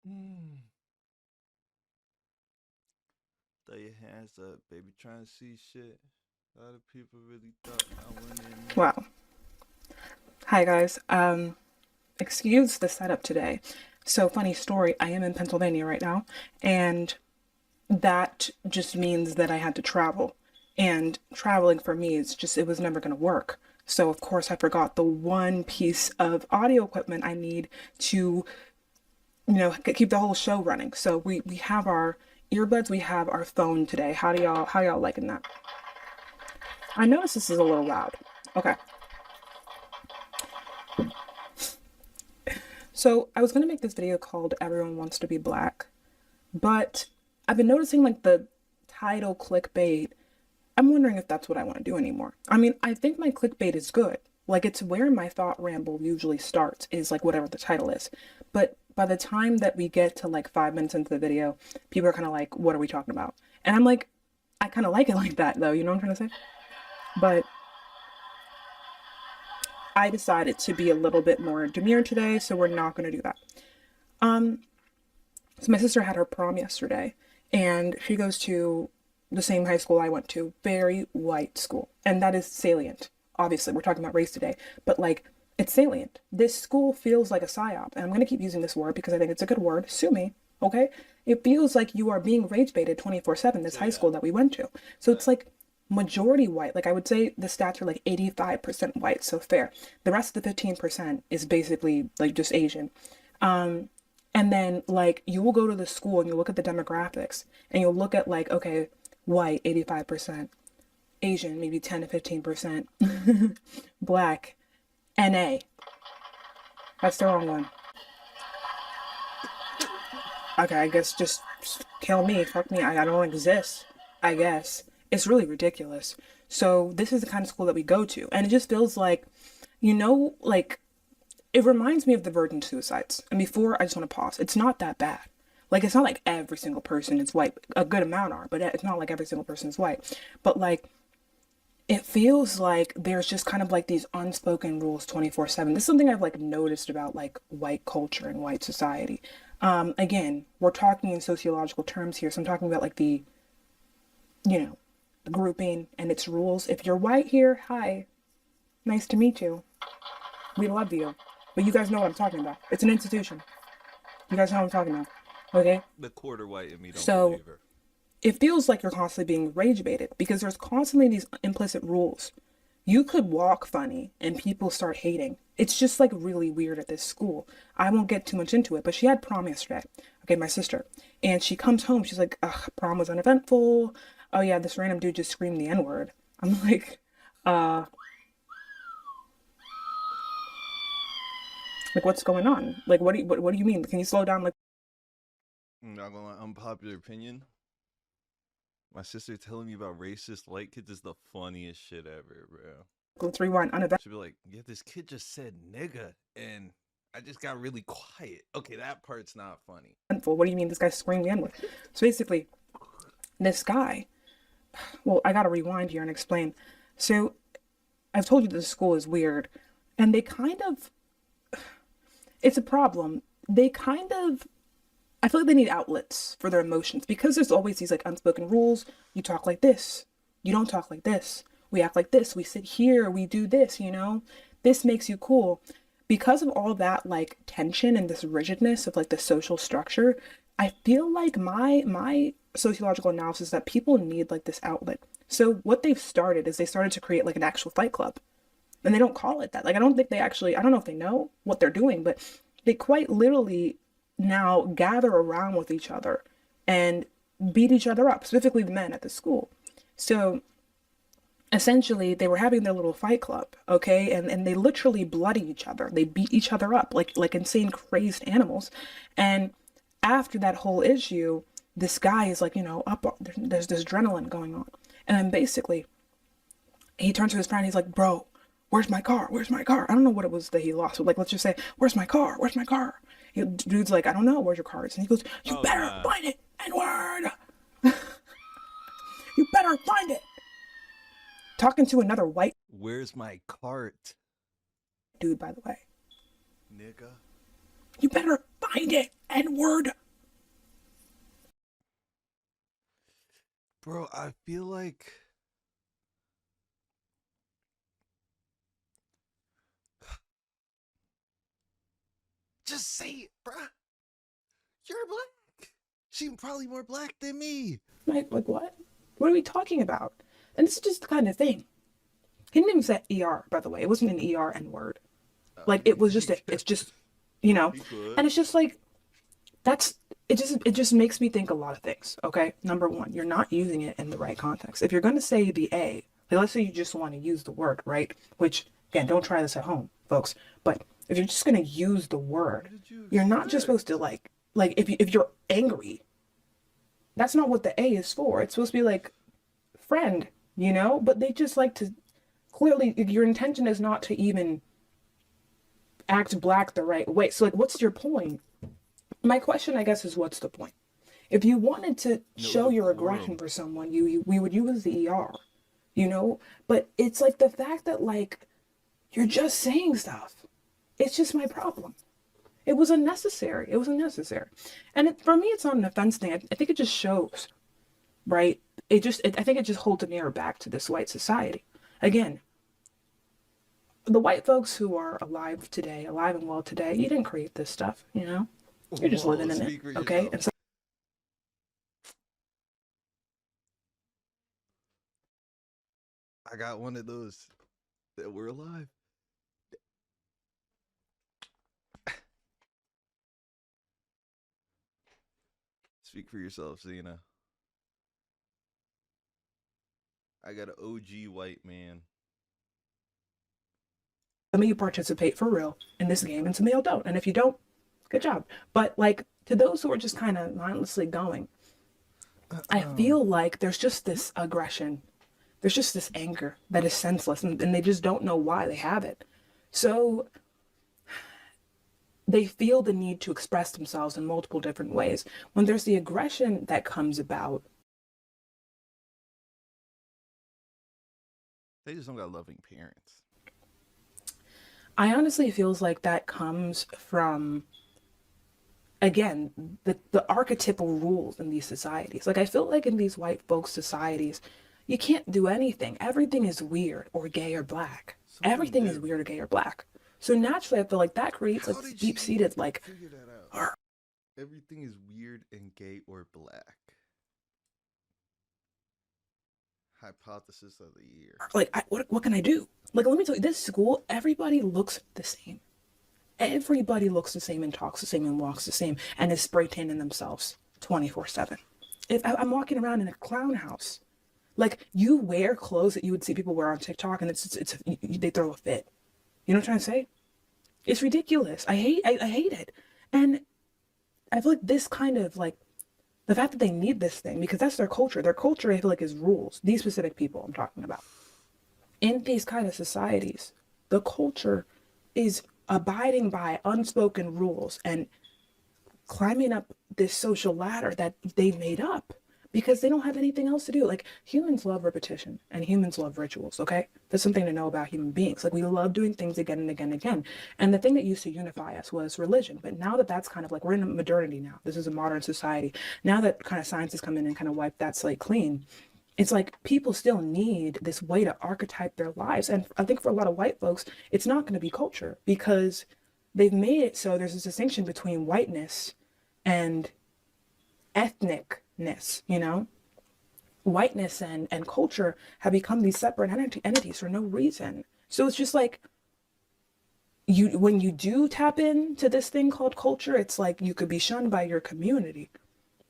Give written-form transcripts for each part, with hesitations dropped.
Mm. Throw your hands up, baby. Trying to see shit. A lot of people really thought I went in there. Wow. Hi guys. Excuse the setup today. So funny story, I am in Pennsylvania right now, and that just means that I had to travel. And traveling for me is just it was never going to work. So of course I forgot the one piece of audio equipment I need to, keep the whole show running. So we have our earbuds, we have our phone today. How y'all liking that? I notice this is a little loud. Okay. So I was gonna make this video called Everyone Wants to Be Black, but I've been noticing like the title clickbait. I'm wondering if that's what I want to do anymore. I mean, I think my clickbait is good. Like it's where my thought ramble usually starts, is like whatever the title is. But by the time that we get to like 5 minutes into the video, people are kind of like, what are we talking about? And I'm like, I kind of like it like that though, you know what I'm trying to say? But I decided to be a little bit more demure today, so we're not going to do that. Um, So my sister had her prom yesterday, and she goes to the same high school I went to, very white school, and that is salient. Obviously, we're talking about race today, but like it's salient. This school feels like a psyop, and I'm gonna keep using this word because I think it's a good word. Sue me, okay? It feels like you are being rage baited 24/7. This So high yeah, school that we went to, so it's fact. like majority white. Like I would say the stats are like 85% white, so fair. The rest of the 15% is basically like just Asian. And then like you will go to the school and you look at the demographics and you'll look at like, okay, white 85%, Asian maybe 10 to 15%, black, NA. That's the wrong one. Okay, I guess just kill me, fuck me. I don't exist. I guess. It's really ridiculous. So this is the kind of school that we go to. And it just feels like, like it reminds me of the virgin suicides. And before, I just want to pause. It's not that bad. Like, it's not like every single person is white. A good amount are, but it's not like every single person is white. But like, it feels like there's just kind of like these unspoken rules 24/7. This is something I've like noticed about like white culture and white society. Again, we're talking in sociological terms here. So I'm talking about like you know, the grouping and its rules. If you're white here, hi, nice to meet you. We love you. But you guys know what I'm talking about. It's an institution. You guys know what I'm talking about. Okay? The quarter white in me don't So believe her. it feels like you're constantly being rage baited because there's constantly these implicit rules. You could walk funny and people start hating. It's just like really weird at this school. I won't get too much into it, but she had prom yesterday. Okay, my sister. And she comes home. She's like, ugh, prom was uneventful. Oh, yeah, this random dude just screamed the N word. I'm uh, like, what's going on? Like, what do you mean? Can you slow down? Like, I'm not gonna lie, unpopular opinion. My sister telling me about racist white kids is the funniest shit ever, bro. let's rewind. She'd be like, yeah, this kid just said nigga, and I just got really quiet. Okay, that part's not funny. Uneventful. What do you mean this guy screamed the N word? So basically, this guy, well, I gotta rewind here and explain. So I've told you that the school is weird, and they kind of, it's a problem. They kind of, I feel like they need outlets for their emotions because there's always these like unspoken rules. You talk like this, you don't talk like this. We act like this, we sit here, we do this, This makes you cool. Because of all that like tension and this rigidness of like the social structure, I feel like my sociological analysis is that people need like this outlet. So what they've started is they started to create like an actual fight club, and they don't call it that. Like I don't think they actually, I don't know if they know what they're doing, but they quite literally now gather around with each other and beat each other up, specifically the men at the school. So essentially they were having their little fight club, okay, and they literally bloody each other, they beat each other up like insane crazed animals. And after that whole issue, this guy is like, up, there's this adrenaline going on, and then basically he turns to his friend. He's like, bro, where's my car? Where's my car? I don't know what it was that he lost, but like, let's just say, where's my car? Where's my car? Dude's like, I don't know. Where's your car? And he goes, you Oh better nah. find it. N-word. You better find it. Talking to another white Where's my cart, dude, by the way. nigga? You better find it. N-word. Bro, I feel like just say it, bruh. You're black. She's probably more black than me. Like what? What are we talking about? And it's just the kind of thing. He didn't even say ER, by the way. It wasn't an ER N-word. Like it was just it's just, you know, He could. and it's just like that's it just makes me think a lot of things. Okay, number one, you're not using it in the right context. If you're going to say the A, like let's say you just want to use the word, right? Which again, don't try this at home, folks. But if you're just going to use the What word, did you you're not just supposed to expect? like if you're angry, that's not what the A is for. It's supposed to be like friend, you know. But they just like to clearly your intention is not to even act black the right way. So like, what's your point? My question, I guess, is what's the point? If you wanted to Know show the your aggression quorum. for someone, we would use the ER, you know? But it's like the fact that like you're just saying stuff. It's just my problem. It was unnecessary. It was unnecessary. And for me, it's not an offense thing. I think it just shows, right? I think it just holds a mirror back to this white society. Again, the white folks who are alive today, alive and well today, you didn't create this stuff, you know? You're just Whoa, living in it, speak for okay? yourself. And so I got one of those that were alive. Speak for yourself, Zena. I got an OG white man. some of you participate for real in this game and some of you don't. And if you don't, good job. But like to those who are just kind of mindlessly going, I feel like there's just this aggression. There's just this anger that is senseless and they just don't know why they have it. So they feel the need to express themselves in multiple different ways. When there's the aggression that comes about, They just don't got loving parents. I honestly feels like that comes from again the archetypal rules in these societies. Like I feel like in these white folks societies, you can't do anything. Everything is weird or gay or black. Some of them Everything is do. weird or gay or black. So naturally, I feel like that creates like How this did deep she seated like, figure that out? or, Everything is weird and gay or black. Hypothesis of the year. like what can I do? Like let me tell you, this school, everybody looks the same. Everybody looks the same and talks the same and walks the same and is spray tanning themselves 24/7. If I'm walking around in a clown house, like you wear clothes that you would see people wear on TikTok, and they throw a fit. You know what I'm trying to say? It's ridiculous. I hate it, and I feel like this kind of like the fact that they need this thing because that's their culture. Their culture, I feel like, is rules. These specific people I'm talking about in these kind of societies, the culture is abiding by unspoken rules and climbing up this social ladder that they've made up because they don't have anything else to do. Like humans love repetition and humans love rituals, okay? That's something to know about human beings. Like we love doing things again and again and again. And the thing that used to unify us was religion. But now that that's kind of like we're in modernity now. This is a modern society. Now that kind of science has come in and kind of wiped that slate clean, it's like people still need this way to archetype their lives. And I think for a lot of white folks, it's not going to be culture because they've made it so there's this distinction between whiteness and ethnicness, you know? Whiteness and culture have become these separate entities for no reason. So it's just like you when you do tap into this thing called culture, it's like you could be shunned by your community.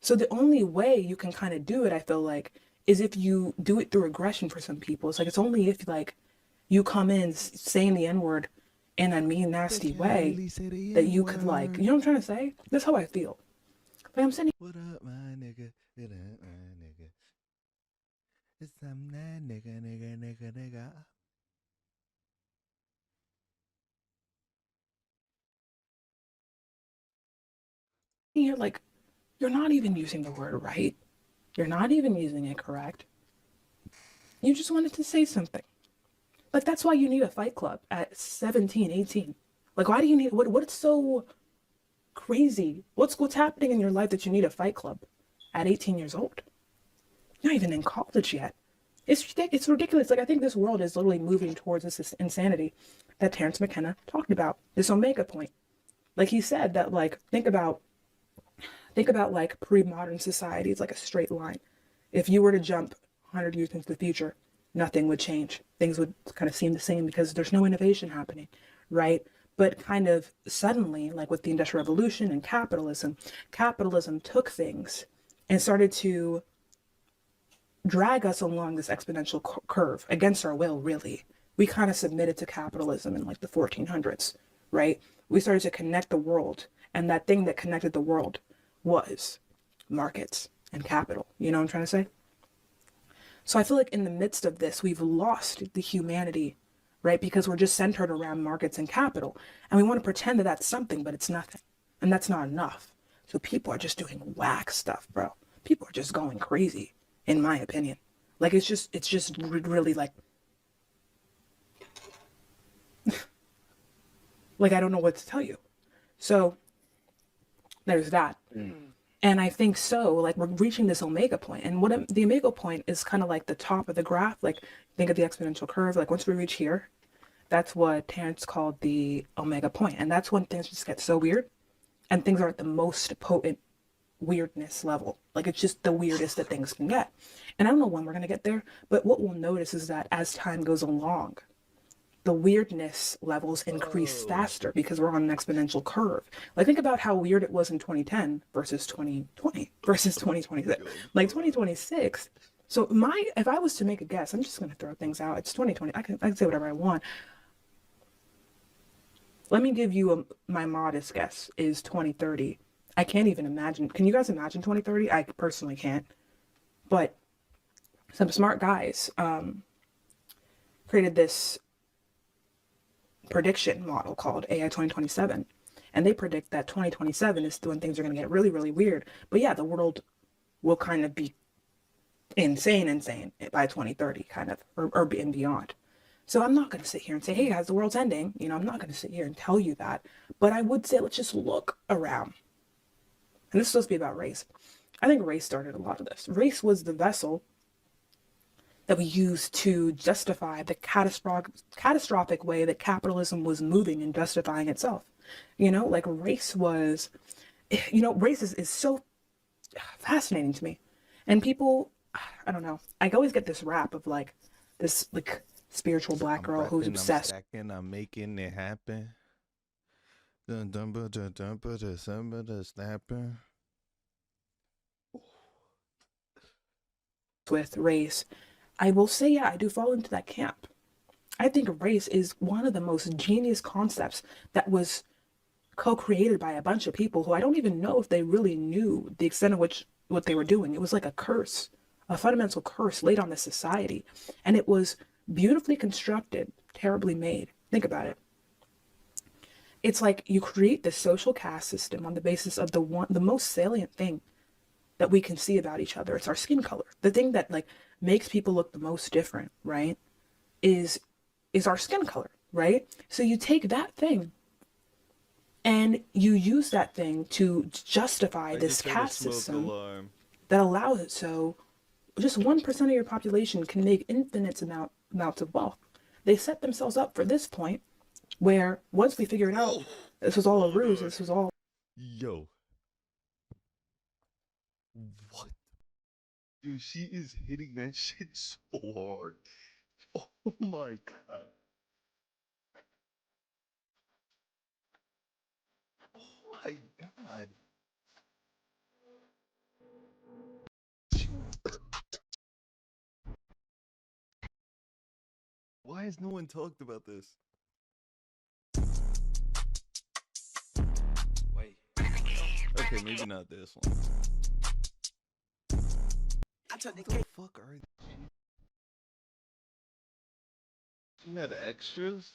So the only way you can kind of do it, I feel like, is if you do it through aggression for some people. It's like it's only if like you come in saying the N-word in a mean, They nasty can't way really say the that N you could like, you word. know what I'm trying to say? That's how I feel. Like I'm sitting What up, my nigga? What up, my nigga? It's some that nigga. here like you're not even using the word right. You're not even using it correct. You just wanted to say something. Like that's why you need a fight club at 17, 18. Like why do you need what's so crazy. What's happening in your life that you need a fight club at 18 years old? You're not even in college yet. It's ridiculous. Like, I think this world is literally moving towards this insanity that Terrence McKenna talked about. This omega point. Like he said that, like, think about like pre-modern society. It's like a straight line. If you were to jump 100 years into the future, nothing would change. Things would kind of seem the same because there's no innovation happening, right? But kind of suddenly, like with the Industrial Revolution and capitalism took things and started to drag us along this exponential curve against our will, really. We kind of submitted to capitalism in like the 1400s, right? We started to connect the world, and that thing that connected the world was markets and capital. You know what I'm trying to say? So I feel like in the midst of this, we've lost the humanity, right? Because we're just centered around markets and capital. And we want to pretend that that's something, but it's nothing. And that's not enough. So people are just doing whack stuff, bro. People are just going crazy, in my opinion. Like, it's just really like, like, I don't know what to tell you. So there's that. And I think so, like, we're reaching this omega point. And what the omega point is kind of like the top of the graph. Like, think of the exponential curve. Like, once we reach here, that's what Terrence called the omega point. And that's when things just get so weird. And things are at the most potent weirdness level. Like, it's just the weirdest that things can get. And I don't know when we're going to get there. But what we'll notice is that as time goes along, the weirdness levels increase faster because we're on an exponential curve. Like, think about how weird it was in 2010 versus 2020 versus 2026. Like 2026. So if I was to make a guess, I'm just going to throw things out. It's 2020. I can say whatever I want. Let me give you my modest guess is 2030. I can't even imagine. Can you guys imagine 2030? I personally can't. But some smart guys created this prediction model called AI 2027, and they predict that 2027 is when things are going to get really, really weird. But yeah, the world will kind of be insane by 2030, kind of, or and beyond. So I'm not going to sit here and say, hey guys, the world's ending. You know, I'm not going to sit here and tell you that. But I would say, let's just look around. And this is supposed to be about race. I think race started a lot of this. Race was the vessel that we used to justify the catastrophic way that capitalism was moving and justifying itself. You know, like race was, you know, race is so fascinating to me. And people, I don't know, I always get this rap of like this like spiritual black girl who's obsessed. I'm making it happen. With race. I will say, yeah, I do fall into that camp. I think race is one of the most genius concepts that was co-created by a bunch of people who I don't even know if they really knew the extent of which what they were doing. It was like a curse, a fundamental curse laid on the society. And it was beautifully constructed, terribly made. Think about it. It's like you create this social caste system on the basis of the most salient thing that we can see about each other. It's our skin color. The thing that like makes people look the most different, right? Is our skin color, right? So you take that thing and you use that thing to justify this caste system that allows it so just 1% of your population can make infinite amounts of wealth. They set themselves up for this point where once we figure it out, this was all a ruse, this was all... Yo. What? Dude, she is hitting that shit so hard. Oh my god. Oh my god. Why has no one talked about this? Wait. Okay, maybe not this one. What the fuck are you had extras?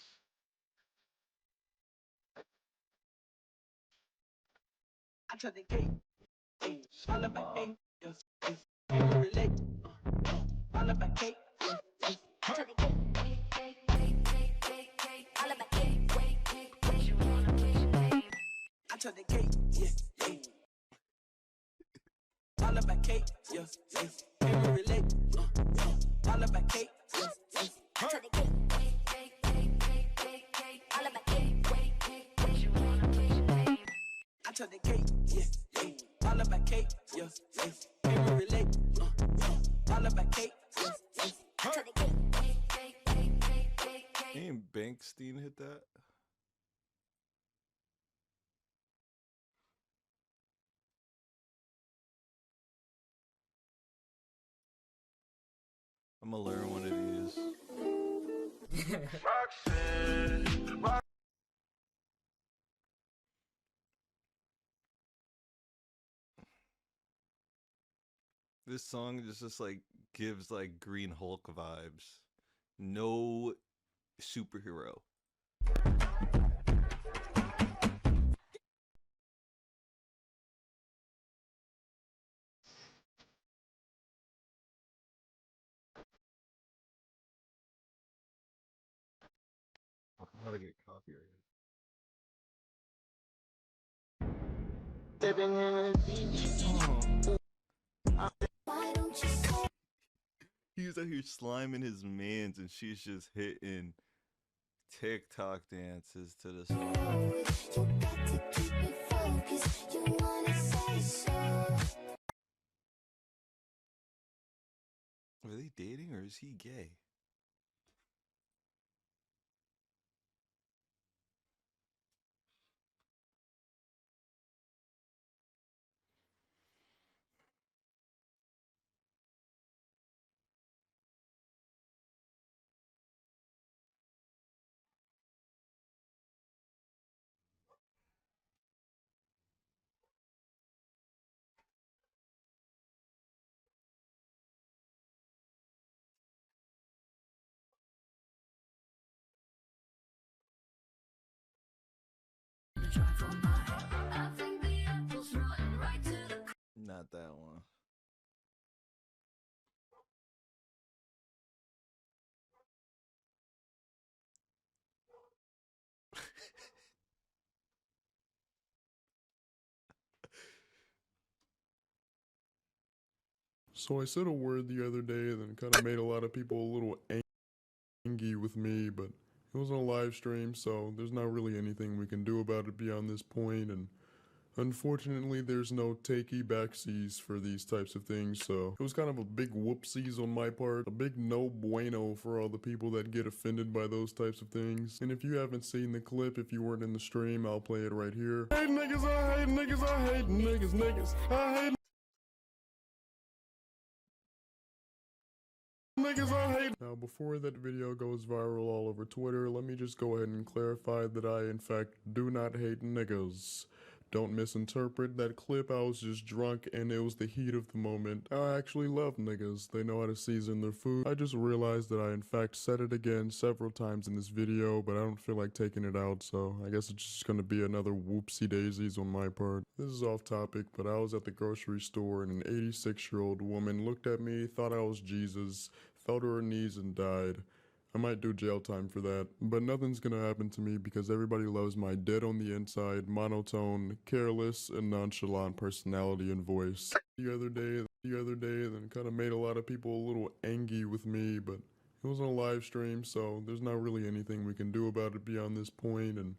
yeah, yeah. All about cake, yeah, yeah. Can we relate? All about cake, yeah, yeah. To the cake, all about cake, what you want, what you name? I took the cake, yeah, yeah. All about cake, yeah, yeah. Can we relate? All about cake, yeah, yeah. To the cake, Ain't Bankstein hit that? I'm gonna learn one of these. This song just like gives like Green Hulk vibes. No superhero. I'm gonna get copyrighted. Oh. He was out here sliming his mans and she's just hitting TikTok dances to the song. Are they dating or is he gay? Not that one. So I said a word the other day that kind of made a lot of people a little angry with me, but it was on a live stream, so there's not really anything we can do about it beyond this point, and unfortunately there's no takey backsies for these types of things, so it was kind of a big whoopsies on my part, a big no bueno for all the people that get offended by those types of things. And if you haven't seen the clip, if you weren't in the stream, I'll play it right here. I hate niggas, I hate niggas, I hate niggas, niggas, I hate niggas I hate. Now, before that video goes viral all over Twitter, let me just go ahead and clarify that I, in fact, do not hate niggas. Don't misinterpret that clip. I was just drunk and it was the heat of the moment. I actually love niggas. They know how to season their food. I just realized that I, in fact, said it again several times in this video, but I don't feel like taking it out, so I guess it's just gonna be another whoopsie daisies on my part. This is off topic, but I was at the grocery store and an 86-year-old woman looked at me, thought I was Jesus, fell to her knees and died. I might do jail time for that, but nothing's gonna happen to me because everybody loves my dead on the inside, monotone, careless, and nonchalant personality and voice. The other day, that kind of made a lot of people a little angry with me, but it was on a live stream, so there's not really anything we can do about it beyond this point, and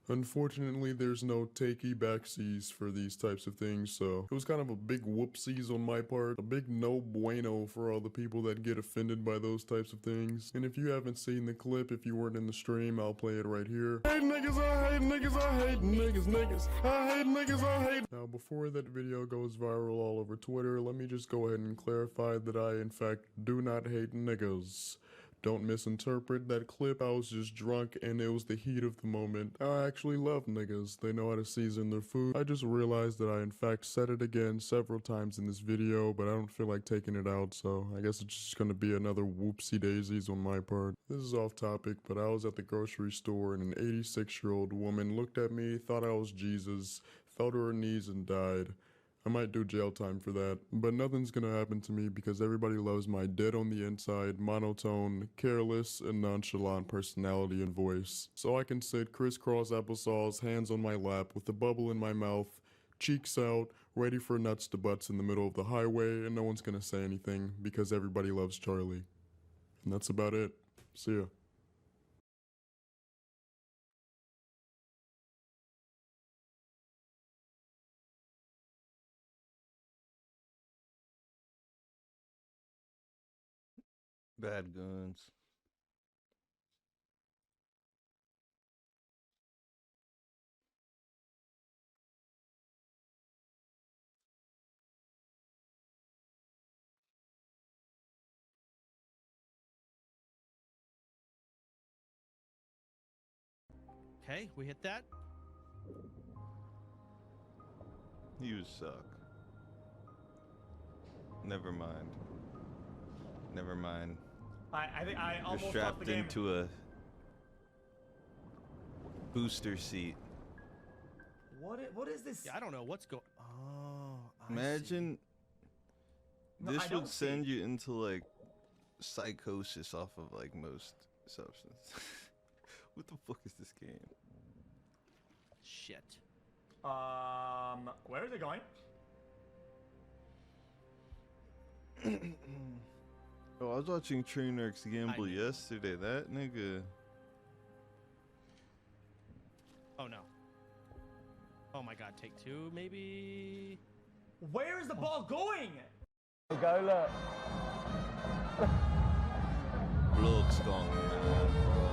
unfortunately, there's no takey backsies for these types of things, so it was kind of a big whoopsies on my part, a big no bueno for all the people that get offended by those types of things. And if you haven't seen the clip, if you weren't in the stream, I'll play it right here. I hate niggas, I hate niggas, I hate niggas, niggas, I hate niggas, I hate. Now, before that video goes viral all over Twitter, let me just go ahead and clarify that I, in fact, do not hate niggas. Don't misinterpret that clip. I was just drunk and it was the heat of the moment. I actually love niggas. They know how to season their food. I just realized that I, in fact, said it again several times in this video, but I don't feel like taking it out, so I guess it's just gonna be another whoopsie daisies on my part. This is off topic, but I was at the grocery store and an 86-year-old woman looked at me, thought I was Jesus, fell to her knees and died. I might do jail time for that, but nothing's gonna happen to me because everybody loves my dead on the inside, monotone, careless, and nonchalant personality and voice. So I can sit crisscross applesauce, hands on my lap, with a bubble in my mouth, cheeks out, ready for nuts to butts in the middle of the highway, and no one's gonna say anything because everybody loves Charlie. And that's about it. See ya. Bad guns. Okay, we hit that. You suck. Never mind. Never mind. I think I You're almost lost strapped the game. into a booster seat. What is this? Yeah, I don't know what's going. Oh, I Imagine No, this I would don't send see. you into like psychosis off of like most substance. What the fuck is this game? see. Shit. Where is it going? Oh, I was watching Trainwreck's Gamble knew. yesterday. That nigga. Oh no. Oh my god, take two, maybe. Where is the ball going? Looks gone, man, bro.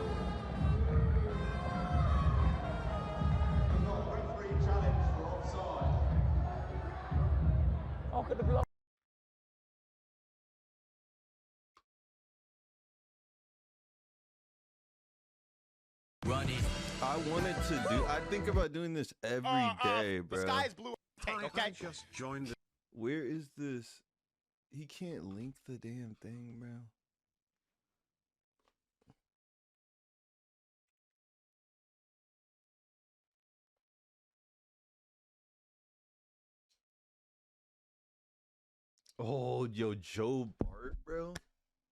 Run it. I wanted to do. I think about doing this every day, bro. The sky is blue. Take, okay. just joined the Where is this? He can't link the damn thing, bro. Oh, yo, Joe Bart, bro.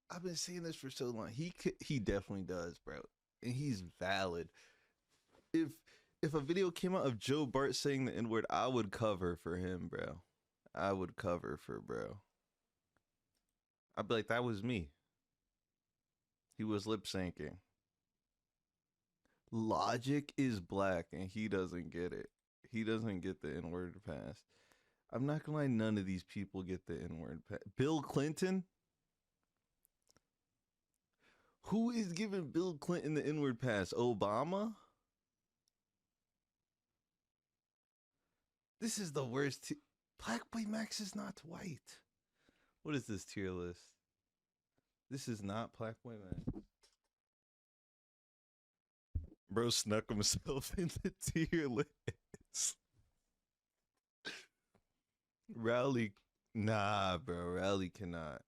I've been saying this for so long. He definitely does, bro, and he's valid. If a video came out of Joe Bart saying the N-word, I would cover for him, bro. I would cover for bro. I'd be like, that was me. He was lip syncing. Logic is black and he doesn't get it. He doesn't get the N-word pass. I'm not gonna lie, none of these people get the N-word pass. Bill Clinton? Who is giving Bill Clinton the N-word pass? Obama? This is the worst. Black Boy Max is not white. What is this tier list? This is not Black Boy Max. Bro snuck himself in the tier list. Rowley, nah, bro. Rowley cannot.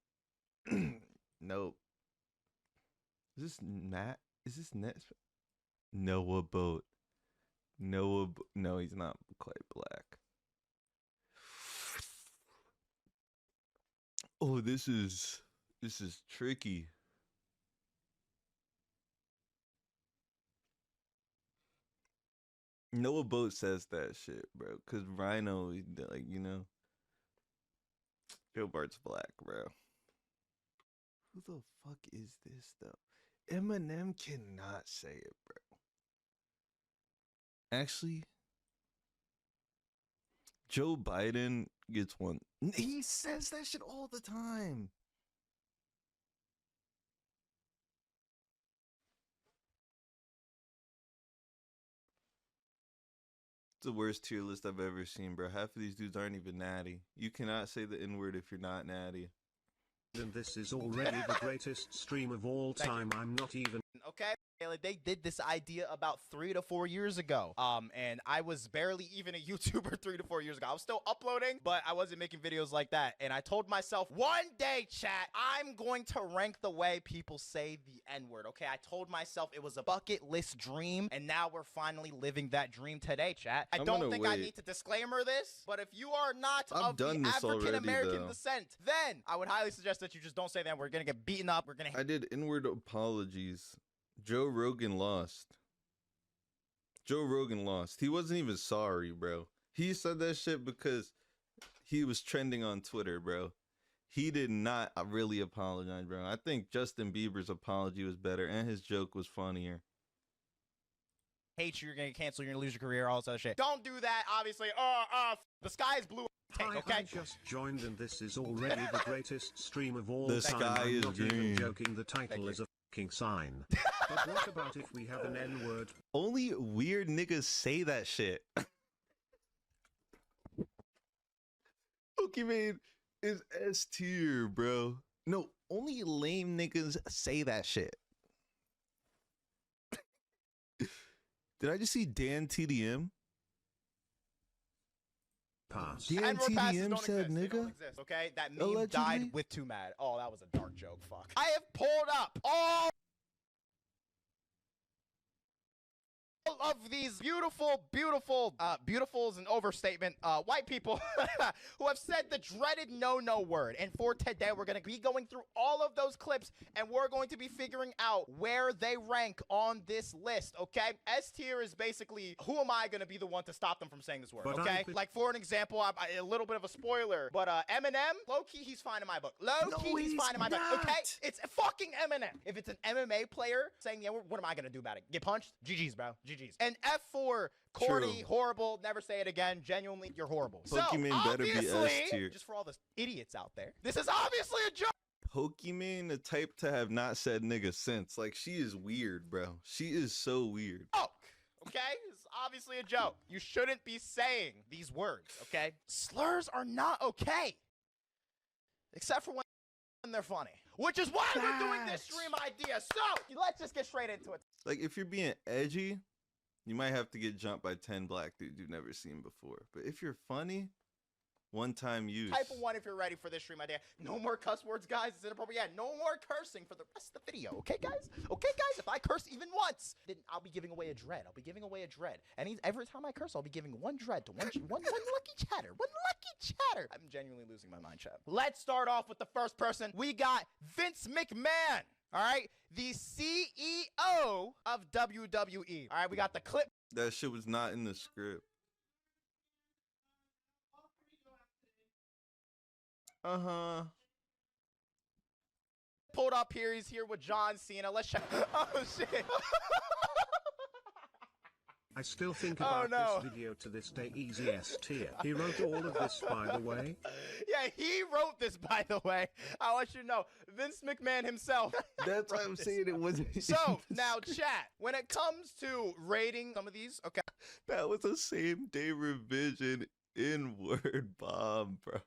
Nope. Is this Nat? Is this Net? Noah Boat. No, he's not quite black. Oh, this is tricky. Noah Boat says that shit, bro. Cause Rhino, like, you know, Joe Bart's black, bro. Who the fuck is this though? Eminem cannot say it, bro. Actually, Joe Biden gets one. He says that shit all the time. It's the worst tier list I've ever seen, bro. Half of these dudes aren't even natty. You cannot say the N-word if you're not natty. and this is already the greatest stream of all time. I'm not even Okay. They did this idea about 3 to 4 years ago. And I was barely even a YouTuber 3 to 4 years ago. I was still uploading, but I wasn't making videos like that. And I told myself, one day, chat, I'm going to rank the way people say the N-word. Okay, I told myself it was a bucket list dream, and now we're finally living that dream today, chat. I don't think I need to disclaimer this, but if you are not of the African-American descent, then I would highly suggest that you just don't say that. We're gonna get beaten up. I did inward apologies. Joe Rogan lost. Joe Rogan lost. He wasn't even sorry, bro. He said that shit because he was trending on Twitter, bro. He did not really apologize, bro. I think Justin Bieber's apology was better, and his joke was funnier. Hate you, you're gonna cancel, you're gonna lose your career, all this other shit. Don't do that, obviously. The sky is blue. Okay. I just joined, and this is already the greatest stream of all the time. Sky I'm is not green. even joking. The title is a fucking sign. But what about if we have an N-word? Only weird niggas say that shit. Pokemon is S tier, bro. No, only lame niggas say that shit. Did I just see Dan TDM? Pass. Dan TDM said nigga? Okay, that meme Allegedly? died with Too Mad. Oh, that was a dark joke. Fuck. I have pulled up all of these beautiful is an overstatement, white people who have said the dreaded no word. And for today, we're going to be going through all of those clips, and we're going to be figuring out where they rank on this list, okay? S tier is basically, who am I going to be the one to stop them from saying this word, okay? Like, for an example, a little bit of a spoiler, but Eminem, low-key, he's fine in my book. Low-key, he's fine in my book, okay? It's fucking Eminem. If it's an MMA player saying, yeah, what am I going to do about it? Get punched? GG's, bro. GG's. And F for Cordy, horrible, never say it again. Genuinely, you're horrible. Pokemon so, better be S tier. Just for all the idiots out there, this is obviously a joke. Pokemon, the type to have not said nigga since. Like, she is weird, bro. She is so weird. Okay? It's obviously a joke. You shouldn't be saying these words, okay? Slurs are not okay. Except for when they're funny. Which is why we're doing this stream idea. So, let's just get straight into it. Like, if you're being edgy, you might have to get jumped by 10 black dudes you've never seen before. But if you're funny, one-time use. Type of 1 if you're ready for this stream idea. No more cuss words, guys. It's inappropriate. Yeah, no more cursing for the rest of the video. Okay, guys? Okay, guys? If I curse even once, then I'll be giving away a dread. I'll be giving away a dread. And every time I curse, I'll be giving one dread to one lucky chatter. One lucky chatter. I'm genuinely losing my mind, chat. Let's start off with the first person. We got Vince McMahon. All right, the CEO of WWE. All right, we got the clip. That shit was not in the script. Uh-huh. Pulled up here. He's here with John Cena. Let's check. Oh, shit. I still think about this video to this day. Easy S tier. He wrote all of this, by the way. Yeah, he wrote this, by the way. I want you to know, Vince McMahon himself. That's why I'm saying it wasn't. So, now, chat, when it comes to rating some of these, okay. That was a same day revision in-word bomb, bro.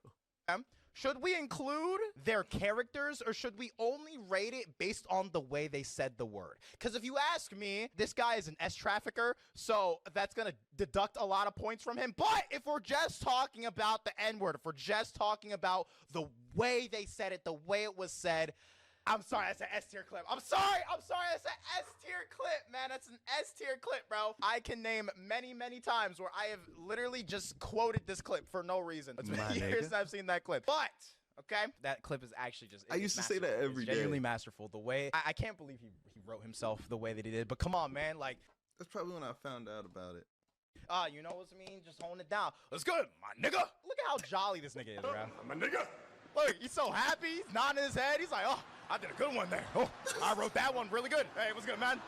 Should we include their characters, or should we only rate it based on the way they said the word? Because if you ask me, this guy is an S trafficker, so that's going to deduct a lot of points from him. But if we're just talking about the N-word, if we're just talking about the way they said it, the way it was said, I'm sorry, that's an S tier clip. I'm sorry, that's an S tier clip, man. That's an S tier clip, bro. I can name many times where I have literally just quoted this clip for no reason. It's been years since I've seen that clip. But, okay, that clip is actually just, I used to say that every day. Genuinely masterful. The way, I can't believe he wrote himself the way that he did. But come on, man, like. That's probably when I found out about it. You know what I mean? Just holding it down. Let's go, my nigga. Look at how jolly this nigga is, bro. My nigga. Look, he's so happy. He's nodding his head. He's like, oh, I did a good one there. Oh, I wrote that one really good. Hey, what's good, man?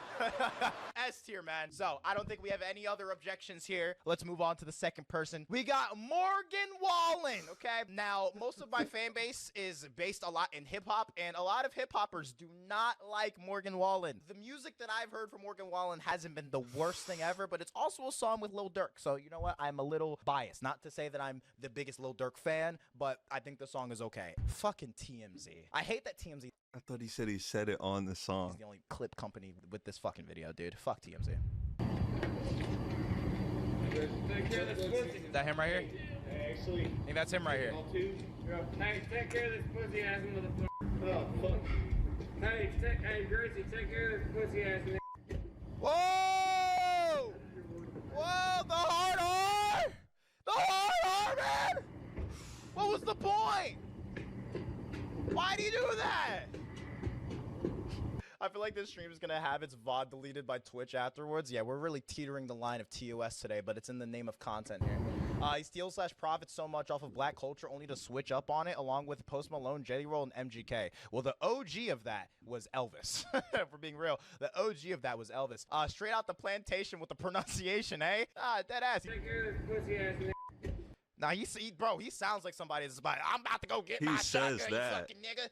S tier, man. So, I don't think we have any other objections here. Let's move on to the second person. We got Morgan Wallen, okay? Now, most of my fan base is based a lot in hip-hop, and a lot of hip-hoppers do not like Morgan Wallen. The music that I've heard from Morgan Wallen hasn't been the worst thing ever, but it's also a song with Lil Durk. So, you know what? I'm a little biased. Not to say that I'm the biggest Lil Durk fan, but I think the song is okay. Fucking TMZ. I hate that TMZ I thought he said it on the He's song. the only clip company with this fucking video, dude. Fuck TMZ. Is that him right here? Actually, I think that's him right here. hey, take care of this pussy ass motherfucker. Oh, fuck. Hey, Gracie, take care of this pussy ass nigga. Whoa! Whoa, the hard R! The hard R, man! What was the point? Why'd he do that? I feel like this stream is gonna have its VOD deleted by Twitch afterwards. Yeah, we're really teetering the line of TOS today, but it's in the name of content here. He steals / profits so much off of black culture only to switch up on it, along with Post Malone, Jelly Roll, and MGK. Well, the OG of that was Elvis. For being real, the OG of that was Elvis. Straight out the plantation with the pronunciation, eh? Dead ass. Take care of this pussy ass nigga. Nah, bro, he sounds like somebody that's about, I'm about to go get He my says shotgun, that. you fucking nigga.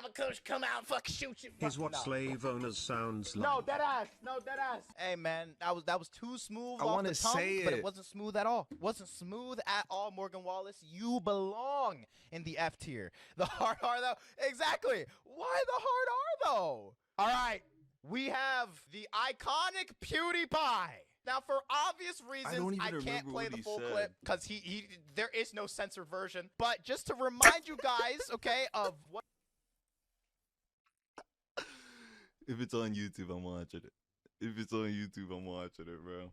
I'm gonna come out and fucking shoot you. Here's what No. slave owners sounds like. No, dead ass. No, dead ass. Hey, man, that was too smooth I off wanna the tongue, say but it it. wasn't smooth at all. Wasn't smooth at all, Morgan Wallace. You belong in the F tier. The hard R, though. Exactly. Why the hard R, though? All right. We have the iconic PewDiePie. Now, for obvious reasons, even I can't remember play what the he full said. clip because there is no censored version. But just to remind you guys, okay, of what. If it's on YouTube, I'm watching it. If it's on YouTube, I'm watching it, bro.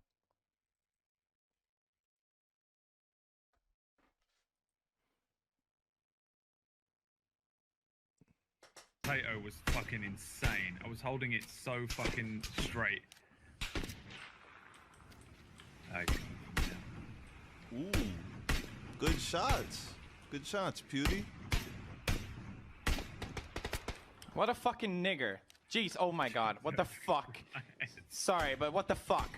Potato was fucking insane. I was holding it so fucking straight. Ooh, good shots. Good shots, Pewdie. What a fucking nigger. Jeez, oh my god, what the fuck? Sorry, but what the fuck?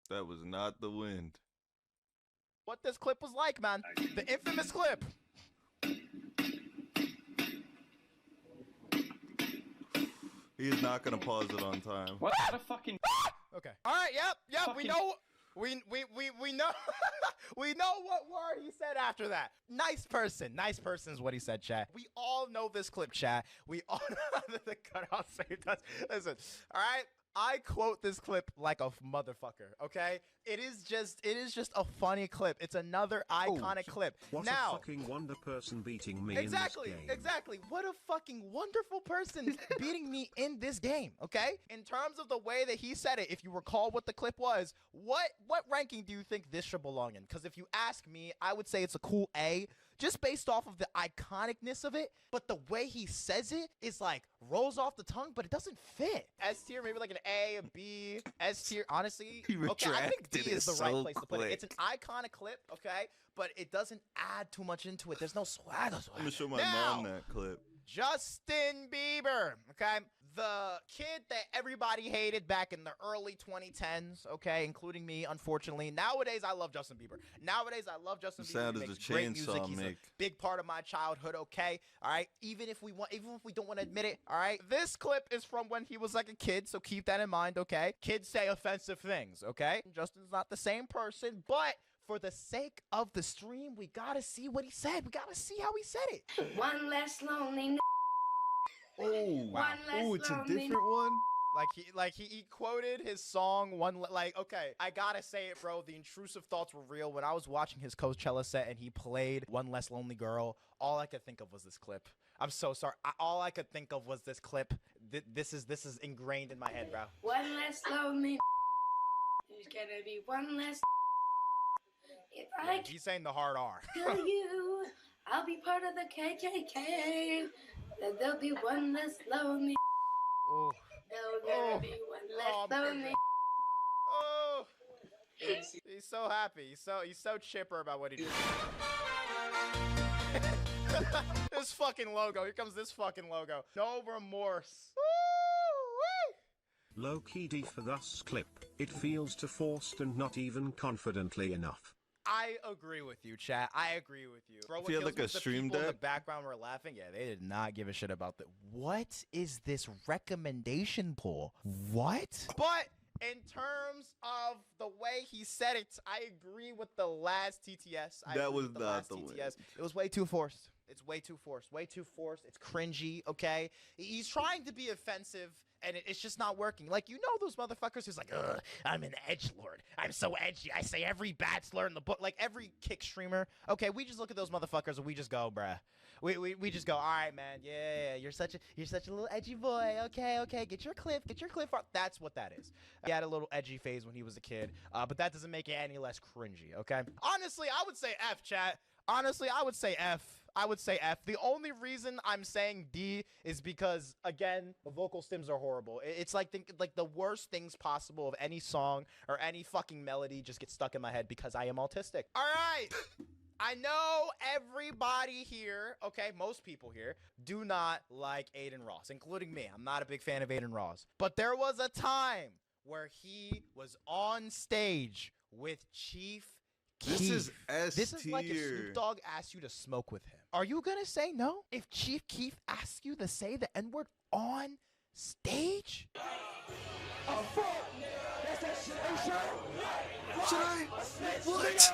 That was not the wind. What this clip was like, man. The infamous clip. He is not gonna pause it on time. What a fucking. Okay. All right. Yep. We Fucking- know. We know. We know what word he said after that. Nice person. Nice person is what he said, chat. We all know this clip, chat. We all know that the cutout saved us. Listen. All right. I quote this clip like a motherfucker, okay? It is just a funny clip. It's another iconic clip. What now, a fucking wonder person beating me exactly, in this game. exactly. What a fucking wonderful person beating me in this game, okay? In terms of the way that he said it, if you recall what the clip was, what ranking do you think this should belong in? Because if you ask me, I would say it's a cool A, just based off of the iconicness of it, but the way he says it is like rolls off the tongue, but it doesn't fit. S tier, maybe like an A, a B, S tier. Honestly, He okay, I think B retracted is it the right so place to put it. It's an quick. iconic clip, okay, but it doesn't add too much into it. There's no swagger. I'm gonna show my Now, mom that clip. Justin Bieber, okay? The kid that everybody hated back in the early 2010s, okay, including me, unfortunately. Nowadays, I love Justin Bieber. Nowadays, I love Justin The Bieber. sound He of makes the great music. chainsaw He's make. a big part of my childhood, okay? All right? Even if we don't want to admit it, all right? This clip is from when he was like a kid, so keep that in mind, okay? Kids say offensive things, okay? Justin's not the same person, but for the sake of the stream, we gotta see what he said. We gotta see how he said it. One less lonely. Oh, One less oh, it's a lonely. different one. Like he quoted his song okay, I gotta say it, bro. The intrusive thoughts were real. When I was watching his Coachella set and he played One Less Lonely Girl, all I could think of was this clip. I'm so sorry. All I could think of was this clip. This is ingrained in my head, bro. One less lonely. There's gonna be one less. If I He's saying the hard R. kill you, I'll be part of the KKK. Then there'll be one less lonely. Oh, There'll never be one less lonely. oh. He's so happy. He's so chipper about what he did. This fucking logo. Here comes this fucking logo. No remorse. Woo-wee. Low-key D for this clip. It feels too forced and not even confidently enough. I agree with you, chat. I agree with you. Bro, If what you had, kills like, me a is the stream people in the deck? background were laughing. Yeah, they did not give a shit about that. What is this recommendation pool? What? But In terms of the way he said it, I agree with the last TTS. That was not the way. It was way too forced. It's way too forced. Way too forced. It's cringy, okay? He's trying to be offensive, and it's just not working. Like, you know those motherfuckers who's like, ugh, I'm an edgelord. I'm so edgy. I say every bad slur in the book. Like, every kick streamer. Okay, we just look at those motherfuckers, and we just go, bruh. We just go, all right, man. Yeah, you're such a little edgy boy. Okay. Get your clip. That's what that is. He had a little edgy phase when he was a kid, but that doesn't make it any less cringy, okay? Honestly, I would say F, chat. Honestly, I would say F. The only reason I'm saying D is because, again, the vocal stems are horrible. It's like the worst things possible of any song or any fucking melody just get stuck in my head because I am autistic. All right. I know everybody here, okay, most people here, do not like Aiden Ross, including me. I'm not a big fan of Aiden Ross. But there was a time where he was on stage with Chief Keef. This is S This is like if tier. Snoop Dogg asked you to smoke with him. Are you gonna say no? If Chief Keef asks you to say the N-word on stage? Should I? What?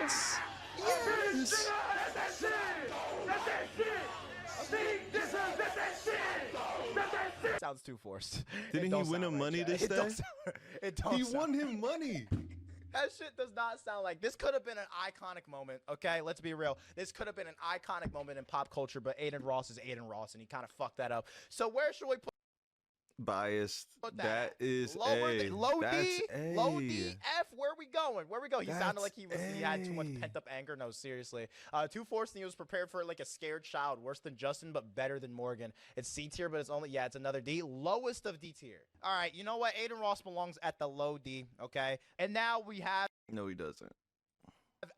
Yes. Yes. Sounds too forced. Didn't he win him money this day? He won him money. That shit does not sound like this. Could have been an iconic moment, okay? Let's be real. This could have been an iconic moment in pop culture, but Aiden Ross is Aiden Ross, and he kind of fucked that up. So where should we put Biased. that? That is Lower A. low That's D, A. low D, F. Where are we going? He sounded like he had too much A. pent up anger. No, seriously. Too forced, and he was prepared for it like a scared child. Worse than Justin, but better than Morgan. It's C tier, but it's another D. Lowest of D tier. All right, you know what? Aiden Ross belongs at the low D. Okay, and now we have No, he doesn't.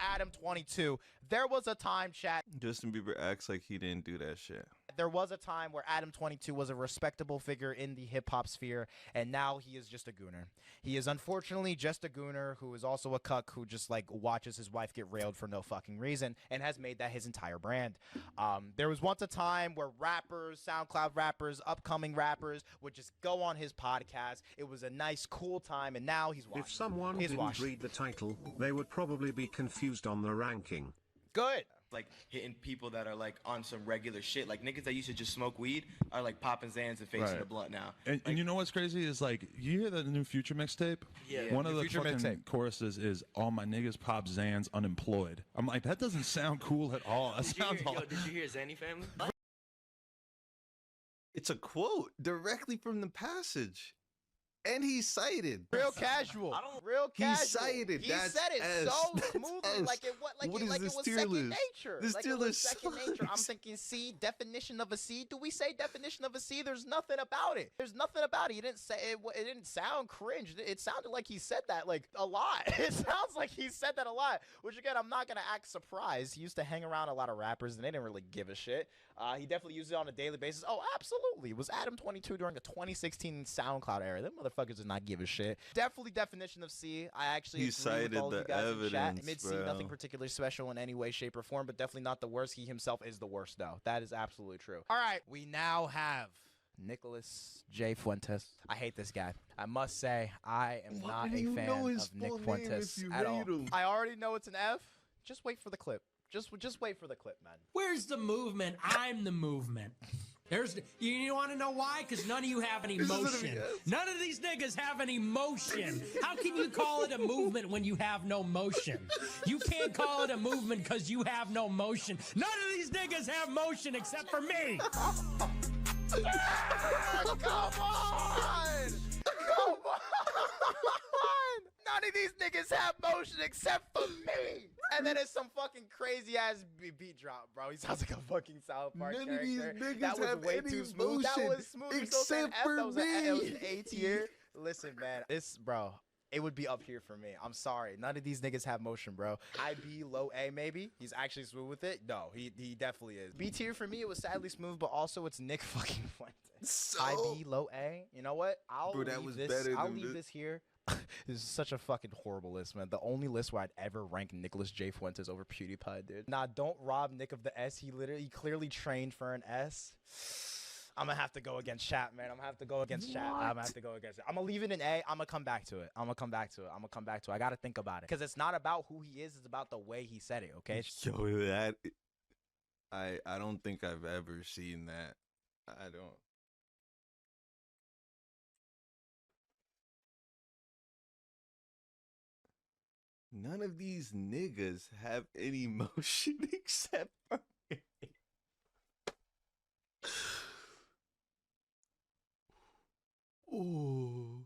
Adam 22. There was a time, chat. Justin Bieber acts like he didn't do that shit. There was a time where Adam 22 was a respectable figure in the hip-hop sphere, and now he is just a gooner. He is unfortunately just a gooner who is also a cuck who just, like, watches his wife get railed for no fucking reason and has made that his entire brand. There was once a time where rappers, SoundCloud rappers, upcoming rappers would just go on his podcast. It was a nice, cool time, and now he's washed. If someone didn't read the title, they would probably be confused on the ranking. Good. Like hitting people that are like on some regular shit. Like niggas that used to just smoke weed are like popping Zans and facing Right. the blunt now. And you know what's crazy is like you hear the new Future mixtape. Yeah. One of New the Future fucking mixtape. choruses is "All my niggas pop Zans unemployed." I'm like, that doesn't sound cool at all. That sounds all. Did you hear Zanny family? It's a quote directly from the passage. And he cited. Real casual. Real He casual. cited. He That's said it S. so That's smoothly, S. like it What is like this it was tier second list? nature. This like tier it was list second nature. I'm sucks. thinking C, definition of a C. Do we say definition of a C? There's nothing about it. There's nothing about it. He didn't say it. It didn't sound cringe. It sounded like he said that like a lot. It sounds like he said that a lot. Which again, I'm not gonna act surprised. He used to hang around a lot of rappers, and they didn't really give a shit. He definitely used it on a daily basis. Oh, absolutely. It was Adam 22 during the 2016 SoundCloud era. Them motherfuckers did not give a shit. Definitely definition of C. I actually He agree cited with all the of you guys in chat. evidence, Mid C, bro. nothing particularly special in any way, shape, or form, but definitely not the worst. He himself is the worst, though. That is absolutely true. All right, we now have Nicholas J. Fuentes. I hate this guy. I must say, I am Why not do a you fan know his of Nick full name Fuentes if you at all. hate him? I already know it's an F. Just wait for the clip. Just wait for the clip, man. Where's the movement? I'm the movement. You want to know why? Because none of you have any motion. None of these niggas have any motion. How can you call it a movement when you have no motion? You can't call it a movement because you have no motion. None of these niggas have motion except for me. Come on! Come on! None of these niggas have motion except for me! And then it's some fucking crazy ass beat drop, bro. He sounds like a fucking South Park None of character. these niggas That was have way any too smooth. That motion was smooth. You're still saying except F. for That was it was me. an A tier. Listen, man, it would be up here for me. I'm sorry. None of these niggas have motion, bro. IB low A maybe. He's actually smooth with it. No, he definitely is. B tier for me, it was sadly smooth, but also it's Nick fucking Fuentes. So- IB low A. You know what? I'll Bro, that leave was this. better I'll than leave the- this here. This is such a fucking horrible list, man. The only list where I'd ever rank Nicholas J. Fuentes over PewDiePie, dude. Nah, don't rob Nick of the S. He clearly trained for an S. I'm gonna have to go against chat, man. I'm gonna have to go against chat. I'm gonna have to go against it. I'm gonna leave it in A. I'm gonna come back to it. I'm gonna come back to it. I'm gonna come back to it. I gotta think about it. Because it's not about who he is, it's about the way he said it, okay? Yo, that I don't think I've ever seen that. I don't. None of these niggas have any motion except for me. Ooh.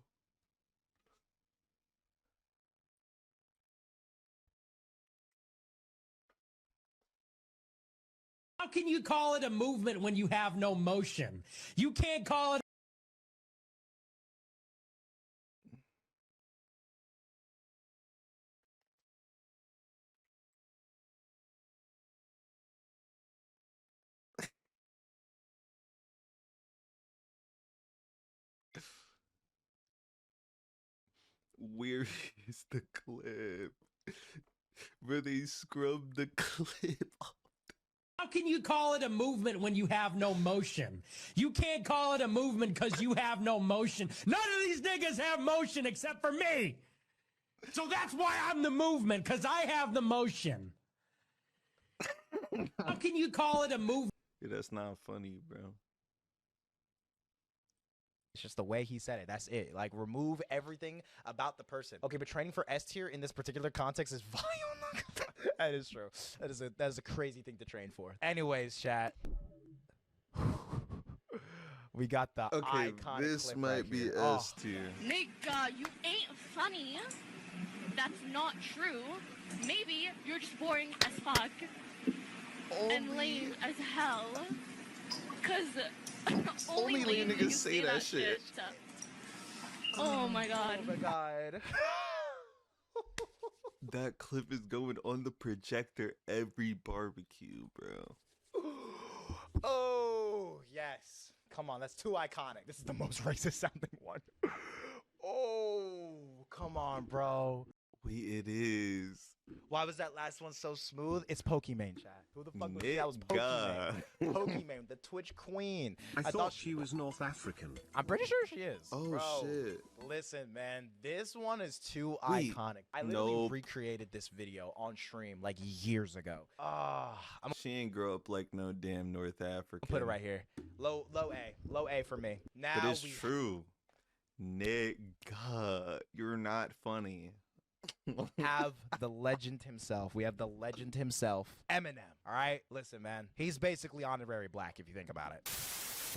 How can you call it a movement when you have no motion? You can't call it. Where is the clip? Where they scrubbed the clip off. How can you call it a movement when you have no motion? You can't call it a movement because you have no motion. None of these niggas have motion except for me. So that's why I'm the movement, because I have the motion. How can you call it a movement? Yeah, that's not funny, bro. It's just the way he said it. That's it. Like, remove everything about the person. Okay, but training for S tier in this particular context is vile. That is true. That is a crazy thing to train for. Anyways, chat. We got the Okay, iconic this clip might right be here. S tier. Nigga, you ain't funny. That's not true. Maybe you're just boring as fuck. And lame as hell. Cause only lame niggas say that shit. Oh my god. Oh my god. That clip is going on the projector every barbecue, bro. Oh, yes. Come on, that's too iconic. This is the most racist sounding one. Oh, come on, bro. It is. Why was that last one so smooth? It's Pokimane, chat. Who the fuck was that? Was Pokimane. Pokimane, the Twitch queen. I thought she was North African. I'm pretty sure she is. Oh, bro. shit. Listen, man, this one is too Wait, iconic. I literally recreated this video on stream like years ago. She ain't grow up like no damn North African. I'll put it right here. Low A for me. Now But it's true. Nigga, you're not funny. Have the legend himself. We have the legend himself, Eminem. All right, listen, man. He's basically honorary black if you think about it.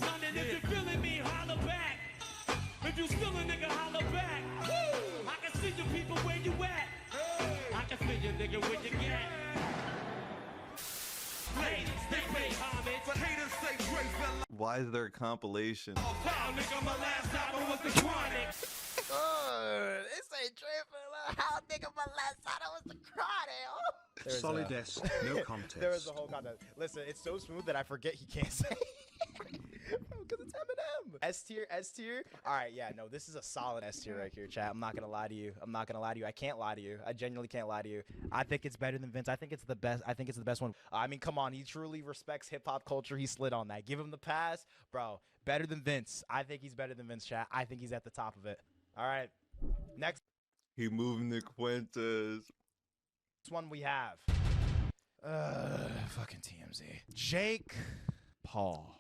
London, if you're feeling me, holler back. If you still a nigga, holler back. Woo! I can see you people where you at. Hey. I can see you nigga where you get. Haters, they pay homage, but haters say grace and Why is there a compilation? nigga, my last album was the Chronic. This ain't tripping. How nigga my last album was the Chronic. Solid S, no contest. There is a whole contest. Listen, it's so smooth that I forget he can't say. Because it's Eminem. S tier. All right, yeah, no, this is a solid S tier right here, chat. I'm not gonna lie to you. I can't lie to you. I genuinely can't lie to you. I think it's better than Vince. I think it's the best. I think it's the best one. I mean, come on, he truly respects hip hop culture. He slid on that. Give him the pass, bro. Better than Vince. I think he's better than Vince, chat. I think he's at the top of it. All right, next. He moving the Cuentas. This one we have. Fucking TMZ. Jake Paul.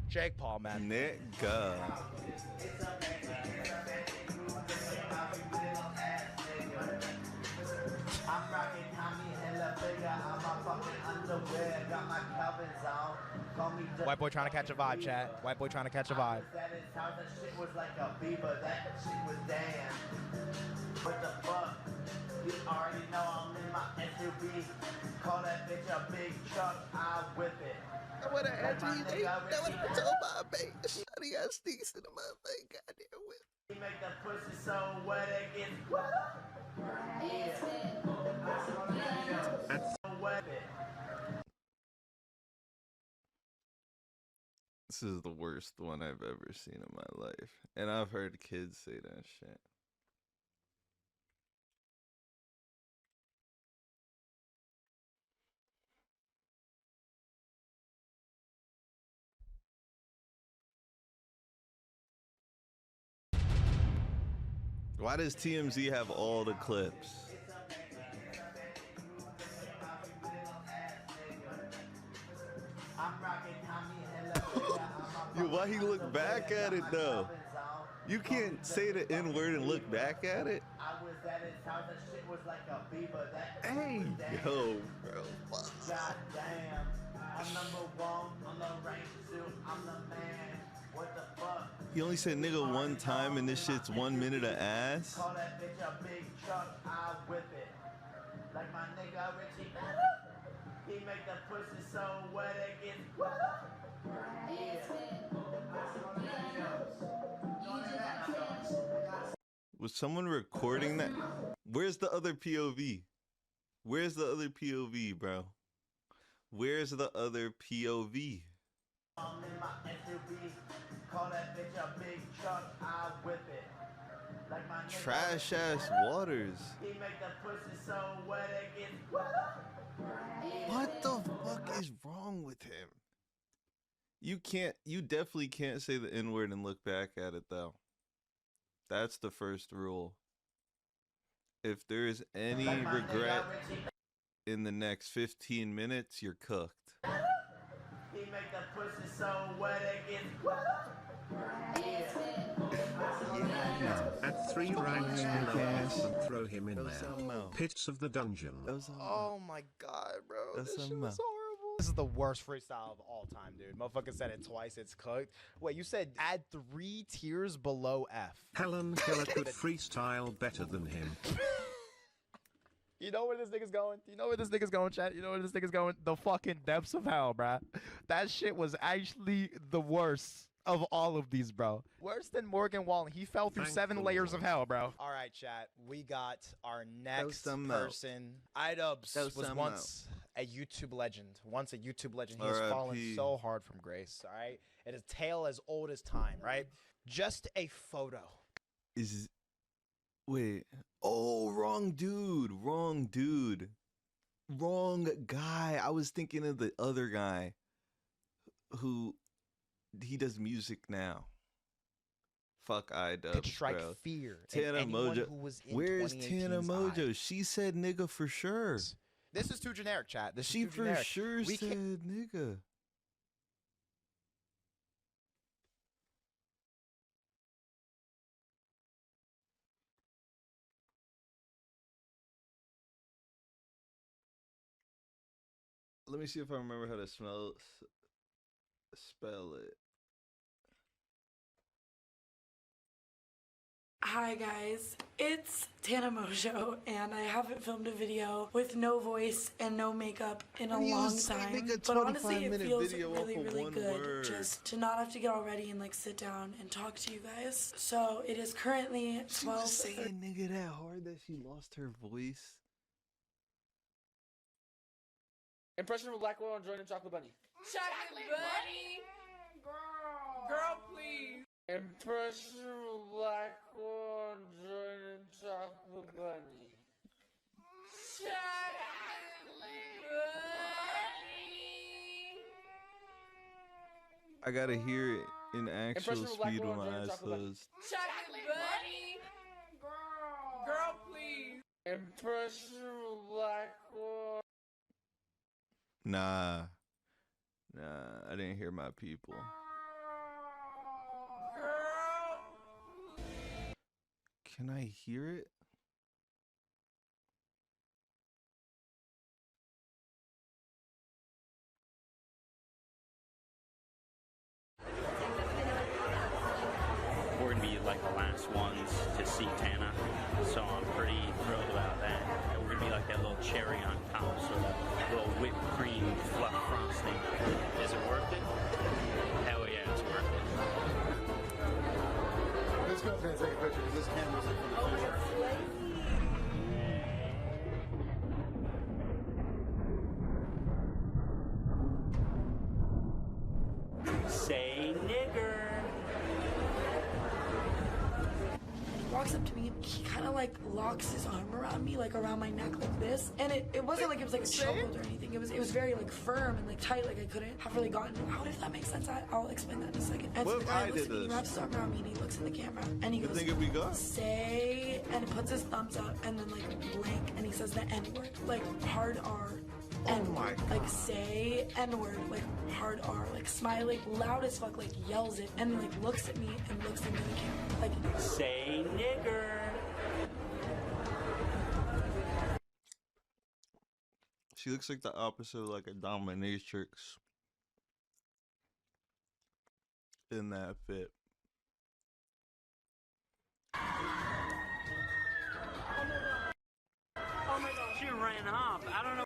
Jake Paul, man. Nigga. I'm rocking Tommy Hilfiger. I'm a fucking underwear. Got my Calvins on. Call me White boy trying to catch a vibe, chat. White boy trying to catch a vibe. That is how the shit was like a beaver. That shit was damn. What the fuck? You already know I'm in my SUV. Call that bitch a big truck. I whip it. I would have actually that would have told my baby. Shawty got sneaks in the motherfucking goddamn whip. You make the pussy so wet it gets wet. This is the worst one I've ever seen in my life. And I've heard kids say that shit. Why does TMZ have all the clips? Yo, why he look back at it though? You can't say the N-word and look back at it. Hey, yo, bro. God damn, I'm number one on the range suit. I'm the man. What the fuck? He only said nigga one time and this shit's 1 minute of ass. Call that bitch a big truck. I whip it. Like my nigga Richie. He make the pussy so wet it gets wet. Was someone recording that? Where's the other POV? Where's the other POV, bro? Where's the other POV? I'm in my SUV. Call that bitch a big truck. I whip it. Like my nigga Trash ass Waters. He make the pussy so wet it gets wet. What the fuck is wrong with him? You definitely can't say the N-word and look back at it though. That's the first rule. If there is any regret in the next 15 minutes, you're cooked. He make the pussy so wet it gets wet. At 3 ranks below F and throw him in there. Pits of the dungeon. Oh my god, bro. That's This shit something was else. horrible. This is the worst freestyle of all time, dude. Motherfucker said it twice, it's cooked. Wait, you said add 3 tiers below F. Helen Keller could freestyle better than him. You know where this nigga's going? You know where this nigga's going, chat? You know where this nigga's going? The fucking depths of hell, bruh. That shit was actually the worst of all of these, bro. Worse than Morgan Wallen. He fell through 7 layers of hell, bro. All right, chat. We got our next person. Idubbbz was once a YouTube legend. Once a YouTube legend. He has fallen so hard from grace, all right? It is a tale as old as time, right? Just a photo. Wait. Oh, wrong dude. Wrong dude. Wrong guy. I was thinking of the other guy who he does music now. Fuck Idubbbz, Could strike bro. fear in Tana anyone Mojo. who was in Where's Tana 2018's Mojo? She said nigga for sure. This is too generic, chat. This She is too for generic. sure We said can't- nigga. Let me see if I remember how to spell it. Hi guys, it's Tana Mojo, and I haven't filmed a video with no voice and no makeup in a long time. But honestly, it feels really good just to not have to get all ready and like sit down and talk to you guys. So it is currently 12. She was saying nigga that hard that she lost her voice. Impression of a black girl on joining Chocolate Bunny. Chocolate Bunny, girl, please. Impression of a black girl on joining Chocolate Bunny. I gotta hear it in actual speed with my eyes closed. Chocolate Bunny, girl, please. Impression of a black girl. Nah, I didn't hear my people. Can I hear it? We're gonna be like the last ones to see Tana, so I'm pretty thrilled about that. And we're gonna be like that little cherry on top, so that little whipped cream fluff frosting. Is it worth it? Hell yeah, it's worth it. Let's go up there and take a picture because this camera's like for the future. Say nigger. walks up to me, he kind of like locks his arm around me, like around my neck like this. And it wasn't like it was like a chokehold or anything. It was very like firm and like tight, like I couldn't have really gotten it out, if that makes sense. I'll explain that in a second. And so the guy looks at me, he wraps his arm around me and he looks in the camera and he goes, say, and he puts his thumbs up and then like blank and he says the N-word, like hard R. N-word, like say N-word, like hard R, like smiling, loud as fuck, like yells it, and like looks at me and looks into the camera, like say nigger. She looks like the opposite of like a dominatrix in that fit. Oh my god, she ran off. I don't know.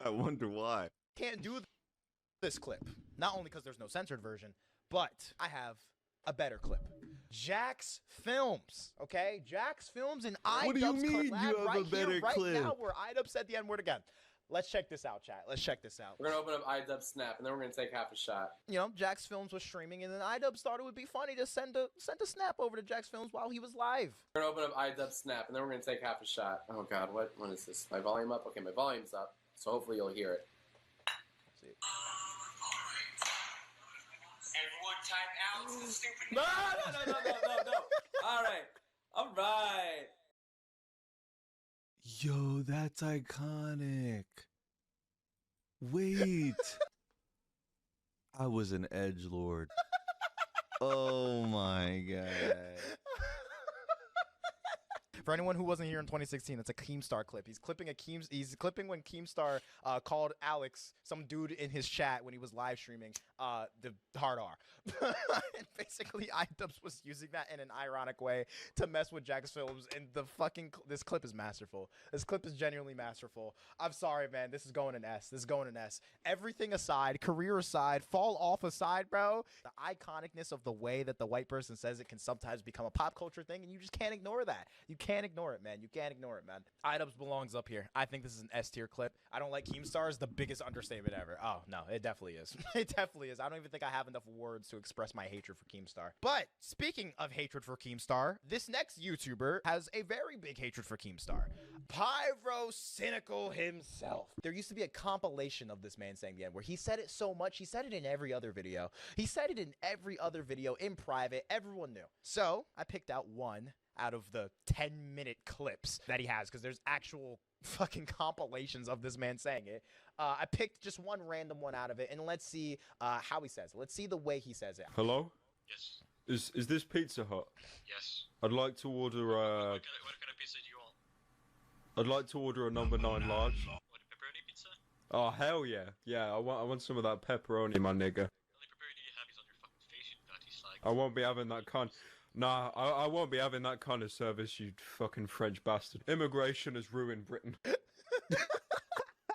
I wonder why. Can't do this clip. Not only because there's no censored version, but I have a better clip. Jax Films, okay? Jax Films and iDubbbz What do you mean collab you have right a better here, right clip? now, where iDubbbz said the N-word again. Let's check this out, chat. Let's check this out. We're gonna open up iDubbbz Snap, and then we're gonna take half a shot. You know, Jax Films was streaming, and then iDubbbz thought it would be funny to send a snap over to Jax Films while he was live. We're gonna open up iDubbbz Snap, and then we're gonna take half a shot. Oh god, what is this? My volume up? Okay, my volume's up, so hopefully you'll hear it. Everyone type Alex is stupid. No. All right. Yo, that's iconic. Wait. I was an edgelord. Oh my god. For anyone who wasn't here in 2016, it's a Keemstar clip. He's clipping when Keemstar called Alex, some dude in his chat when he was live streaming, the hard R. And basically, iDubbbz was using that in an ironic way to mess with Jax Films, and this clip is masterful. This clip is genuinely masterful. I'm sorry, man. This is going in S. Everything aside, career aside, fall off aside, bro. The iconicness of the way that the white person says it can sometimes become a pop culture thing, and you just can't ignore that. You can't ignore it, man. iDubbbz belongs up here. I think this is an S tier clip. I don't like Keemstar is the biggest understatement ever. Oh, no, it definitely is. It definitely is. I don't even think I have enough words to express my hatred for Keemstar. But speaking of hatred for Keemstar, this next YouTuber has a very big hatred for Keemstar. Pyro Cynical himself. There used to be a compilation of this man saying the N-word. He said it so much. He said it in every other video. In private. Everyone knew. So I picked out one out of the 10-minute clips that he has, because there's actual fucking compilations of this man saying it. I picked just one random one out of it, and let's see how he says it. Let's see the way he says it. Hello? Yes. Is this Pizza Hut? Yes. I'd like to order What kind of pizza do you want? I'd like to order a number 9 large. What, pepperoni pizza? Oh hell yeah. Yeah, I want some of that pepperoni, my nigga. The only pepperoni you have is on your fucking face, you dirty slag. I won't be having that kind. Nah, I won't be having that kind of service, you fucking French bastard. Immigration has ruined Britain.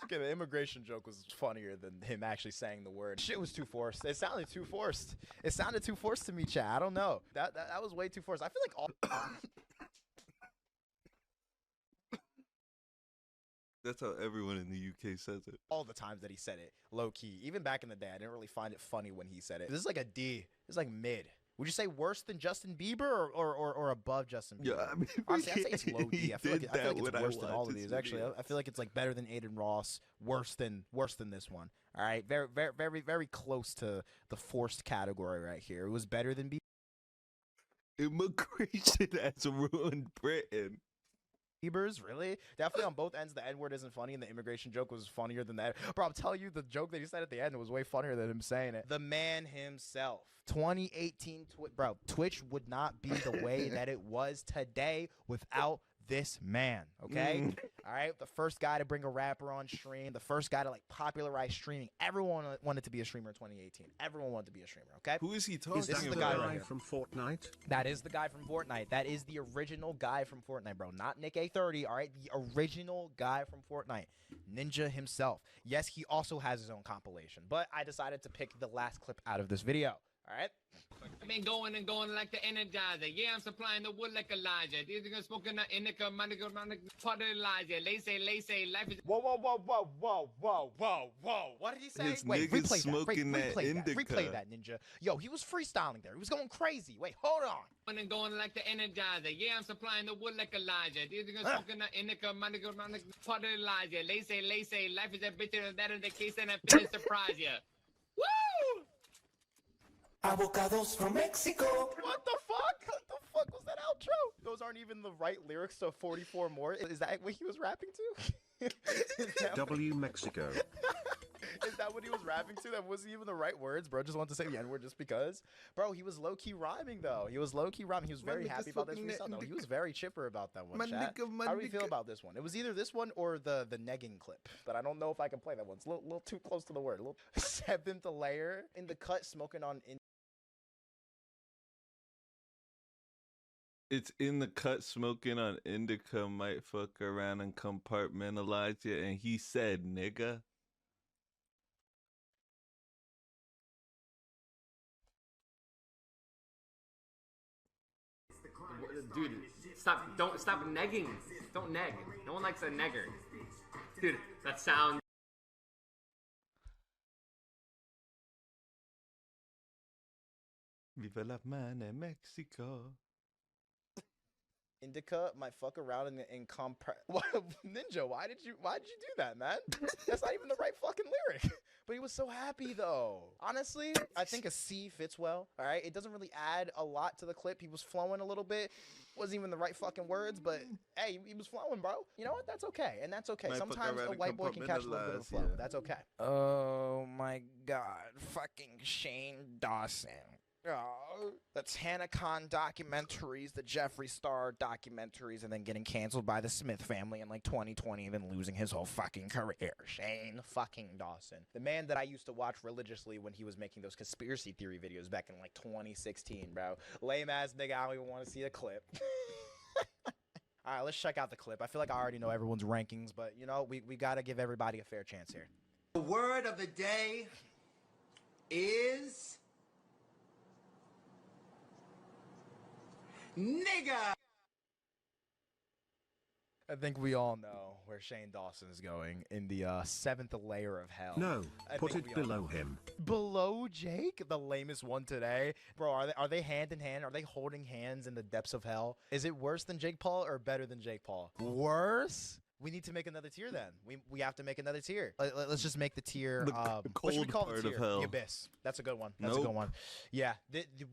Okay, the immigration joke was funnier than him actually saying the word. Shit was too forced. It sounded too forced. It sounded too forced to me, chat. I don't know. That was way too forced. I feel like all... That's how everyone in the UK says it. all the times that he said it, low key. Even back in the day, I didn't really find it funny when he said it. This is like a D. This is like mid. Would you say worse than Justin Bieber or above Justin Bieber? Yeah, I mean, honestly, I'd say it's low D. I feel like it's worse than all of his these. Actually, I feel like it's like better than Aiden Ross, worse than this one. All right, very close to the forced category right here. It was better than Bieber. Immigration has ruined Britain. Bieber's, really? Definitely on both ends, the N-word isn't funny, and the immigration joke was funnier than that. Bro, I'm telling you, the joke that he said at the end was way funnier than him saying it. The man himself. 2018, bro, Twitch would not be the way that it was today without this man, okay? All right, the first guy to bring a rapper on stream, the first guy to like popularize streaming. Everyone wanted to be a streamer in 2018. Everyone wanted to be a streamer, okay? Who is he talking This is the about? guy right here. From Fortnite? That is the guy from Fortnite. That is the original guy from Fortnite, bro. Not Nick A30, all right? The original guy from Fortnite. Ninja himself. Yes, he also has his own compilation, but I decided to pick the last clip out of this video. All right. I've been going and going like the Energizer. Yeah, I'm supplying the wood like Elijah. These are smoking the indica, monica, part of Elijah. Lace, life is. Whoa. What did he say? His Wait, niggas replay smoking that. that indica. Replay that, Ninja. Yo, he was freestyling there. He was going crazy. Wait, hold on. Going and going like the Energizer. Yeah, I'm supplying the wood like Elijah. These are smoking the indica, monica, part of Elijah. Lace, life is a bitch and that is the case and I'm finna surprise ya. Woo! Avocados from Mexico. What the fuck? What the fuck was that outro? Those aren't even the right lyrics to 44 more. Is that what he was rapping to? W Mexico. Is that what he was rapping to? That wasn't even the right words, bro. Just wanted to say the N-word just because. Bro, he was low-key rhyming, though. He was low-key rhyming. He was very happy about this freestyle, though. He was very chipper about that one, chat. How do we feel about this one? It was either this one or the negging clip, but I don't know if I can play that one. It's a little too close to the word. A little seventh layer in the cut, smoking on... It's in the cut, smoking on indica, might fuck around and compartmentalize you. And he said, nigga. Dude, stop negging. Don't neg. No one likes a negger. Dude, that sound. Viva la man en Mexico. Indica might fuck around and Ninja, why did you do that, man? That's not even the right fucking lyric. But he was so happy though. Honestly, I think a C fits well. All right, it doesn't really add a lot to the clip. He was flowing a little bit. Wasn't even the right fucking words, but hey, he was flowing, bro. You know what? That's okay, and that's okay. Sometimes a white boy can catch a little bit of flow. Yeah. That's okay. Oh my God, fucking Shane Dawson. Oh, the TanaCon documentaries, the Jeffree Star documentaries, and then getting canceled by the Smith family in like 2020 and then losing his whole fucking career. Shane fucking Dawson. The man that I used to watch religiously when he was making those conspiracy theory videos back in like 2016, bro. Lame ass nigga, I don't even want to see a clip. All right, let's check out the clip. I feel like I already know everyone's rankings, but you know, we got to give everybody a fair chance here. The word of the day is nigga. I think we all know where Shane Dawson is going in the seventh layer of hell. No, put it below him. Below Jake, the lamest one today. Bro, are they hand in hand? Are they holding hands in the depths of hell? Is it worse than Jake Paul or better than Jake Paul? Worse? We need to make another tier then. We have to make another tier. Let's just make the tier. What should we call the tier? The Abyss. That's a good one. That's a good one. Yeah.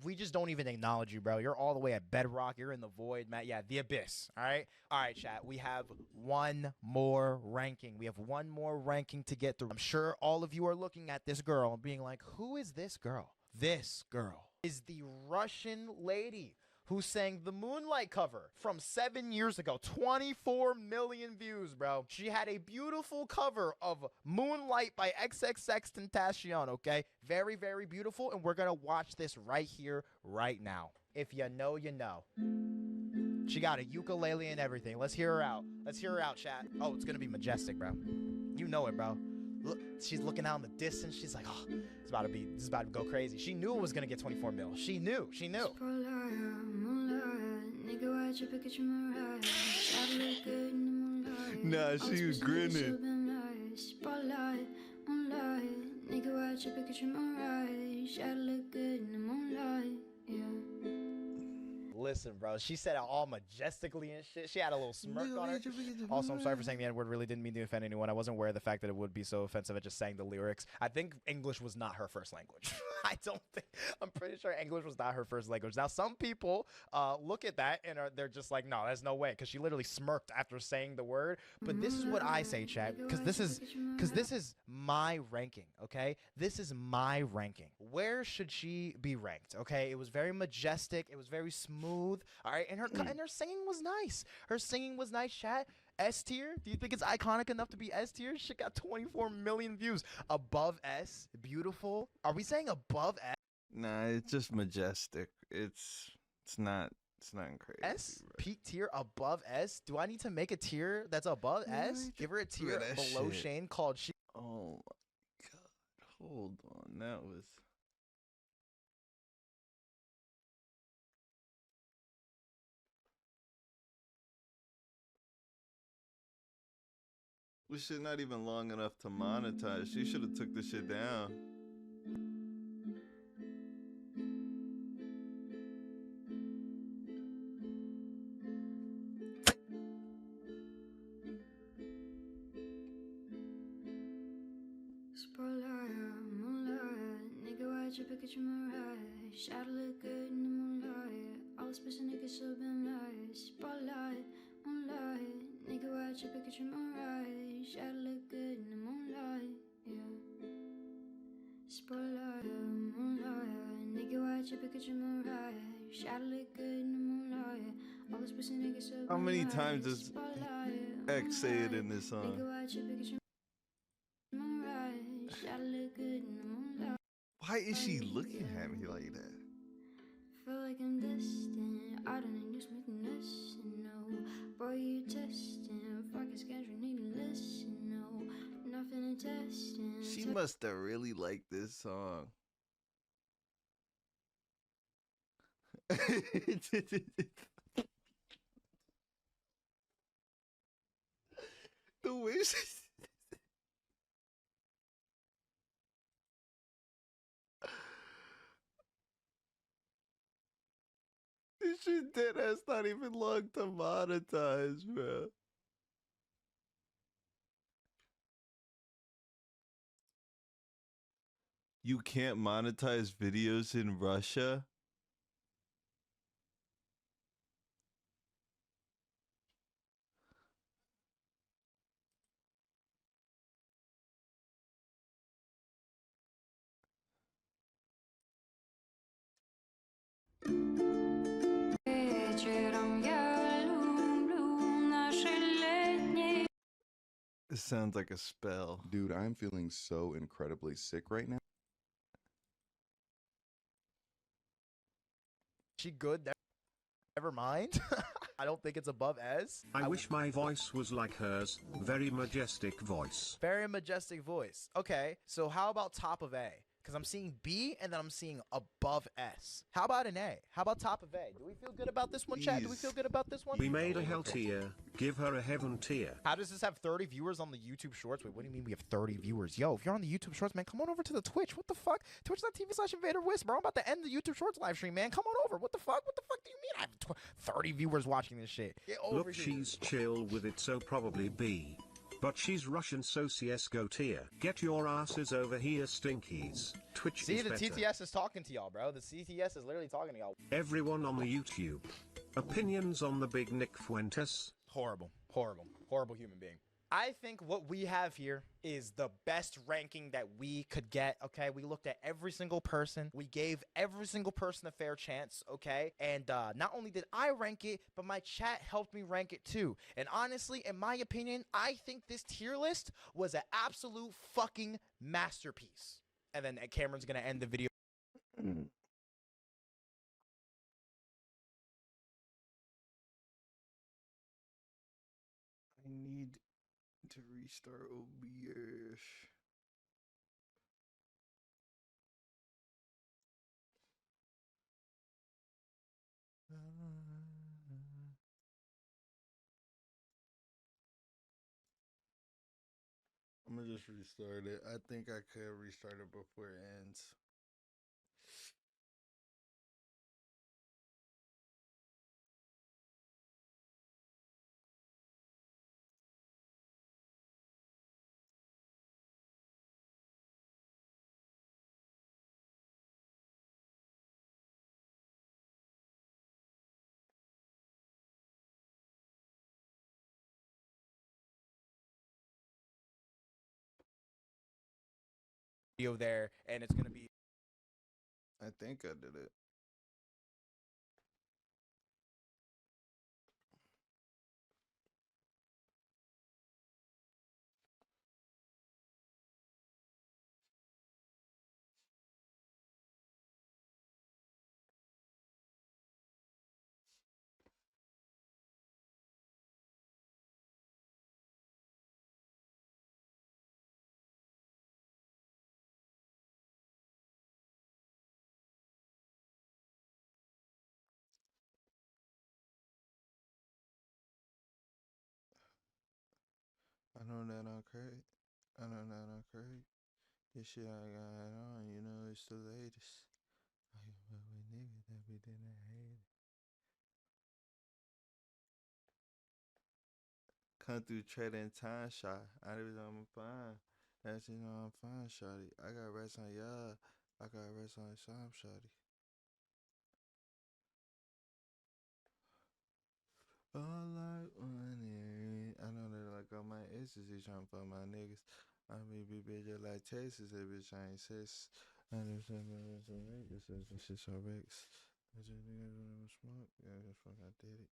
We just don't even acknowledge you, bro. You're all the way at bedrock. You're in the void, Matt. Yeah, the Abyss. All right. All right, chat. We have one more ranking. We have one more ranking to get through. I'm sure all of you are looking at this girl and being like, who is this girl? This girl is the Russian lady who sang the Moonlight cover from 7 years ago. 24 million views, bro. She had a beautiful cover of Moonlight by XXXTentacion, okay? Very, very beautiful, and we're gonna watch this right here, right now. If you know, you know. She got a ukulele and everything. Let's hear her out. Let's hear her out, chat. Oh, it's gonna be majestic, bro. You know it, bro. Look, she's looking out in the distance. She's like, oh, this is about to go crazy. She knew it was gonna get 24 mil. She knew. Nah, she was grinning. Listen, bro, she said it all majestically and shit. She had a little smirk on her. Also, I'm sorry for saying the N-word. Really didn't mean to offend anyone. I wasn't aware of the fact that it would be so offensive. I just sang the lyrics. I think English was not her first language. I'm pretty sure English was not her first language. Now, some people look at that and they're just like, no, there's no way, because she literally smirked after saying the word. But this is what I say, chat, because this is my ranking, okay? This is my ranking. Where should she be ranked, okay? It was very majestic. It was very smooth. All right, and her singing was nice. Her singing was nice, chat. S tier? Do you think it's iconic enough to be S tier? She got 24 million views. Above S, beautiful. Are we saying above S? Nah, it's just majestic. It's not crazy. S? Bro. Peak tier above S? Do I need to make a tier that's above S? Give her a tier below shit. Shane called she. Oh my God. Hold on. That was This shit not even long enough to monetize. She should have took this shit down. Spotlight, moonlight, nigga, watch your picture mirage. Shot look good in the moonlight. All the special niggas so been right. Spotlight, moonlight, nigga, watch your picture mirage. Shot look good in the moonlight, yeah. Spotlight, moonlight, nigga, watch your picture mirage. Shot look good in the moonlight. All the special niggas so been right. How many times does X say it in this song? Nigga, watch your picture mirage. Shot look good in the moonlight. Why is she looking at me like that? Feel like I'm destined. I don't need this weakness, no. Boy, you testing. Fucking schedule, need to listen, no. Nothing to testing. She must have really liked this song. The way she... This shit dead ass not even long to monetize, bro. You can't monetize videos in Russia? It sounds like a spell. Dude, I'm feeling so incredibly sick right now. She good? Never mind. I don't think it's above S. I wish my voice was like hers. Very majestic voice. Very majestic voice. Okay, so how about top of A? Because I'm seeing B and then I'm seeing above S. How about an A? How about top of A? Do we feel good about this one, chat? Do we feel good about this one? We made a hell tier. Give her a heaven tier. How does this have 30 viewers on the YouTube Shorts? Wait, what do you mean we have 30 viewers? Yo, if you're on the YouTube Shorts, man, come on over to the Twitch. What the fuck? Twitch.tv/InvaderWhisper. I'm about to end the YouTube Shorts live stream, man. Come on over. What the fuck? What the fuck do you mean I have 30 viewers watching this shit? Get over Look, here. she's chill with it, so probably B. But she's Russian, so CSGO tier. Get your asses over here, stinkies. Twitch See, is the better. TTS is talking to y'all, bro. The CTS is literally talking to y'all. Everyone on the YouTube. Opinions on the big Nick Fuentes? Horrible, horrible, horrible human being. I think what we have here is the best ranking that we could get, okay? We looked at every single person. We gave every single person a fair chance, okay? And not only did I rank it, but my chat helped me rank it too. And honestly, in my opinion, I think this tier list was an absolute fucking masterpiece. And then Cameron's gonna end the video. I need to restart OBS. I'm gonna just restart it. I think I could restart it before it ends. Video there, and it's gonna be. I think I did it. know that I'm crazy. I know that I'm crazy. This shit I got on, you know, it's the latest. I can fuck with niggas that we didn't hate it. Come through trading time shot. I was on fine. That's you know I'm fine, shawty. I got rest on y'all. I got rest on some shawty. All like money. I know that like all my exes, he trying to fuck my niggas. I mean, be bitch just like Texas, that bitch I ain't sis. I just said, this shit so Rex. I just niggas want to smoke. Yeah, just fuck, I did it.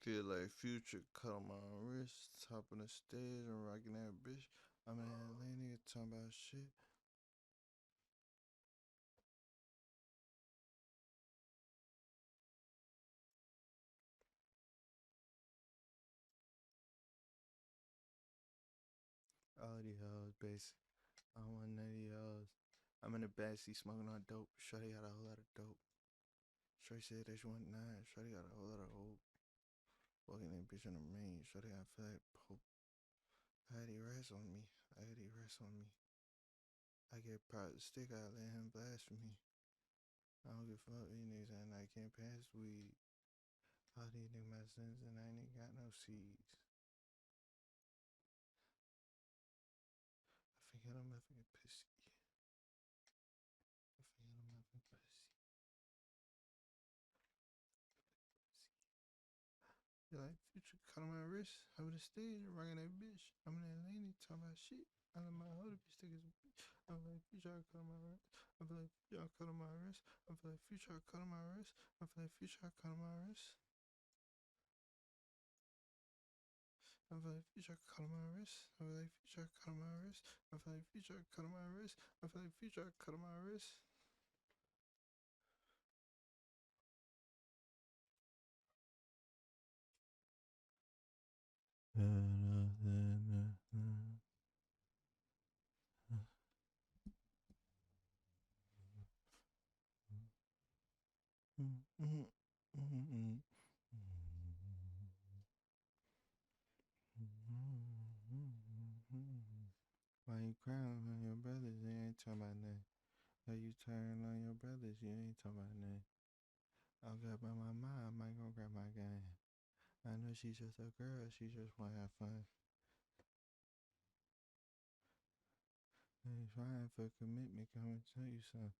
Feel like Future cut on my wrist, top of the stage, and rocking that bitch. I'm in LA, nigga, talking about shit. All these hoes, basic. I want none of these hoes. I'm in the backseat smoking on dope. Shorty got a whole lot of dope. Shorty said that she want 9. Shorty got a whole lot of hope. Walking that bitch in the rain. Shorty got fat pope. I had he rest on me. I had he rest on me. I get proud of the stick, I let him blaspheme. I don't give a fuck these niggas and I can't pass weed. All these niggas my sins and I ain't got no seeds. I forget I'm effing pussy. I forget I'm effing pussy. You like Future cut on my wrist, over the stage, rocking that bitch. I'm in that lane, talking about shit. I let my whole bitch take his bitch. I feel like Future I cut on my wrist. I feel like Future I cut on my wrist. I feel like Future I cut on my wrist. I feel like Future I cut on my wrist. I feel like Future I cut on my wrist. I feel like Future I cut on my wrist. I feel like Future I cut on my wrist. I feel like Future I cut on my wrist. Why you crying on your brothers? You ain't talking about nothing. Why you turn on your brothers? You ain't talking about nothing. I'll grab by my mom. I might go grab my gun. I know she's just a girl. She just want to have fun. Ain't trying for commitment. Come and tell you something.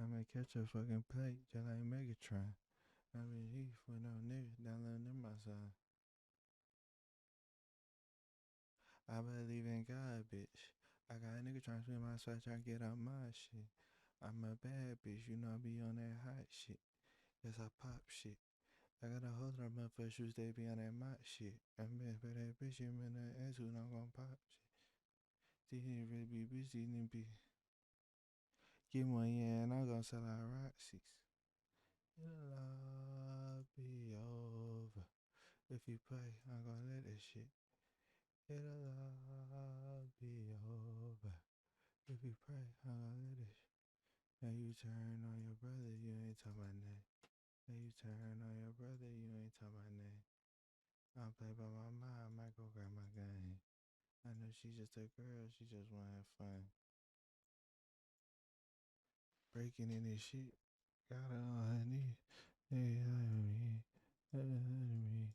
I may catch a fucking plate just like Megatron. I mean, he for no nigga down in my side. I believe in God, bitch. I got a nigga trying to spin my side, trying to get out my shit. I'm a bad bitch, you know I be on that hot shit. Yes, I pop shit. I got a whole lot of motherfuckers shoes, they be on that mop shit. I'm bad for that bitch, you in that ass who not gon' pop shit. These niggas really be bitch, these niggas be. Give 1 year and I'm gon' sell out Roxy's. It'll all be over. If you play, I'm gon' let that shit. It'll all be over. If you pray, I'm gonna let it. Hey, you turn on your brother, you ain't talking about name. Hey, you turn on your brother, you ain't talking about name. I play by my mind, might go grab my gun. I know she's just a girl, she just wanna have fun. Breaking in this shit, got her on her knee. Hey, me, me.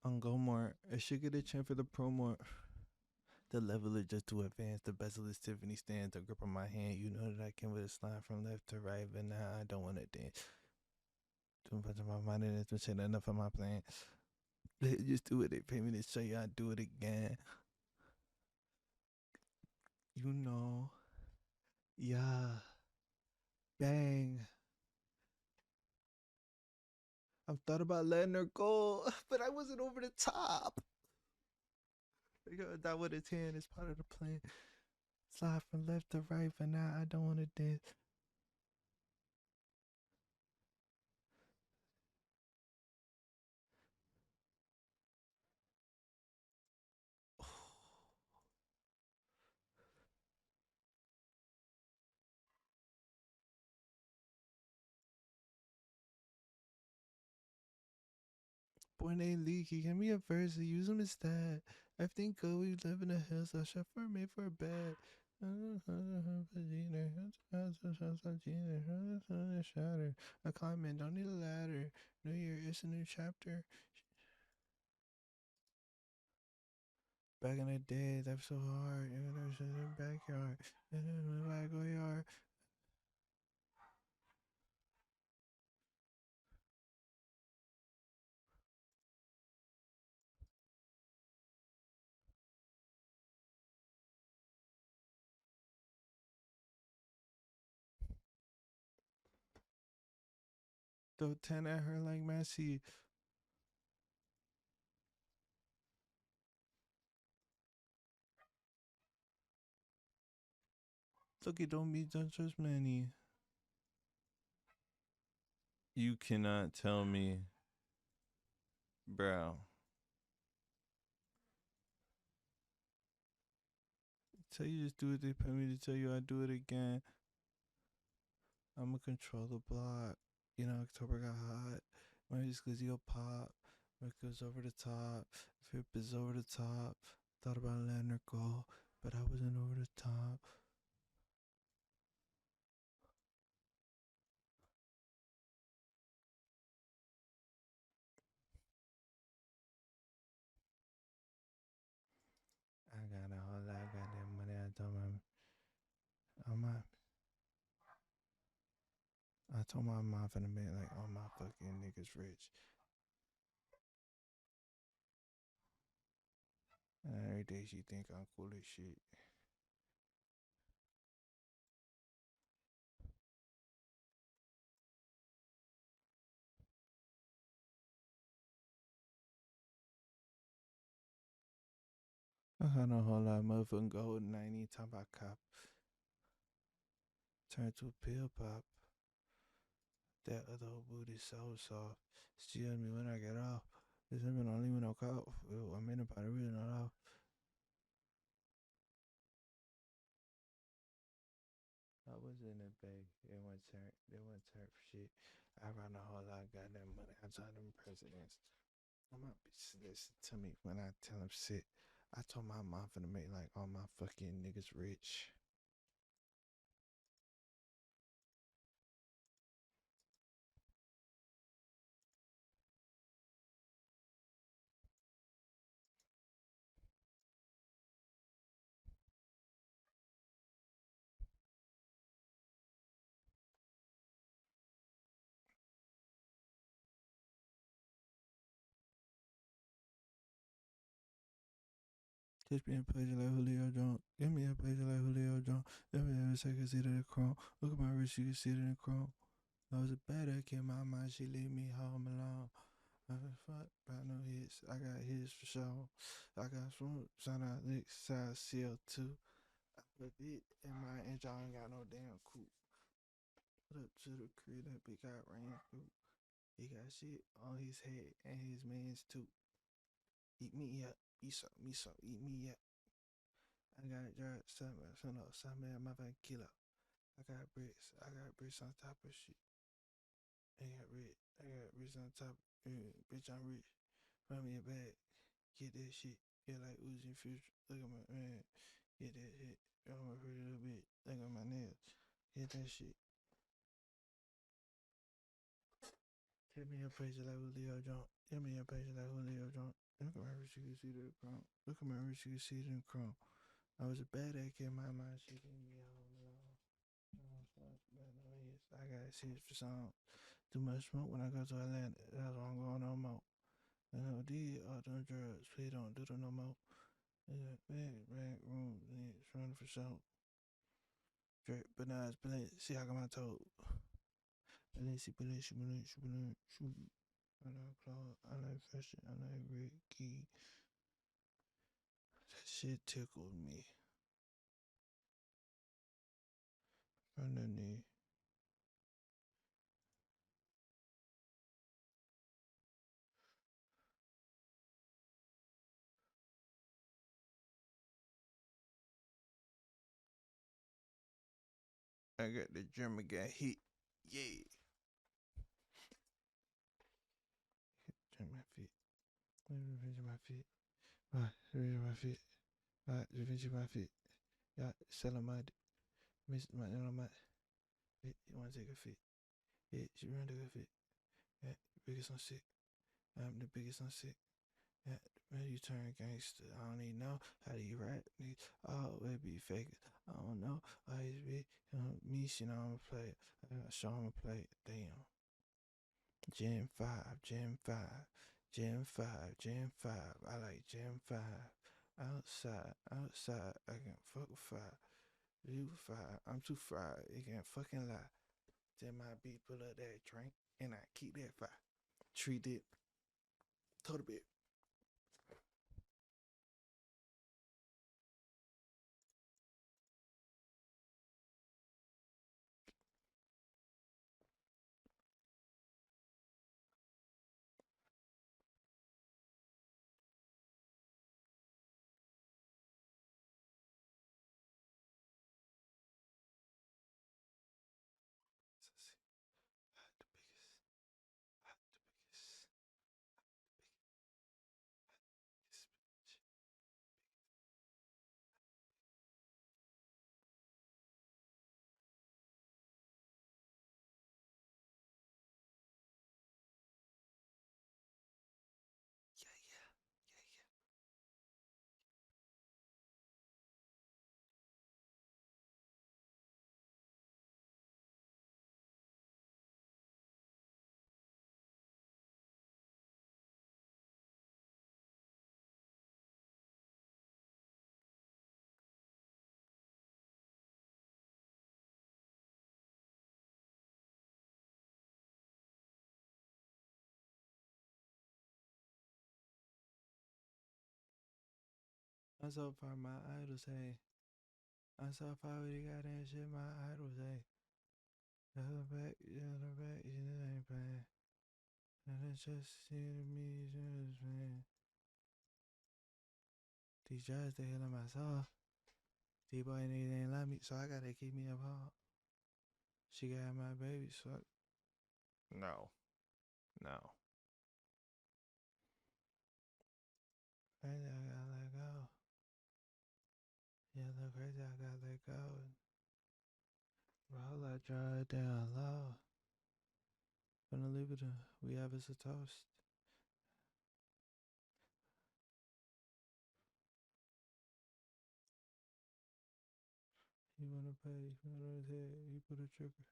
On Go More, I should get a chance for the promo. The level is just too advanced. The bezel is Tiffany stands. The grip on my hand. You know that I can with a slide from left to right, but now I don't want to dance. Too much of my mind and it's been saying enough of my plan. They just do it. They pay me to show you I do it again. You know. Yeah. Bang. I've thought about letting her go, but I wasn't over the top. That with his hand is part of the plan. Slide from left to right, but now I don't want to dance. Boy named Leaky, give me a verse to use him instead. I think we live in the hills, so chef are made for a bed. Shatter. A comment, don't need a ladder. New year, it's a new chapter. Back in the day, that was so hard. And there's in the backyard. And in the backyard. Throw 10 at her like Messi. Look, it don't be just many. You cannot tell me, bro. Tell you just do it, they pay me to tell you I do it again. I'ma control the block. You know, October got hot. My glizzy will pop. My goes over the top. Fip is over the top. Thought about letting her go, but I wasn't over the top. I got a whole lot of goddamn money. I told my mom finna make like all my fucking niggas rich. And every day she think I'm cool as shit. I had a whole lot of motherfucking gold and I ain't even talking about cop. Turn to a pill pop. That other old booty so soft. Steal me when I get off. This women don't leave me no cop. I'm in about it really not off. I was in the bay. They want turn shit. I run a whole lot of goddamn money. I told them presidents. My bitch listen to me when I tell them shit. I told my mom finna make like all my fucking niggas rich. Catch me a page like Julio Jones. Give me a page like Julio Jones. Let me have a second, see the chrome. Look at my wrist, you can see it in the chrome. I was a better kid, my mind, she leave me home alone. I was fuck by no hits. I got hits for sure. I got some sign out licks, size CO2. I put it in my engine, I ain't got no damn coupe. Put up to the crib, that big guy ran through. He got shit on his head and his man's too. Eat me up, eat so, eat me up. I got jar, something, my fucking kilo. I got bricks on top of shit. I got bricks on top, bitch, I'm rich. Run me a bag, get that shit. Yeah, like Uzi and Future, look at my man. Get that shit. I'm a pretty little bitch, look at my nails. Get that shit. Give me a page like Julio Jones. Give me a page like Julio Jones. Look at my wrist, you can see the chrome. Look at my wrist, you can see it in chrome. I was a bad kid, my mind, she leave me home alone. I got shit for songs. Too much smoke when I go to Atlanta. That's why I'm going no more. And I did all them drugs. Please don't do them no more. Back room, it's running for show. Drake, bananas, see how come I told. Balenci. I like clothes, I like fashion, I like Ricky. That shit tickled me. From the knee. I got the German got hit. Yeah. Turn my feet. Revenge of my feet. Revenge of my feet. Revenge of my feet. Yeah, sell on my miss my you wanna take a fit. Yeah, she run to a fit. Yeah, biggest on sick. I'm the biggest on sick. Yeah, when you turn gangster, I don't even know how do you rap. Always be fake. I don't know. Always be me, shit, I'm a player. I gotta show him a play. Damn. Gen 5, Gen 5, Gen 5, Gen 5. I like Gen 5. Outside, I can fuck with fire. You fire, I'm too fried. You can't fucking lie. Then my beat pull up that drink, and I keep that fire. Treat it. Total bit. I'm so far, my idols say. I'm so far with the goddamn shit, my idols say. Yellow back, you ain't playing. And it's just see the me, man. These drugs, they healing my soul. These boy niggas ain't love me, so I gotta keep me apart. She got my baby, so no. Crazy, I gotta let go. Yeah, look crazy, I gotta let go. Roll that drug down low. Gonna leave it, we have as a toast. You wanna pay, you wanna hit, you put a trigger.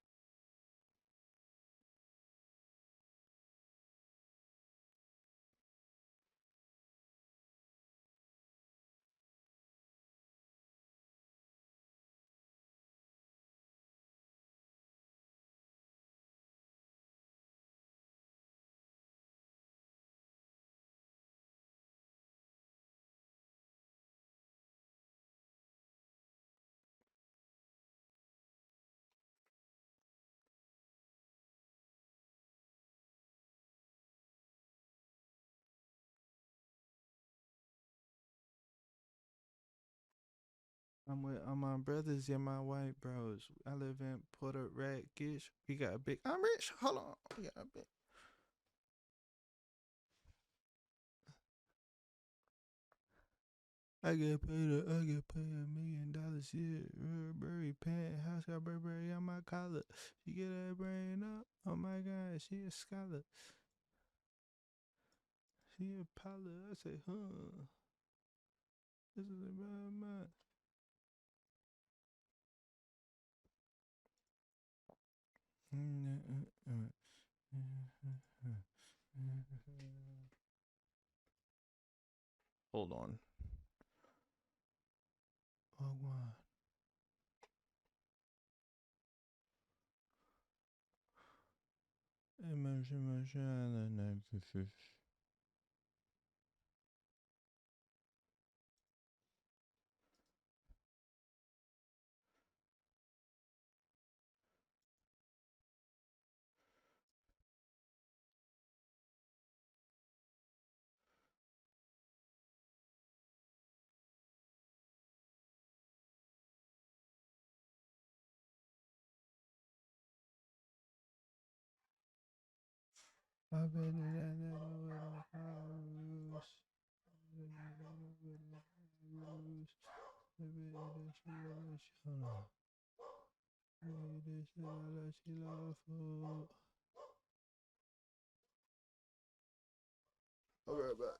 I'm with all my brothers and my white bros. I live in Puerto Rico. We got a big. I'm rich. Hold on. We got a big. I get paid $1 million. Yeah, Burberry penthouse got Burberry on my collar. She get that brain up. Oh my God, she a scholar. She a pilot. I say, huh? This is about my. Hold on. Oh, wow. I've been in that little house. I'll be right back.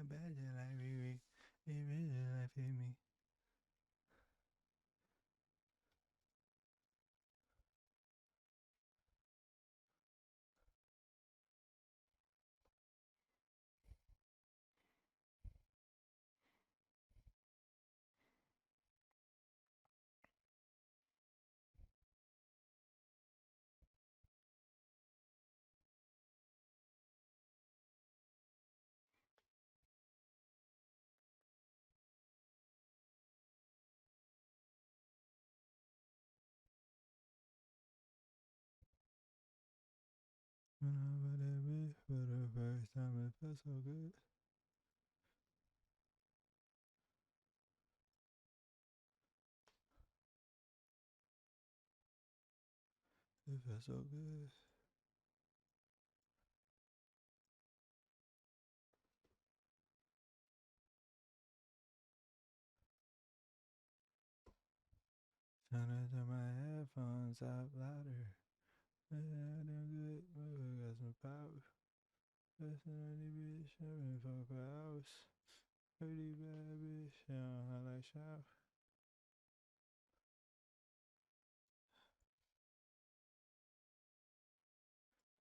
bad like me. It really like me. When I met that bitch for the first time, it felt so good. It felt so good. Turn to my headphones up louder. Damn good, motherfucker got some power. Listen to the bitch, I've been fucking for hours. Pretty bad bitch, I don't know, like shout.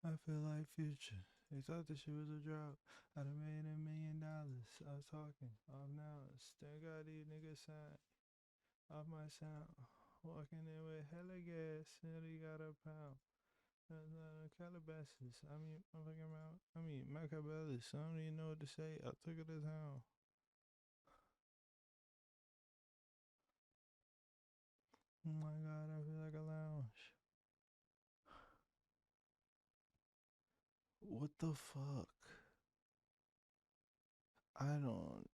I feel like Future. They thought this shit was a drought. I'd have made $1 million. I was talking off now. Still got these niggas signed off my sound. Walking in with hella gas, nearly got a pound. Calabasas, I mean, motherfucking mouth. I mean, Macabellis. I don't even know what to say. I took it to town. Oh my god, I feel like a lounge. What the fuck? I don't.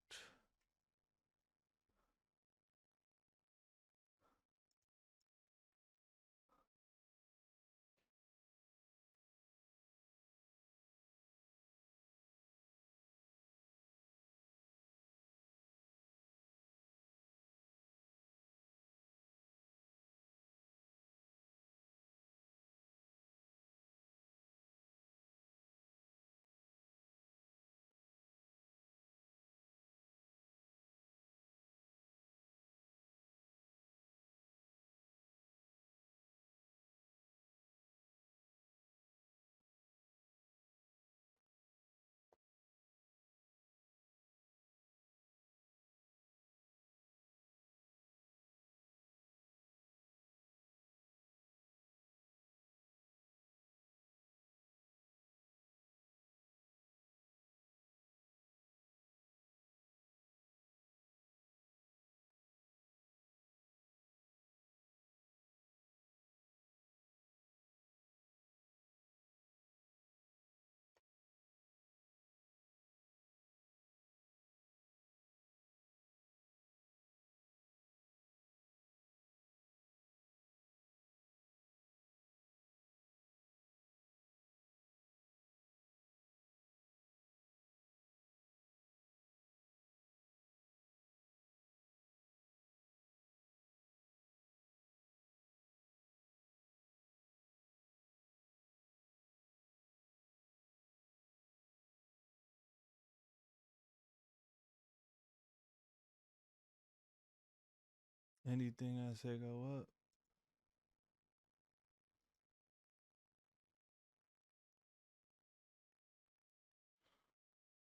Anything I say go up.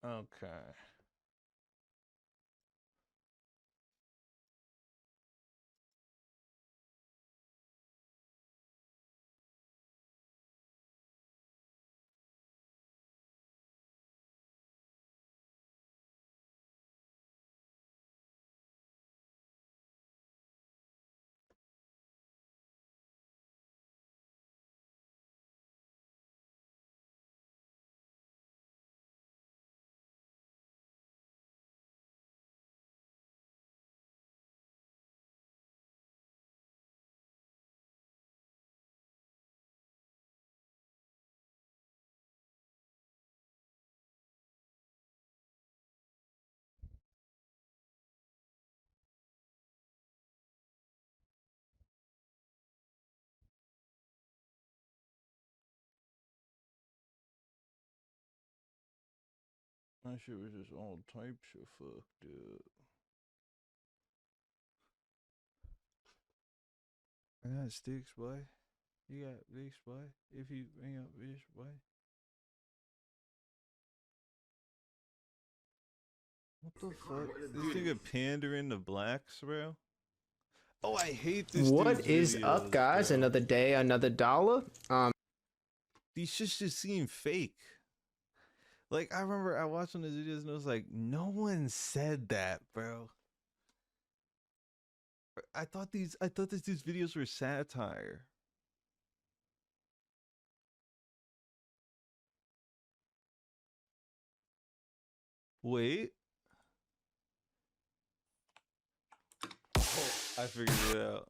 Okay. My shit was just all types of fucked up. I got sticks, boy. You got big boy. If you bring up bitch, boy. What the fuck? This nigga pandering to blacks, bro. Oh, I hate this. What dude's is videos, up, guys? bro. Another day, another dollar. These shits just seem fake. Like, I remember I watched one of his videos and I was like, no one said that, bro. I thought these videos were satire. Wait. I figured it out.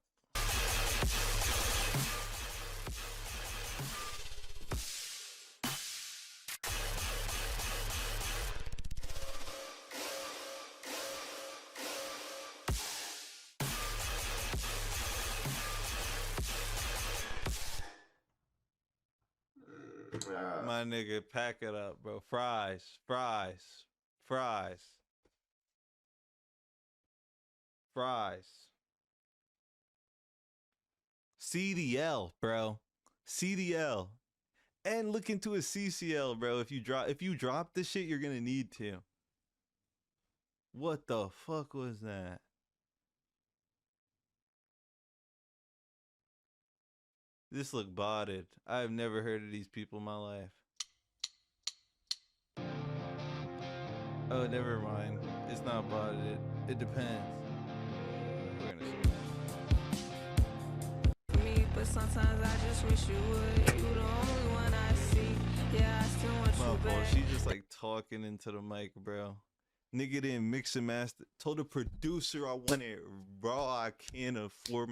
My nigga, pack it up, bro. Fries, fries, fries, fries. CDL, bro. CDL. And look into a CCL, bro. If you drop this shit, you're gonna need to. What the fuck was that? This look botted. I've never heard of these people in my life. Oh, never mind. It's not botted. It depends. We're gonna see. Me, but sometimes I just wish you would. You the only one I see. Yeah, I still want My you fault. back. She just like talking into the mic, bro. Nigga didn't mix and master. Told the producer I wanted raw. I can't afford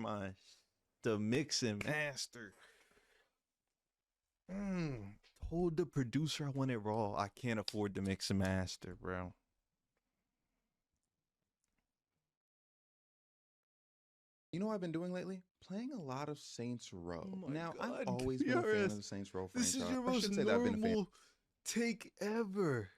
the mix and master. Told the producer I wanted raw. I can't afford the mix and master, bro. You know what I've been doing lately? Playing a lot of Saints Row. Oh my Now, God, I've always been a fan PRS, of the Saints Row This franchise. is your I most should say that I've been a fan normal take ever.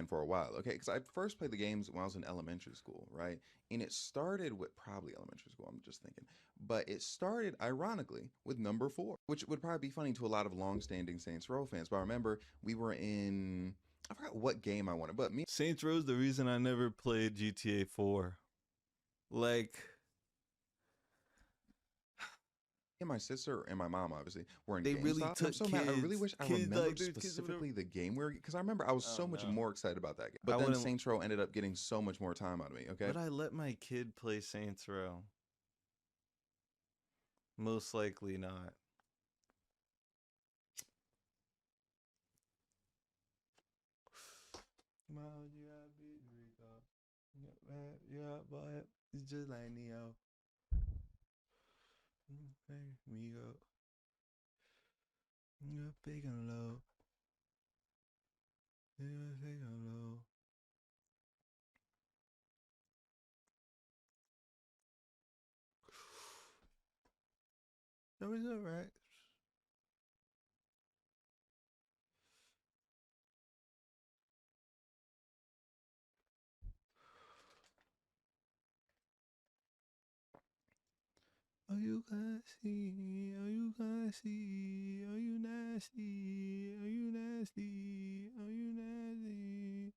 for a while, okay? Because I first played the games when I was in elementary school, right? And it started with probably elementary school, I'm just thinking. But it started, ironically, with number 4, which would probably be funny to a lot of long-standing Saints Row fans. But I remember we were in, I forgot what game I wanted, but me Saints Row's the reason I never played GTA 4. Like, and my sister and my mom obviously were in they GameStop. really And I'm took so mad. I really kids- wish I kids, like, remembered there's kids or whatever. specifically the game where, because I remember I was so much more excited about that game. But I then wouldn't- Saints Row ended up getting so much more time out of me. Okay. Would I let my kid play Saints Row? Most likely not. Yeah, but it's just like Neo. Hey, Migo. You're big and low. You're big and low. That was alright. Are you classy? Are you classy? Are you nasty? Are you nasty? Are you nasty?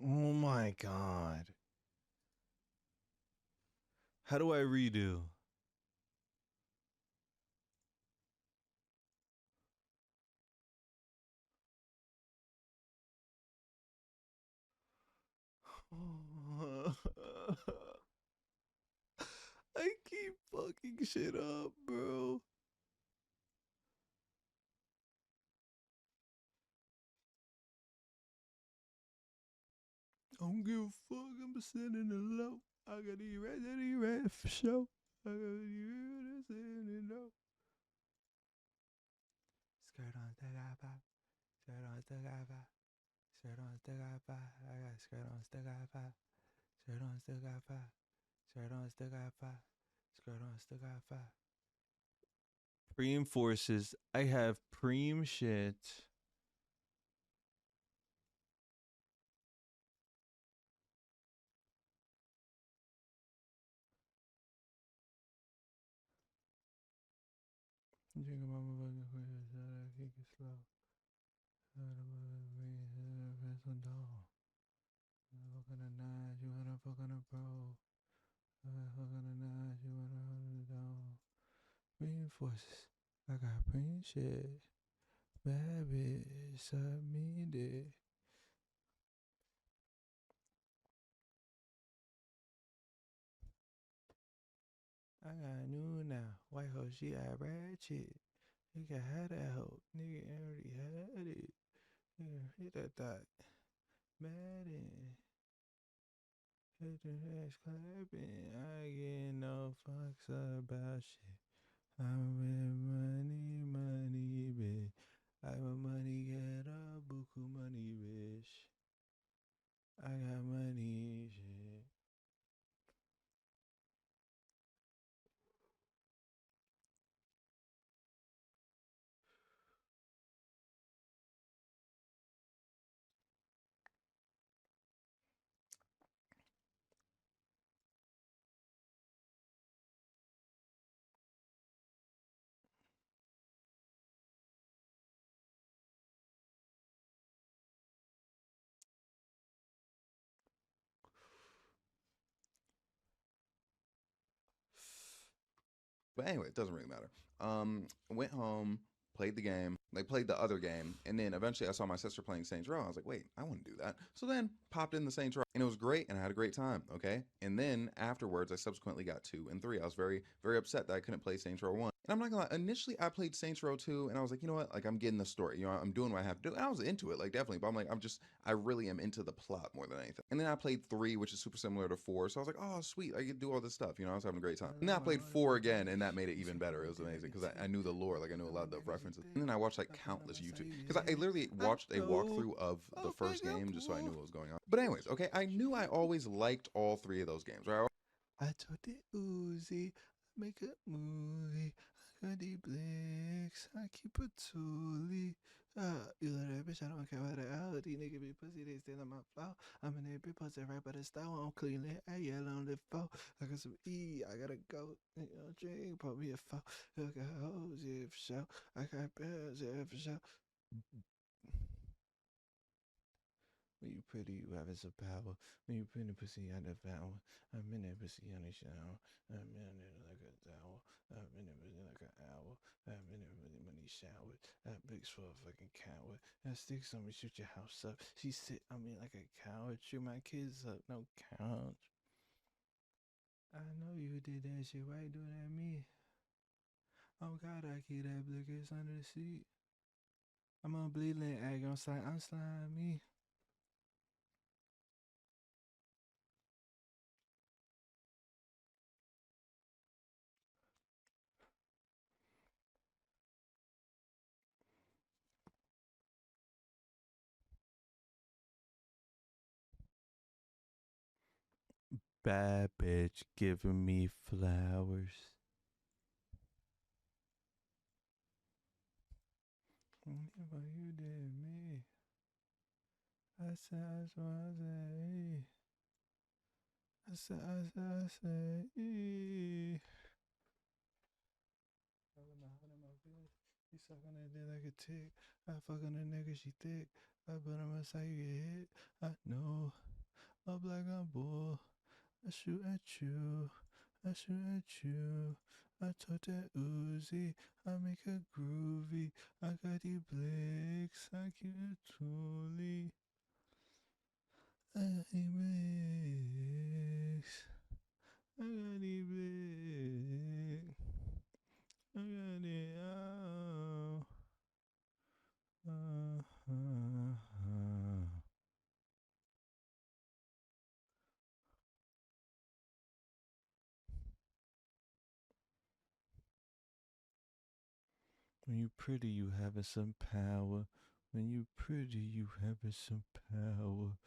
Oh my god. How do I redo? I keep fucking shit up, bro. I don't give a fuck, I'm sending it low. I gotta eat right for sure. I gotta eat right, sending it low. Skirt on, stick eye pop. Skirt on, stick eye pop. Skirt on, stick eye pop. I got skirt on, stick eye pop. Skirt on, stick eye pop. Skirt on, stick eye pop. Skirt on, stick eye pop. Preem forces. I have preem shit. Drink a motherfucking quick, kick it slow. Fuck on a nine, you wanna fuck on a pro. Fuck on a nine, you wanna hold it down. Reinforces. I got preem shit. Bad bitch, I mean it. I got a new now. White hoe, she got ratchet. You can have that hoe. Nigga already had it. Yeah, hit that thought. Madden. Hit the ass clapping. I get no fucks about shit. I'm with money, bitch. I'm a money getter, buku money, bitch. I got money, shit. But anyway, it doesn't really matter. Went home, played the game, like played the other game, and then eventually I saw my sister playing Saints Row. I was like, wait, I want to do that. So then popped in the Saints Row, and it was great, and I had a great time. Okay, and then afterwards, I subsequently got 2 and 3. I was very, very upset that I couldn't play Saints Row 1. And I'm not gonna lie, initially I played Saints Row 2, and I was like, you know what, like I'm getting the story, I'm doing what I have to do. And I was into it, like definitely, but I'm like, I really am into the plot more than anything. And then I played 3, which is super similar to 4, so I was like, oh sweet, I get to do all this stuff, I was having a great time. And then I played 4 again, and that made it even better. It was amazing because I knew the lore, like I knew a lot of the references. And then I watched like countless YouTube, because I literally watched a walkthrough of the first game just so I knew what was going on. But anyways, okay, I knew I always liked all 3 of those games, right? I told the Uzi, make a movie. I got the blicks, I keep a toolie. You little bitch, I don't care about the Audi. Nigga be pussy, they still on my flow. I'm in that bitch, posted right by the stove. I'm clean it, I yell on the phone. I got some E, I gotta go. Drink, put me a phone. I got hoes, yeah, for sure. I got bills, yeah, for sure. When you pretty, you having some power. When you pretty pussy, I devour. I'm in that pussy on the shower. I'm in it like a towel. I'm in it pussy like an owl. I'm in it pussy when he showered. That bitch for a fucking coward. That sticks on me, shoot your house up. She sit on me like a coward. Shoot my kids up, no couch. I know you did that shit. Why you doing that to me? Oh God, I keep that blickers under the seat. I'm on bleeding egg on slime. I'm slime me. Bad bitch giving me flowers. What you did me? I said, I said, I said, I said, you suck on that dick like a tick. I fuck on a nigga, she thick. I put on my side, you get hit. I know. A black on bull. I shoot at you. I shoot at you. I told that Uzi. I make her groovy. I got the blicks. I keep it toolie. I got the blicks. I got the blicks. I got it. Oh. When you pretty, you having some power. When you pretty, you having some power.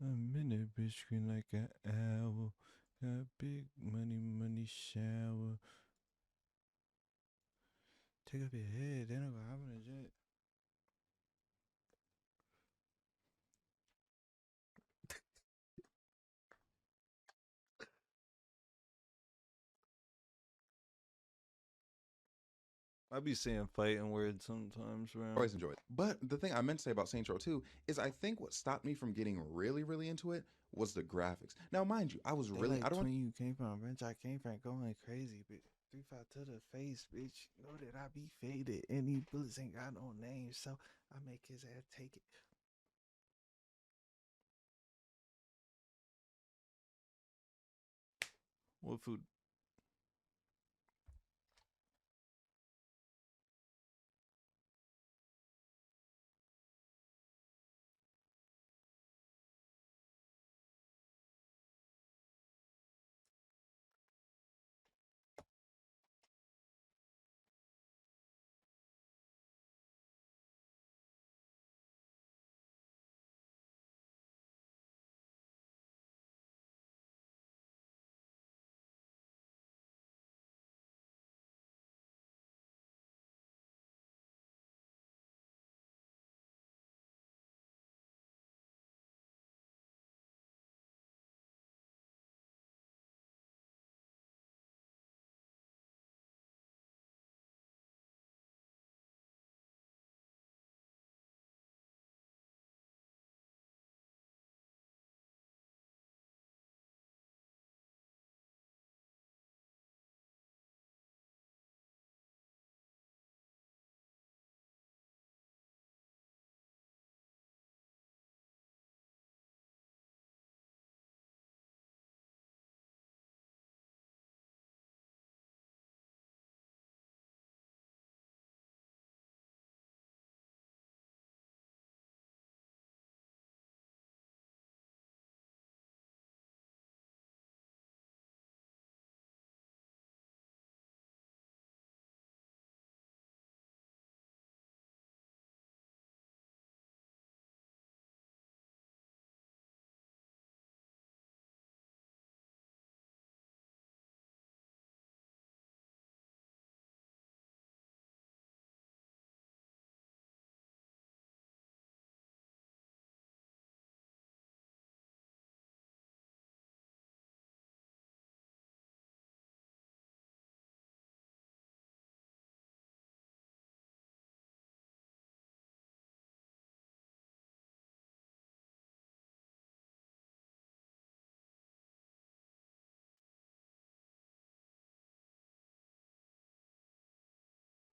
I'm in that bitch screen like an owl. Got big money, money shower. Take up your head. They don't gonna happen in jet. I be saying fighting words sometimes, bro. Always enjoy it. But the thing I meant to say about Saints Row 2 is I think what stopped me from getting really, really into it was the graphics. Now, mind you, I was They really like I don't want you came from, bench I came from, going crazy, bitch. 3-5 to the face, bitch. Know that I be faded, and these bullets ain't got no name, so I make his ass take it. What food?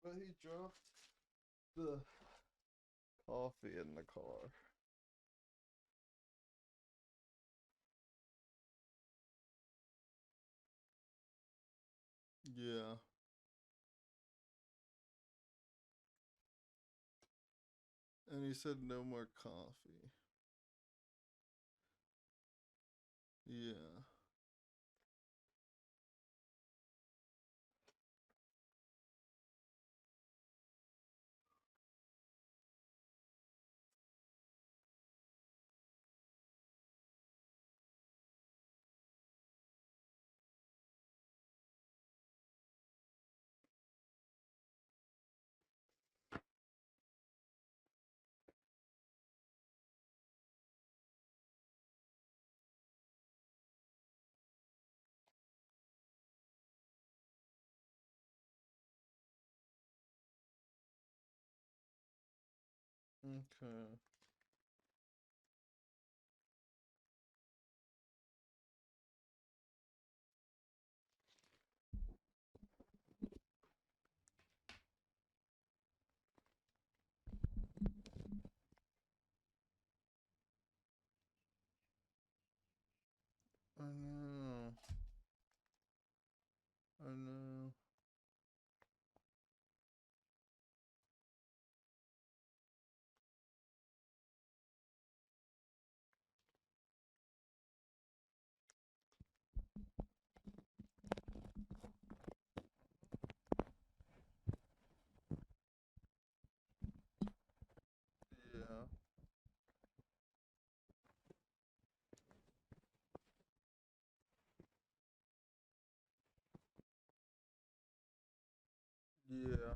But he dropped the coffee in the car. Yeah. And he said no more coffee. Yeah. Okay. I know. I know. Yeah. Yeah.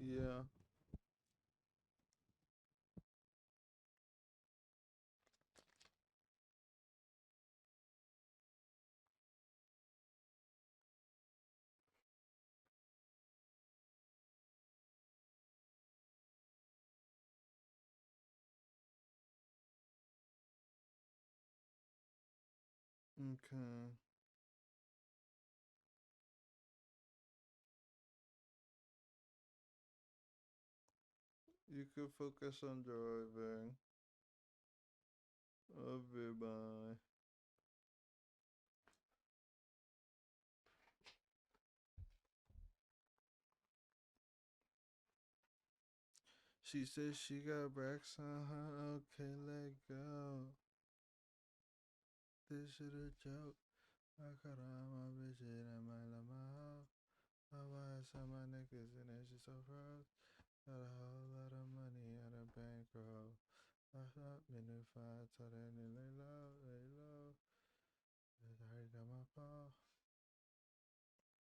Yeah. Okay. You could focus on driving. Okay, bye. She says she got racks on her. Okay, let go. This shit a joke. I cut out my bitch and my limo. I buy some my niggas and then she so froze. Got a whole lot of money on a bankroll. I shot me new five, told that nigga lay low, lay low. I already got my phone.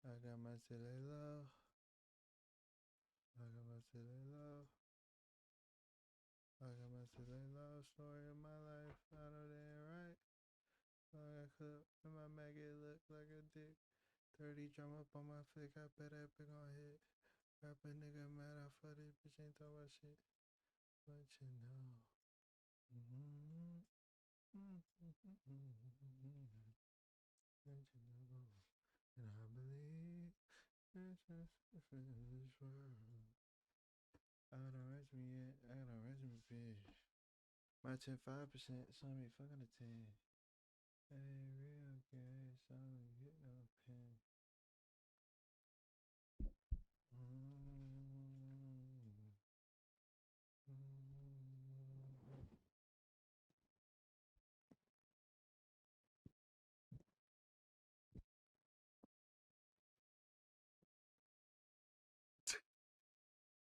I got my shit lay low. I got my shit lay low. I got my shit lay low. Story of my life, I know they ain't right. I clip and my maggot look like a dick. 30 drum up on my flick, I bet that big on hit. Rap a nigga mad, I fuck this bitch, ain't talking about shit. But you know. Mm-hmm. And you know. And I believe it's just a this world. I don't rest me yet, I don't rest me bitch. My 10 5%, saw me fucking a 10. That ain't real good, so I don't get no pen.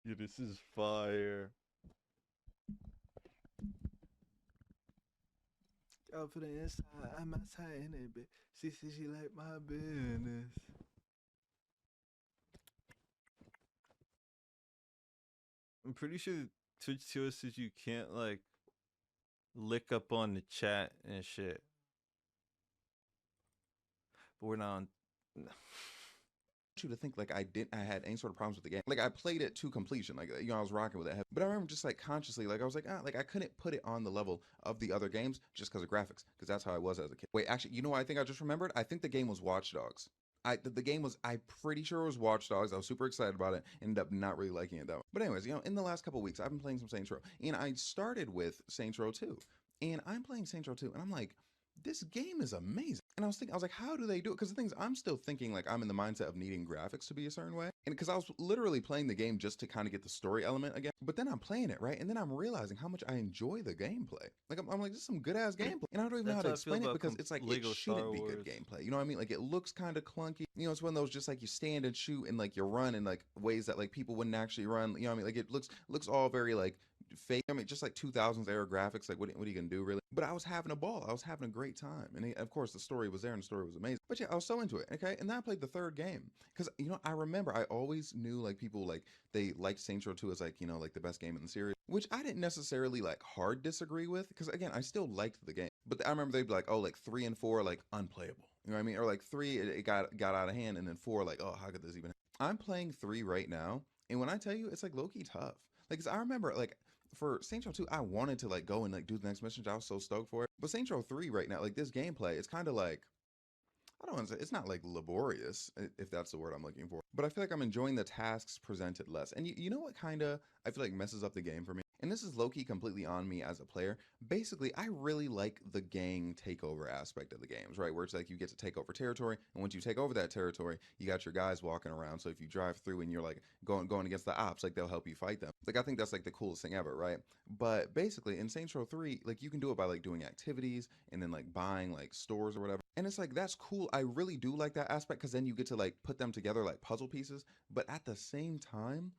Yeah, this is fire. Out for the inside, I'm outside in it, bitch. She said she like my business. I'm pretty sure Twitch TOS says you can't like lick up on the chat and shit. But we're not on. You to think like I had any sort of problems with the game. Like I played it to completion. Like I was rocking with it. But I remember just like consciously, like I was like, like I couldn't put it on the level of the other games just because of graphics, because that's how I was as a kid. Wait, actually, you know what I think I just remembered? I think the game was Watch Dogs. The game was, I'm pretty sure it was Watch Dogs. I was super excited about it. Ended up not really liking it though. But anyways, in the last couple weeks, I've been playing some Saints Row, and I started with Saints Row 2, and I'm playing Saints Row 2, and I'm like, this game is amazing. And I was thinking, I was like, how do they do it? Because the thing is, I'm still thinking like I'm in the mindset of needing graphics to be a certain way. And because I was literally playing the game just to kind of get the story element again. But then I'm playing it, right? And then I'm realizing how much I enjoy the gameplay. Like, I'm like, this is some good ass gameplay. And I don't even know how to explain it because it's like, Lego it shouldn't be good gameplay. You know what I mean? Like, it looks kind of clunky. You know, it's one of those just like you stand and shoot and like you run in like ways that like people wouldn't actually run. You know what I mean? Like, it looks all very like fake. I mean, just like 2000s era graphics. Like, what are you gonna do really? But I was having a ball. I was having a great time. And of course, the story was there and the story was amazing. But yeah, I was so into it. Okay. And then I played the third game because, I remember I always knew like people like they liked Saints Row 2 as like, like the best game in the series, which I didn't necessarily like hard disagree with because again, I still liked the game. But I remember they'd be like, oh, like 3 and 4, like unplayable. You know what I mean? Or like 3, it got out of hand. And then 4, like, oh, how could this even happen? I'm playing 3 right now. And when I tell you, it's like low key tough. Like, 'cause I remember like, for Saints Row 2, I wanted to like go and like do the next mission. I was so stoked for it. But Saints Row 3 right now, like this gameplay, it's kind of like, I don't want to say, it's not like laborious, if that's the word I'm looking for. But I feel like I'm enjoying the tasks presented less. And you know what kind of, I feel like messes up the game for me? And this is low-key completely on me as a player. Basically, I really like the gang takeover aspect of the games, right? Where it's like you get to take over territory, and once you take over that territory, you got your guys walking around. So if you drive through and you're like going against the ops, like they'll help you fight them. Like I think that's like the coolest thing ever, right? But basically in Saints Row 3, like you can do it by like doing activities and then like buying like stores or whatever. And it's like that's cool. I really do like that aspect because then you get to like put them together like puzzle pieces. But at the same time,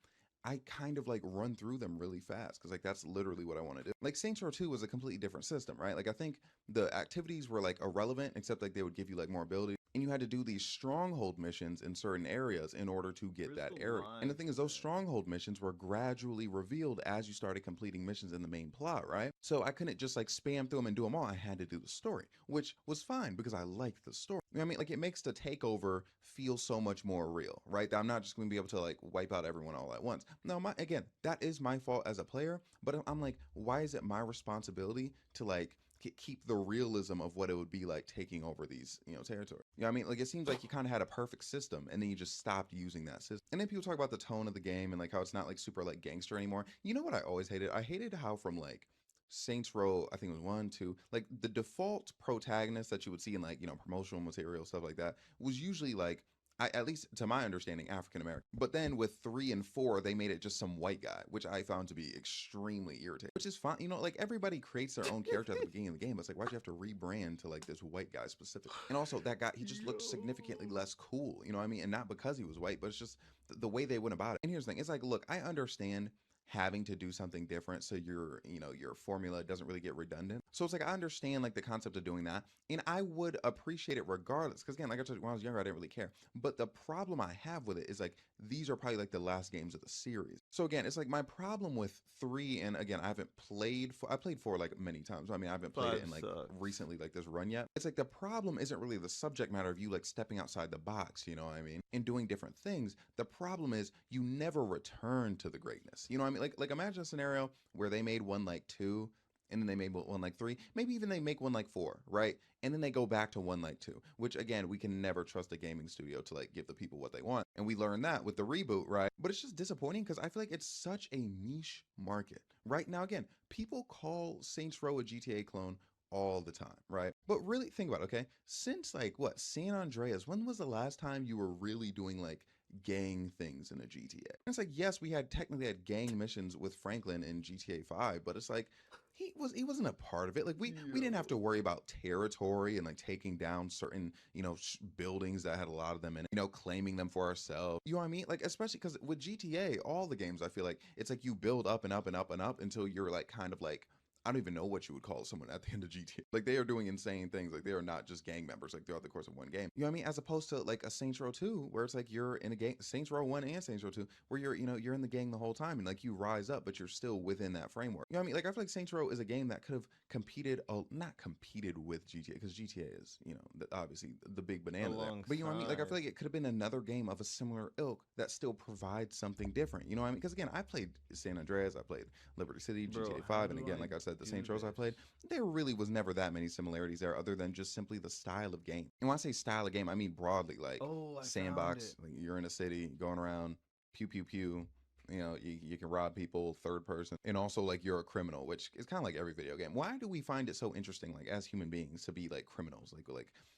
I kind of like run through them really fast because like that's literally what I want to do. Like Saints Row 2 was a completely different system, right? Like I think the activities were like irrelevant except like they would give you like more ability. and you had to do these stronghold missions in certain areas in order to get that area. And the thing is, those stronghold missions were gradually revealed as you started completing missions in the main plot, right? So I couldn't just like spam through them and do them all. I had to do the story, which was fine because I liked the story. You know what I mean? Like, it makes the takeover feel so much more real, right? That I'm not just going to be able to like wipe out everyone all at once. Now, again, that is my fault as a player, but I'm like, why is it my responsibility to like keep the realism of what it would be like taking over these, you know, territory? You know what I mean? Like, it seems like you kind of had a perfect system and then you just stopped using that system. And then people talk about the tone of the game and like how it's not like super like gangster anymore. You know what I always hated? I hated how from like Saints Row, I think it was 1, 2, like the default protagonist that you would see in like, you know, promotional material, stuff like that, was usually like, at least to my understanding, African American. But then with 3 and 4, they made it just some white guy, which I found to be extremely irritating. Which is fine, you know, like everybody creates their own character at the beginning of the game. It's like, why'd you have to rebrand to like this white guy specific? And also that guy, he just looked significantly less cool, you know what I mean? And not because he was white, but it's just the way they went about it. And here's the thing, it's like, look, I understand having to do something different so your, you know, your formula doesn't really get redundant. So it's like, I understand like the concept of doing that, and I would appreciate it regardless, because again, like I told you, when I was younger, I didn't really care. But the problem I have with it is like, these are probably like the last games of the series. So again, it's like my problem with 3, and again, I haven't played I played 4 like many times. I mean, I haven't played it in like recently like this run yet. It's like the problem isn't really the subject matter of you like stepping outside the box, you know what I mean, and doing different things. The problem is you never return to the greatness, you know what I mean? Like imagine a scenario where they made one like 2, and then they made one like 3, maybe even they make one like 4, right? And then they go back to one like 2, which again, we can never trust a gaming studio to like give the people what they want. And we learned that with the reboot, right? But it's just disappointing because I feel like it's such a niche market. Right now, again, people call Saints Row a GTA clone all the time, right? But really think about it, okay? Since like what, San Andreas, when was the last time you were really doing like gang things in a GTA? And it's like, yes, we had technically had gang missions with Franklin in GTA 5, but it's like he wasn't a part of it. Like we didn't have to worry about territory and like taking down certain, you know, buildings that had a lot of them in it, you know, claiming them for ourselves. You know what I mean? Like, especially because with GTA, all the games, I feel like it's like you build up and up and up and up until you're like kind of like, I don't even know what you would call someone at the end of GTA. Like, they are doing insane things. Like, they are not just gang members, like, throughout the course of one game. You know what I mean? As opposed to, like, a Saints Row 2, where it's like you're in a gang, Saints Row 1 and Saints Row 2, where you're, you know, you're in the gang the whole time, and, like, you rise up, but you're still within that framework. You know what I mean? Like, I feel like Saints Row is a game that could have competed, not competed with GTA, because GTA is, you know, obviously the big banana there. But you know what I mean? Like, I feel like it could have been another game of a similar ilk that still provides something different. You know what I mean? Because, again, I played San Andreas, I played Liberty City, GTA 5, and again, like I said, the Saints Rows I played, there really was never that many similarities there other than just simply the style of game. And when I say style of game, I mean broadly, like sandbox, like you're in a city going around, pew pew pew, you know, you can rob people, third person, and also like you're a criminal, which is kind of like every video game. Why do we find it so interesting, like as human beings, to be like criminals?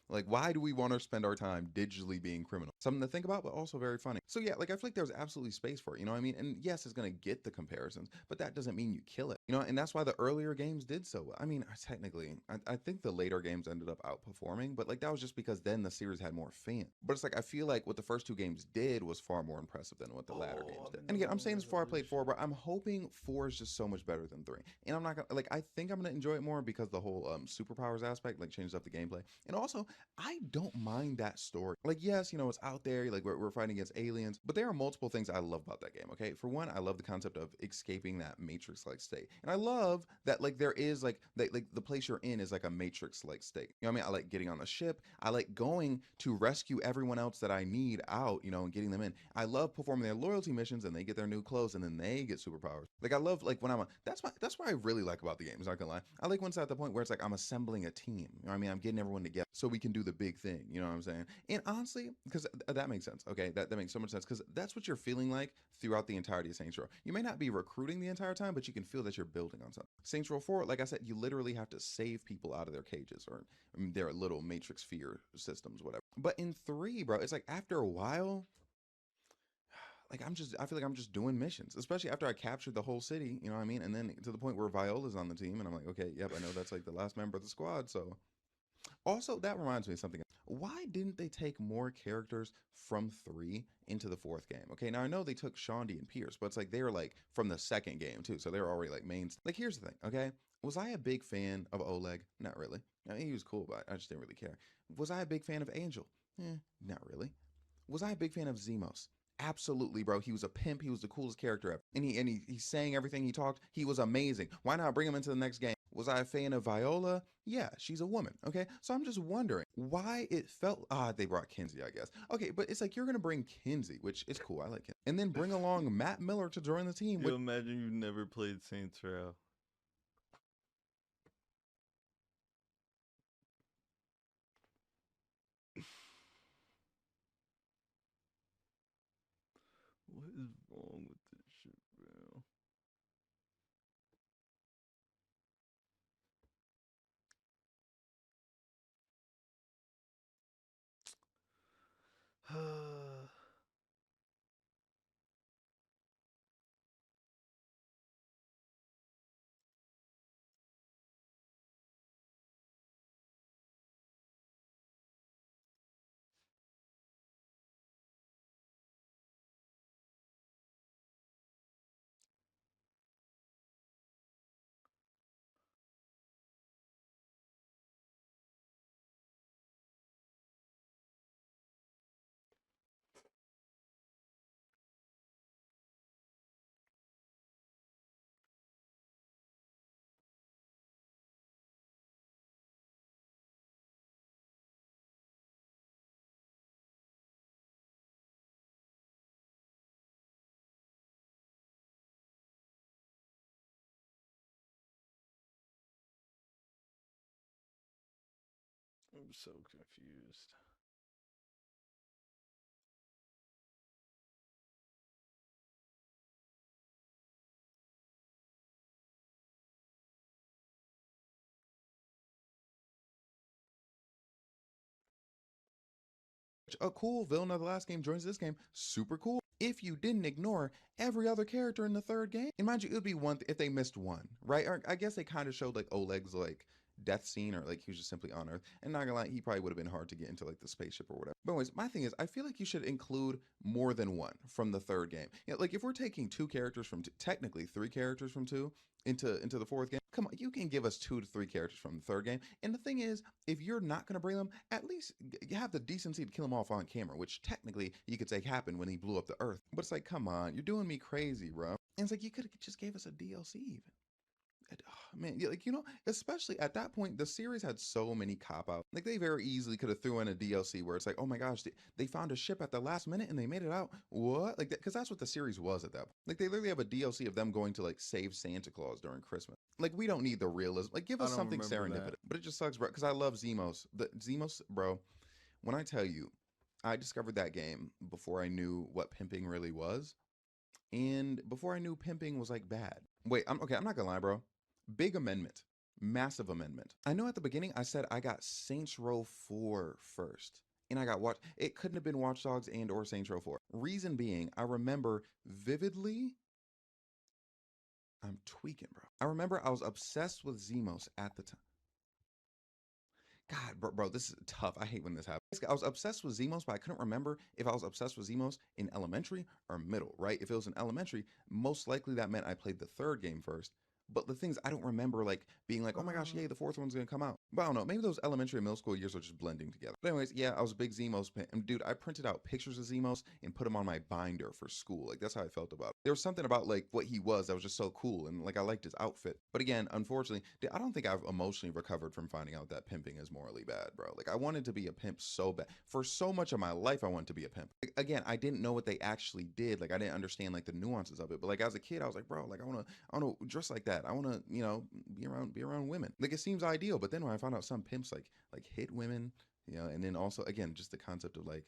Like why do we want to spend our time digitally being criminals? Something to think about, but also very funny. So yeah, like I feel like there's absolutely space for it, you know what I mean? And yes, it's gonna get the comparisons, but that doesn't mean you kill it, you know. And that's why the earlier games did so well. I mean, technically, I think the later games ended up outperforming, but like that was just because then the series had more fans. But it's like I feel like what the first 2 games did was far more impressive than what the latter games did. And again, I'm saying this before I played 4, but I'm hoping 4 is just so much better than 3. And I'm not gonna, like, I think I'm gonna enjoy it more because the whole superpowers aspect like changes up the gameplay. And also, I don't mind that story. Like, yes, you know, it's out there, like we're fighting against aliens, but there are multiple things I love about that game. Okay, for one, I love the concept of escaping that Matrix like state, and I love that like there is like the place you're in is like a Matrix like state. You know what I mean? I like getting on the ship. I like going to rescue everyone else that I need out, you know, and getting them in. I love performing their loyalty missions and they get their new clothes and then they get superpowers. Like I love like when that's what I really like about the game. I'm not gonna lie. I like when it's at the point where it's like I'm assembling a team. You know what I mean? I'm getting everyone together so we can do the big thing. You know what I'm saying? And honestly, because that makes sense. Okay, that makes so much sense because that's what you're feeling like throughout the entirety of Saints Row. You may not be recruiting the entire time, but you can feel that you're building on something. Saints Row 4, like I said, you literally have to save people out of their cages or their little Matrix fear systems, whatever. But in 3, bro, it's like after a while, like I feel like I'm just doing missions, especially after I captured the whole city, you know what I mean? And then to the point where Viola's on the team, and I'm like, okay, yep, I know that's like the last member of the squad, so. Also, that reminds me of something. Why didn't they take more characters from 3 into the 4th game? Okay, now I know they took Shaundi and Pierce, but it's like they're like from the 2nd game too, so they're already like mains. Like, here's the thing, okay? Was I a big fan of Oleg? Not really. I mean, he was cool, but I just didn't really care. Was I a big fan of Angel? Not really. Was I a big fan of Zemos? Absolutely, bro. He was a pimp. He was the coolest character ever. And he sang everything he talked. He was amazing. Why not bring him into the next game? Was I a fan of Viola? Yeah, she's a woman. Okay. So I'm just wondering why it felt they brought Kinsey, I guess. Okay, but it's like you're gonna bring Kinsey, which is cool. I like him. And then bring along Matt Miller to join the team. You imagine you never played Saints Row. What is wrong with this shit, bro? I'm so confused. A cool villain of the last game joins this game. Super cool. If you didn't ignore every other character in the third game, and mind you, it would be one if they missed one, right? Or I guess they kind of showed like Oleg's like death scene, or like he was just simply on Earth. And not gonna lie, he probably would have been hard to get into like the spaceship or whatever. But anyways, my thing is, I feel like you should include more than one from the third game. You know, like if we're taking two characters from technically three characters from two into the fourth game, come on, you can give us 2 to 3 characters from the third game. And the thing is, if you're not gonna bring them, at least you have the decency to kill them off on camera, which technically you could say happened when he blew up the Earth. But it's like, come on, you're doing me crazy, bro. And it's like you could have just gave us a DLC even. Man, like, you know, especially at that point, the series had so many cop outs. Like, they very easily could have threw in a DLC where it's like, oh my gosh, they found a ship at the last minute and they made it out. What? Like, because that's what the series was at that point. Like, they literally have a DLC of them going to like save Santa Claus during Christmas. Like, we don't need the realism. Like, give us something serendipitous. But it just sucks, bro. Because I love Zemos. The Zemos, bro. When I tell you, I discovered that game before I knew what pimping really was, and before I knew pimping was like bad. Wait, I'm not gonna lie, bro. Big amendment. Massive amendment. I know at the beginning I said I got Saints Row 4 first. And I got it couldn't have been Watch Dogs and or Saints Row 4. Reason being, I remember vividly. I'm tweaking, bro. I remember I was obsessed with Zemos at the time. God, bro, this is tough. I hate when this happens. I was obsessed with Zemos, but I couldn't remember if I was obsessed with Zemos in elementary or middle, right? If it was in elementary, most likely that meant I played the third game first. But the things I don't remember, like being like, oh my gosh, yay, the fourth one's gonna come out. But I don't know, maybe those elementary and middle school years are just blending together. But anyways, yeah, I was a big Zemos fan. And dude, I printed out pictures of Zemos and put them on my binder for school. Like, that's how I felt about it. There was something about like what he was that was just so cool, and like I liked his outfit. But again, unfortunately, I don't think I've emotionally recovered from finding out that pimping is morally bad, bro. Like, I wanted to be a pimp so bad. For so much of my life, I wanted to be a pimp. Like, again, I didn't know what they actually did. Like, I didn't understand like the nuances of it. But like as a kid, I was like, bro, like I wanna dress like that. I wanna, you know, be around women. Like, it seems ideal. But then when I found out some pimps like hit women, you know, and then also again just the concept of like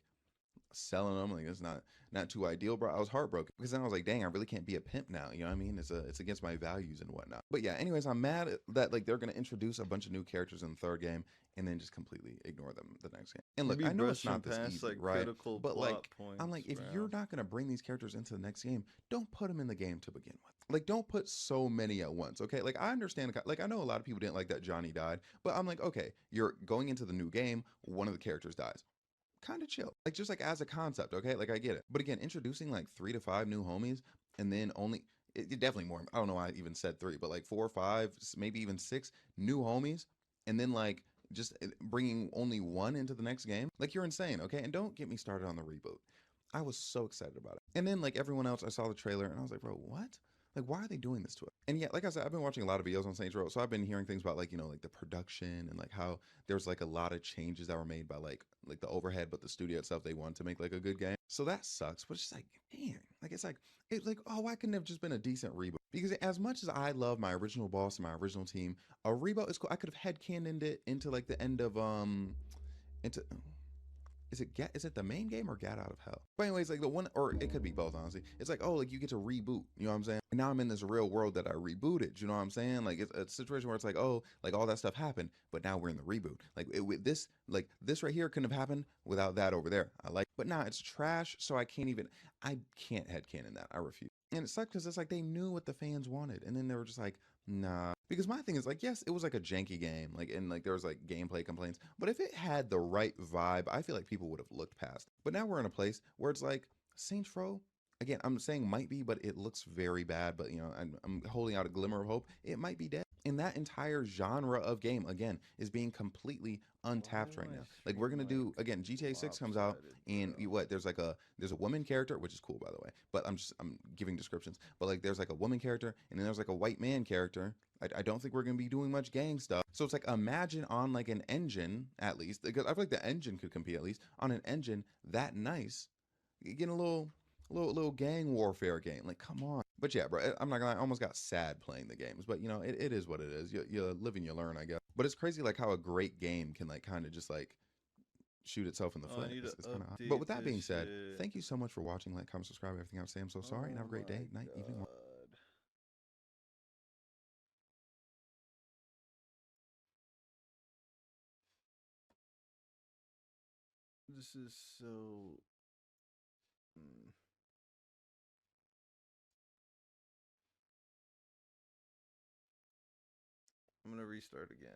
selling them, like it's not too ideal, bro. I was heartbroken because then I was like, dang, I really can't be a pimp now. You know what I mean? It's against my values and whatnot. But yeah, anyways, I'm mad that like they're gonna introduce a bunch of new characters in the third game and then just completely ignore them the next game. And look, I know it's not this easy, right? But like, I'm like, if you're not gonna bring these characters into the next game, don't put them in the game to begin with. Like, don't put so many at once, okay? Like, I understand, like, I know a lot of people didn't like that Johnny died, but I'm like, okay, you're going into the new game, one of the characters dies. Kind of chill. Like, just like as a concept, okay? Like, I get it. But again, introducing like 3 to 5 new homies and then only, it definitely more, I don't know why I even said 3, but like 4 or 5, maybe even 6 new homies, and then like just bringing only one into the next game, like, you're insane, okay? And don't get me started on the reboot. I was so excited about it. And then, like everyone else, I saw the trailer and I was like, bro, what? Like, why are they doing this to it? And yeah, like I said, I've been watching a lot of videos on Saints Row, so I've been hearing things about, like, you know, like the production and like how there's like a lot of changes that were made by like the overhead, but the studio itself, they wanted to make like a good game. So that sucks, but it's just like, man, like it's like, oh, why couldn't it have just been a decent reboot? Because as much as I love my original boss and my original team, a reboot is cool. I could have headcanoned it into like the end of into is it the main game or Get Out of Hell? But anyways, like the one, or it could be both, honestly. It's like, oh, like you get to reboot, you know what I'm saying? And now I'm in this real world that I rebooted, you know what I'm saying? Like it's a situation where it's like, oh, like all that stuff happened, but now we're in the reboot. Like with this, like this right here couldn't have happened without that over there. But now it's trash, so I can't headcanon that. I refuse. And it sucked because it's like they knew what the fans wanted, and then they were just like, nah. Because my thing is like, yes, it was like a janky game, like, and like there was like gameplay complaints, but if it had the right vibe, I feel like people would have looked past. But now we're in a place where it's like Saints Row. Again, I'm saying might be, but it looks very bad. But you know, I'm holding out a glimmer of hope. It might be dead. And that entire genre of game, again, is being completely untapped right now. Like we're gonna do again, GTA 6 comes out, and there's a woman character, which is cool by the way. But I'm giving descriptions. But like there's like a woman character, and then there's like a white man character. I don't think we're gonna be doing much gang stuff. So it's like, imagine on like an engine at least, because I feel like the engine could compete at least on an engine that nice, getting a little gang warfare game. Like, come on. But yeah, bro, I'm not gonna lie, I almost got sad playing the games, but you know, it is what it is. You live and you learn, I guess. But it's crazy like how a great game can like kind of just like shoot itself in the foot. It's kind of odd. But with that being said, thank you so much for watching. Like, comment, subscribe, everything I would say. I'm so sorry, and have a great day, night, evening, morning. This is so. I'm gonna restart again.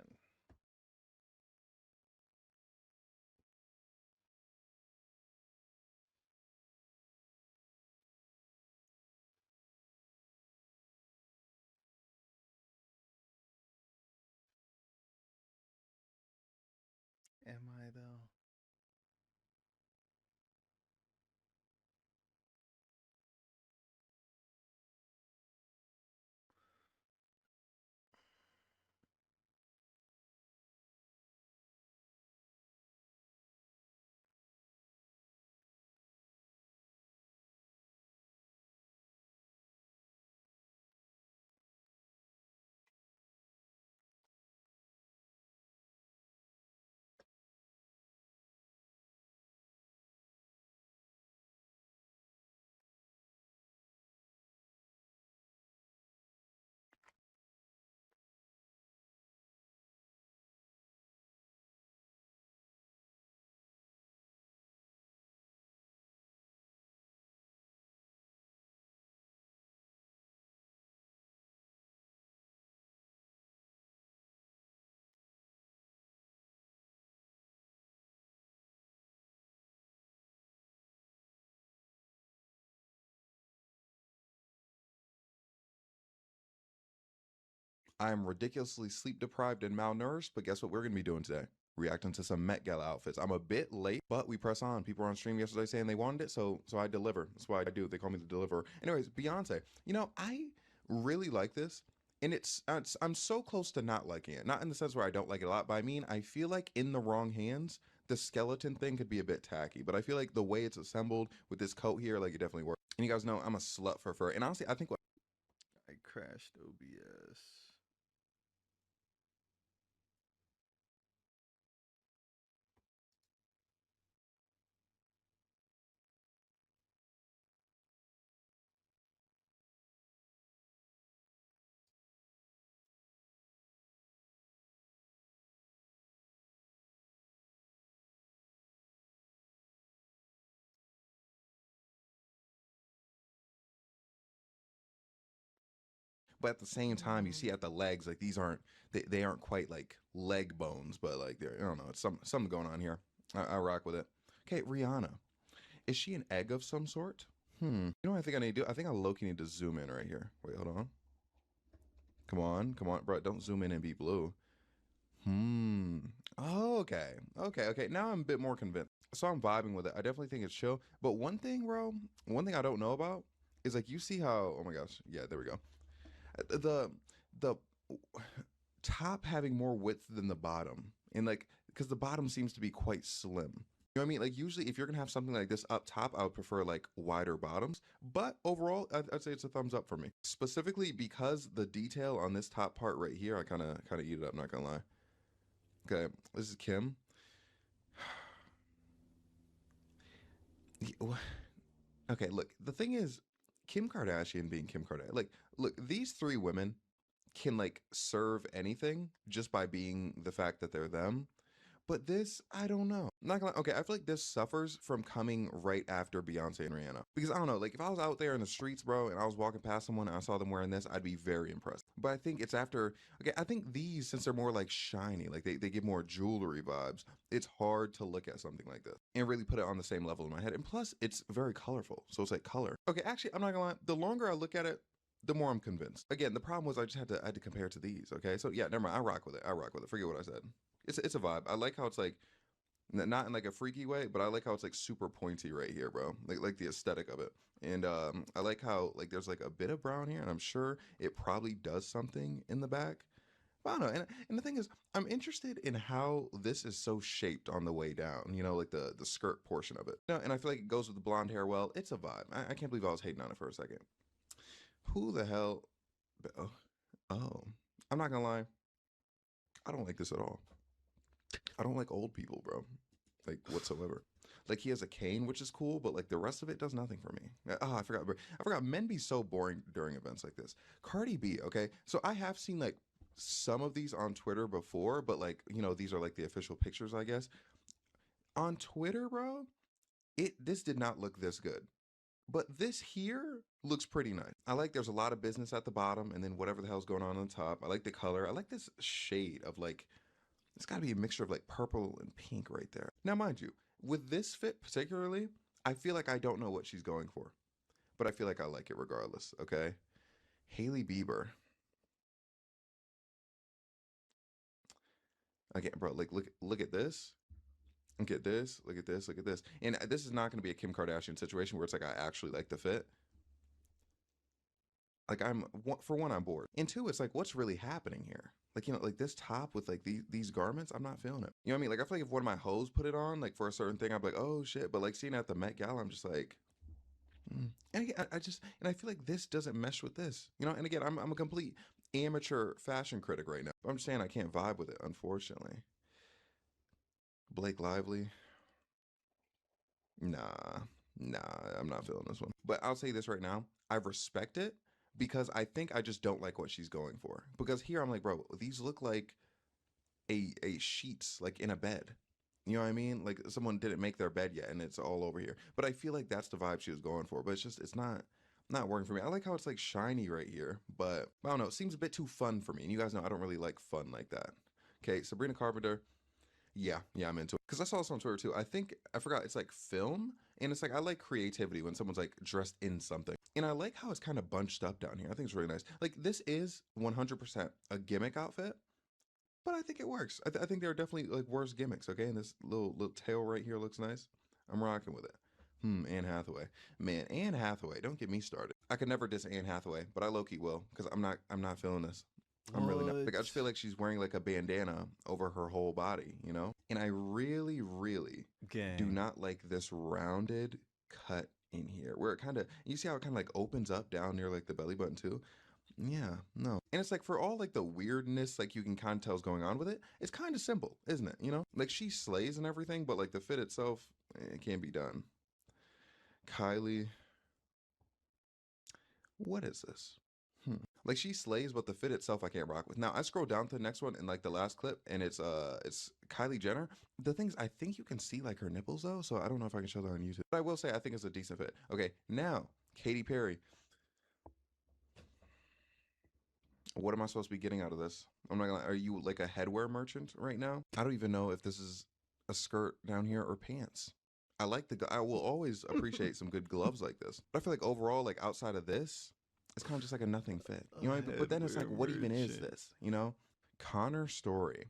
Am I though? I'm ridiculously sleep deprived and malnourished, but guess what we're gonna be doing today? Reacting to some Met Gala outfits. I'm a bit late, but we press on. People were on stream yesterday saying they wanted it, so I deliver. That's why I do. They call me the deliverer. Anyways, Beyonce. You know, I really like this, and I'm so close to not liking it. Not in the sense where I don't like it a lot, but I mean, I feel like in the wrong hands, the skeleton thing could be a bit tacky. But I feel like the way it's assembled with this coat here, like, it definitely works. And you guys know I'm a slut for fur. And honestly, I think I crashed OBS. but at the same time, you see at the legs, like these aren't they aren't quite like leg bones, but like they're, I don't know, it's something going on here. I rock with it. Okay, Rihanna, is she an egg of some sort? You know what I think I need to do? I think I low-key need to zoom in right here. Wait, hold on. Come on, bro. Don't zoom in and be blue. Okay. Now I'm a bit more convinced. So I'm vibing with it. I definitely think it's chill. But one thing, bro, one thing I don't know about is like you see how, oh my gosh, yeah, there we go. The top having more width than the bottom. And like, because the bottom seems to be quite slim. You know what I mean? Like usually if you're gonna have something like this up top, I would prefer like wider bottoms. But overall, I'd say it's a thumbs up for me. Specifically because the detail on this top part right here, I kind of eat it up, not gonna lie. Okay, this is Kim. Okay, look, the thing is, Kim Kardashian being Kim Kardashian, like, look, these three women can like serve anything just by being the fact that they're them. But this, I don't know. I'm not gonna, okay, I feel like this suffers from coming right after Beyonce and Rihanna. Because I don't know, like if I was out there in the streets, bro, and I was walking past someone and I saw them wearing this, I'd be very impressed. But I think it's after, okay, I think these, since they're more like shiny, like they give more jewelry vibes, it's hard to look at something like this and really put it on the same level in my head. And plus, it's very colorful. So it's like color. Okay, actually, I'm not gonna lie. The longer I look at it, the more I'm convinced. Again, the problem was I just had to compare it to these, okay? So yeah, never mind. I rock with it. Forget what I said. It's a vibe. I like how it's like, not in like a freaky way, but I like how it's like super pointy right here, bro. Like the aesthetic of it. And I like how like there's like a bit of brown here, and I'm sure it probably does something in the back. But I don't know. And the thing is, I'm interested in how this is so shaped on the way down, you know, like the skirt portion of it. No, and I feel like it goes with the blonde hair well. It's a vibe. I can't believe I was hating on it for a second. Who the hell? Oh, I'm not gonna lie. I don't like this at all. I don't like old people, bro. Like whatsoever. Like he has a cane, which is cool, but like the rest of it does nothing for me. Oh, I forgot. Men be so boring during events like this. Cardi B, okay. So I have seen like some of these on Twitter before, but like, you know, these are like the official pictures, I guess. On Twitter, bro, this did not look this good. But this here looks pretty nice. I like there's a lot of business at the bottom and then whatever the hell's going on top. I like the color. I like this shade of like, it's got to be a mixture of like purple and pink right there. Now, mind you, with this fit particularly, I feel like I don't know what she's going for, but I feel like I like it regardless, okay? Hailey Bieber. Again, bro, like look at this. Look at this, look at this, look at this. And this is not going to be a Kim Kardashian situation where it's like I actually like the fit. Like for one, I'm bored. And two, it's like, what's really happening here? Like, you know, like this top with like these garments, I'm not feeling it. You know what I mean? Like I feel like if one of my hoes put it on, like for a certain thing, I'd be like, oh shit. But like seeing it at the Met Gala, I'm just like, And again, I feel like this doesn't mesh with this, you know. And again, I'm a complete amateur fashion critic right now. I'm just saying I can't vibe with it, unfortunately. Blake Lively. Nah, I'm not feeling this one. But I'll say this right now. I respect it because I think I just don't like what she's going for. Because here I'm like, bro, these look like a sheets like in a bed. You know what I mean? Like someone didn't make their bed yet and it's all over here. But I feel like that's the vibe she was going for. But it's not working for me. I like how it's like shiny right here, but I don't know. It seems a bit too fun for me. And you guys know I don't really like fun like that. Okay, Sabrina Carpenter. Yeah, I'm into it. Because I saw this on Twitter too. I forgot, it's like film. And it's like, I like creativity when someone's like dressed in something. And I like how it's kind of bunched up down here. I think it's really nice. Like this is 100% a gimmick outfit, but I think it works. I think there are definitely like worse gimmicks, okay? And this little tail right here looks nice. I'm rocking with it. Anne Hathaway. Man, Anne Hathaway, don't get me started. I could never diss Anne Hathaway, but I low-key will, because I'm not feeling this. I'm really not. Like I just feel like she's wearing like a bandana over her whole body, you know? And I really, really do not like this rounded cut in here where it kind of, you see how it kind of like opens up down near like the belly button too? Yeah, no. And it's like for all like the weirdness, like you can kind of tell is going on with it, it's kind of simple, isn't it? You know? Like she slays and everything, but like the fit itself, it can't be done. Kylie. What is this? Like she slays, but the fit itself I can't rock with. Now I scroll down to the next one in like the last clip, and it's Kylie Jenner. The things I think you can see like her nipples though, so I don't know if I can show that on YouTube. But I will say I think it's a decent fit. Okay, now Katy Perry. What am I supposed to be getting out of this? I'm not gonna. Are you like a headwear merchant right now? I don't even know if this is a skirt down here or pants. I like I will always appreciate some good gloves like this. But I feel like overall, like outside of this, it's kind of just like a nothing fit. You know, but then it's like, what even is this? You know? Connor Story.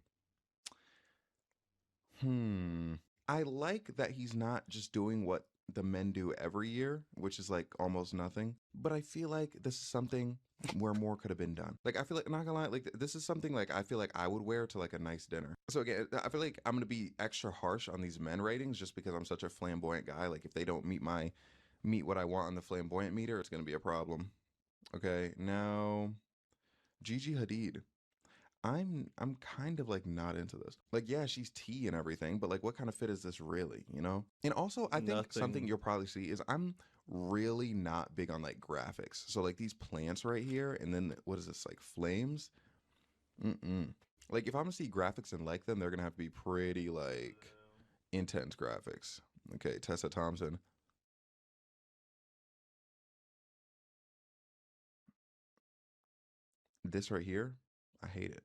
I like that he's not just doing what the men do every year, which is like almost nothing. But I feel like this is something where more could have been done. Like I feel like, not gonna lie, like this is something like I feel like I would wear to like a nice dinner. So again, I feel like I'm gonna be extra harsh on these men ratings just because I'm such a flamboyant guy. Like if they don't meet what I want on the flamboyant meter, it's gonna be a problem. Okay, now Gigi Hadid. I'm kind of like not into this. Like, yeah, she's tea and everything, but like what kind of fit is this really, you know? And also I think something Nothing. you'll probably see is I'm really not big on like graphics. So like these plants right here, and then what is this, like flames? Mm-mm. Like if I'm gonna see graphics and like them, they're gonna have to be pretty like intense graphics. Okay, Tessa Thompson. This right here, I hate it.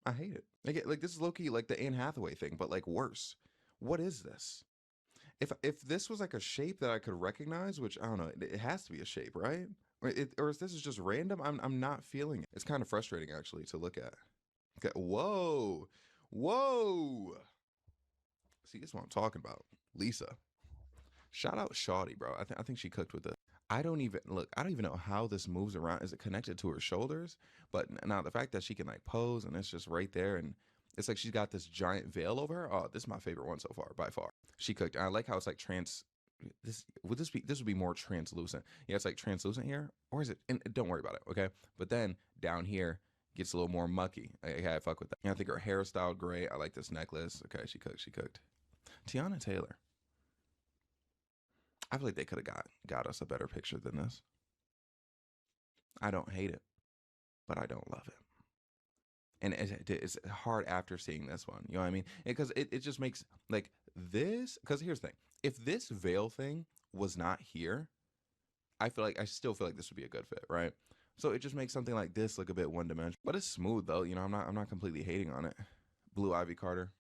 I hate it. Like this is low key like the Anne Hathaway thing, but like worse. What is this? If this was like a shape that I could recognize, which I don't know, it has to be a shape, right? Or if this is just random, I'm not feeling it. It's kind of frustrating actually to look at. Okay, whoa, whoa. See, this is what I'm talking about. Lisa, shout out Shawty, bro. I think she cooked with it. I don't even look. I don't even know how this moves around. Is it connected to her shoulders? But now the fact that she can like pose and it's just right there, and it's like she's got this giant veil over her. Oh, this is my favorite one so far, by far. She cooked. And I like how it's like trans. This would be more translucent. Yeah, it's like translucent here, or is it? And don't worry about it, okay? But then down here gets a little more mucky. I fuck with that. And I think her hairstyle great. I like this necklace. Okay, she cooked. She cooked. Tiana Taylor. I feel like they could have got us a better picture than this. I don't hate it, but I don't love it. And it's hard after seeing this one. You know what I mean? Because it just makes like this. Because here's the thing: if this veil thing was not here, I still feel like this would be a good fit, right? So it just makes something like this look a bit one dimensional. But it's smooth though. You know, I'm not completely hating on it. Blue Ivy Carter.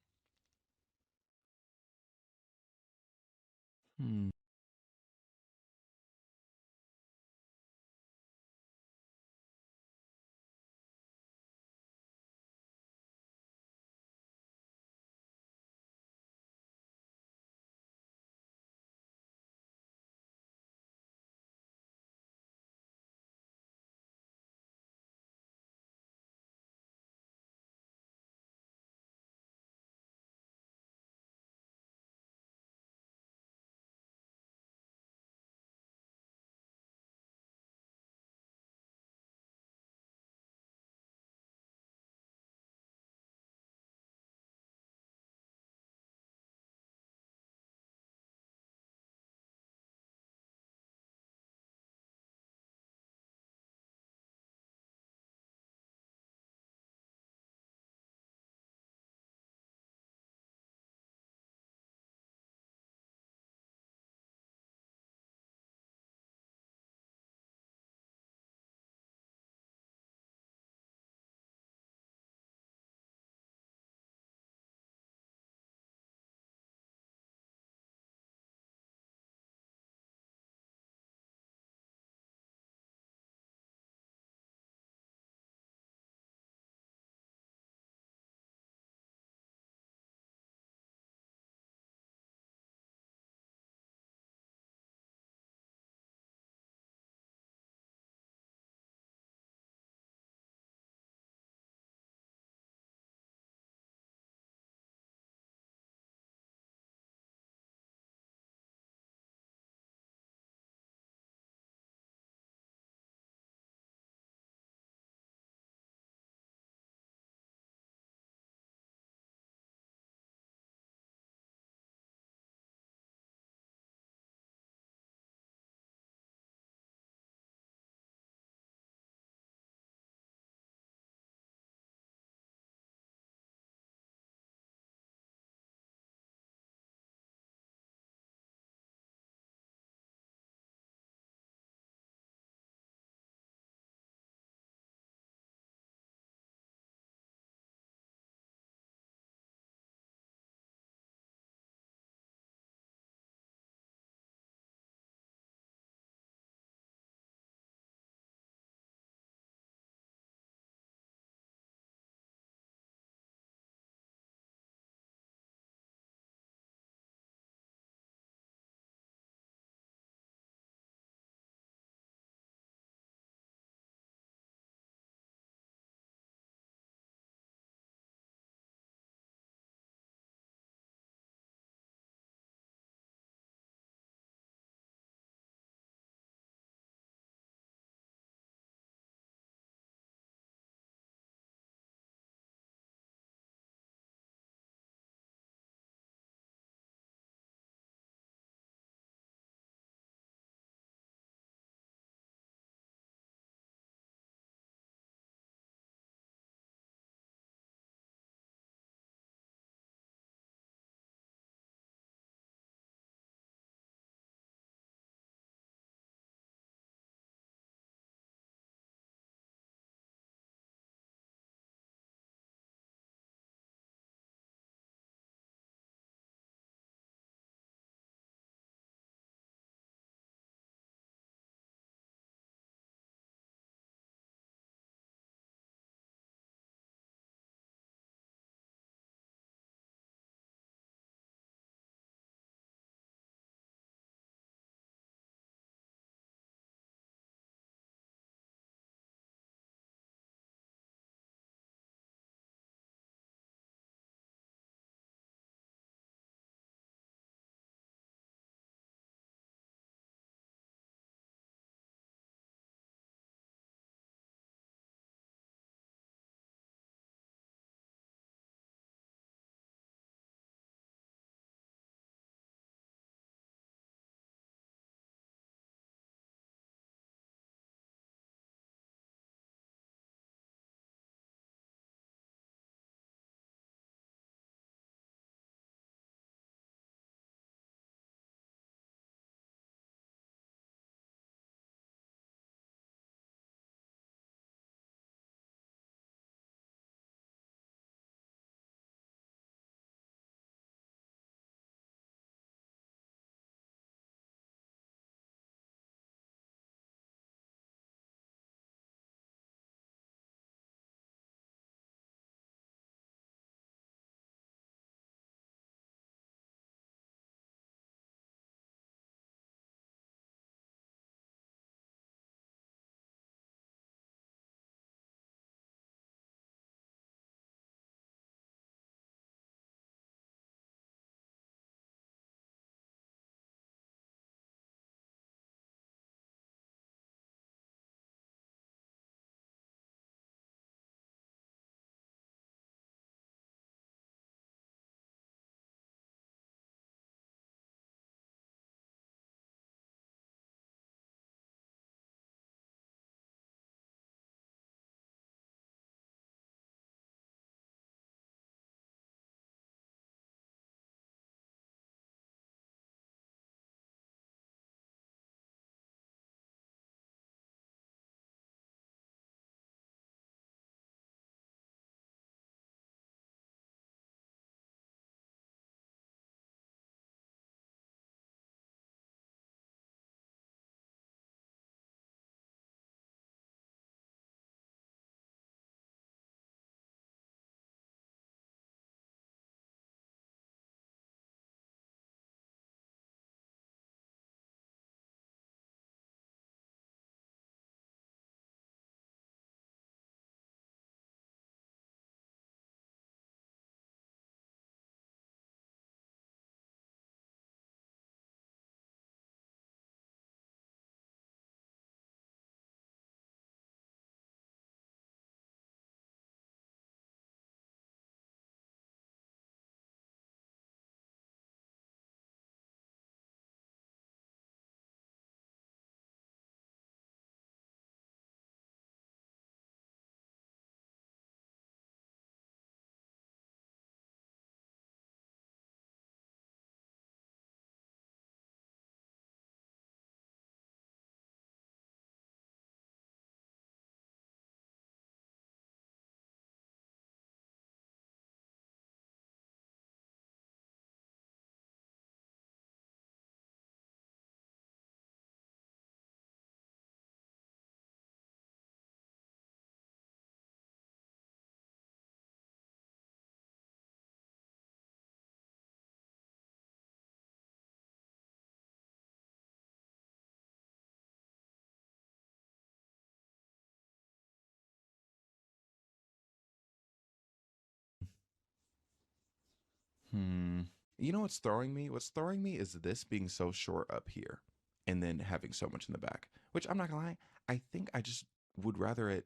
You know what's throwing me? What's throwing me is this being so short up here and then having so much in the back, which I'm not gonna lie, I think I just would rather it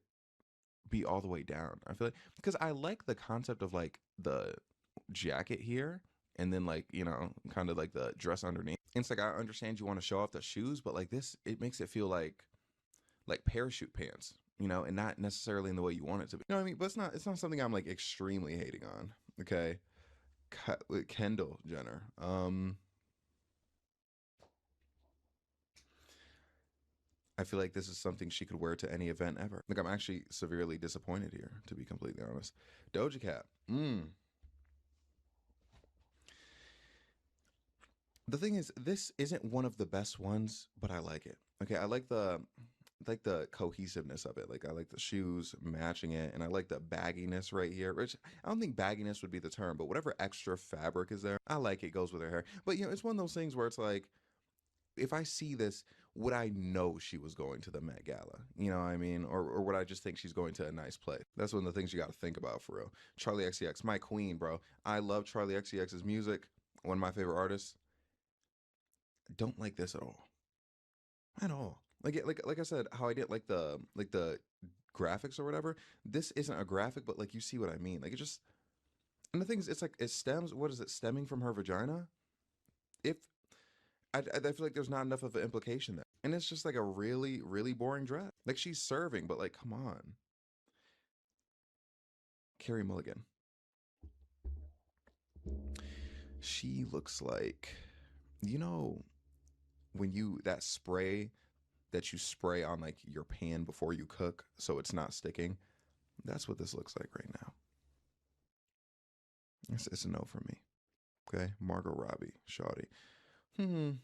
be all the way down. I feel like, because I like the concept of like the jacket here and then like, you know, kind of like the dress underneath. And it's like, I understand you want to show off the shoes, but like this, it makes it feel like parachute pants, you know, and not necessarily in the way you want it to be. You know what I mean? But it's not something I'm like extremely hating on. Okay. Kendall Jenner. I feel like this is something she could wear to any event ever. Like, I'm actually severely disappointed here, to be completely honest. Doja Cat. The thing is, this isn't one of the best ones, but I like it. Okay, I like the cohesiveness of it. Like, I like the shoes matching it, and I like the bagginess right here, which I don't think bagginess would be the term, but whatever extra fabric is there, I like it, goes with her hair. But, you know, it's one of those things where it's like, if I see this, would I know she was going to the Met Gala? You know what I mean? Or would I just think she's going to a nice place? That's one of the things you got to think about for real. Charlie XCX, my queen, bro. I love Charlie XCX's music. One of my favorite artists. Don't like this at all. At all. Like I said, how I didn't like the graphics or whatever. This isn't a graphic, but like you see what I mean. Like it just, and the thing is, it's like it stems. What is it? Stemming from her vagina? If I feel like there's not enough of an implication there. And it's just like a really, really boring dress. Like she's serving, but like, come on. Carrie Mulligan. She looks like, you know, when that spray that you spray on like your pan before you cook so it's not sticking. That's what this looks like right now. It's a no for me. Okay. Margot Robbie, Shawty. I'm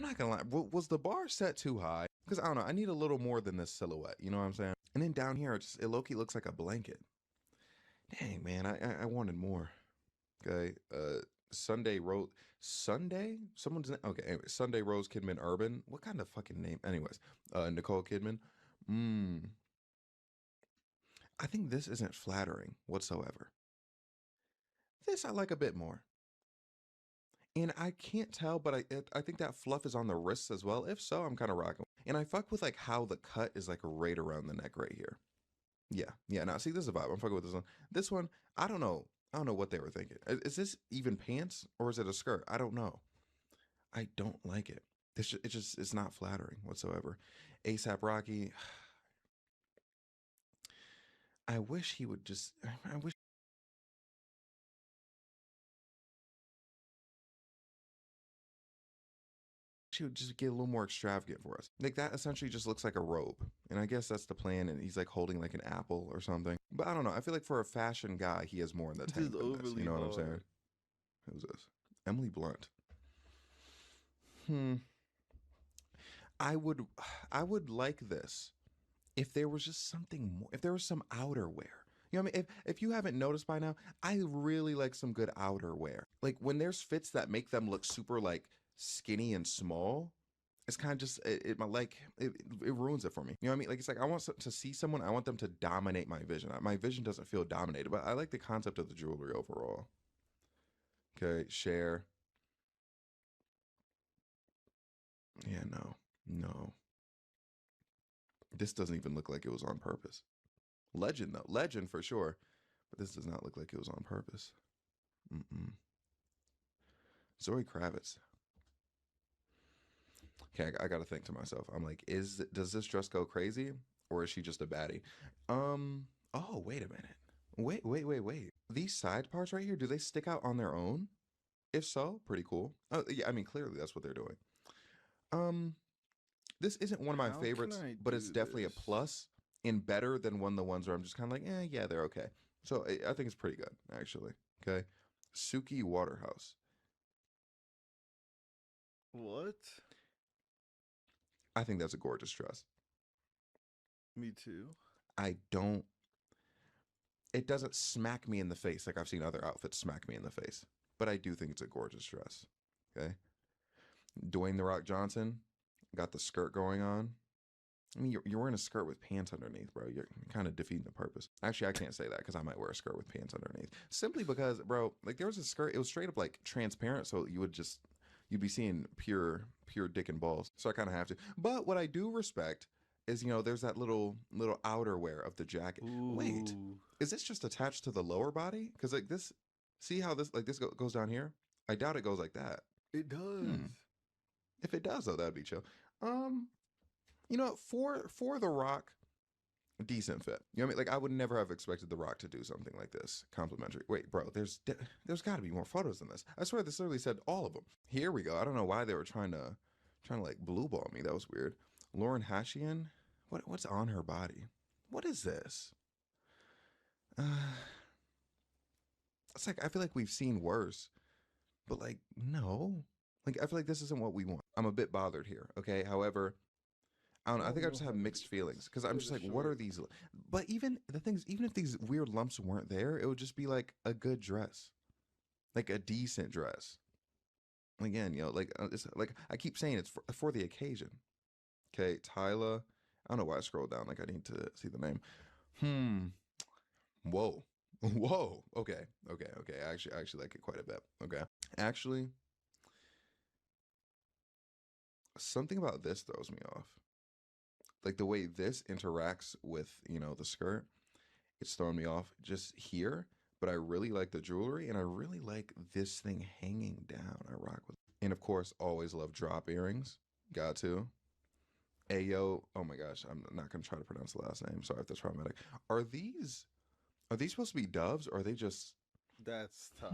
not gonna lie. Was the bar set too high? Because I don't know. I need a little more than this silhouette. You know what I'm saying? And then down here, it low-key looks like a blanket. Dang, man. I wanted more. Okay. Sunday Rose. Sunday? Someone's okay. Anyway, Sunday Rose Kidman Urban. What kind of fucking name? Anyways, Nicole Kidman. I think this isn't flattering whatsoever. This I like a bit more. And I can't tell, but I think that fluff is on the wrists as well. If so, I'm kind of rocking. And I fuck with like how the cut is like right around the neck right here. Yeah. Now see, this is a vibe. I'm fucking with this one. This one, I don't know what they were thinking. Is this even pants or is it a skirt? I don't know. I don't like it. It's not flattering whatsoever. ASAP Rocky. I wish he would just. I wish. She would just get a little more extravagant for us. Like that essentially just looks like a robe. And I guess that's the plan. And he's like holding like an apple or something. But I don't know. I feel like for a fashion guy, he has more in the tank than this. You know what I'm saying? Who's this? Emily Blunt. I would like this if there was just something more. If there was some outerwear. You know what I mean? If you haven't noticed by now, I really like some good outerwear. Like when there's fits that make them look super like skinny and small, it's kind of just it ruins it for me. You know what I mean? Like it's like I want to see someone, I want them to dominate my vision. My vision doesn't feel dominated, but I like the concept of the jewelry overall. Okay, Cher. Yeah, no. This doesn't even look like it was on purpose. Legend though, legend for sure, but this does not look like it was on purpose. Zoe Kravitz. Okay, I gotta think to myself. I'm like, does this dress go crazy, or is she just a baddie? Oh, wait a minute. Wait. These side parts right here, do they stick out on their own? If so, pretty cool. Oh, yeah, I mean, clearly that's what they're doing. This isn't one of my favorites, but it's definitely a plus and better than one of the ones where I'm just kind of like, yeah, they're okay. So I think it's pretty good, actually. Okay. Suki Waterhouse. What? I think that's a gorgeous dress. Me too. It doesn't smack me in the face like I've seen other outfits smack me in the face, but I do think it's a gorgeous dress. Okay. Dwayne The Rock Johnson got the skirt going on. I mean, you're wearing a skirt with pants underneath, bro. You're kind of defeating the purpose. Actually, I can't say that because I might wear a skirt with pants underneath. Simply because, bro, like there was a skirt. It was straight up like transparent, so you'd be seeing pure dick and balls. So I kind of have to. But what I do respect is, there's that little outerwear of the jacket. Ooh. Wait, is this just attached to the lower body? Because like this, see how this goes down here? I doubt it goes like that. It does. If it does, though, that'd be chill. For The Rock, decent fit. You know what I mean? Like I would never have expected The Rock to do something like this. Complimentary. Wait, bro, there's got to be more photos than this. I swear this literally said all of them. Here we go. I don't know why they were trying to like blue ball me. That was weird. Lauren Hashian, what's on her body? What is this? It's like I feel like we've seen worse, but like no. Like I feel like this isn't what we want. I'm a bit bothered here. Okay, however. I don't know. I think I just have mixed feelings because I'm just like, what are these? But even the things, even if these weird lumps weren't there, it would just be like a good dress, like a decent dress. Again, like it's like I keep saying it's for the occasion. Okay, Tyla. I don't know why I scrolled down. Like I need to see the name. Whoa. Whoa. Okay. I actually like it quite a bit. Okay. Actually, something about this throws me off. Like the way this interacts with, the skirt, it's throwing me off just here. But I really like the jewelry and I really like this thing hanging down. I rock with it. And of course, always love drop earrings. Got to. Ayo. Oh my gosh. I'm not going to try to pronounce the last name. Sorry if that's problematic. Are these supposed to be doves or are they just... That's tough.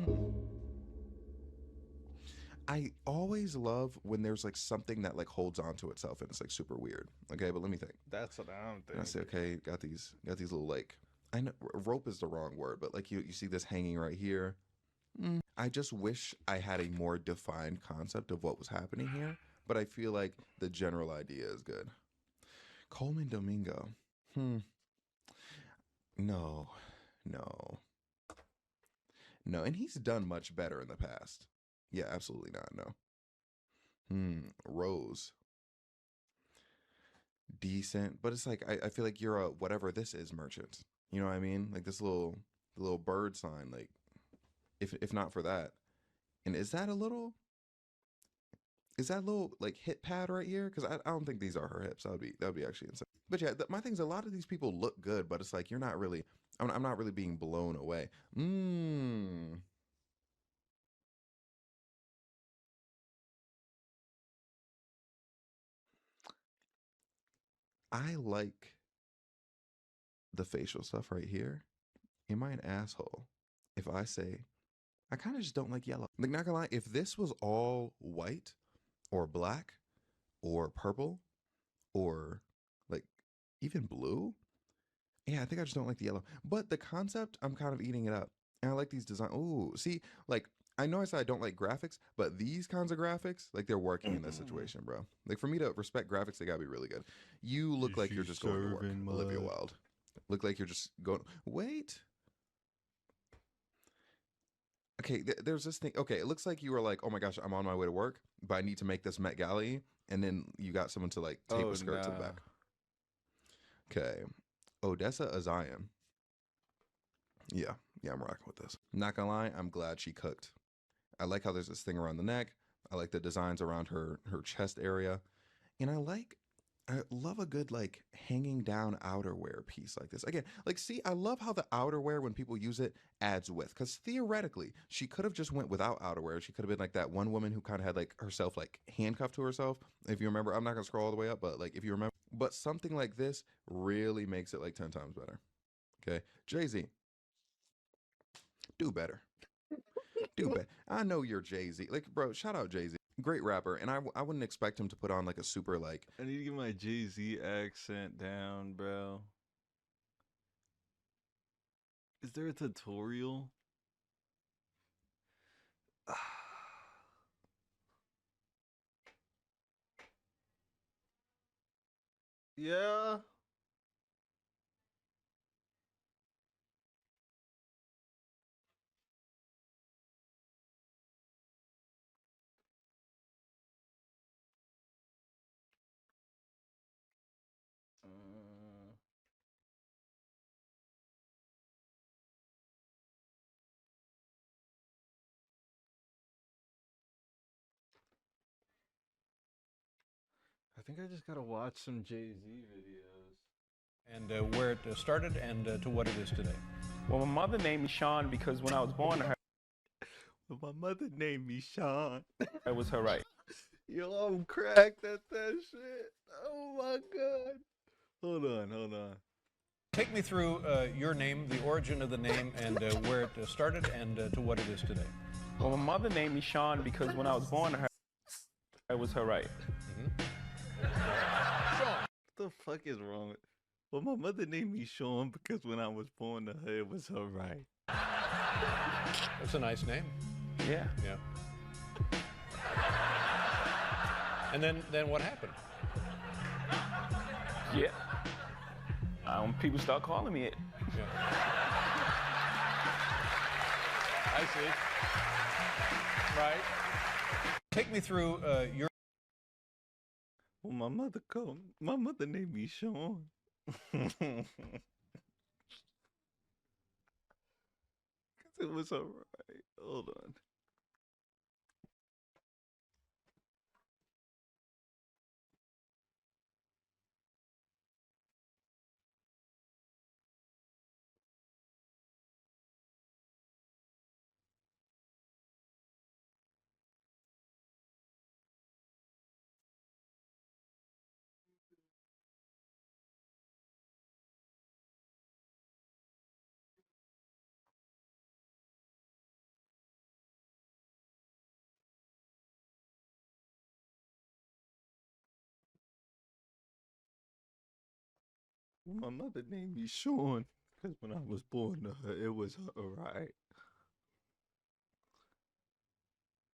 I always love when there's like something that like holds onto itself and it's like super weird. Okay, but let me think. That's what I'm thinking. I say, okay, got these little like, I know rope is the wrong word, but like you see this hanging right here. I just wish I had a more defined concept of what was happening here, but I feel like the general idea is good. Coleman Domingo. No, and he's done much better in the past. Yeah, absolutely not. No. Rose. Decent, but it's like I feel like you're a whatever this is merchant. You know what I mean? Like this little bird sign. Like if not for that, and is that a little like hip pad right here? Because I don't think these are her hips. That would be actually insane. But yeah, my thing's a lot of these people look good, but it's like you're not really. I'm not really being blown away. I like the facial stuff right here. Am I an asshole if I say I kind of just don't like yellow? Like, not gonna lie, if this was all white or black or purple or like even blue, yeah, I think I just don't like the yellow. But the concept, I'm kind of eating it up. And I like these design. Ooh, see, like I know I said I don't like graphics, but these kinds of graphics, like they're working in this situation, bro. Like for me to respect graphics, they gotta be really good. You look like you're just going to work, Olivia Wilde. Look like you're just going. Wait. Okay, there's this thing. Okay, it looks like you were like, oh my gosh, I'm on my way to work, but I need to make this Met Galley, and then you got someone to like tape a skirt to the back. Okay, Odessa Azion. Yeah, I'm rocking with this. Not gonna lie, I'm glad she cooked. I like how there's this thing around the neck. I like the designs around her chest area, and I love a good like hanging down outerwear piece like this. Again, like see, I love how the outerwear when people use it adds width. Because theoretically, she could have just went without outerwear. She could have been like that one woman who kind of had like herself like handcuffed to herself. If you remember, I'm not gonna scroll all the way up, but like if you remember, but something like this really makes it like 10 times better. Okay, Jay-Z, do better. Do better. I know you're Jay-Z. Like, bro, shout out Jay-Z. Great rapper, and I wouldn't expect him to put on like a super like. I need to get my Jay-Z accent down, bro. Is there a tutorial? Yeah. think I just gotta watch some Jay-Z videos. And where it started and to what it is today. Well, my mother named me Sean because when I was born, Well, my mother named me Sean. it was her right. Yo, I'm cracked at that shit. Oh my god. Hold on. Take me through your name, the origin of the name, and where it started and to what it is today. Well, my mother named me Sean because when I was born, it was her right. What the fuck is wrong with? Well, my mother named me Sean because when I was born to her, it was her right. That's a nice name. Yeah. Yeah. And then what happened? Yeah. People start calling me it. Yeah. I see. Right. Take me through your. Well, my mother named me Sean. Cause it was alright. Hold on. Well, my mother named me Sean because when I was born to her, it was her right.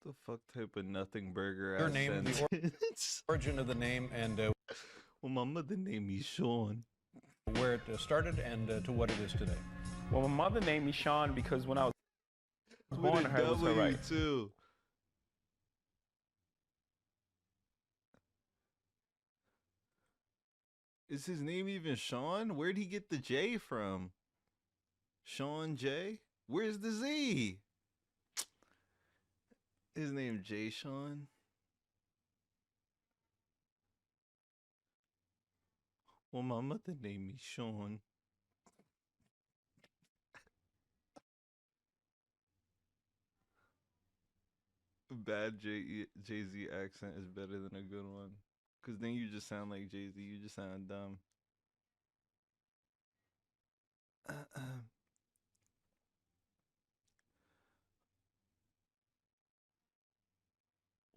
The fuck type of nothing burger Your ass name, the sentence? origin of the name, and Well, my mother named me Sean. where it started and to what it is today. Well, my mother named me Sean because when I was born, With a it was her W right. too. Is his name even Sean? Where'd he get the J from? Sean J? Where's the Z? His name J Sean? Well, my mother named me Sean. Bad Jay-Z accent is better than a good one. Because then you just sound like Jay-Z. You just sound dumb.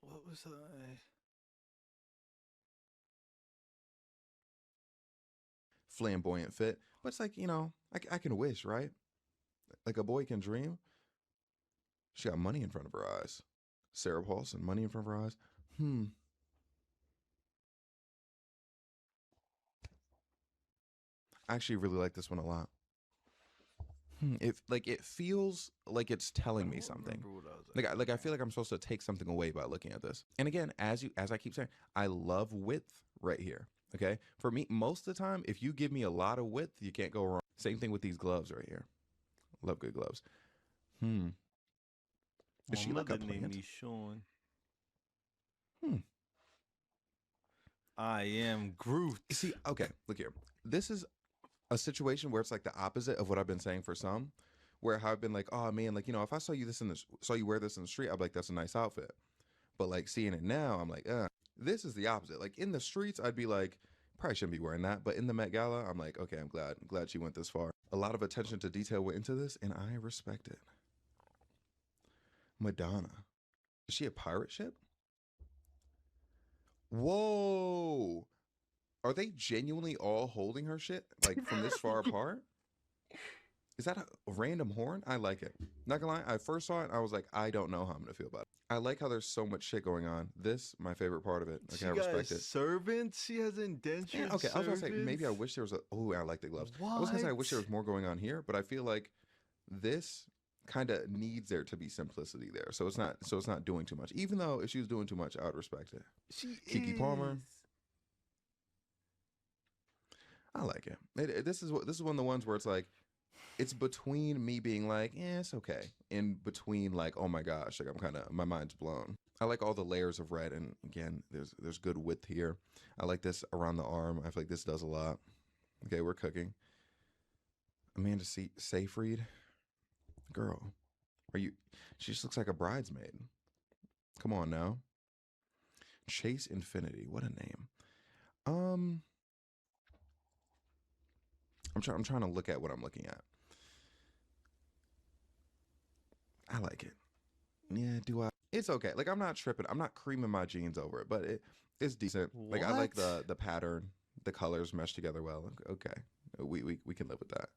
What was I? Flamboyant fit, but it's like, you know, I can wish, right? Like a boy can dream. She got money in front of her eyes. Sarah Paulson, money in front of her eyes. I actually really like this one a lot. It feels like it's telling me something. Like I feel like I'm supposed to take something away by looking at this. And again, as I keep saying, I love width right here. Okay, for me, most of the time, if you give me a lot of width, you can't go wrong. Same thing with these gloves right here. Love good gloves. Is she like a named plant? me Sean. I am Groot. You see, okay, look here. This is a situation where it's like the opposite of what I've been saying for some, where I've been like, oh man, like, you know, if I saw you wear this in the street, I'd be like, that's a nice outfit. But like seeing it now, I'm like, this is the opposite. Like in the streets, I'd be like, probably shouldn't be wearing that. But in the Met Gala, I'm like, okay, I'm glad she went this far. A lot of attention to detail went into this, and I respect it. Madonna. Is she a pirate ship? Whoa. Are they genuinely all holding her shit? Like from this far apart? Is that a random horn? I like it. Not gonna lie, I first saw it, I was like, I don't know how I'm gonna feel about it. I like how there's so much shit going on. This, my favorite part of it. Okay, I respect it. Servants? She has indentured Yeah, okay, I was gonna say, servants? maybe I wish there was I like the gloves. I was gonna say I wish there was more going on here, but I feel like this kind of needs there to be simplicity there. So it's not doing too much. Even though if she was doing too much, I would respect it. Keke Palmer. I like it. This is one of the ones where it's like, it's between me being like, it's okay, and between like, oh my gosh, like my mind's blown. I like all the layers of red, and again, there's good width here. I like this around the arm. I feel like this does a lot. Okay, we're cooking. Amanda Seyfried, girl, are you? She just looks like a bridesmaid. Come on now. Chase Infinity, what a name. I'm trying to look at what I'm looking at. I like it. Yeah, do I? It's okay. Like, I'm not tripping. I'm not creaming my jeans over it, but it's decent. Like, I like the pattern. The colors mesh together well. Okay, we can live with that.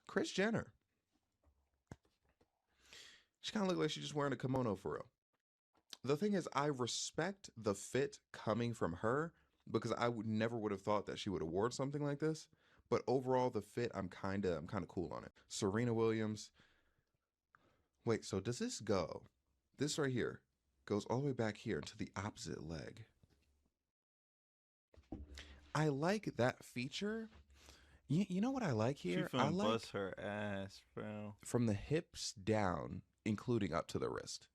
Kris Jenner. She kind of looked like she's just wearing a kimono for real. The thing is, I respect the fit coming from her because I never would have thought that she would award something like this. But overall, the fit, I'm kind of cool on it. Serena Williams. Wait, so does this go? This right here goes all the way back here to the opposite leg. I like that feature. You know what I like here? She I like bust her ass, bro. From the hips down, including up to the wrist.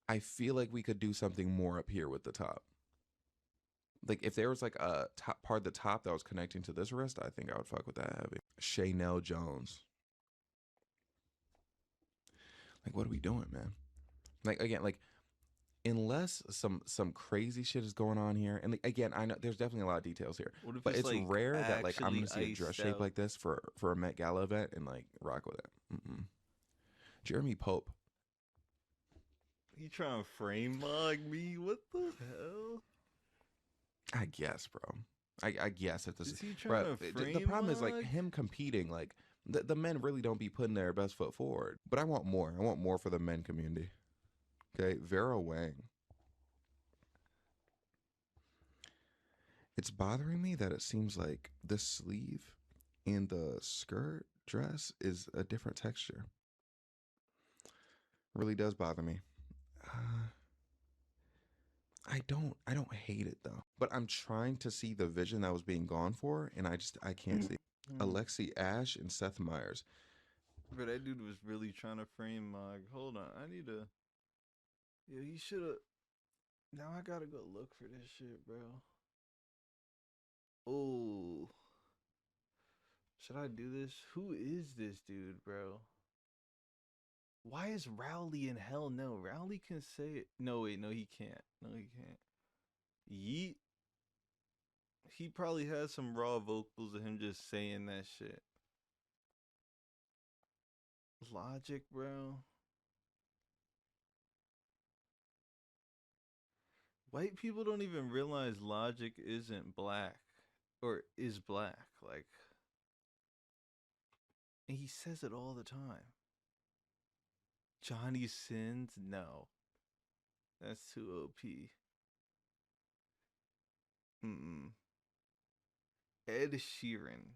I feel like we could do something more up here with the top. Like, if there was like a top part of the top that was connecting to this wrist, I think I would fuck with that heavy. Chanel Jones. Like, what are we doing, man? Like, again, like, unless some crazy shit is going on here, and like, again, I know there's definitely a lot of details here, but it's like rare that like I'm gonna see a dress shape like this for a Met Gala event and like rock with it. Jeremy Pope. You trying to frame mug me? What the hell? I guess, bro. I guess if this is he bro, trying to the frame problem is like mug? him competing. Like the men really don't be putting their best foot forward. But I want more. I want more for the men community. Okay, Vera Wang. It's bothering me that it seems like this sleeve and the skirt dress is a different texture. Really does bother me. I don't hate it though, but I'm trying to see the vision that was being gone for, and I can't see. Alexi Ash and Seth Meyers. Bro, that dude was really trying to frame Mog. Hold on, I need to. Yeah, he should have. Now I gotta go look for this shit, bro. Oh, should I do this? Who is this dude, bro? Why is Rowley in hell no? Rowley can say it. No, wait, no, he can't. No, he can't. Yeet. He probably has some raw vocals of him just saying that shit. Logic, bro. White people don't even realize Logic isn't black. Or is black. Like. And he says it all the time. Johnny Sins? No. That's too OP. Ed Sheeran.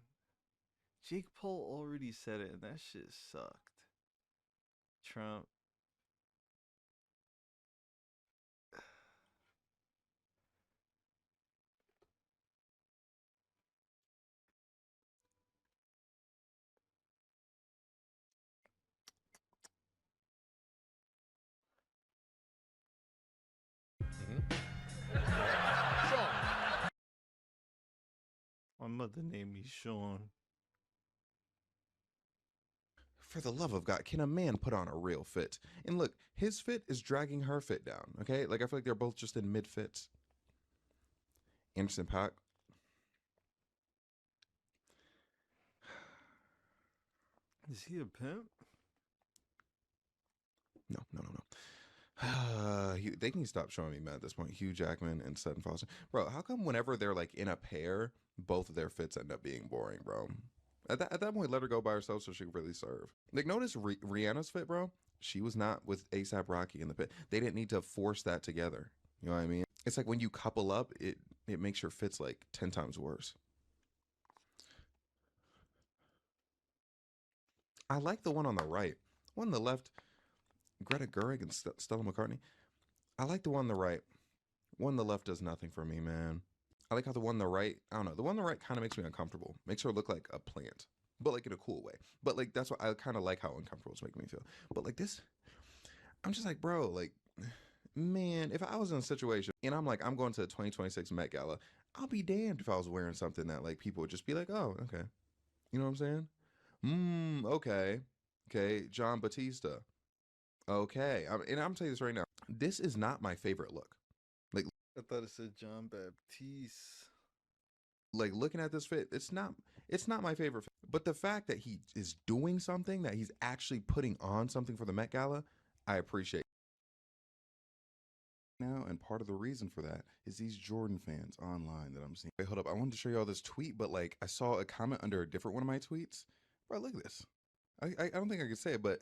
Jake Paul already said it, and that shit sucked. Trump. My mother named me Sean. For the love of God, can a man put on a real fit? And look, his fit is dragging her fit down, okay? Like, I feel like they're both just in mid-fits. Anderson .Paak. Is he a pimp? No. They can stop showing me mad at this point. Hugh Jackman and Sutton Foster. Bro, how come whenever they're like in a pair, both of their fits end up being boring, bro? At that point, let her go by herself so she can really serve. Like, notice Rihanna's fit, bro? She was not with A$AP Rocky in the pit. They didn't need to force that together. You know what I mean? It's like when you couple up, it makes your fits like 10 times worse. I like the one on the right. One on the left, Greta Gerwig and Stella McCartney. I like the one on the right. One on the left does nothing for me, man. I like how the one on the right, I don't know, the one on the right kind of makes me uncomfortable. Makes her look like a plant, but like in a cool way. But like, that's what I kind of like how uncomfortable it's making me feel. But like this, I'm just like, bro, like Man, if I was in a situation and I'm like, I'm going to the 2026 Met Gala, I'll be damned if I was wearing something that like people would just be like, oh, okay. You know what I'm saying? Okay. Okay, John Batista. Okay. And I'm telling you this right now. This is not my favorite look. Like, I thought it said John Baptiste. like looking at this fit, it's not my favorite fit. But the fact that he is doing something, that he's actually putting on something for the Met Gala, I appreciate now, and part of the reason for that is these Jordan fans online that I'm seeing. Wait, hold up. I wanted to show you all this tweet, but like I saw a comment under a different one of my tweets. Bro, look at this. I don't think I could say it, but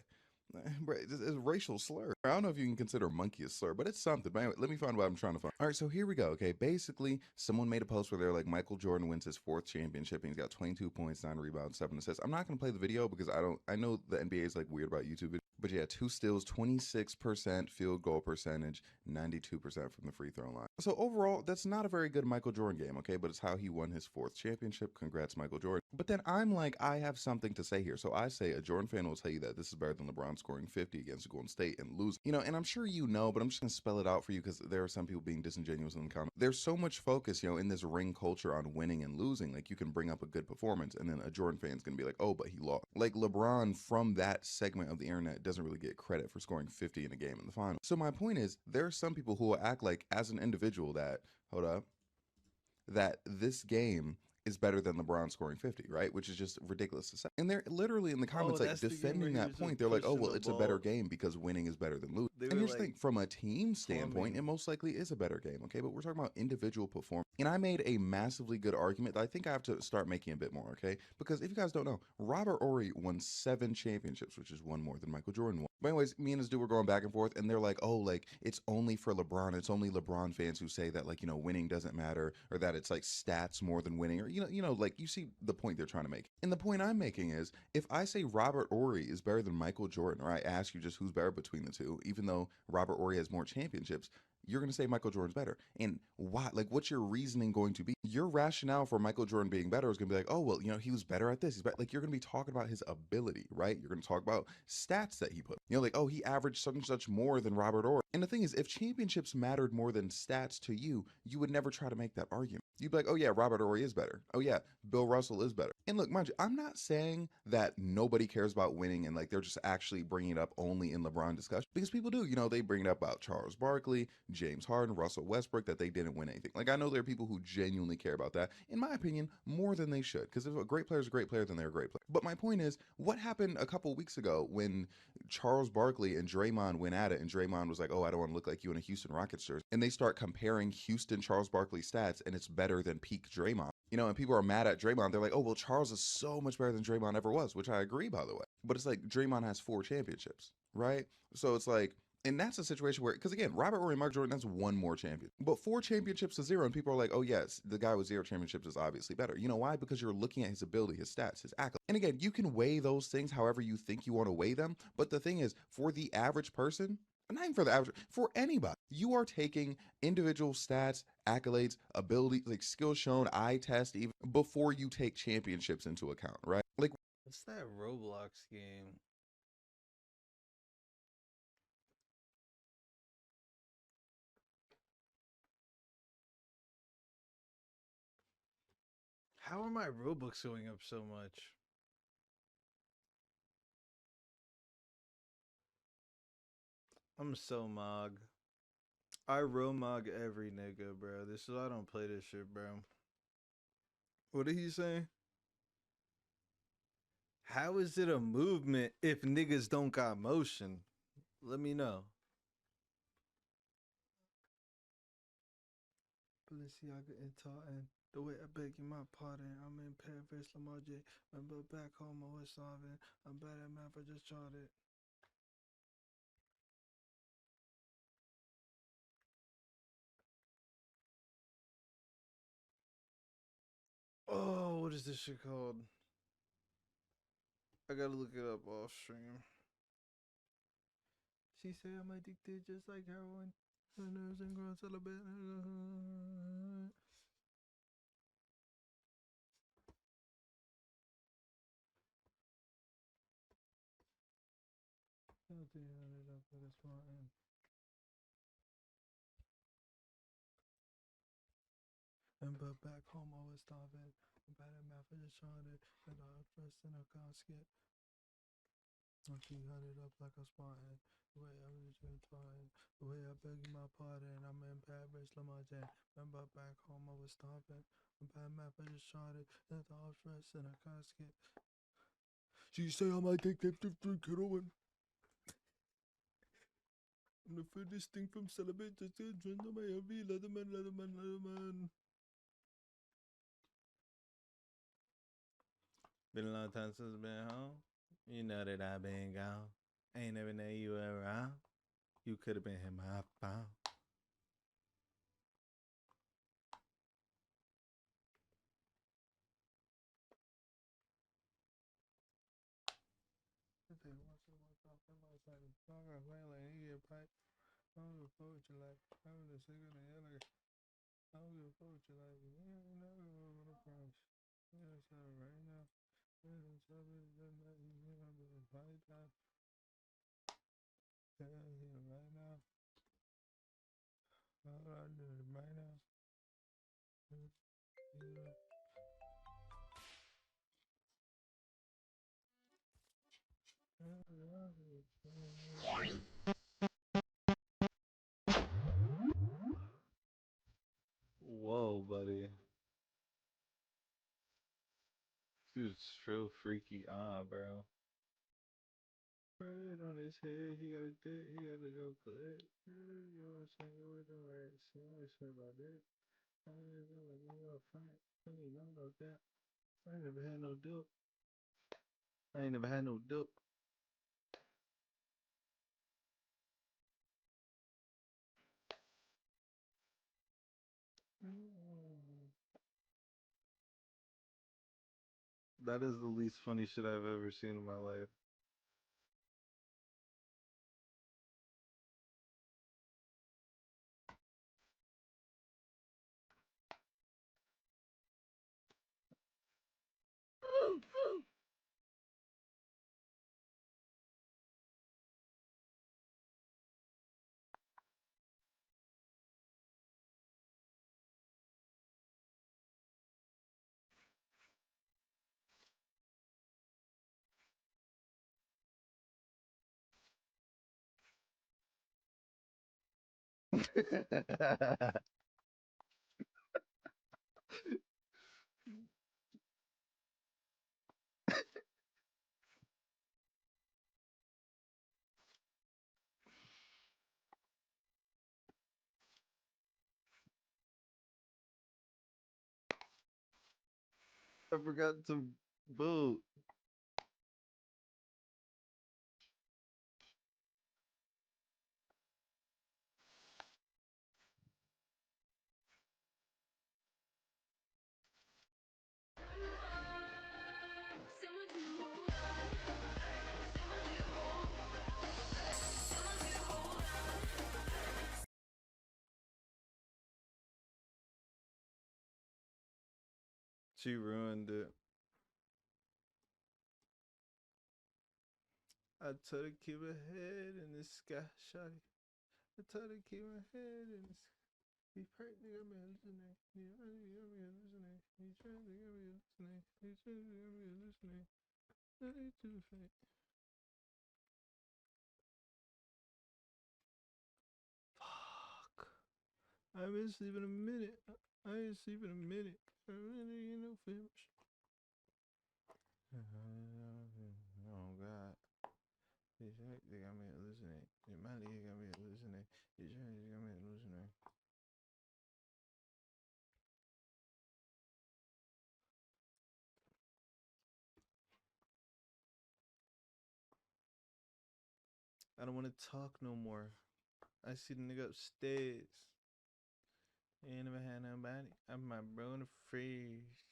bro, it's a racial slur. I don't know if you can consider monkey a slur, but it's something. But anyway, let me find what I'm trying to find. All right, so here we go. Okay, basically, someone made a post where they're like, Michael Jordan wins his 4th championship, and he's got 22 points, 9 rebounds, 7 assists. I'm not gonna play the video because I know the NBA is like weird about YouTube videos. But yeah, 2 steals, 26% field goal percentage, 92% from the free throw line. So overall, that's not a very good Michael Jordan game, okay? But it's how he won his 4th championship. Congrats, Michael Jordan. But then I'm like, I have something to say here. So I say a Jordan fan will tell you that this is better than LeBron scoring 50 against Golden State and losing. You know, and I'm sure you know, but I'm just gonna spell it out for you because there are some people being disingenuous in the comments. There's so much focus, you know, in this ring culture on winning and losing. Like you can bring up a good performance, and then a Jordan fan's gonna be like, oh, but he lost. Like LeBron from that segment of the internet doesn't really get credit for scoring 50 in a game in the final. So my point is, there are some people who will act like, as an individual, that that this game is better than LeBron scoring 50, right? Which is just ridiculous to say. And they're literally in the comments like defending that point. They're like, oh, well, it's a better game because winning is better than losing. And here's the thing, from a team standpoint, it most likely is a better game, okay? But we're talking about individual performance. And I made a massively good argument that I think I have to start making a bit more, okay? Because if you guys don't know, Robert Horry won 7 championships, which is 1 more than Michael Jordan won. But anyways, me and this dude were going back and forth, and they're like, oh, like, it's only for LeBron. It's only LeBron fans who say that, like, you know, winning doesn't matter, or that it's like stats more than winning, or, you know, like, you see the point they're trying to make. And the point I'm making is, if I say Robert Horry is better than Michael Jordan, or I ask you just who's better between the two, even though Robert Horry has more championships, you're going to say Michael Jordan's better. And why? Like, what's your reasoning going to be? Your rationale for Michael Jordan being better is going to be like, oh, well, you know, he was better at this. He's better. Like, you're going to be talking about his ability, right? You're going to talk about stats that he put. You know, like, oh, he averaged such and such more than Robert Horry. And the thing is, if championships mattered more than stats to you, you would never try to make that argument. You'd be like, oh yeah, Robert Horry is better. Oh yeah, Bill Russell is better. And look, mind you, I'm not saying that nobody cares about winning and like they're just actually bringing it up only in LeBron discussion, because people do. You know, they bring it up about Charles Barkley, James Harden, Russell Westbrook, that they didn't win anything. Like, I know there are people who genuinely care about that, in my opinion, more than they should, because if a great player is a great player, then they're a great player. But my point is, what happened a couple weeks ago when Charles Barkley and Draymond went at it, and Draymond was like, oh, I don't want to look like you in a Houston Rockets jersey, and they start comparing Houston Charles Barkley stats, and it's better than peak Draymond. You know, and people are mad at Draymond. They're like, oh, well, Charles is so much better than Draymond ever was, which I agree, by the way. But it's like Draymond has 4 championships, right? So it's like, and that's a situation where, because again, Robert Horry and Michael Jordan, that's 1 more champion. But 4 championships to 0, and people are like, oh yes, the guy with 0 championships is obviously better. You know why? Because you're looking at his ability, his stats, his accolades. And again, you can weigh those things however you think you want to weigh them. But the thing is, for the average person, not even for the average, for anybody, you are taking individual stats, accolades, ability, like skills shown, eye test, even before you take championships into account, right? Like, what's that Roblox game? How are my Robux going up so much? I'm so mog. I romog every nigga, bro. This is why I don't play this shit, bro. What did he say? How is it a movement if niggas don't got motion? Let me know. Balenciaga and Tartan. The way I beg you my pardon. I'm in Paris, Lamar J. Remember back home I was solving. I'm bad at math, I just tried it. Oh, what is this shit called? I gotta look it up off stream. She said I'm addicted just like heroin. My nerves and grown celibate. Remember back home I was starving. Bad at math, I just shot it. And I dressed in a casket. I'm 300 up like a Spartan. The way I was trying. The way I beg my pardon. I'm in Paris, Limoges. Remember back home I was starving. Bad math, I just shot it. And I was dressed in a casket. She say I might take that 3 heroin. I'm the furthest thing from celibate to children. I may be Leatherman. Been a long time since I've been home. You know that I've been gone. Ain't never know you were around. You could have been in my phone. I don't give a fuck what you like. I don't give a fuck what you like. I don't give a fuck what you like. You ain't never gonna run a promise. Yeah, it's all right now. It's all right now. Yeah, right now. All I do is right now. Whoa, buddy. Dude's real freaky, bro. Right on his head, he got a dick, he got to go clip. You know what I'm saying? With the right, see what I say about that. I didn't know like you a fight. I didn't know about that. I ain't never had no dope. I ain't never had no dope. That is the least funny shit I've ever seen in my life. I forgot to vote. She ruined it. I told her keep her head in the sky, shawty. I told her keep her head in the sky. He hurt me, got me hallucinating. He hurt me, got me hallucinating. He tried to get me hallucinating. He tried to get me hallucinating. Nothing too faint. Fuck. I haven't sleeping a minute. I ain't sleeping a minute. I really ain't no finish. Oh God. They got me hallucinating. My leg got me hallucinating. They got me hallucinating. I don't want to talk no more. I see the nigga upstairs. Ain't never had nobody. I'm my bro in the fridge.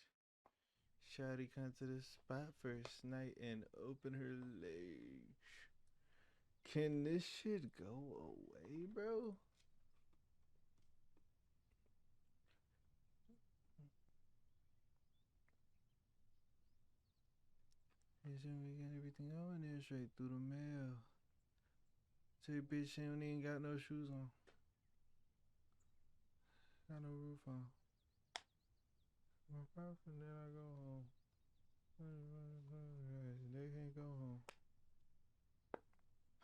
Shawty come to the spot first night and open her legs. Can this shit go away, bro? We got everything on there straight through the mail. Say bitch, she don't even got no shoes on. Got no roof on. And then I go home. They can't go home.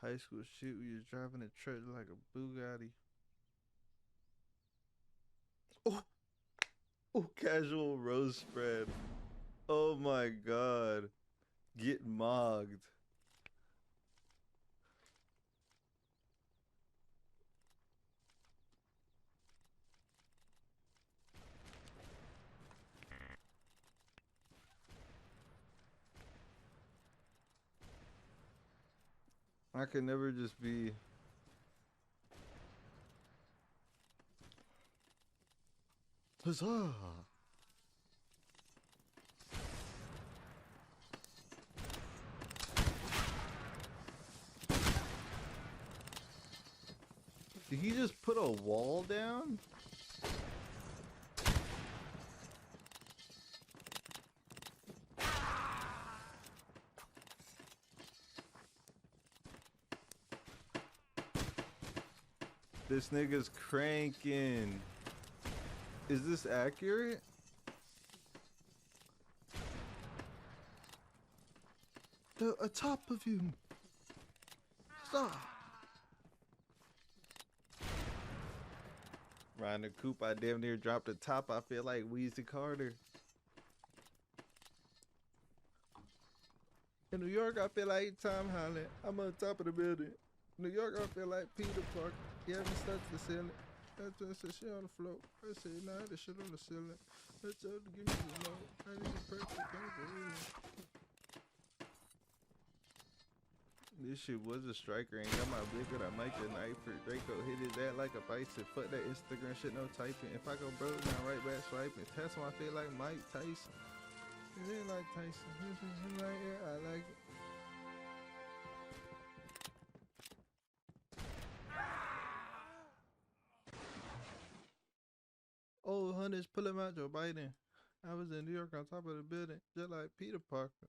High school shit, we was driving a truck like a Bugatti. Oh, oh, casual rose spread. Oh my god. Get mogged. I could never just be. Huzzah! Did he just put a wall down? This nigga's cranking. Is this accurate? The top of you. Stop. Riding the coupe, I damn near dropped the top. I feel like Weezy Carter. In New York, I feel like Tom Holland. I'm on top of the building. New York, I feel like Peter Parker. Yeah, we stuck to the ceiling. That's just the shit on the floor. I said, nah, the shit on the ceiling. Let's give me the low. I need a perfect thing. This shit was a striker. Ain't got my blick with a mic tonight for Draco. Hit his ass like a bison. Fuck that Instagram shit, no typing. If I go broke, now right back swiping. Test him, I feel like Mike Tyson. It ain't like Tyson. He like, yeah, I like it. Old hunters, pull him out, Joe Biden. I was in New York on top of the building, just like Peter Parker.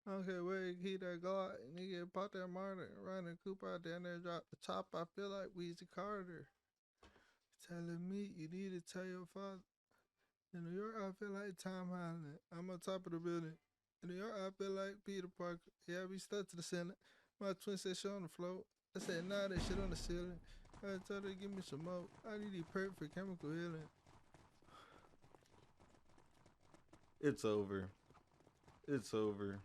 I don't care where he that God, nigga pop that martyr, riding coupe out there and there drop the top. I feel like Weezy Carter. Telling me you need to tell your father. In New York, I feel like Tom Holland. I'm on top of the building. In New York, I feel like Peter Parker. Yeah, I be stuck to the center. My twin said shit on the floor. I said, nah, that shit on the ceiling. I told her to give me some more. I need the perfect chemical healing. It's over. It's over.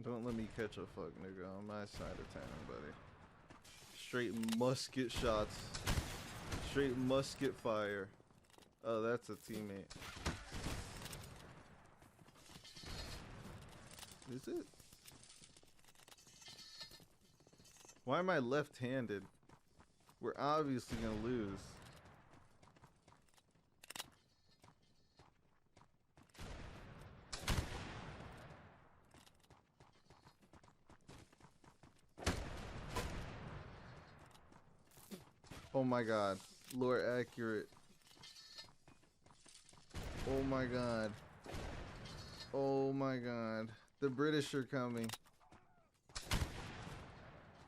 Don't let me catch a fuck nigga on my side of town, buddy. Straight musket shots. Straight musket fire. Oh, that's a teammate. Is it? Why am I left-handed? We're obviously gonna lose. Oh my god. Lord accurate. Oh my god. Oh my god. The British are coming.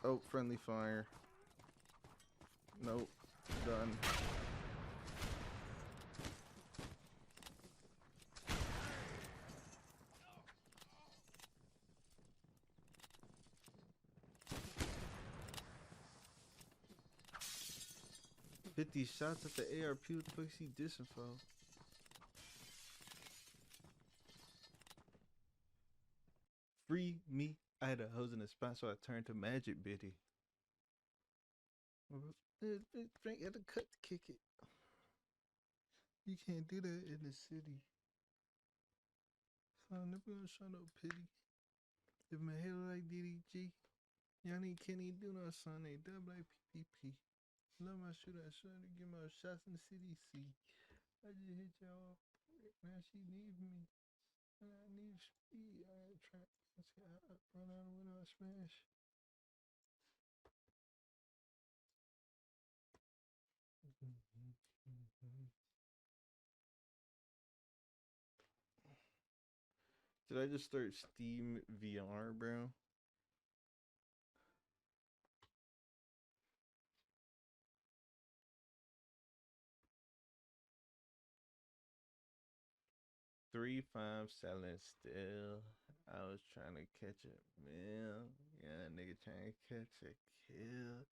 Oh, friendly fire. Nope. Done. "50 shots at the ARP with Pussy disinfo." Free me. I had a hose in the spot, so I turned to Magic Bitty. Drink at the cut to kick it. You can't do that in the city. So I'm never gonna show no pity. If my hair like DDG, y'all ain't can't even do no son. They dub like PPP. Love my shooter. I should to give my shots in the CDC. I just hit y'all. Now she needs me. And I need speed. I try. I run out of window. I smash. Should I just start Steam VR, bro? Three, five, selling still. I was trying to catch a meal. Yeah, nigga trying to catch a kill.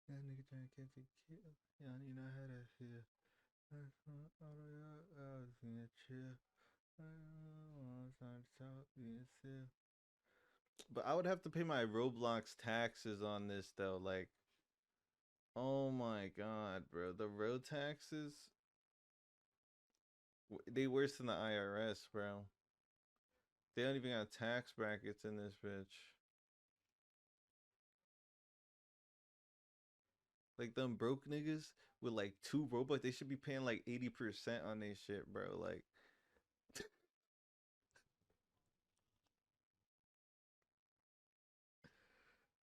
Yeah, nigga trying to catch a kill. Yeah, you know how to feel. I was gonna chill. I was trying to talk to yourself. But I would have to pay my Roblox taxes on this though. Like, oh my god, bro, the road taxes. They worse than the IRS, bro. They don't even got tax brackets in this bitch. Like them broke niggas with like 2 Robux, they should be paying like 80% on their shit, bro. Like,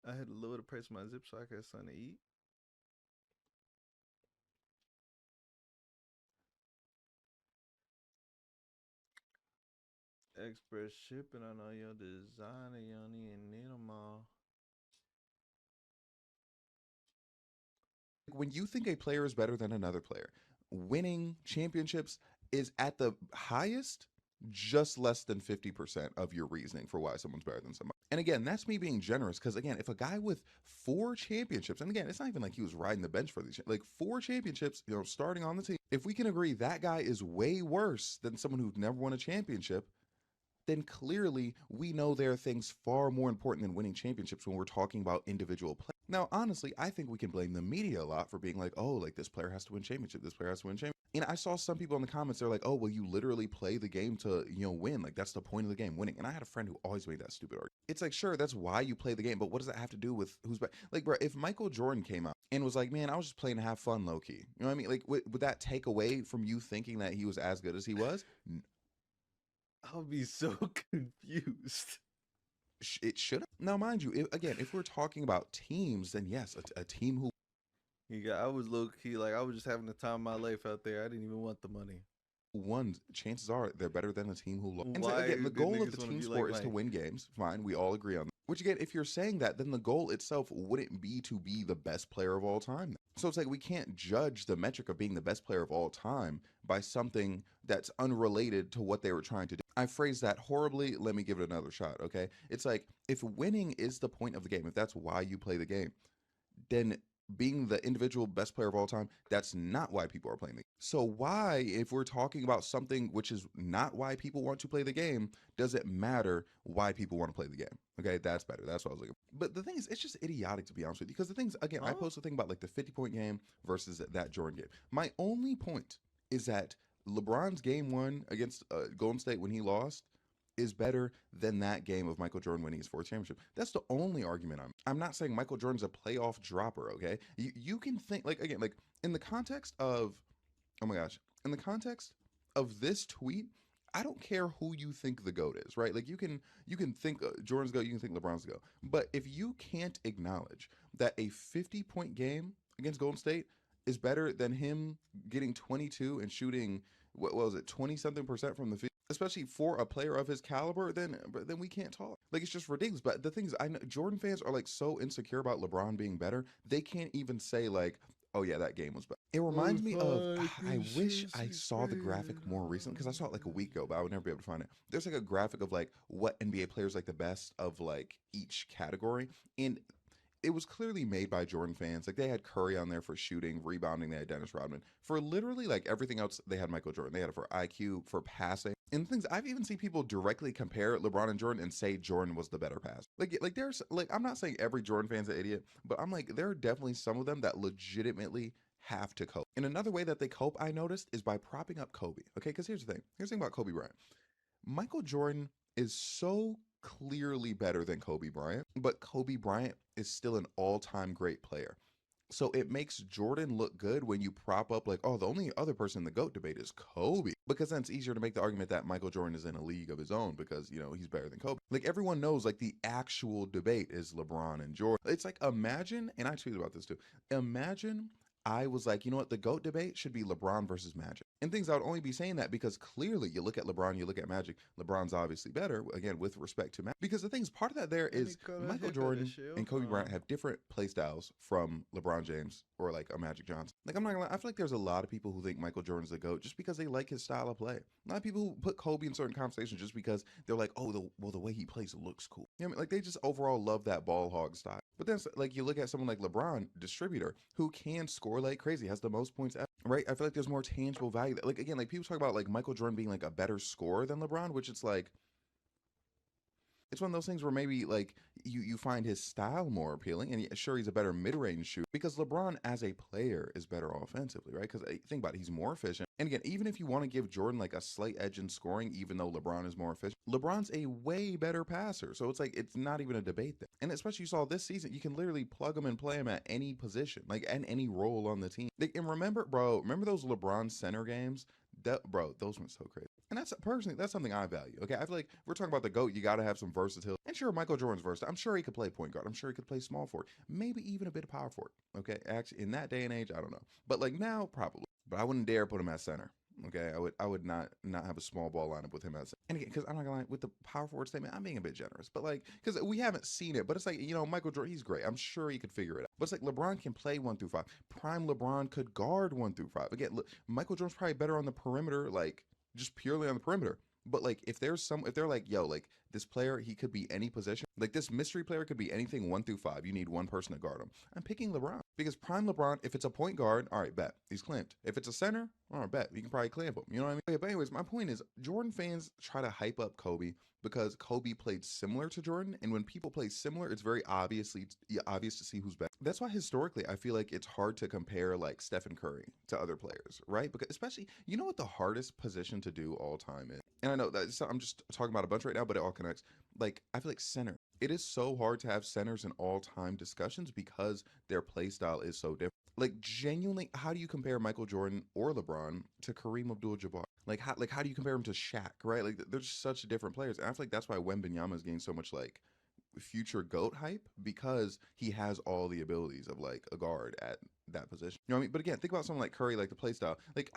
I had to lower the price of my zip so I could have something to eat. Express shipping on all your designer, you don't even need them all. When you think a player is better than another player, winning championships is at the highest just less than 50% of your reasoning for why someone's better than somebody. And again, that's me being generous because, again, if a guy with 4 championships, and again, it's not even like he was riding the bench for these, like 4 championships, you know, starting on the team, if we can agree that guy is way worse than someone who's never won a championship, then clearly we know there are things far more important than winning championships when we're talking about individual play. Now, honestly, I think we can blame the media a lot for being like, oh, like this player has to win championship, this player has to win championship. And I saw some people in the comments, they're like, oh, well, you literally play the game to, you know, win. Like that's the point of the game, winning. And I had a friend who always made that stupid argument. It's like, sure, that's why you play the game, but what does that have to do with who's better? Like, bro, if Michael Jordan came out and was like, man, I was just playing to have fun low key. You know what I mean? Like, would that take away from you thinking that he was as good as he was? I'll be so confused. It should. Now, mind you, again, if we're talking about teams, then yes, a team who. I was low key, like, I was just having the time of my life out there. I didn't even want the money. Won, chances are they're better than a team who lost. And so, Why again, the do goal of niggas the wanna team be sport like is to Mike? win games. Fine, we all agree on that. Which, again, if you're saying that, then the goal itself wouldn't be to be the best player of all time. So it's like we can't judge the metric of being the best player of all time by something that's unrelated to what they were trying to do. I phrased that horribly. Let me give it another shot, okay? It's like if winning is the point of the game, if that's why you play the game, then being the individual best player of all time, that's not why people are playing the game. So why, if we're talking about something which is not why people want to play the game, does it matter why people want to play the game? Okay, that's better. That's what I was looking for. But the thing is, it's just idiotic to be honest with you, because the things, again, I posted a thing about like the 50-point game versus that Jordan game. My only point is that LeBron's game 1 against Golden State when he lost is better than that game of Michael Jordan winning his 4th championship. That's the only argument I'm not saying Michael Jordan's a playoff dropper, okay? You can think, like, again, like, in the context of, oh my gosh, in the context of this tweet, I don't care who you think the GOAT is, right? Like, you can think Jordan's GOAT, you can think LeBron's GOAT. But if you can't acknowledge that a 50-point game against Golden State is better than him getting 22 and shooting, what was it, 20-something% from the field, especially for a player of his caliber, then we can't talk. Like, it's just ridiculous. But the thing is, I know Jordan fans are like so insecure about LeBron being better, they can't even say like, oh yeah, that game was better. It reminds me of, I wish I saw the graphic more recently, because I saw it like a week ago, but I would never be able to find it. There's like a graphic of like what NBA players like the best of like each category, and it was clearly made by Jordan fans. Like, they had Curry on there for shooting, rebounding, they had Dennis Rodman. For literally like everything else, they had Michael Jordan. They had it for IQ, for passing. And things, I've even seen people directly compare LeBron and Jordan and say Jordan was the better passer. Like there's, like, I'm not saying every Jordan fan's an idiot, but I'm like, there are definitely some of them that legitimately have to cope. And another way that they cope, I noticed, is by propping up Kobe. Okay, because here's the thing. Here's the thing about Kobe Bryant. Michael Jordan is so clearly better than Kobe Bryant, but Kobe Bryant is still an all-time great player. So it makes Jordan look good when you prop up like, oh, the only other person in the GOAT debate is Kobe. Because then it's easier to make the argument that Michael Jordan is in a league of his own because, you know, he's better than Kobe. Like, everyone knows, like, the actual debate is LeBron and Jordan. It's like, imagine, and I tweeted about this too, imagine I was like, you know what, the GOAT debate should be LeBron versus Magic. And things I would only be saying that because clearly you look at LeBron, you look at Magic, LeBron's obviously better, again, with respect to Magic. Because the thing's part of that there is Michael Jordan and Kobe Bryant have different play styles from LeBron James or like a Magic Johnson. Like, I'm not gonna lie, I feel like there's a lot of people who think Michael Jordan's the GOAT just because they like his style of play. A lot of people who put Kobe in certain conversations just because they're like, oh, the way he plays looks cool. You know what I mean? Like, they just overall love that ball hog style. But then, like, you look at someone like LeBron, distributor, who can score like crazy, has the most points ever, right? I feel like there's more tangible value. Like, again, like, people talk about, like, Michael Jordan being, like, a better scorer than LeBron, which it's like, it's one of those things where maybe like you find his style more appealing, and sure, he's a better mid-range shooter because LeBron as a player is better offensively, right? Because think about it, he's more efficient. And again, even if you want to give Jordan like a slight edge in scoring, even though LeBron is more efficient, LeBron's a way better passer. So it's like, it's not even a debate there. And especially you saw this season, you can literally plug him and play him at any position, like and any role on the team. And remember those LeBron center games? Bro, those were so crazy. And that's personally, that's something I value. Okay, I feel like if we're talking about the GOAT, you got to have some versatility. And sure, Michael Jordan's versatile. I'm sure he could play point guard. I'm sure he could play small forward, maybe even a bit of power forward. Okay, actually, in that day and age, I don't know, but like now, probably. But I wouldn't dare put him at center. Okay, I would not have a small ball lineup with him at center. And again, because I'm not gonna lie, with the power forward statement, I'm being a bit generous. But like, because we haven't seen it, but it's like, you know, Michael Jordan, he's great. I'm sure he could figure it out. But it's like LeBron can play 1 through 5. Prime LeBron could guard 1 through 5. Again, look, Michael Jordan's probably better on the perimeter, like just purely on the perimeter. But like, if they're like, yo, like this player, he could be any position. Like this mystery player could be anything 1 through 5. You need one person to guard him. I'm picking LeBron because prime LeBron, if it's a point guard, all right, bet he's clamped. If it's a center, all right, bet you can probably clamp him. You know what I mean? Okay, but anyways, my point is, Jordan fans try to hype up Kobe because Kobe played similar to Jordan, and when people play similar, it's very obvious to see who's better. That's why historically, I feel like it's hard to compare like Stephen Curry to other players, right? Because especially, you know what the hardest position to do all time is? And I know that I'm just talking about a bunch right now, but it all connects. Like, I feel like center. It is so hard to have centers in all-time discussions because their play style is so different. Like, genuinely, how do you compare Michael Jordan or LeBron to Kareem Abdul-Jabbar? Like how do you compare him to Shaq, right? Like, they're just such different players. And I feel like that's why Wembanyama is getting so much, like, future GOAT hype, because he has all the abilities of, like, a guard at that position. You know what I mean? But again, think about someone like Curry, like the play style. Like,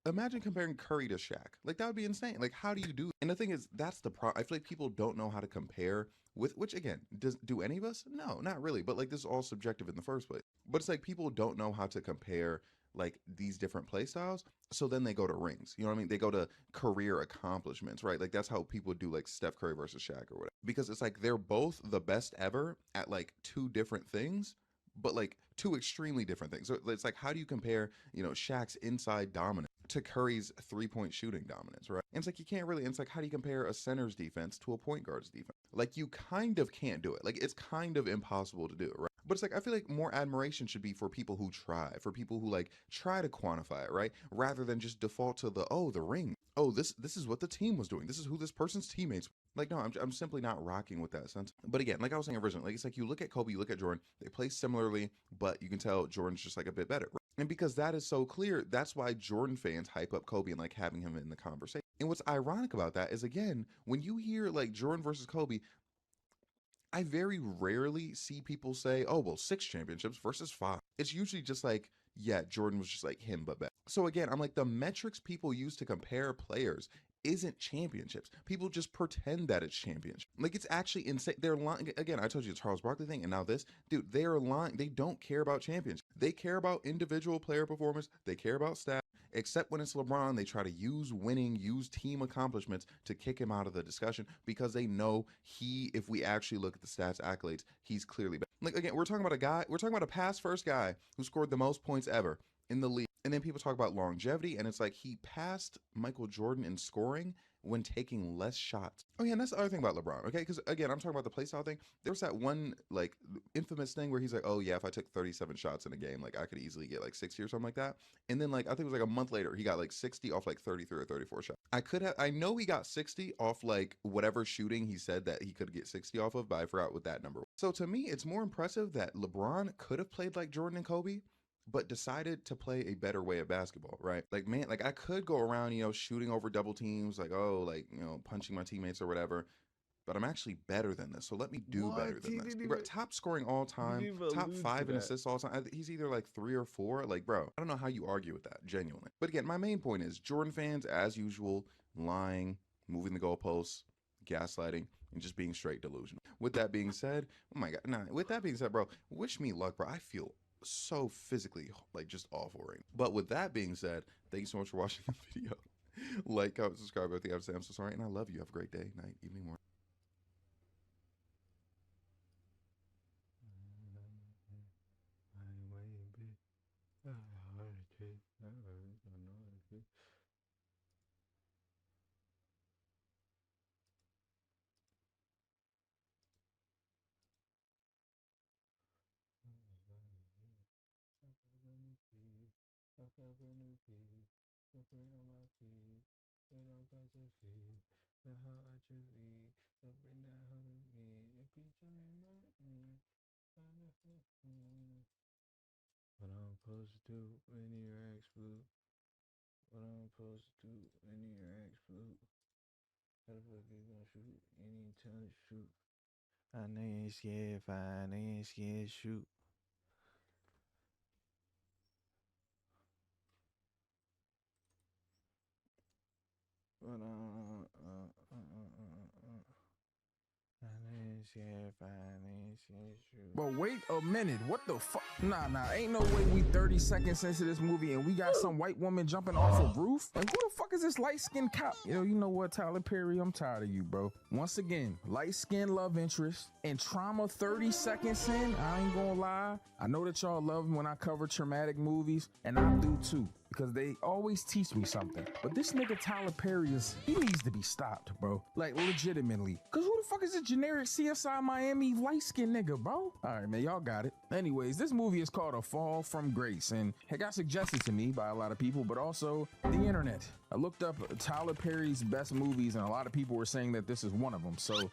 imagine comparing Curry to Shaq. Like, that would be insane. Like, how do you do it? And the thing is, that's the problem. I feel like people don't know how to compare with, which again, do any of us? No, not really. But like, this is all subjective in the first place. But it's like, people don't know how to compare like these different play styles. So then they go to rings. You know what I mean? They go to career accomplishments, right? Like, that's how people do like Steph Curry versus Shaq or whatever. Because it's like, they're both the best ever at like 2 different things, but like 2 extremely different things. So it's like, how do you compare, you know, Shaq's inside dominance to Curry's 3-point shooting dominance, right? And it's like, you can't really, and it's like, how do you compare a center's defense to a point guard's defense? Like, you kind of can't do it. Like, it's kind of impossible to do it, right? But it's like, I feel like more admiration should be for people who try, for people who like try to quantify it, right? Rather than just default to the ring. Oh, this is what the team was doing. This is who this person's teammates. Like, no, I'm simply not rocking with that sense. But again, like I was saying originally, like, it's like, you look at Kobe, you look at Jordan, they play similarly, but you can tell Jordan's just like a bit better. Right? And because that is so clear, that's why Jordan fans hype up Kobe and like having him in the conversation. And what's ironic about that is, again, when you hear like Jordan versus Kobe, I very rarely see people say, oh, well, 6 championships versus 5. It's usually just like, yeah, Jordan was just like him, but better. So again, I'm like, the metrics people use to compare players isn't championships. People just pretend that it's championship. Like, it's actually insane. They're lying. Again, I told you the Charles Barkley thing, and now this. Dude, they are lying. They don't care about championships. They care about individual player performance. They care about stats. Except when it's LeBron, they try to use winning, use team accomplishments to kick him out of the discussion, because they know if we actually look at the stats, accolades, he's clearly better. Like, again, we're talking about a pass first guy who scored the most points ever in the league. And then people talk about longevity, and it's like, he passed Michael Jordan in scoring when taking less shots. Oh yeah, and that's the other thing about LeBron, okay? Because again, I'm talking about the playstyle thing. There was that one like infamous thing where he's like, oh yeah, if I took 37 shots in a game, like I could easily get like 60 or something like that. And then like, I think it was like a month later, he got like 60 off like 33 or 34 shots. I know he got 60 off like whatever shooting he said that he could get 60 off of, but I forgot what that number was. So to me, it's more impressive that LeBron could have played like Jordan and Kobe, but decided to play a better way of basketball, right? Like, man, like I could go around, you know, shooting over double teams, like, oh, like, you know, punching my teammates or whatever. but I'm actually better than this. So let me do What? better than He this. didn't Bro, even- top scoring all didn't time, even top allude 5 to in that. assists all time. He's either like 3 or 4. Like, bro, I don't know how you argue with that, genuinely. But again, my main point is Jordan fans, as usual, lying, moving the goalposts, gaslighting, and just being straight delusional. With that being said, oh my God, with that being said, bro, wish me luck, bro. I feel so physically like just awful right now. But with that being said, thank you so much for watching the video. Like, comment, subscribe, everything I have to say. I'm so sorry, and I love you. Have a great day, night, evening, morning. What I'm supposed to do when your ex blue? What I'm supposed to do when your ex blue? How the fuck you gonna shoot? Any time shoot. I ain't scared, fine, ain't scared, shoot. But But wait a minute, what the fuck? Nah, ain't no way we 30 seconds into this movie and we got some white woman jumping off a roof? And who the fuck is this light-skinned cop? Yo, you know what, Tyler Perry, I'm tired of you, bro. Once again, light-skinned love interest and trauma 30 seconds in, I ain't gonna lie. I know that y'all love when I cover traumatic movies, and I do too, because they always teach me something. But this nigga Tyler Perry he needs to be stopped, bro. Like, legitimately. Cause who the fuck is this generic CSI Miami light-skinned nigga, bro? All right, man, y'all got it. Anyways, this movie is called A Fall from Grace, and it got suggested to me by a lot of people, but also the internet. I looked up Tyler Perry's best movies, and a lot of people were saying that this is one of them. So,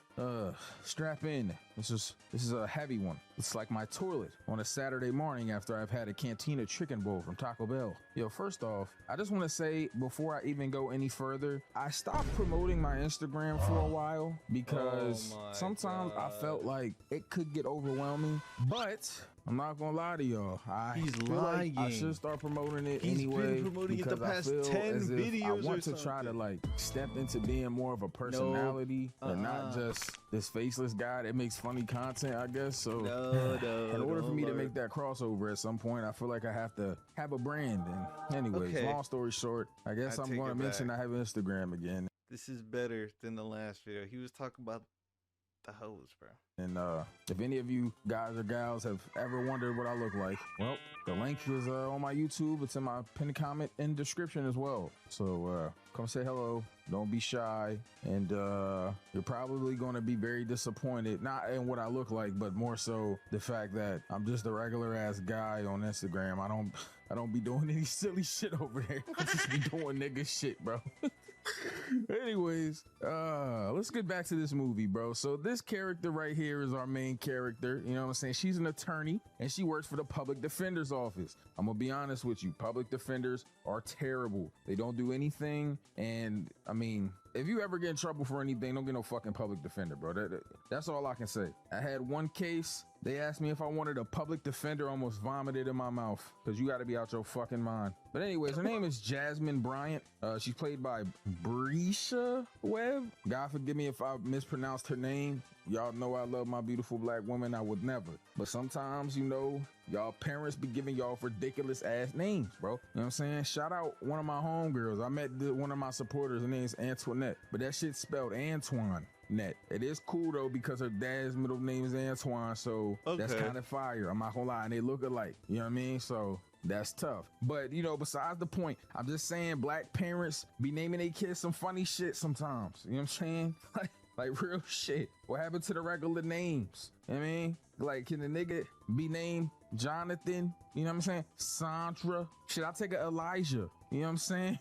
strap in. This is a heavy one. It's like my toilet on a Saturday morning after I've had a Cantina chicken bowl from Taco Bell. Yo, first off, I just want to say before I even go any further, I stopped promoting my Instagram for a while because sometimes I felt like it could get overwhelming, but I'm not gonna lie to y'all. He's feel lying. like I should start promoting it He's anyway. been promoting it the because I past feel 10 as if videos I or want to try to something. like step into being more of a personality and not just this faceless guy that makes funny content, I guess. So in order for me to make that crossover at some point, I feel like I have to have a brand. And anyways, Okay. long story short, I guess I'm take going to it mention back. I have Instagram again. This is better than the last video. He was talking about the hoes, bro. And if any of you guys or gals have ever wondered what I look like, well, the link is on my YouTube. It's in my pinned comment and description as well. So come say hello. Don't be shy. And you're probably going to be very disappointed, not in what I look like, but more so the fact that I'm just a regular ass guy on Instagram. I don't be doing any silly shit over there. I just be doing nigga shit, bro. Anyways, let's get back to this movie, bro. So this character right here is our main character. You know what I'm saying? She's an attorney and she works for the public defender's office. I'm gonna be honest with you, public defenders are terrible. They don't do anything. And I mean, if you ever get in trouble for anything, don't get no fucking public defender, bro. That's all I can say. I had one case. They asked me if I wanted a public defender, almost vomited in my mouth because you got to be out your fucking mind. But anyways, her name is Jasmine Bryant. She's played by Brisha Webb. God forgive me if I mispronounced her name. Y'all know I love my beautiful black woman. I would never. But sometimes, you know, y'all parents be giving y'all ridiculous ass names, bro. You know what I'm saying? Shout out one of my homegirls. I met one of my supporters. Her name's Antoinette. But that shit's spelled Antoine. Net. It is cool though because her dad's middle name is Antoine, so that's kind of fire. I'm not gonna lie, and they look alike. You know what I mean? So that's tough. But you know, besides the point, I'm just saying black parents be naming their kids some funny shit sometimes. You know what I'm saying? Like real shit. What happened to the regular names? You know what I mean? Like, can the nigga be named Jonathan? You know what I'm saying? Sandra. Should I take a Elijah? You know what I'm saying?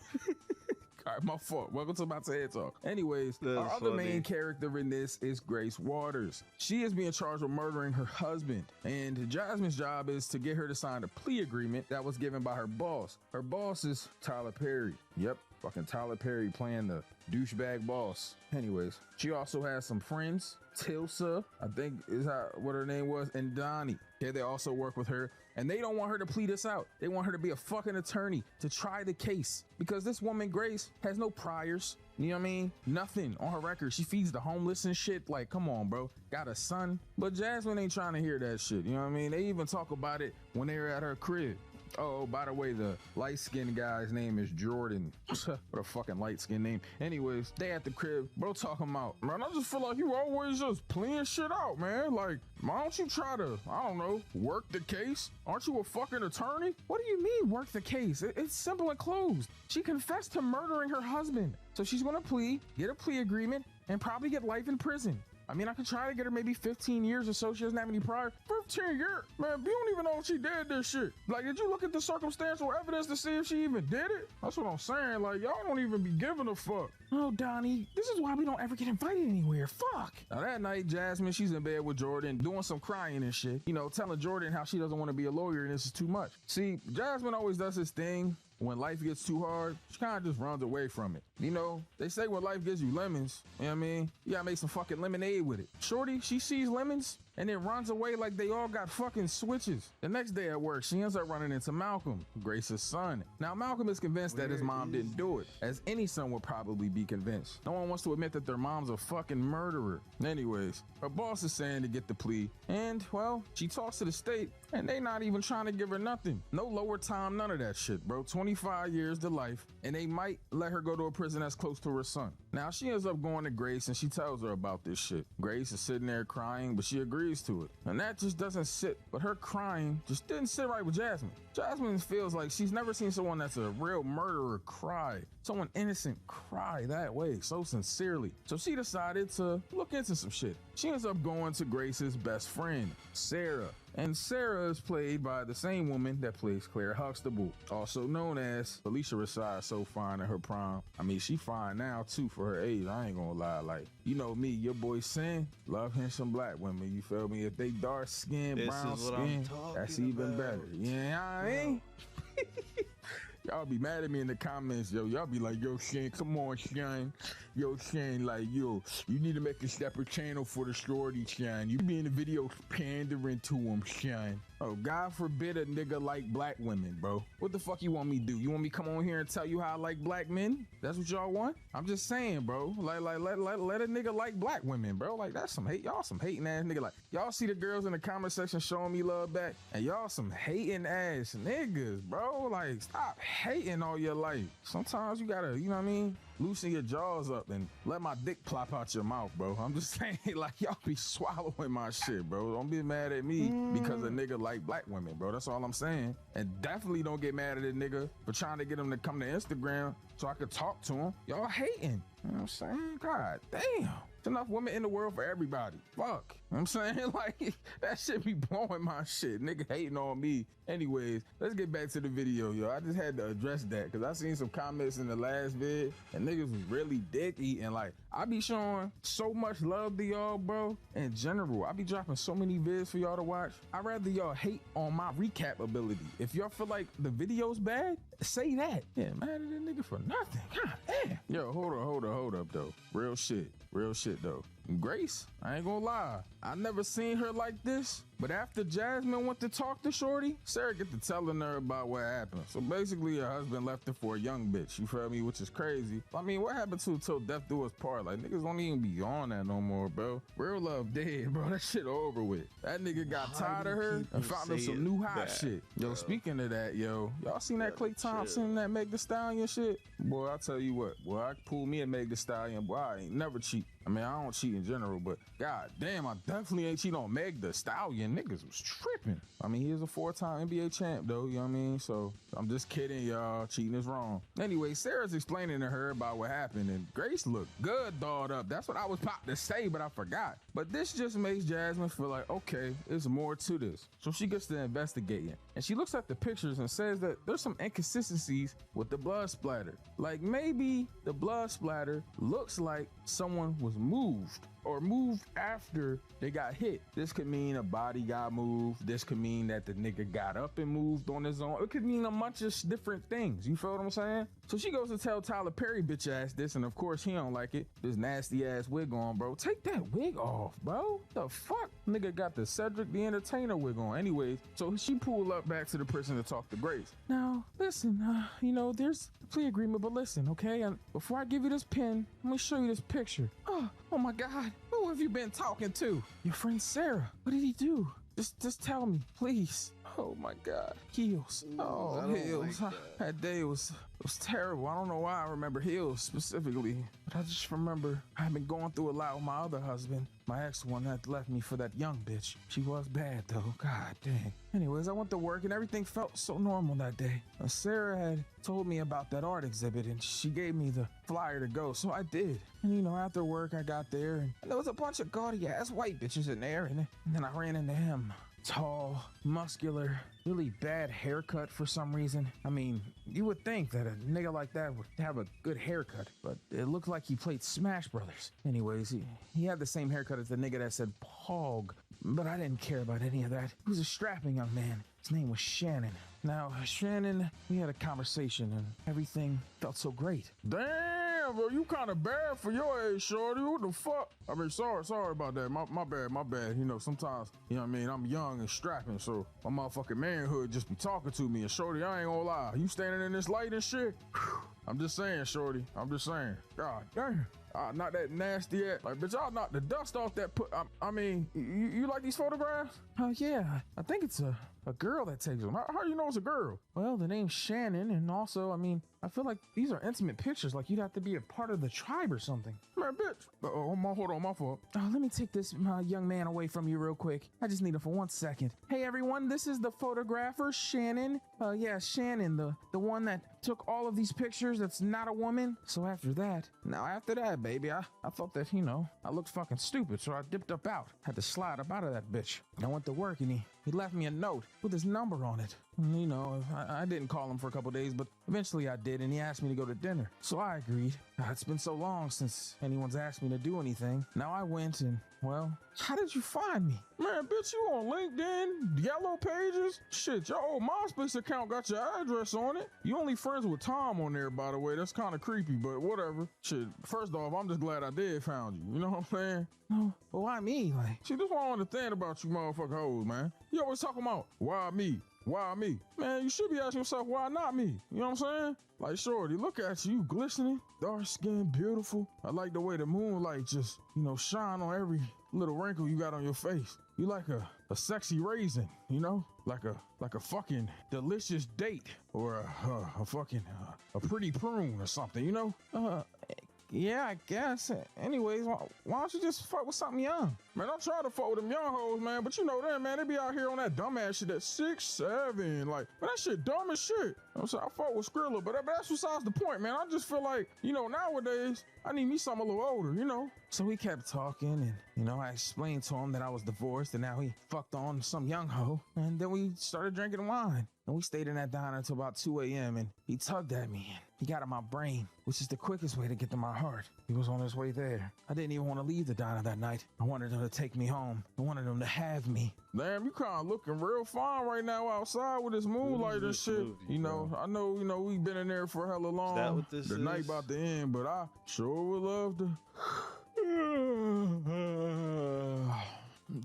All right, my fault. Welcome to my TED Talk. Anyways, our other main character in this is Grace Waters. She is being charged with murdering her husband, and Jasmine's job is to get her to sign a plea agreement that was given by her boss. Her boss is Tyler Perry. Yep. Fucking Tyler Perry playing the douchebag boss. Anyways, she also has some friends. Tilsa, I think is what her name was, and Donnie. Yeah, they also work with her, and they don't want her to plead this out. They want her to be a fucking attorney to try the case because this woman, Grace, has no priors. You know what I mean? Nothing on her record. She feeds the homeless and shit. Like, come on, bro. Got a son. But Jasmine ain't trying to hear that shit. You know what I mean? They even talk about it when they were at her crib. Oh, by the way, the light-skinned guy's name is Jordan. What a fucking light-skinned name. Anyways, they at the crib, bro, talking about, man, I just feel like you always just playing shit out, man. Like, why don't you try to, I don't know, work the case? Aren't you a fucking attorney? What do you mean, work the case? It's simple and closed. She confessed to murdering her husband. So she's gonna get a plea agreement, and probably get life in prison. I mean, I could try to get her maybe 15 years or so. She doesn't have any prior. 15 years? Man, you don't even know if she did this shit. Like, did you look at the circumstantial evidence to see if she even did it? That's what I'm saying. Like, y'all don't even be giving a fuck. Oh, Donnie, this is why we don't ever get invited anywhere. Fuck. Now, that night, Jasmine, she's in bed with Jordan, doing some crying and shit. You know, telling Jordan how she doesn't want to be a lawyer and this is too much. See, Jasmine always does this thing. When life gets too hard, she kind of just runs away from it. You know, they say when life gives you lemons, you know what I mean? You gotta make some fucking lemonade with it. Shorty, she sees lemons and then runs away like they all got fucking switches. The next day at work, she ends up running into Malcolm, Grace's son. Now, Malcolm is convinced that his mom didn't do it, as any son would probably be convinced. No one wants to admit that their mom's a fucking murderer. Anyways, her boss is saying to get the plea, and, well, she talks to the state, and they not even trying to give her nothing. No lower time, none of that shit, bro. 25 years to life, and they might let her go to a prison that's close to her son. Now, she ends up going to Grace, and she tells her about this shit. Grace is sitting there crying, but she agrees to it. And that just doesn't sit, but her crying just didn't sit right with Jasmine. Jasmine feels like she's never seen someone that's a real murderer cry. Someone innocent cry that way, so sincerely. So she decided to look into some shit. She ends up going to Grace's best friend, Sarah. And Sarah is played by the same woman that plays Claire Huxtable, also known as Felicia Rashad, so fine in her prime. I mean, she fine now too for her age, I ain't gonna lie. Like, you know me, your boy Sin, love him some black women, you feel me? If they dark skin, brown skin, that's even better. Yeah, I mean? Y'all be mad at me in the comments, yo. Y'all be like, yo, Shane, come on, Shane. Yo, Shane, like, yo, you need to make a separate channel for the shorty, Shane. You be in the videos pandering to him, Shane. Oh, God forbid a nigga like black women, bro. What the fuck you want me to do? You want me to come on here and tell you how I like black men? That's what y'all want? I'm just saying, bro. Like, let a nigga like black women, bro. Like, that's some hate. Y'all some hating ass nigga. Like, y'all see the girls in the comment section showing me love back, and y'all some hating ass niggas, bro. Like, stop hating all your life. Sometimes you gotta, you know what I mean? Loosen your jaws up and let my dick plop out your mouth, bro. I'm just saying, like, y'all be swallowing my shit, bro. Don't be mad at me because a nigga like black women, bro. That's all I'm saying. And definitely don't get mad at a nigga for trying to get him to come to Instagram so I could talk to him. Y'all hating. You know what I'm saying? God damn. There's enough women in the world for everybody. Fuck. You know what I'm saying? Like, that shit be blowing my shit. Nigga hating on me. Anyways, let's get back to the video, yo. I just had to address that because I seen some comments in the last vid and niggas was really dick eating. Like, I be showing so much love to y'all, bro. In general, I be dropping so many vids for y'all to watch. I'd rather y'all hate on my recap ability. If y'all feel like the video's bad, say that. Yeah, mad at that nigga for nothing. God damn. Yo, hold up, though. Real shit, though. Grace, I ain't gonna lie, I never seen her like this, but after Jasmine went to talk to Shorty, Sarah get to telling her about what happened. So basically her husband left her for a young bitch, you feel me, which is crazy. I mean, what happened to till death do us part? Like, niggas don't even be on that no more, bro. Real love dead, bro. That shit over with. That nigga got tired of her and found him some new hot shit. Yo, speaking of that, yo, y'all seen that Klay Thompson, that Meg Thee Stallion shit? Boy, I tell you what, boy, I pull me a Meg Thee Stallion, boy, I ain't never cheat. I mean, I don't cheat in general, but god damn, I definitely ain't cheat on Meg Thee Stallion. Niggas was tripping. I mean, he is a 4-time NBA champ, though, you know what I mean? So, I'm just kidding, y'all. Cheating is wrong. Anyway, Sarah's explaining to her about what happened, and Grace looked good dolled up. That's what I was about to say, but I forgot. But this just makes Jasmine feel like, okay, there's more to this. So she gets to investigating, and she looks at the pictures and says that there's some inconsistencies with the blood splatter. Like, maybe the blood splatter looks like someone was moved. or moved after they got hit. This could mean a body got moved. This could mean that the nigga got up and moved on his own. It could mean a bunch of different things. You feel what I'm saying? So she goes to tell Tyler Perry bitch ass this, and of course he don't like it. This nasty ass wig on, bro. Take that wig off, bro. The fuck? Nigga got the Cedric the Entertainer wig on. Anyways, so she pulled up back to the prison to talk to Grace. Now, listen, you know, there's a plea agreement, but listen, okay? And before I give you this pen, let me show you this picture. Oh my God. Who have you been talking to? Your friend Sarah. What did he do? Just tell me, please. Oh my God. Heels. Oh, Heels. Like that day was terrible. I don't know why I remember Heels specifically, but I just remember I've been going through a lot with my other husband, my ex one that left me for that young bitch. She was bad though. God dang. Anyways, I went to work and everything felt so normal that day. Sarah had told me about that art exhibit and she gave me the flyer to go, so I did. And you know, after work I got there and there was a bunch of gaudy ass white bitches in there, and then I ran into him. Tall, muscular, really bad haircut for some reason. I mean, you would think that a nigga like that would have a good haircut, but it looked like he played Smash Brothers. Anyways, he had the same haircut as the nigga that said Pog, but I didn't care about any of that. He was a strapping young man. His name was Shannon. Now, Shannon, we had a conversation and everything felt so great. Damn, bro, you kind of bad for your age, shorty. What the fuck? I mean, sorry about that. My bad. You know, sometimes, you know what I mean, I'm young and strapping, so my motherfucking manhood just be talking to me. And shorty, I ain't gonna lie, you standing in this light and shit? I'm just saying, shorty. I'm just saying. God damn. Not that nasty yet. Like, bitch, y'all knock the dust off that I mean, you like these photographs? Yeah, I think it's a girl that takes them. How you know it's a girl? Well, the name's Shannon, and also, I mean, I feel like these are intimate pictures, like you'd have to be a part of the tribe or something. Man, bitch. Hold on, my fault. Let me take this young man away from you real quick. I just need him for 1 second. Hey, everyone, this is the photographer, Shannon. Yeah, Shannon, the one that took all of these pictures that's not a woman. So after that, baby, I thought that, you know, I looked fucking stupid, so I dipped up out. Had to slide up out of that bitch. I went to work and he left me a note with his number on it. You know, I didn't call him for a couple days, but eventually I did, and he asked me to go to dinner. So I agreed. It's been so long since anyone's asked me to do anything. Now I went and, well, how did you find me? Man, bitch, you on LinkedIn, Yellow Pages? Shit, your old MySpace account got your address on it. You only friends with Tom on there, by the way. That's kind of creepy, but whatever. Shit, first off, I'm just glad I did found you. You know what I'm saying? No, but why me? Like, see, this is what I understand about you motherfucker hoes, man. You always talking about, why me? Why me? Man, you should be asking yourself, why not me? You know what I'm saying? Like, shorty, look at you, glistening, dark skin, beautiful. I like the way the moonlight just, you know, shine on every little wrinkle you got on your face. You like a sexy raisin, you know? Like a fucking delicious date, or a fucking a pretty prune or something, you know? Yeah, I guess. Anyways, why don't you just fuck with something young? Man, I'm trying to fuck with them young hoes, man, but you know them, man, they be out here on that dumbass shit, that 6'7", like, man, that shit dumb as shit. I'm saying, I fuck with Skrilla, but that's besides the point, man. I just feel like, you know, nowadays, I need me something a little older, you know? So we kept talking, and, you know, I explained to him that I was divorced, and now he fucked on some young hoe, and then we started drinking wine. And we stayed in that diner until about 2 a.m. and he tugged at me and he got in my brain, which is the quickest way to get to my heart. He was on his way there. I didn't even want to leave the diner that night. I wanted him to take me home. I wanted him to have me. Damn, you kind of looking real fine right now outside with this moonlight and shit. Movie, you know, I know, you know, we've been in there for hella long. Is that what this the is? Night about to end, but I sure would love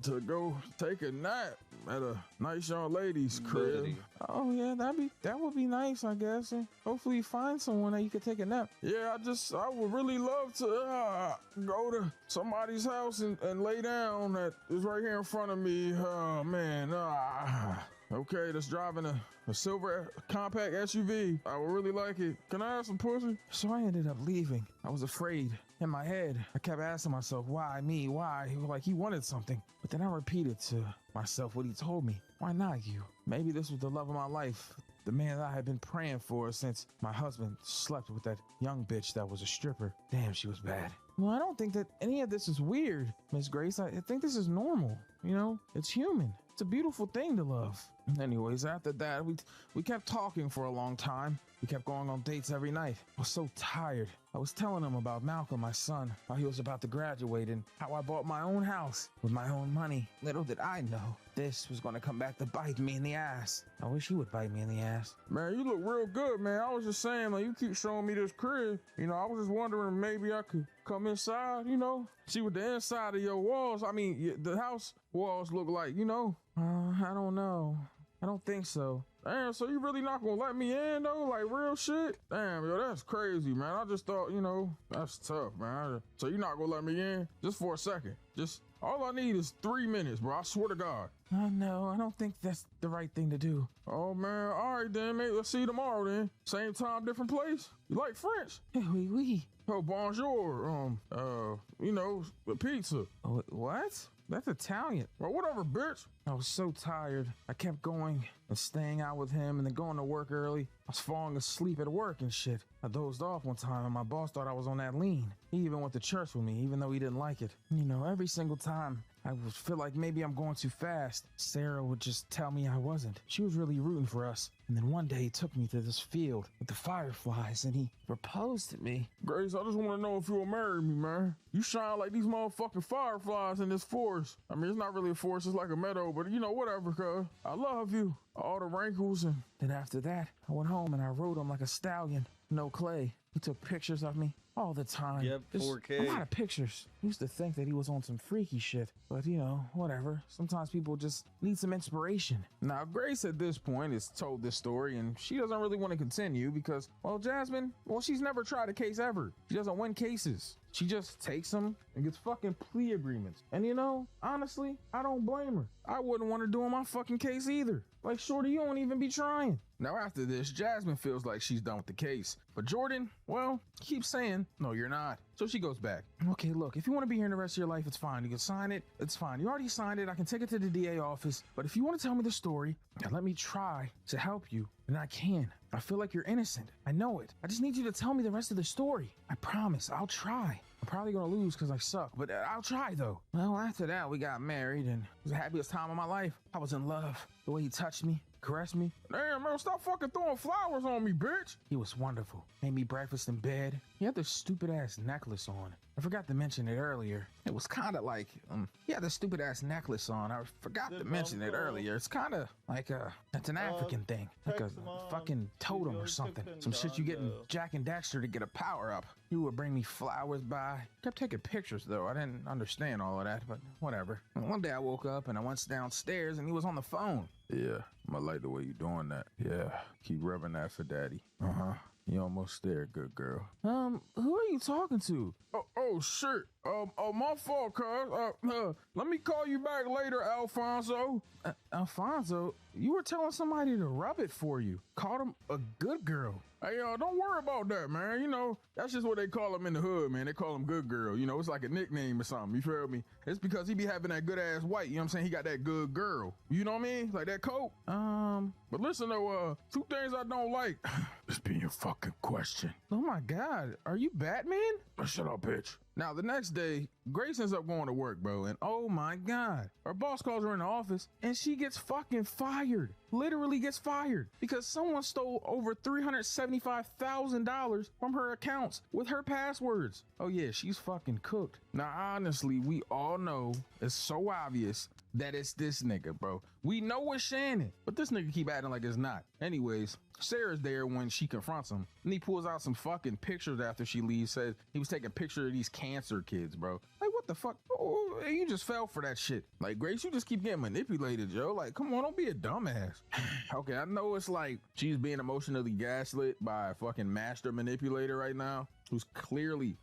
to go take a nap at a nice young lady's crib. Oh yeah, that would be nice, I guess. And hopefully you find someone that you could take a nap. Yeah, I would really love to go to somebody's house and lay down that is right here in front of me. Oh man, okay, that's driving a silver compact SUV. I would really like it. Can I have some pussy? So I ended up leaving. I was afraid. In my head, I kept asking myself, why me? Why? Like he wanted something. But then I repeated to myself what he told me. Why not you? Maybe this was the love of my life. The man that I had been praying for since my husband slept with that young bitch that was a stripper. Damn, she was bad. Well, I don't think that any of this is weird, Miss Grace. I think this is normal. You know, it's human. It's a beautiful thing to love. Anyways, after that, we kept talking for a long time. We kept going on dates every night. I was so tired. I was telling him about Malcolm, my son, how he was about to graduate and how I bought my own house with my own money. Little did I know this was going to come back to bite me in the ass. I wish he would bite me in the ass. Man, you look real good, man. I was just saying, like, you keep showing me this crib. You know, I was just wondering maybe I could come inside, you know, see what the inside of your walls, I mean, the house walls look like, you know. I don't know. I don't think so. Damn, so you really not gonna let me in though? Like real shit? Damn, yo, that's crazy, man. I just thought, you know, that's tough, man. So you're not gonna let me in? Just for a second. Just, all I need is 3 minutes, bro. I swear to God. No, I don't think that's the right thing to do. Oh, man. All right, then, mate. Let's see you tomorrow, then. Same time, different place? You like French? Oui. Oh, bonjour. You know, pizza. What? That's Italian. Well, whatever, bitch. I was so tired. I kept going and staying out with him and then going to work early. I was falling asleep at work and shit. I dozed off one time and my boss thought I was on that lean. He even went to church with me, even though he didn't like it. You know, every single time I would feel like maybe I'm going too fast, Sarah would just tell me I wasn't. She was really rooting for us. And then one day he took me to this field with the fireflies and he proposed to me. Grace, I just want to know if you'll marry me, man. You shine like these motherfucking fireflies in this forest. I mean, it's not really a forest, it's like a meadow, but you know, whatever, cuz. I love you. All the wrinkles. And then after that, I went home and I rode him like a stallion. No clay. He took pictures of me all the time. Yep, 4K. A lot of pictures. I used to think that he was on some freaky shit, but you know, whatever. Sometimes people just need some inspiration. Now, Grace at this point has told this story and she doesn't really want to continue because, well, Jasmine, she's never tried a case ever. She doesn't win cases. She just takes them and gets fucking plea agreements. And you know, honestly, I don't blame her. I wouldn't want to do in my fucking case either. Like, shorty, you won't even be trying. Now, after this, Jasmine feels like she's done with the case. But Jordan, well, he keeps saying, no, you're not. So she goes back. Okay, look, if you want to be here in the rest of your life, it's fine. You can sign it. It's fine. You already signed it. I can take it to the DA office. But if you want to tell me the story and let me try to help you, then I can. I feel like you're innocent. I know it. I just need you to tell me the rest of the story. I promise. I'll try. I'm probably gonna lose because I suck, but I'll try though. Well, after that, we got married and it was the happiest time of my life. I was in love. The way he touched me, caressed me. Damn, man, stop fucking throwing flowers on me, bitch. He was wonderful. Made me breakfast in bed. He had this stupid ass necklace on. I forgot to mention it earlier. It was kind of like, he had this stupid ass necklace on. I forgot to mention it earlier. It's kind of like it's an African thing. Like a fucking totem or something. Some shit you get in Jack and Daxter to get a power up. He would bring me flowers by. Kept taking pictures though. I didn't understand all of that, but whatever. One day I woke up and I went downstairs and he was on the phone. Yeah, I like the way you doing that. Yeah, keep rubbing that for daddy. Uh-huh. You almost there, good girl. Who are you talking to? Oh shit. My fault, cuz. Let me call you back later, Alfonso. Alfonso? You were telling somebody to rub it for you. Called him a good girl. Hey, don't worry about that, man. You know, that's just what they call him in the hood, man. They call him good girl. You know, it's like a nickname or something. You feel me? It's because he be having that good ass white. You know what I'm saying? He got that good girl. You know what I mean? Like that coat. But listen though, 2 things I don't like. This being your fucking question. Oh my God. Are you Batman? Shut up, bitch. Now, the next day, Grace ends up going to work, bro, and oh my God. Her boss calls her in the office, and she gets fucking fired. Literally gets fired because someone stole over $375,000 from her accounts with her passwords. Oh yeah, she's fucking cooked. Now, honestly, we all know it's so obvious that it's this nigga, bro. We know it's Shannon, but this nigga keep acting like it's not. Anyways, Sarah's there when she confronts him, and he pulls out some fucking pictures after she leaves, says he was taking pictures of these cancer kids, bro. Like, what the fuck? Oh, you just fell for that shit. Like, Grace, you just keep getting manipulated, yo. Like, come on, don't be a dumbass. Okay, I know it's like she's being emotionally gaslit by a fucking master manipulator right now, who's clearly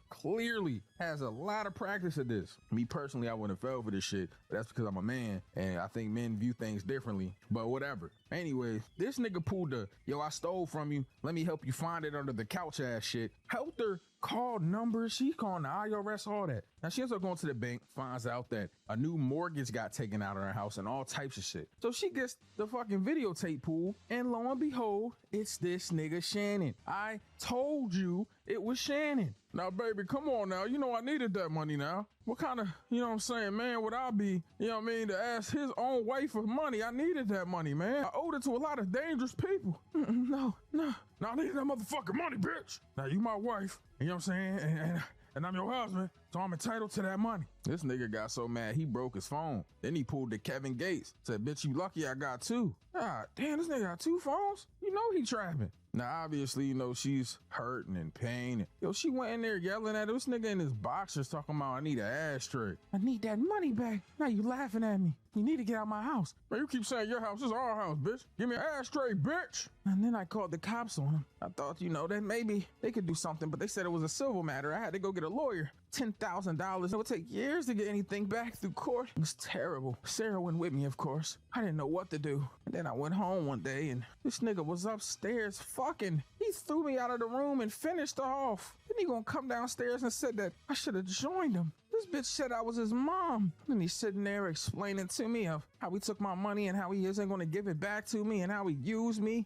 has a lot of practice at this. Me personally, I wouldn't have fell for this shit, but that's because I'm a man, and I think men view things differently, but whatever. Anyway, this nigga pulled the, yo, I stole from you, let me help you find it under the couch ass shit. Helped her, called numbers, she calling the IRS, all that. Now she ends up going to the bank, finds out that a new mortgage got taken out of her house and all types of shit. So she gets the fucking videotape pool, and lo and behold, it's this nigga Shannon. I told you it was Shannon. Now, baby, come on now. You know I needed that money now. What kind of, you know what I'm saying, man, would I be, you know what I mean, to ask his own wife for money? I needed that money, man. I owed it to a lot of dangerous people. No, I needed that motherfucking money, bitch. Now, you my wife, you know what I'm saying, and I'm your husband, so I'm entitled to that money. This nigga got so mad, he broke his phone. Then he pulled the Kevin Gates. Said, bitch, you lucky I got two. God damn, this nigga got two phones? You know he trapping. Now, obviously, you know, she's hurt and in pain. Yo, she went in there yelling at this nigga in his boxers talking about, I need an ashtray. I need that money back. Now you laughing at me. You need to get out of my house. Man, you keep saying your house is our house, bitch. Give me an ashtray, bitch. And then I called the cops on him. I thought, you know, that maybe they could do something, but they said it was a civil matter. I had to go get a lawyer. $10,000. It would take years to get anything back through court. It was terrible. Sarah went with me, of course. I didn't know what to do. And then I went home one day and this nigga was upstairs fucking. He threw me out of the room and finished off. Then he gonna come downstairs and said that I should have joined him. This bitch said I was his mom. And he's sitting there explaining to me of how he took my money and how he isn't going to give it back to me and how he used me.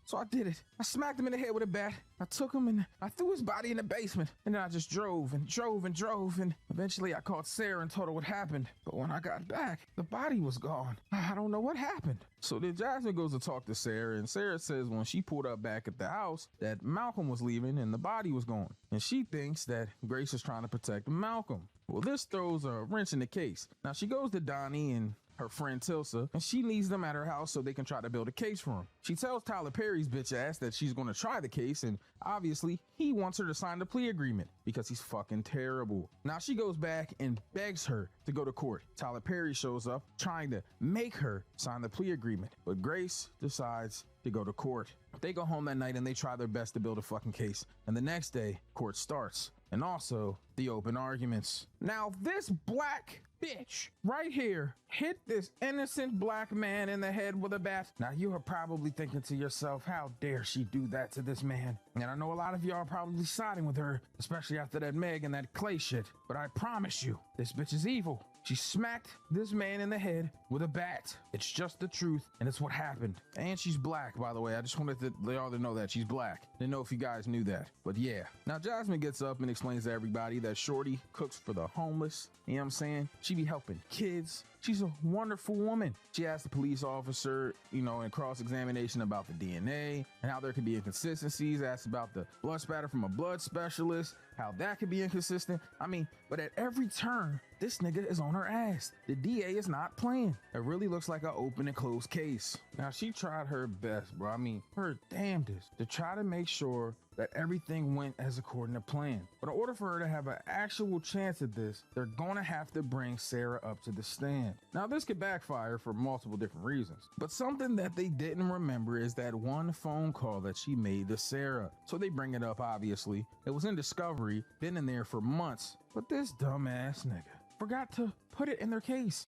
So I did it. I smacked him in the head with a bat. I took him and I threw his body in the basement. And then I just drove. And eventually I called Sarah and told her what happened. But when I got back, the body was gone. I don't know what happened. So then Jasmine goes to talk to Sarah. And Sarah says when she pulled up back at the house that Malcolm was leaving and the body was gone. And she thinks that Grace is trying to protect Malcolm. Well, this throws a wrench in the case. Now she goes to Donnie and her friend Tilsa, and she needs them at her house so they can try to build a case for him. She tells Tyler Perry's bitch ass that she's going to try the case, and obviously he wants her to sign the plea agreement because he's fucking terrible. Now she goes back and begs her to go to court. Tyler Perry shows up trying to make her sign the plea agreement, but Grace decides to go to court. They go home that night and they try their best to build a fucking case, and the next day court starts, and also the open arguments. Now this black bitch right here hit this innocent black man in the head with a bat. Now you are probably thinking to yourself, how dare she do that to this man? And I know a lot of y'all are probably siding with her, especially after that Meg and that Clay shit, but I promise you, this bitch is evil. She smacked this man in the head with a bat. It's just the truth, and it's what happened. And she's black, by the way. I just wanted to let y'all know that she's black. Didn't know if you guys knew that, but yeah. Now Jasmine gets up and explains to everybody that Shorty cooks for the homeless. You know what I'm saying? She be helping kids. She's a wonderful woman. She asked the police officer, you know, in cross-examination about the DNA and how there could be inconsistencies, asked about the blood spatter from a blood specialist, how that could be inconsistent. I mean, but at every turn, this nigga is on her ass. The DA is not playing. It really looks like an open and closed case. Now, she tried her best, bro. I mean, her damnedest to try to make sure that everything went as according to plan. But in order for her to have an actual chance at this, they're gonna have to bring Sarah up to the stand. Now, this could backfire for multiple different reasons, but something that they didn't remember is that one phone call that she made to Sarah. So they bring it up, obviously. It was in Discovery, been in there for months, but this dumbass nigga forgot to put it in their case.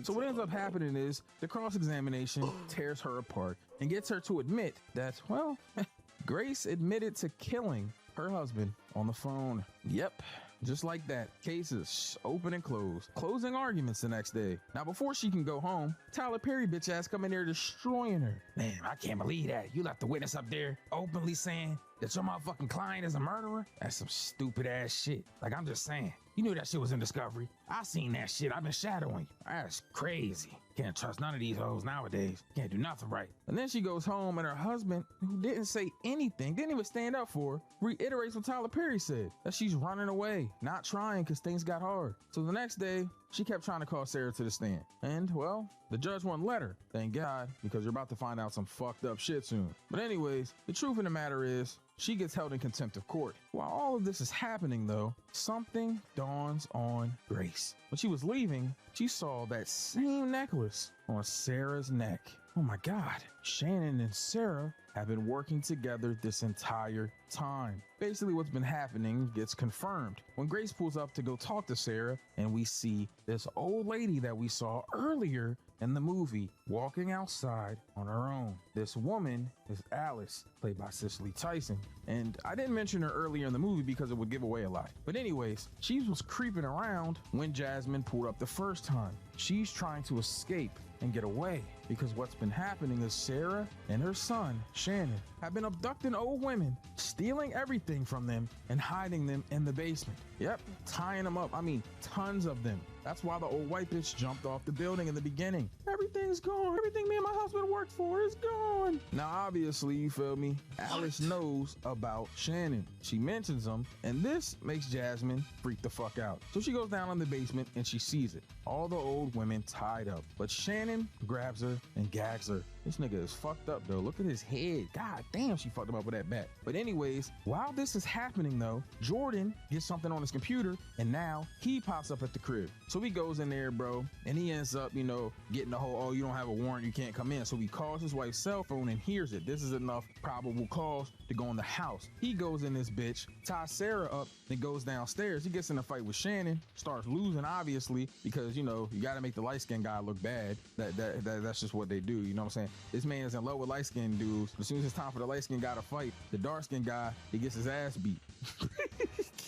So what ends up happening is the cross-examination tears her apart and gets her to admit that, well, Grace admitted to killing her husband on the phone. Yep. Just like that, cases open and closed. Closing arguments the next day. Now, before she can go home, Tyler Perry bitch ass come in there destroying her. Man, I can't believe that. You left the witness up there openly saying that your motherfucking client is a murderer? That's some stupid ass shit. Like, I'm just saying. You knew that shit was in Discovery. I seen that shit. I've been shadowing you. That's crazy. Can't trust none of these hoes nowadays. Can't do nothing right. And then she goes home and her husband, who didn't say anything, didn't even stand up for her, reiterates what Tyler Perry said, that she's running away, not trying because things got hard. So the next day, she kept trying to call Sarah to the stand. And, well, the judge wouldn't let her. Thank God, because you're about to find out some fucked up shit soon. But anyways, the truth of the matter is, she gets held in contempt of court. While all of this is happening, though, something dawns on Grace. When she was leaving, she saw that same necklace on Sarah's neck. Oh my God, Shannon and Sarah have been working together this entire time. Basically, what's been happening gets confirmed when Grace pulls up to go talk to Sarah, and we see this old lady that we saw earlier in the movie walking outside on her own. This woman is Alice, played by Cicely Tyson. And I didn't mention her earlier in the movie because it would give away a lot. But anyways, she was creeping around when Jasmine pulled up the first time. She's trying to escape and get away because what's been happening is Sarah and her son, Shannon, have been abducting old women, stealing everything from them and hiding them in the basement. Yep, tying them up. I mean, tons of them. That's why the old white bitch jumped off the building in the beginning. Everything's gone. Everything me and my husband worked for is gone. Now, obviously, you feel me? Alice knows about Shannon. She mentions him, and this makes Jasmine freak the fuck out. So she goes down in the basement and she sees it. All the old women tied up. But Shannon grabs her and gags her. This nigga is fucked up though. Look at his head. God damn, she fucked him up with that bat. But anyways, while this is happening though, Jordan gets something on his computer and now he pops up at the crib. So he goes in there, bro, and he ends up, you know, getting the whole, oh, you don't have a warrant, you can't come in. So he calls his wife's cell phone and hears it. This is enough probable cause to go in the house. He goes in this bitch, ties Sarah up, then goes downstairs. He gets in a fight with Shannon, starts losing obviously because, you know, you got to make the light-skinned guy look bad. That's just what they do, you know what I'm saying? This man is in love with light-skinned dudes. As soon as it's time for the light-skinned guy to fight, the dark-skinned guy, he gets his ass beat.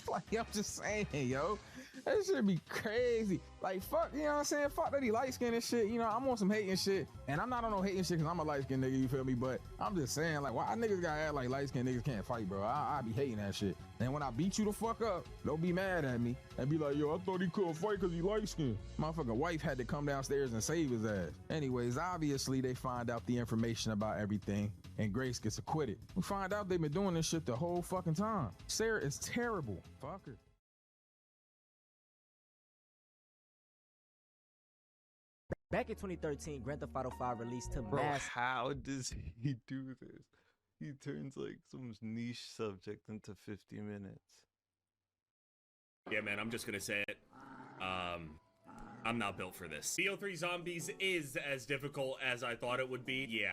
Like, I'm just saying, yo. That should be crazy. Like, fuck, you know what I'm saying? Fuck that he light-skinned and shit. You know, I'm on some hating shit. And I'm not on no hating shit because I'm a light-skinned nigga, you feel me? But I'm just saying, like, why niggas gotta act like light-skinned niggas can't fight, bro? I be hating that shit. And when I beat you the fuck up, don't be mad at me and be like, yo, I thought he couldn't fight because he light-skinned. Motherfucking wife had to come downstairs and save his ass. Anyways, obviously, they find out the information about everything and Grace gets acquitted. We find out they've been doing this shit the whole fucking time. Sarah is terrible. Fuck her. Back in 2013, Grand Theft Auto 5 released to Bro, mass. how does he do this? He turns like some niche subject into 50 minutes. Yeah, man, I'm just gonna say it. I'm not built for this. VO3 Zombies is as difficult as I thought it would be. Yeah,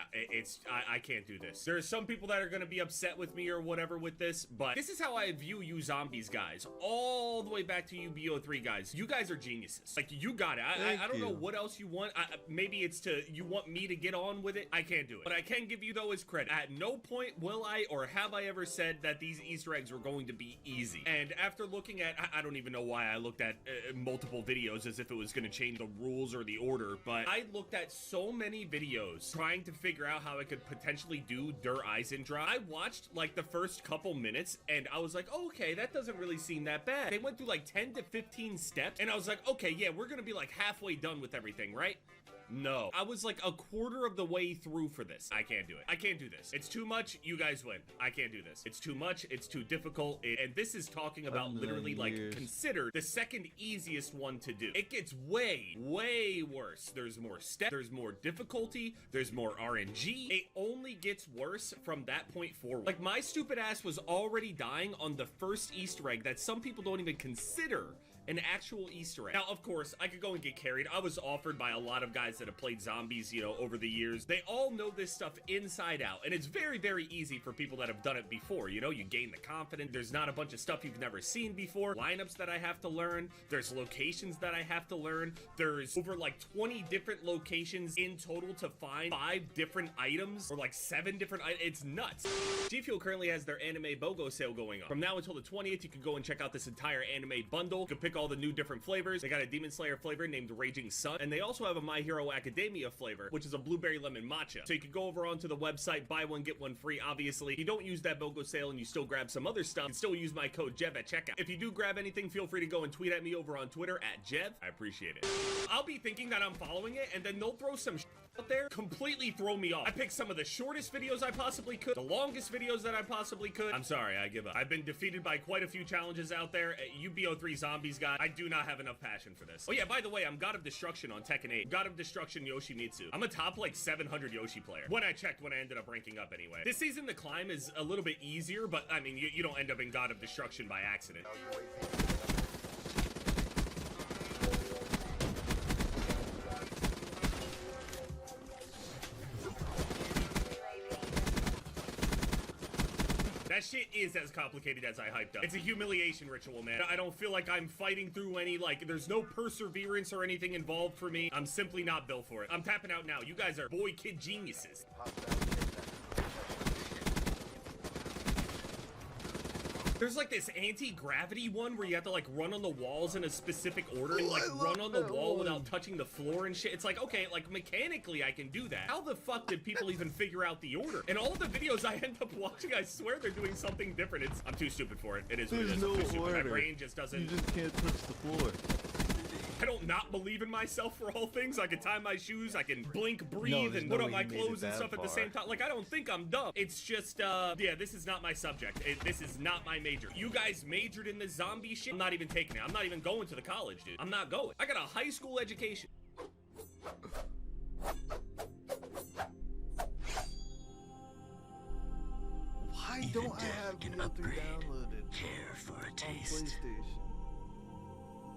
I can't do this. There's some people that are gonna be upset with me or whatever with this, but this is how I view you zombies guys. All the way back to you VO3 guys. You guys are geniuses. Like, you got it. I don't know what else you want. Maybe it's you want me to get on with it. I can't do it. But I can give you though as credit. At no point will I or have I ever said that these Easter eggs were going to be easy. And after looking at, I don't even know why I looked at multiple videos as if it was going to change the rules or the order, but I looked at so many videos trying to figure out how I could potentially do Der Eisendra. I watched like the first couple minutes and I was like, oh, okay, that doesn't really seem that bad. They went through like 10 to 15 steps and I was like, okay, yeah, we're gonna be like halfway done with everything, right? No. I was like a quarter of the way through for this. I can't do it. I can't do this. It's too much. You guys win. I can't do this. It's too much. It's too difficult. And this is talking about literally like considered the second easiest one to do. It gets way, way worse. There's more steps. There's more difficulty. There's more RNG. It only gets worse from that point forward. Like, my stupid ass was already dying on the first Easter egg that some people don't even consider an actual Easter egg. Now, of course, I could go and get carried. I was offered by a lot of guys that have played zombies, you know, over the years. They all know this stuff inside out, and it's very, very easy for people that have done it before. You know, you gain the confidence. There's not a bunch of stuff you've never seen before. Lineups that I have to learn. There's locations that I have to learn. There's over like 20 different locations in total to find 5 different items, or like 7 different items. It's nuts. G Fuel currently has their anime BOGO sale going on. From now until the 20th, you can go and check out this entire anime bundle. You can pick all the new different flavors. They got a Demon Slayer flavor named Raging Sun, and they also have a My Hero Academia flavor, which is a blueberry lemon matcha. So you can go over onto the website, buy one, get one free. Obviously, if you don't use that BOGO sale and you still grab some other stuff, you can still use my code JEV at checkout. If you do grab anything, feel free to go and tweet at me over on Twitter at JEV. I appreciate it. I'll be thinking that I'm following it, and then they'll throw some out there, completely throw me off. I picked some of the shortest videos I possibly could, the longest videos that I possibly could. I'm sorry, I give up. I've been defeated by quite a few challenges out there. You BO3 Zombies guys, I do not have enough passion for this. Oh yeah, by the way, I'm God of Destruction on Tekken 8. God of Destruction Yoshimitsu. I'm a top like 700 Yoshi player. When I checked, when I ended up ranking up anyway. This season, the climb is a little bit easier, but I mean, you don't end up in God of Destruction by accident. That shit is as complicated as I hyped up. It's a humiliation ritual, man. I don't feel like I'm fighting through any, like, there's no perseverance or anything involved for me. I'm simply not built for it. I'm tapping out now. You guys are boy kid geniuses. There's like this anti-gravity one where you have to like run on the walls in a specific order and like run on the wall without touching the floor and shit. It's like, okay, like mechanically I can do that. How the fuck did people even figure out the order? And all of the videos I end up watching, I swear they're doing something different. I'm too stupid for it. It is what it is. There's I'm too no stupid. order. My brain just doesn't. You just can't touch the floor. I don't not believe in myself for all things. I can tie my shoes, I can blink, breathe, and put on my clothes and stuff at the same time. Like, I don't think I'm dumb. It's just, yeah, this is not my subject. This is not my major. You guys majored in the zombie shit. I'm not even taking it. I'm not even going to the college, dude. I'm not going. I got a high school education. Why don't I have VO3 downloaded on PlayStation?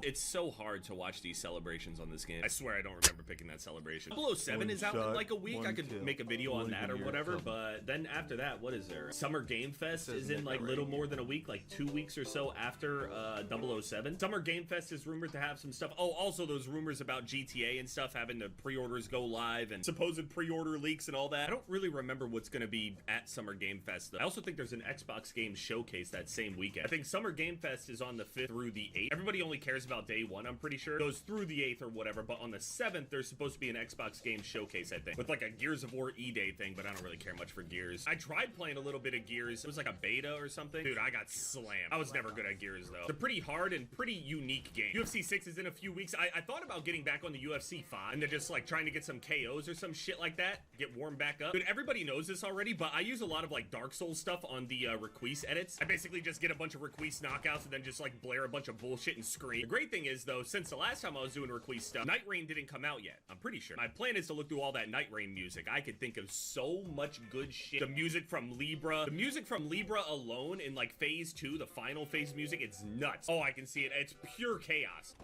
It's so hard to watch these celebrations on this game. I swear I don't remember picking that celebration. 007 is out in like a week. I could make a video on that or whatever, but then after that, what is there? Summer Game Fest is in like little more than a week, like 2 weeks or so after 007. Summer Game Fest is rumored to have some stuff. Oh, also those rumors about GTA and stuff, having the pre-orders go live and supposed pre-order leaks and all that. I don't really remember what's gonna be at Summer Game Fest though. I also think there's an Xbox game showcase that same weekend. I think Summer Game Fest is on the 5th through the 8th. Everybody only cares about day 1, I'm pretty sure. It goes through the 8th or whatever, but on the 7th, there's supposed to be an Xbox game showcase, I think, with like a Gears of War E-Day thing, but I don't really care much for Gears. I tried playing a little bit of Gears. It was like a beta or something. Dude, I got slammed. I was never good at Gears, though. It's a pretty hard and pretty unique game. UFC 6 is in a few weeks. I thought about getting back on the UFC 5 and then just like trying to get some KOs or some shit like that, get warmed back up. Dude, everybody knows this already, but I use a lot of like Dark Souls stuff on the Requise edits. I basically just get a bunch of Requise knockouts and then just like blare a bunch of bullshit and scream. The great thing is, though, since the last time I was doing Requise stuff, Night Rain didn't come out yet, I'm pretty sure. My plan is to look through all that Night Rain music. I could think of so much good shit. The music from Libra. The music from Libra alone in like phase 2, the final phase music, it's nuts. Oh, I can see it. It's pure chaos.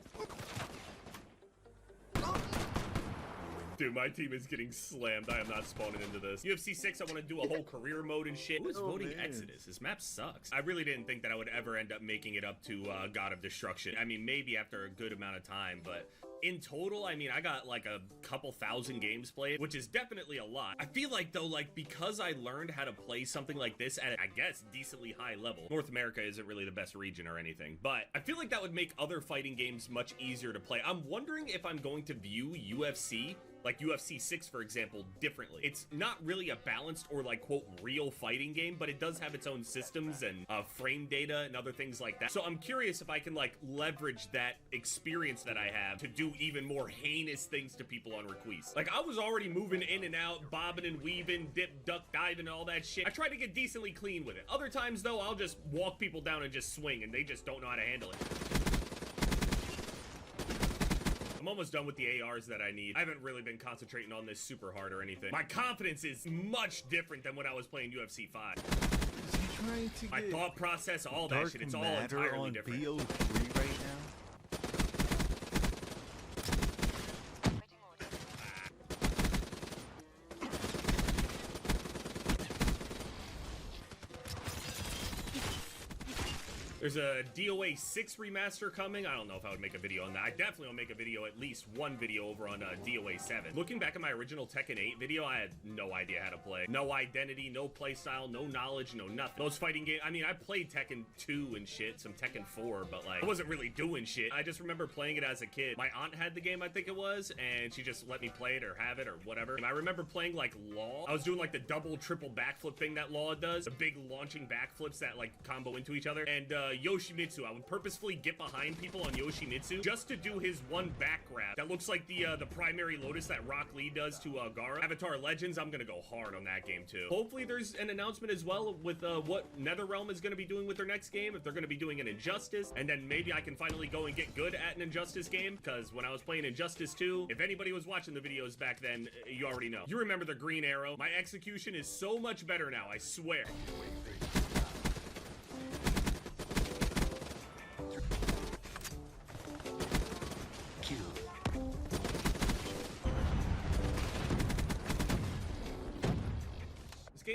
Dude, my team is getting slammed. I am not spawning into this. UFC 6, I want to do a whole career mode and shit. Who is voting Exodus? This map sucks. I really didn't think that I would ever end up making it up to God of Destruction. I mean, maybe after a good amount of time, but in total, I mean, I got like a couple thousand games played, which is definitely a lot. I feel like, though, like, because I learned how to play something like this at, I guess, decently high level. North America isn't really the best region or anything, but I feel like that would make other fighting games much easier to play. I'm wondering if I'm going to view UFC, like UFC 6, for example, differently. It's not really a balanced or like, quote, real fighting game, but it does have its own systems and frame data and other things like that. So I'm curious if I can like leverage that experience that I have to do even more heinous things to people on Requise. Like, I was already moving in and out, bobbing and weaving, dip, duck, diving, and all that shit. I try to get decently clean with it. Other times, though, I'll just walk people down and just swing, and they just don't know how to handle it. I'm almost done with the ARs that I need. I haven't really been concentrating on this super hard or anything. My confidence is much different than when I was playing UFC 5. My thought process, all that shit, it's all entirely different. VO3 right now? There's a DOA 6 remaster coming. I don't know if I would make a video on that. I definitely will make a video, at least one video over on DOA 7. Looking back at my original Tekken 8 video, I had no idea how to play. No identity, no playstyle, no knowledge, no nothing. Those fighting games, I mean, I played Tekken 2 and shit, some Tekken 4, but like, I wasn't really doing shit. I just remember playing it as a kid. My aunt had the game, I think it was, and she just let me play it or have it or whatever. And I remember playing like Law. I was doing like the double, triple backflip thing that Law does. The big launching backflips that like combo into each other. And Yoshimitsu, I would purposefully get behind people on Yoshimitsu just to do his one back grab that looks like the primary Lotus that Rock Lee does to Gaara. Avatar Legends, I'm gonna go hard on that game too. Hopefully there's an announcement as well with what NetherRealm is gonna be doing with their next game, if they're gonna be doing an Injustice, and then maybe I can finally go and get good at an Injustice game, because when I was playing Injustice 2, if anybody was watching the videos back then, you already know. You remember the Green Arrow. My execution is so much better now, I swear.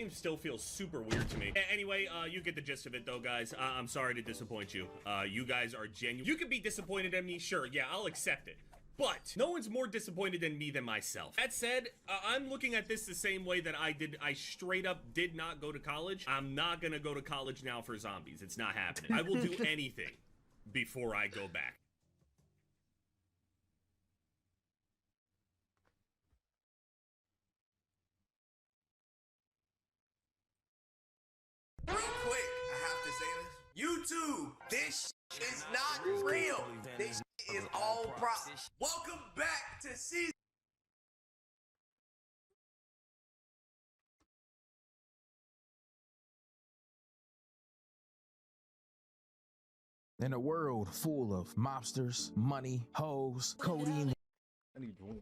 game still feels super weird to me. Anyway, you get the gist of it though, guys. I'm sorry to disappoint you. You guys are genuine. You can be disappointed in me, sure, yeah, I'll accept it. But no one's more disappointed in me than myself. That said, I'm looking at this the same way that I did. I straight up did not go to college. I'm not gonna go to college now for zombies. It's not happening. I will do anything before I go back. Real quick, I have to say this. YouTube, this is not real. This is all prop. Welcome back to season. In a world full of mobsters, money, hoes, codeine. I need to.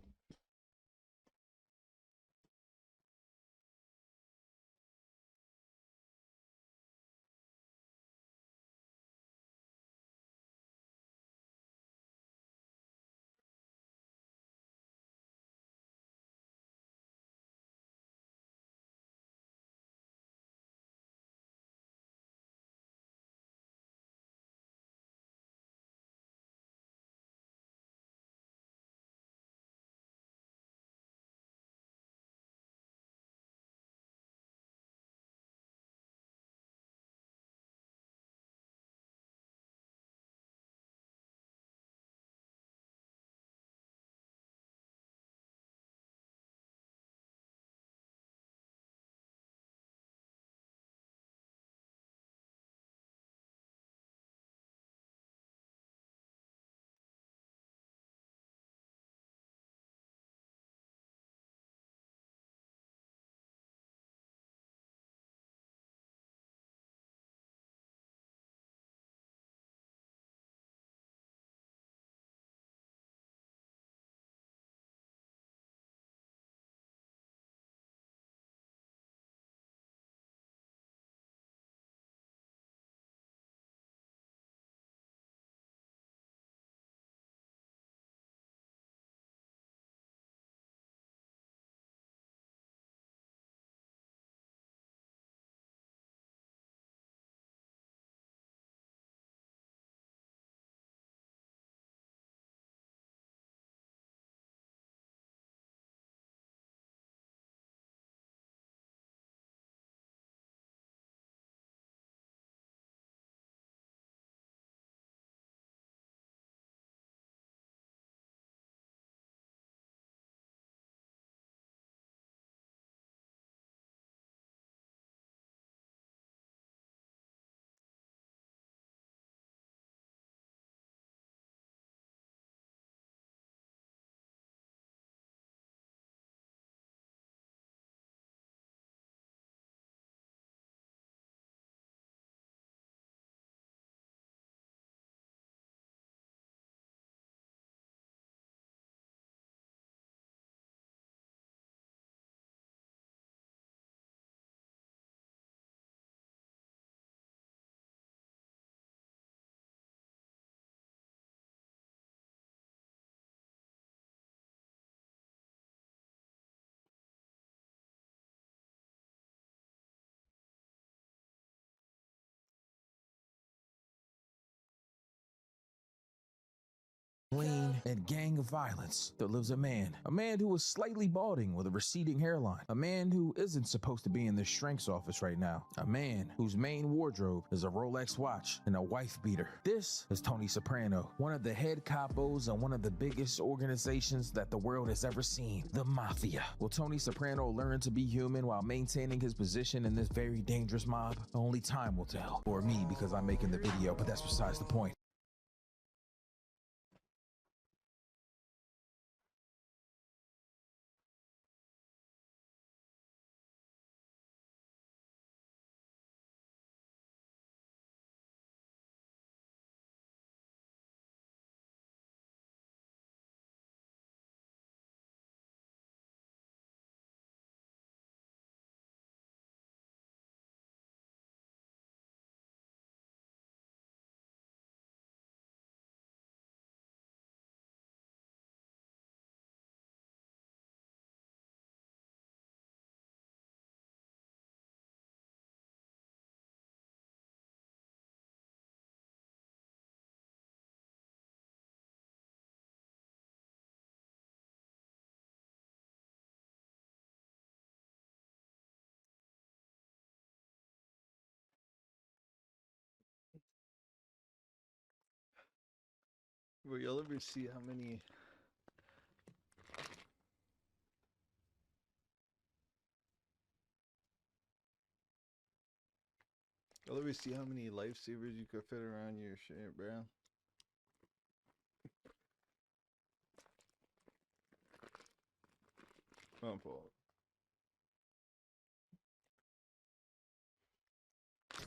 Lean and gang of violence, there lives a man who is slightly balding with a receding hairline, a man who isn't supposed to be in the shrink's office right now, a man whose main wardrobe is a Rolex watch and a wife beater. This is Tony Soprano, one of the head capos and one of the biggest organizations that the world has ever seen, the Mafia. Will Tony Soprano learn to be human while maintaining his position in this very dangerous mob? Only time will tell. Or me, because I'm making the video, but that's besides the point. Bro, y'all ever see how many? Y'all ever see how many lifesavers you could fit around your shit, bro? My fault.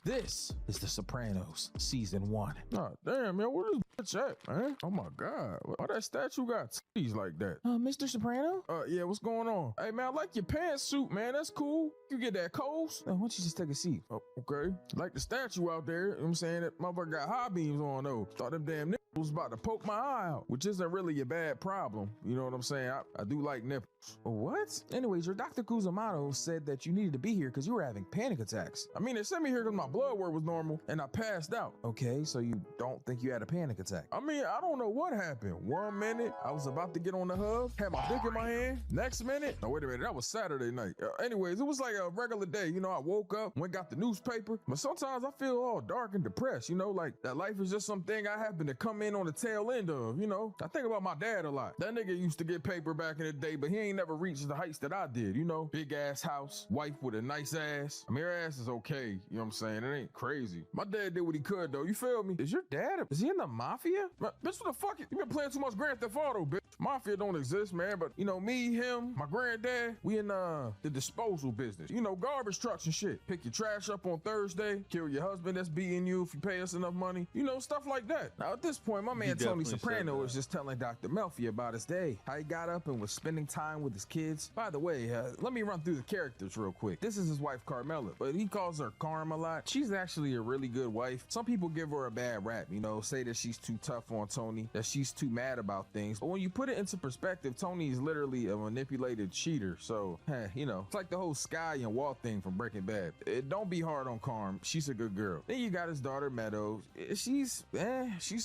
This is The Sopranos, season 1. Oh, damn, man, where this bitch at, man? Oh my God, why that statue got titties like that? Mr. Soprano? Yeah, what's going on? Hey, man, I like your pantsuit, man. That's cool. You get that Coles? Why don't you just take a seat? Oh, okay. Like the statue out there. You know what I'm saying? That motherfucker got high beams on though. Thought them damn nipples was about to poke my eye out, which isn't really a bad problem. You know what I'm saying? I do like nipples. What? Anyways, your Dr. Cusimano said that you needed to be here because you were having panic attacks. I mean, they sent me here because my blood work was normal and I passed out. Okay, so you don't think you had a panic attack? I mean, I don't know what happened. 1 minute, I was about to get on the hub, had my dick in my hand. Next minute, no, wait a minute, that was Saturday night. Anyways, it was like a regular day. You know, I woke up, went got the newspaper, but sometimes I feel all dark and depressed, you know, like that life is just something I happen to come in on the tail end of, you know? I think about my dad a lot. That nigga used to get paper back in the day, but he ain't never reached the heights that I did, you know? Big ass house, wife with a nice ass. I mean, her ass is okay, you know what I'm saying? It ain't crazy. My dad did what he could, though, you feel me? Is your dad, is he in the mafia? Bitch, what the fuck? You been playing too much Grand Theft Auto, bitch. Mafia don't exist, man, but, you know, me, him, my granddad, we in the disposal business. You know, garbage trucks and shit. Pick your trash up on Thursday, kill your husband that's beating you if you pay us enough money. You know, stuff like that. Now, at this point, my man Tony Soprano is just telling Dr. Melfi about his day, how he got up and was spending time with his kids. By the way, let me run through the characters real quick. This is his wife, Carmela, but he calls her Carm a lot. She's actually a really good wife. Some people give her a bad rap, you know, say that she's too tough on Tony, that she's too mad about things. But when you put it into perspective, Tony is literally a manipulated cheater. So, you know, it's like the whole Sky and Walt thing from Breaking Bad. Don't be hard on Carm. She's a good girl. Then you got his daughter, Meadows. She's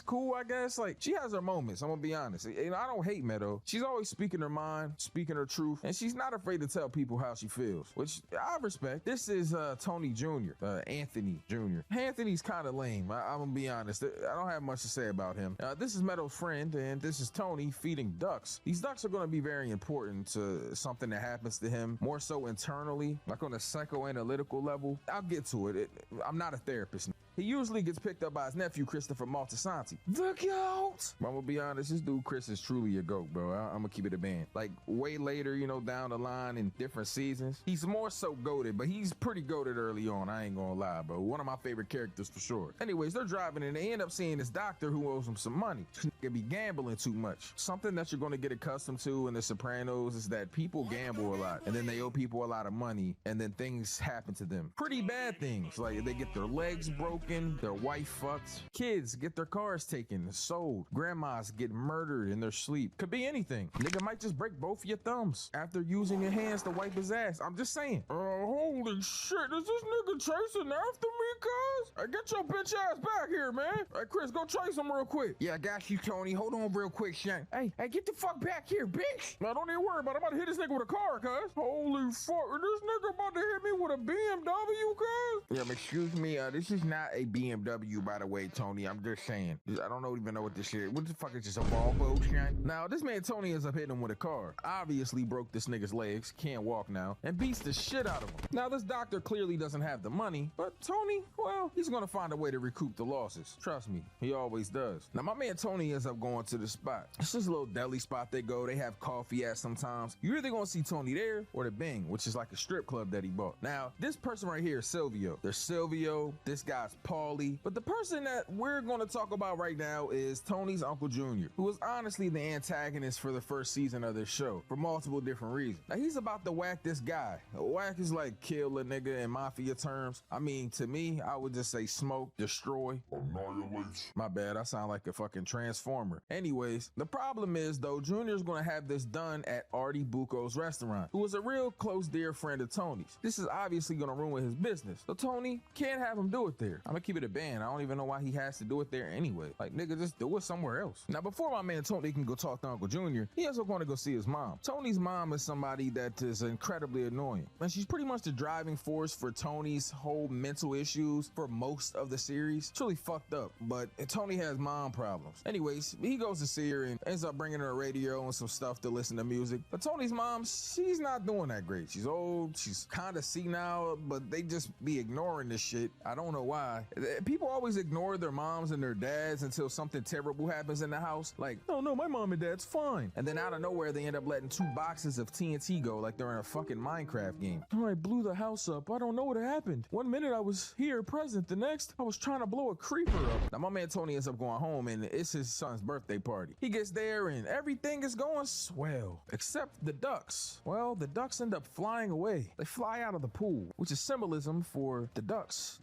cool, I guess. Like, she has her moments, I'm gonna be honest. And I don't hate Meadow. She's always speaking her mind, speaking her truth, and she's not afraid to tell people how she feels, which I respect. This is Tony Jr., Anthony Jr. Anthony's kind of lame. I'm gonna be honest. I don't have much to say about him. This is Meadow's friend, and this is Tony feeding ducks. These ducks are gonna be very important to something that happens to him, more so internally, like on a psychoanalytical level. I'll get to it. I'm not a therapist. He usually gets picked up by his nephew, Christopher Maltasanti. The GOAT! I'm gonna be honest, this dude, Chris, is truly a GOAT, bro. I'm gonna keep it a band. Like, way later, you know, down the line in different seasons, he's more so goated, but he's pretty goated early on, I ain't gonna lie, bro. One of my favorite characters for sure. Anyways, they're driving and they end up seeing this doctor who owes him some money. He be gambling too much. Something that you're gonna get accustomed to in The Sopranos is that people gamble a lot, and then they owe people a lot of money, and then things happen to them. Pretty bad things, like they get their legs broken, their wife fucked, kids get their cars taken, sold, grandmas get murdered in their sleep. Could be anything. Nigga might just break both of your thumbs after using your hands to wipe his ass. I'm just saying. Holy shit, is this nigga chasing after me, cuz? Hey, get your bitch ass back here, man. Hey, Chris, go chase him real quick. Yeah, I got you, Tony. Hold on real quick, Shank. Hey, get the fuck back here, bitch. Now, don't even worry about it. I'm about to hit this nigga with a car, cuz. Holy fuck, this nigga about to hit me with a BMW, cuz? Yeah, excuse me, this is not a BMW, by the way, Tony. I'm just saying. I don't even know what this shit is. What the fuck is this, a Volvo, Shank? Now, this man Tony ends up hitting him with a car. Obviously broke this nigga's legs, can't walk now, and beats the shit out of him. Now, this doctor clearly doesn't have the money, but Tony, well, he's gonna find a way to recoup the losses. Trust me, he always does. Now, my man Tony ends up going to the spot. It's just a little deli spot they go. They have coffee at sometimes. You're either gonna see Tony there or the Bing, which is like a strip club that he bought. Now, this person right here is Silvio. There's Silvio, this guy's Paulie, but the person that we're gonna talk about right now is Tony's Uncle Jr., who was honestly the antagonist for the first season of this show for multiple different reasons. Now, he's about to whack this guy. Whack is like kill a nigga in mafia terms. I mean, to me, I would just say smoke, destroy, annihilate. My bad, I sound like a fucking transformer. Anyways, the problem is though, Junior's gonna have this done at Artie Bucco's restaurant, who was a real close dear friend of Tony's. This is obviously gonna ruin his business, so Tony can't have him do it there. I'm gonna keep it a band. I don't even know why he has to do it there anyway. Like, nigga, just do it somewhere else. Now, before my man Tony can go talk to Uncle Junior, he also going to go see his mom. Tony's mom is somebody that is incredibly annoying, and she's pretty much the driving force for Tony's whole mental issues for most of the series. It's really fucked up, but Tony has mom problems. Anyways, he goes to see her and ends up bringing her a radio and some stuff to listen to music. But Tony's mom, she's not doing that great. She's old, she's kind of senile, but they just be ignoring this shit. I don't know why. People always ignore their moms and their dads until something terrible happens in the house. Like, oh no, my mom and dad's fine. And then out of nowhere, they end up letting 2 boxes of TNT go like they're in a fucking Minecraft game. Oh, I blew the house up. I don't know what happened. One minute I was here present, the next I was trying to blow a creeper up. Now my man Tony ends up going home and it's his son's birthday party. He gets there and everything is going swell, except the ducks. Well, the ducks end up flying away. They fly out of the pool, which is symbolism for the ducks.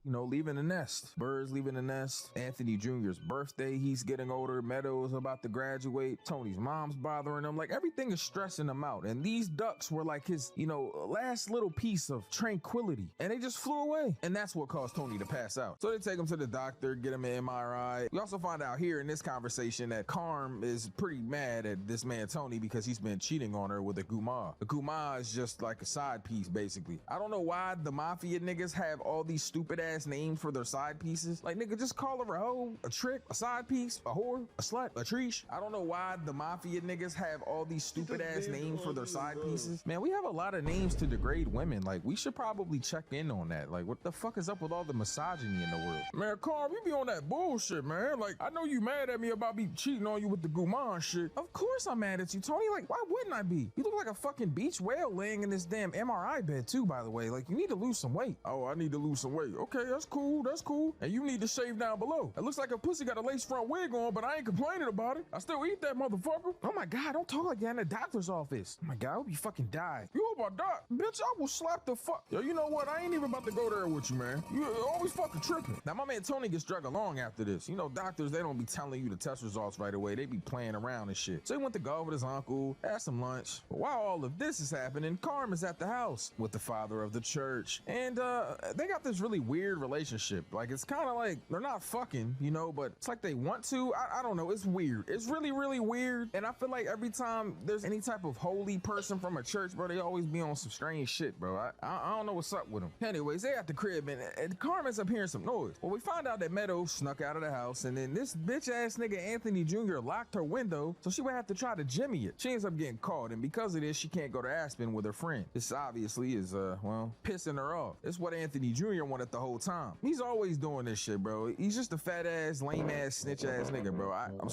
You know, leaving the nest. Birds leaving the nest. Anthony Jr.'s birthday, he's getting older. Meadows about to graduate. Tony's mom's bothering him. Like, everything is stressing him out. And these ducks were like his, you know, last little piece of tranquility. And they just flew away. And that's what caused Tony to pass out. So they take him to the doctor, get him an MRI. We also find out here in this conversation that Carm is pretty mad at this man Tony because he's been cheating on her with a guma. The guma is just like a side piece, basically. I don't know why the mafia niggas have all these stupid ass names for their side pieces. Like, nigga, just call her a hoe, a trick, a side piece, a whore, a slut, a treesh. I don't know why the mafia niggas have all these stupid ass names for their side pieces. Man, we have a lot of names to degrade women. Like, we should probably check in on that. Like, what the fuck is up with all the misogyny in the world? Man, Carl, you be on that bullshit, man. Like, I know you mad at me about me cheating on you with the Guman shit. Of course I'm mad at you, Tony. Like, why wouldn't I be? You look like a fucking beach whale laying in this damn MRI bed too, by the way. Like, you need to lose some weight. Oh, I need to lose some weight. Okay, that's cool, that's cool. And you need to shave down below. It looks like a pussy got a lace front wig on, but I ain't complaining about it. I still eat that motherfucker. Oh my God, don't talk like that in the doctor's office. Oh my God, I hope you fucking die. You hope I die? Bitch, I will slap the fuck. Yo, you know what? I ain't even about to go there with you, man. You always fucking tripping. Now, my man Tony gets drug along after this. You know, doctors, they don't be telling you the test results right away. They be playing around and shit. So he went to golf with his uncle, had some lunch. But while all of this is happening, Carm is at the house with the father of the church. And they got this really weird relationship. Like, it's kind of like they're not fucking, you know, but it's like they want to. I don't know. It's weird. It's really, really weird. And I feel like every time there's any type of holy person from a church, bro, they always be on some strange shit, bro. I don't know what's up with them. Anyways, they at the crib and Carmen's up hearing some noise. Well, we find out that Meadows snuck out of the house and then this bitch ass nigga Anthony Jr. locked her window, so she would have to try to jimmy it. She ends up getting caught, and because of this, she can't go to Aspen with her friend. This obviously is, well, pissing her off. It's what Anthony Jr. wanted the whole time. He's always doing this shit, bro. He's just a fat ass, lame ass, snitch ass nigga, bro. I'm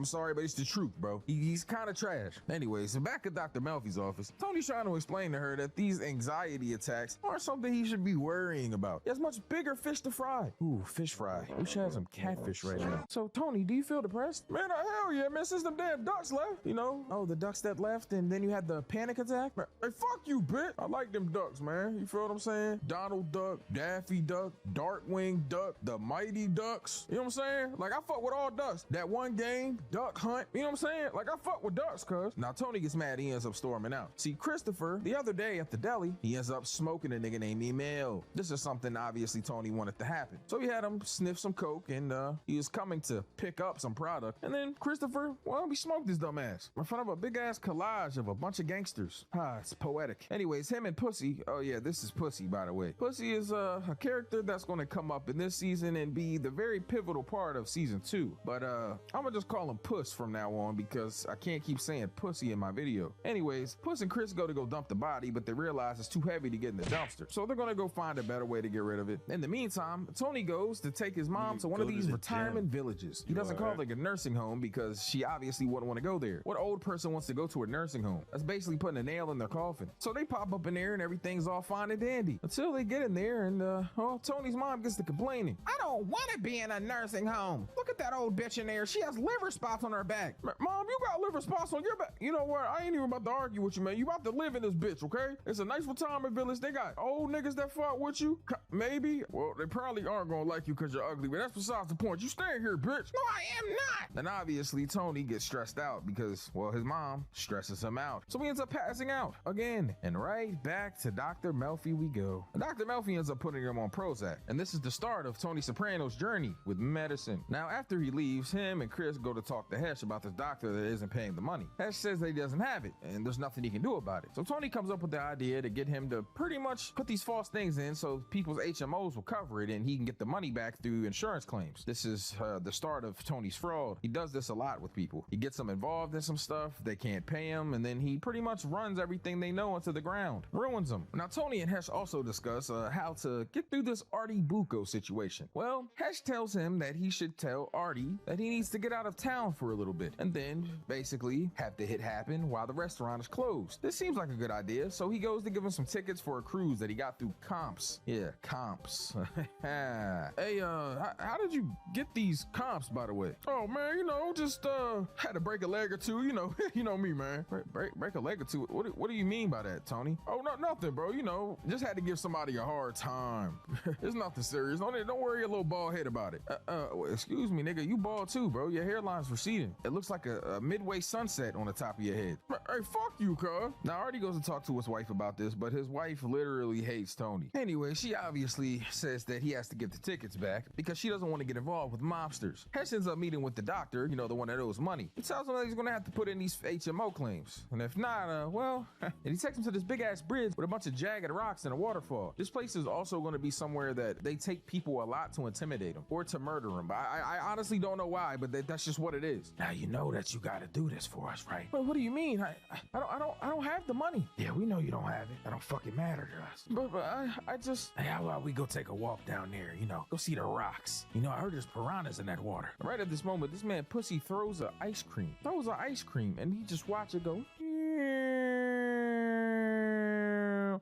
sorry, but it's the truth, bro. He's kind of trash. Anyways, so back at Dr. Melfi's office, Tony's trying to explain to her that these anxiety attacks aren't something he should be worrying about. He has much bigger fish to fry. Ooh, fish fry. We should have some catfish right now. So, Tony, do you feel depressed? Man, hell yeah, man, since them damn ducks left, you know? Oh, the ducks that left and then you had the panic attack? Man, hey, fuck you, bitch. I like them ducks, man. You feel what I'm saying? Donald Duck, Daffy Duck, Darkwing Duck, the Mighty Ducks. You know what I'm saying? Like, I fuck with all ducks. That one game, Duck Hunt. You know what I'm saying? Like, I fuck with ducks, cuz. Now, Tony gets mad. He ends up storming out. See, Christopher, the other day at the deli, he ends up smoking a nigga named Emil. This is something obviously Tony wanted to happen. So he had him sniff some coke and he was coming to pick up some product. And then Christopher, well, he smoked his dumb ass in front of a big ass collage of a bunch of gangsters. Ah, it's poetic. Anyways, him and Pussy, oh yeah, this is Pussy, by the way. Pussy is a character that's going to come up in this season and be the very pivotal part of season 2. But I'm gonna just call him Puss from now on because I can't keep saying Pussy in my video. Anyways, Puss and Chris go to go dump the body, but they realize it's too heavy to get in the dumpster. So they're gonna go find a better way to get rid of it. In the meantime, Tony goes to take his mom to one of these retirement villages. He doesn't call it like a nursing home because she obviously wouldn't want to go there. What old person wants to go to a nursing home? That's basically putting a nail in their coffin. So they pop up in there and everything's all fine and dandy until they get in there and oh, Meanwhile, Tony's mom gets to complaining. I don't want to be in a nursing home. Look at that old bitch in there. She has liver spots on her back. Mom, you got liver spots on your back. You know what? I ain't even about to argue with you, man. You about to live in this bitch, okay? It's a nice retirement village. They got old niggas that fought with you. Maybe. Well, they probably aren't gonna like you because you're ugly, but that's besides the point. You staying here, bitch. No, I am not. And obviously, Tony gets stressed out because, well, his mom stresses him out. So he ends up passing out again. And right back to Dr. Melfi we go. And Dr. Melfi ends up putting him on Prozac. And this is the start of Tony Soprano's journey with medicine. Now, after he leaves, him and Chris go to talk to Hesh about this doctor that isn't paying the money. Hesh says that he doesn't have it, and there's nothing he can do about it. So Tony comes up with the idea to get him to pretty much put these false things in so people's HMOs will cover it and he can get the money back through insurance claims. This is the start of Tony's fraud. He does this a lot with people. He gets them involved in some stuff, they can't pay him, and then he pretty much runs everything they know into the ground, ruins them. Now, Tony and Hesh also discuss how to get through this Artie Bucco situation. Well, Hesh tells him that he should tell Artie that he needs to get out of town for a little bit, and then basically have the hit happen while the restaurant is closed. This seems like a good idea, so he goes to give him some tickets for a cruise that he got through comps. Yeah, comps. Hey, how did you get these comps, by the way? Oh man, you know, just had to break a leg or two, you know. You know me, man. Break a leg or two. What do you mean by that, Tony? Oh, no, nothing, bro. You know, just had to give somebody a hard time. It's nothing serious. Don't worry your little bald head about it. Excuse me, nigga. You bald too, bro. Your hairline's receding. It looks like a midway sunset on the top of your head. Hey, fuck you, cuz. Now, Artie goes to talk to his wife about this, but his wife literally hates Tony. Anyway, she obviously says that he has to get the tickets back because she doesn't want to get involved with mobsters. Hesh ends up meeting with the doctor, you know, the one that owes money. He tells him that he's going to have to put in these HMO claims. And if not, well, and he takes him to this big ass bridge with a bunch of jagged rocks and a waterfall. This place is also going to be somewhere that they take people a lot to intimidate them or to murder them. I honestly don't know why, but that's just what it is. Now, you know that you got to do this for us, right? But what do you mean? I don't have the money. Yeah, we know you don't have it. That don't fucking matter to us. But I just, hey, how about we go take a walk down there, you know, go see the rocks. You know, I heard there's piranhas in that water. Right at this moment, this man Pussy throws an ice cream, and he just watch it go.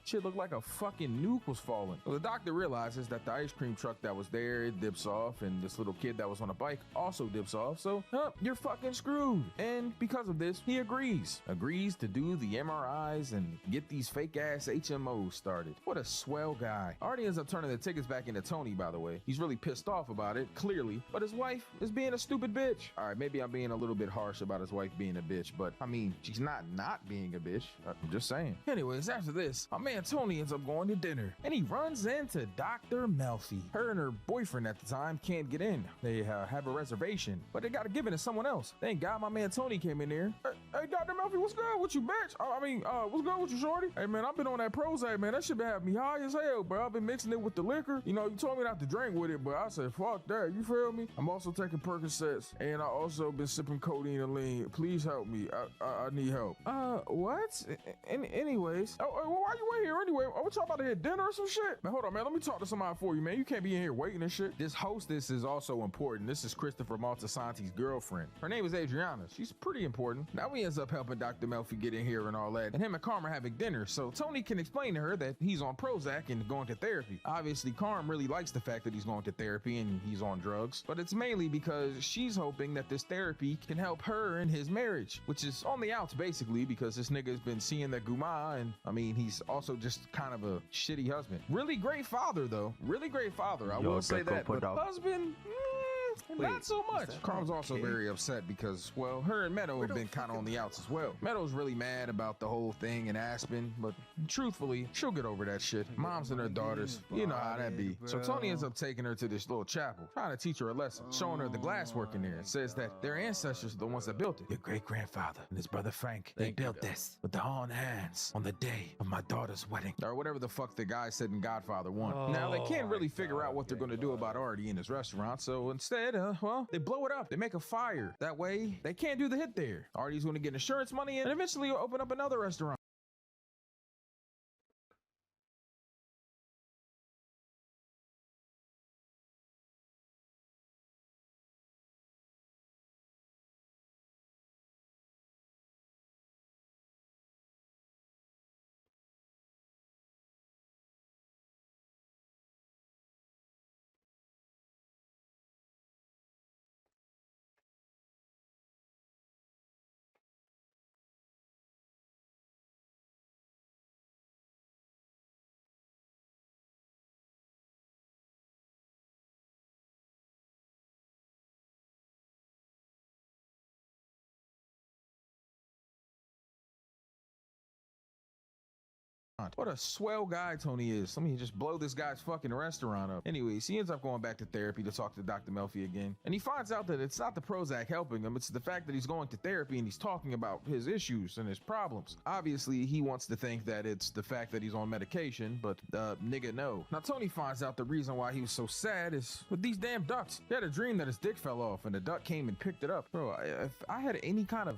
Shit looked like a fucking nuke was falling. Well, the doctor realizes that the ice cream truck that was there, it dips off, and this little kid that was on a bike also dips off, so you're fucking screwed. And because of this, he agrees to do the MRIs and get these fake ass HMOs started. What a swell guy. Artie ends up turning the tickets back into Tony, by the way. He's really pissed off about it, clearly, but his wife is being a stupid bitch. All right, maybe I'm being a little bit harsh about his wife being a bitch, but I mean, she's not being a bitch. I'm just saying. Anyways, after this, my man Tony ends up going to dinner, and he runs into Dr. Melfi. Her and her boyfriend at the time can't get in. They have a reservation, but they gotta give it to someone else. Thank God my man Tony came in there. Hey, Dr. Melfi, what's good with you, bitch? What's good with you, shorty? Hey, man, I've been on that Prozac, man. That shit been having me high as hell, bro. I've been mixing it with the liquor. You know, you told me not to drink with it, but I said, fuck that. You feel me? I'm also taking Percocets, and I also been sipping codeine and lean. Please help me. I need help. What? Anyways, why you in here anyway? Are we talking about to hit dinner or some shit? Man, hold on, man. Let me talk to somebody for you, man. You can't be in here waiting and shit. This hostess is also important. This is Christopher Maltasanti's girlfriend. Her name is Adriana. She's pretty important. Now he ends up helping Dr. Melfi get in here and all that, and him and Carm are having dinner, so Tony can explain to her that he's on Prozac and going to therapy. Obviously, Carm really likes the fact that he's going to therapy and he's on drugs, but it's mainly because she's hoping that this therapy can help her in his marriage, which is on the outs basically because this nigga's been seeing the guma, and I mean, he's also just kind of a shitty husband. Really great father though. Really great father. I will say that. But husband, not so much. Carm's also very upset because, well, her and Meadow have been kind of on the outs as well. Meadow's really mad about the whole thing in Aspen, but truthfully, she'll get over that shit. Moms and her daughters, you know how that be. So Tony ends up taking her to this little chapel, trying to teach her a lesson, showing her the glasswork in there. It says that their ancestors are the ones that built it. Your great-grandfather and his brother Frank, they built this with their own hands on the day of my daughter's wedding. Or whatever the fuck the guy said in Godfather 1. Now, they can't really figure out what they're going to do about Artie in his restaurant, so instead, well, they blow it up. They make a fire. That way, they can't do the hit there. Artie's going to get insurance money and eventually open up another restaurant. What a swell guy Tony is. Let me just blow this guy's fucking restaurant up. Anyways, he ends up going back to therapy to talk to Dr. Melfi again. And he finds out that it's not the Prozac helping him, it's the fact that he's going to therapy and he's talking about his issues and his problems. Obviously, he wants to think that it's the fact that he's on medication, but nigga, no. Now, Tony finds out the reason why he was so sad is with these damn ducks. He had a dream that his dick fell off and the duck came and picked it up. Bro, if I had any kind of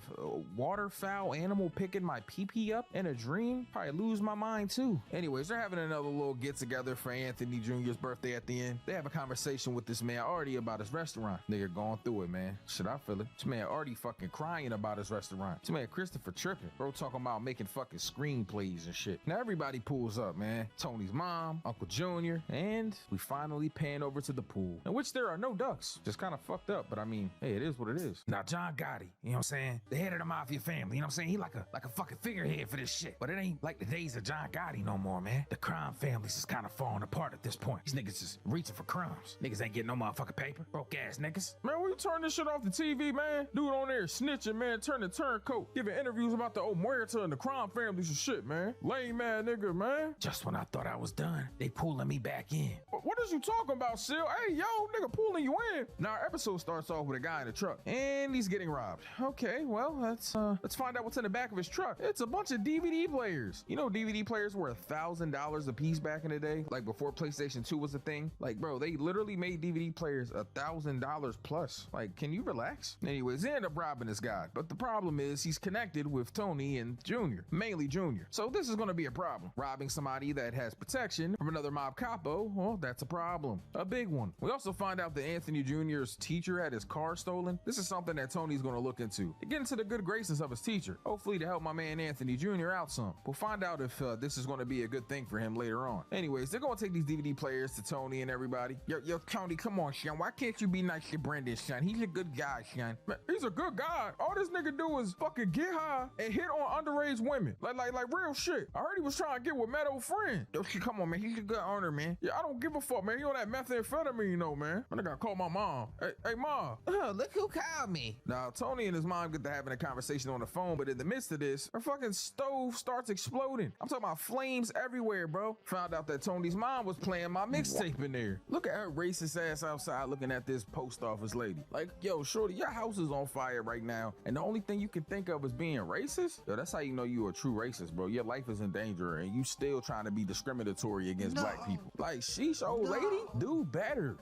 waterfowl animal picking my pee-pee up in a dream, probably lose my mind too. Anyways, they're having another little get-together for Anthony Jr.'s birthday at the end. They have a conversation with this man Artie about his restaurant. Nigga going through it, man. Shit, I feel it. This man Artie fucking crying about his restaurant. This man Christopher tripping. Bro talking about making fucking screenplays and shit. Now everybody pulls up, man. Tony's mom, Uncle Junior, and we finally pan over to the pool, in which there are no ducks. Just kind of fucked up, but I mean, hey, it is what it is. Now John Gotti, you know what I'm saying? The head of the mafia family, you know what I'm saying? He like a fucking figurehead for this shit. But it ain't like the days of John Gotti no more, man. The crime families is kind of falling apart at this point. These niggas is reaching for crumbs. Niggas ain't getting no motherfucking paper. Broke ass niggas. Man, we turn this shit off the TV, man. Dude on there snitching, man, turning turncoat, giving interviews about the old Muerta and the crime families and shit, man. Lame man nigga, man. Just when I thought I was done, they pulling me back in. What is you talking about, Seal? Hey, yo, nigga pulling you in. Now our episode starts off with a guy in a truck and he's getting robbed. Okay, well, let's find out what's in the back of his truck. It's a bunch of DVD players. You know, DVD players were $1,000 a piece back in the day, like before PlayStation 2 was a thing. Like, bro, they literally made DVD players $1,000 plus. Like, can you relax? Anyways, they end up robbing this guy, but the problem is he's connected with Tony and Junior, mainly Junior. So this is gonna be a problem. Robbing somebody that has protection from another mob capo, well, that's a problem. A big one. We also find out that Anthony Jr.'s teacher had his car stolen. This is something that Tony's gonna look into to get into the good graces of his teacher, hopefully to help my man Anthony Jr. out some. We'll find out if this is gonna be a good thing for him later on. Anyways, they're gonna take these DVD players to Tony and everybody. Yo, Tony, come on, son. Why can't you be nice to Brendan, son? He's a good guy, son. Man, he's a good guy. All this nigga do is fucking get high and hit on underage women. Like real shit. I heard he was trying to get with Meadow friend. Yo, come on, man. He's a good owner, man. Yeah, I don't give a fuck, man. He on that methamphetamine, though, man. I gotta call my mom. Hey, mom. Oh, look who called me. Now, Tony and his mom get to having a conversation on the phone, but in the midst of this, her fucking stove starts exploding. I'm talking about flames everywhere, bro. Found out that Tony's mom was playing my mixtape in there. Look at her racist ass outside looking at this post office lady. Like, yo, shorty, your house is on fire right now, and the only thing you can think of is being racist? Yo, that's how you know you a true racist, bro. Your life is in danger, and you still trying to be discriminatory against black people. Like, sheesh, old lady, do better.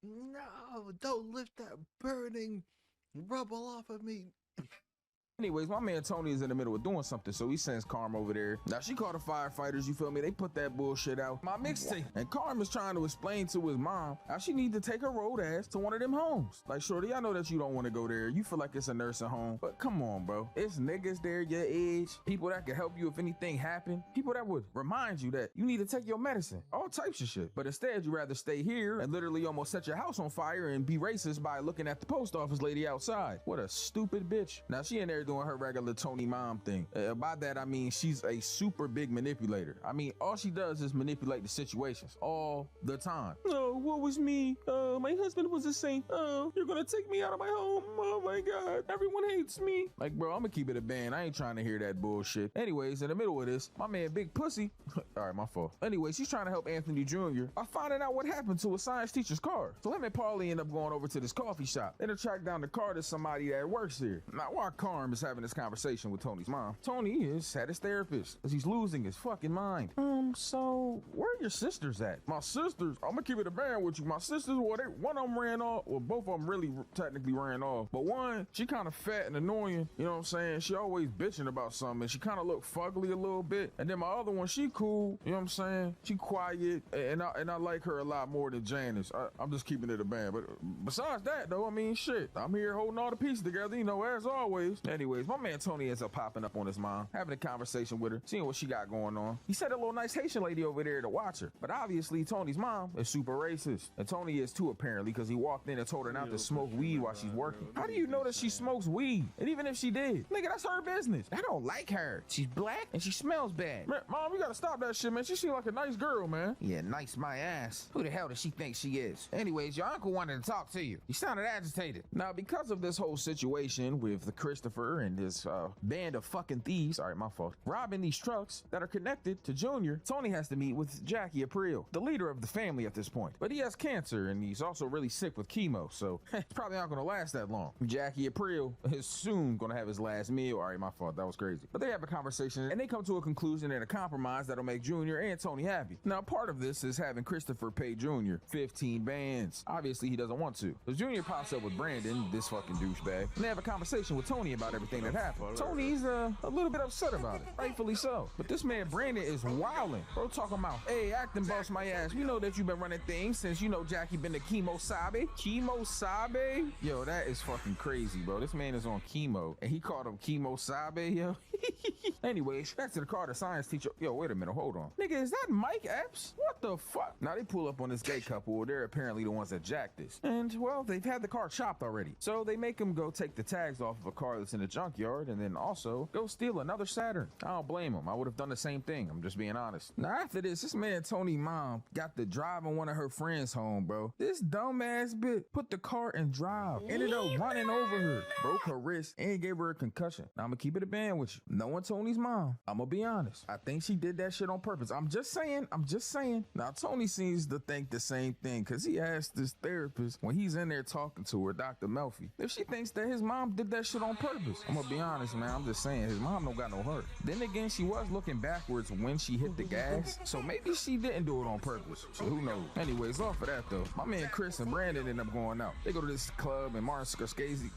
No, don't lift that burning rubble off of me. Anyways, my man Tony is in the middle of doing something, so he sends Carm over there. Now, she called the firefighters, you feel me? They put that bullshit out. My mixtape. And Carm is trying to explain to his mom how she need to take her road ass to one of them homes. Like, shorty, I know that you don't want to go there. You feel like it's a nursing home. But come on, bro. It's niggas there your age. People that can help you if anything happened. People that would remind you that you need to take your medicine. All types of shit. But instead, you rather stay here and literally almost set your house on fire and be racist by looking at the post office lady outside. What a stupid bitch. Now, she in there doing her regular Tony mom thing. By that I mean she's a super big manipulator. I mean all she does is manipulate the situations all the time. Oh, what was me? My husband was a saint. Oh, you're gonna take me out of my home. Oh my god, everyone hates me. Like, bro, I'm gonna keep it a band. I ain't trying to hear that bullshit. Anyways, in the middle of this, my man Big Pussy all right, my fault. Anyways, she's trying to help Anthony Jr. by finding out what happened to a science teacher's car. So him and Paulie end up going over to this coffee shop. Then they track down the car to somebody that works here. Now while Carm is having this conversation with Tony's mom, Tony is at his therapist because he's losing his fucking mind. So where are your sisters at? My sisters, I'm gonna keep it a band with you. My sisters, well, one of them ran off, well, both of them really technically ran off, but one, she kind of fat and annoying, you know what I'm saying? She always bitching about something, and she kind of look fugly a little bit. And then my other one, she cool, you know what I'm saying? She quiet, and I like her a lot more than Janice. I'm just keeping it a band, but besides that, though, I mean, shit, I'm here holding all the pieces together, you know, as always. Anyways, my man Tony ends up popping up on his mom, having a conversation with her, seeing what she got going on. He said a little nice Haitian lady over there to watch her, but obviously Tony's mom is super racist, and Tony is too apparently, because he walked in and told her not to smoke weed while she's working. How do you know that she smokes weed? And even if she did, nigga, that's her business. I don't like her. She's black and she smells bad. Man, mom, you gotta stop that shit, man. She seems like a nice girl, man. Yeah, nice my ass. Who the hell does she think she is? Anyways, your uncle wanted to talk to you. He sounded agitated. Now, because of this whole situation with the Christopher Christopher and his band of fucking thieves, all right, my fault, robbing these trucks that are connected to Junior, Tony has to meet with Jackie Aprile, the leader of the family at this point. But he has cancer and he's also really sick with chemo, so it's probably not going to last that long. Jackie Aprile is soon going to have his last meal. All right, my fault, that was crazy. But they have a conversation and they come to a conclusion and a compromise that'll make Junior and Tony happy. Now, part of this is having Christopher pay Junior 15 bands. Obviously, he doesn't want to. So Junior pops up with Brandon, this fucking douchebag, and they have a conversation with Tony about everything that happened. Tony's a little bit upset about it, rightfully so. But this man Brandon is wilding. Bro talking about, hey, acting boss my ass. We know that you've been running things since you know Jackie been to chemo sabe. Chemo sabe? Yo, that is fucking crazy, bro. This man is on chemo and he called him chemo sabe, yo. Anyways, back to the car, the science teacher. Yo, wait a minute, hold on. Nigga, is that Mike Epps? What the fuck? Now they pull up on this gay couple. They're apparently the ones that jacked this. And, well, they've had the car chopped already. So they make him go take the tags off of a car that's in the junkyard and then also go steal another Saturn. I don't blame him. I would have done the same thing. I'm just being honest. Now, after this man Tony's mom got to driving one of her friends home, bro. This dumbass bitch put the car in drive. Ended up running over her. Broke her wrist and gave her a concussion. Now, I'm gonna keep it a band with you. Knowing Tony's mom, I'm gonna be honest. I think she did that shit on purpose. I'm just saying. Now, Tony seems to think the same thing because he asked this therapist when he's in there talking to her, Dr. Melfi, if she thinks that his mom did that shit on purpose. I'm gonna be honest, man. I'm just saying his mom don't got no hurt. Then again, she was looking backwards when she hit the gas, so maybe she didn't do it on purpose. So who knows? Anyways, off of that though, my man Chris and Brandon end up going out. They go to this club and Martin Scorsese.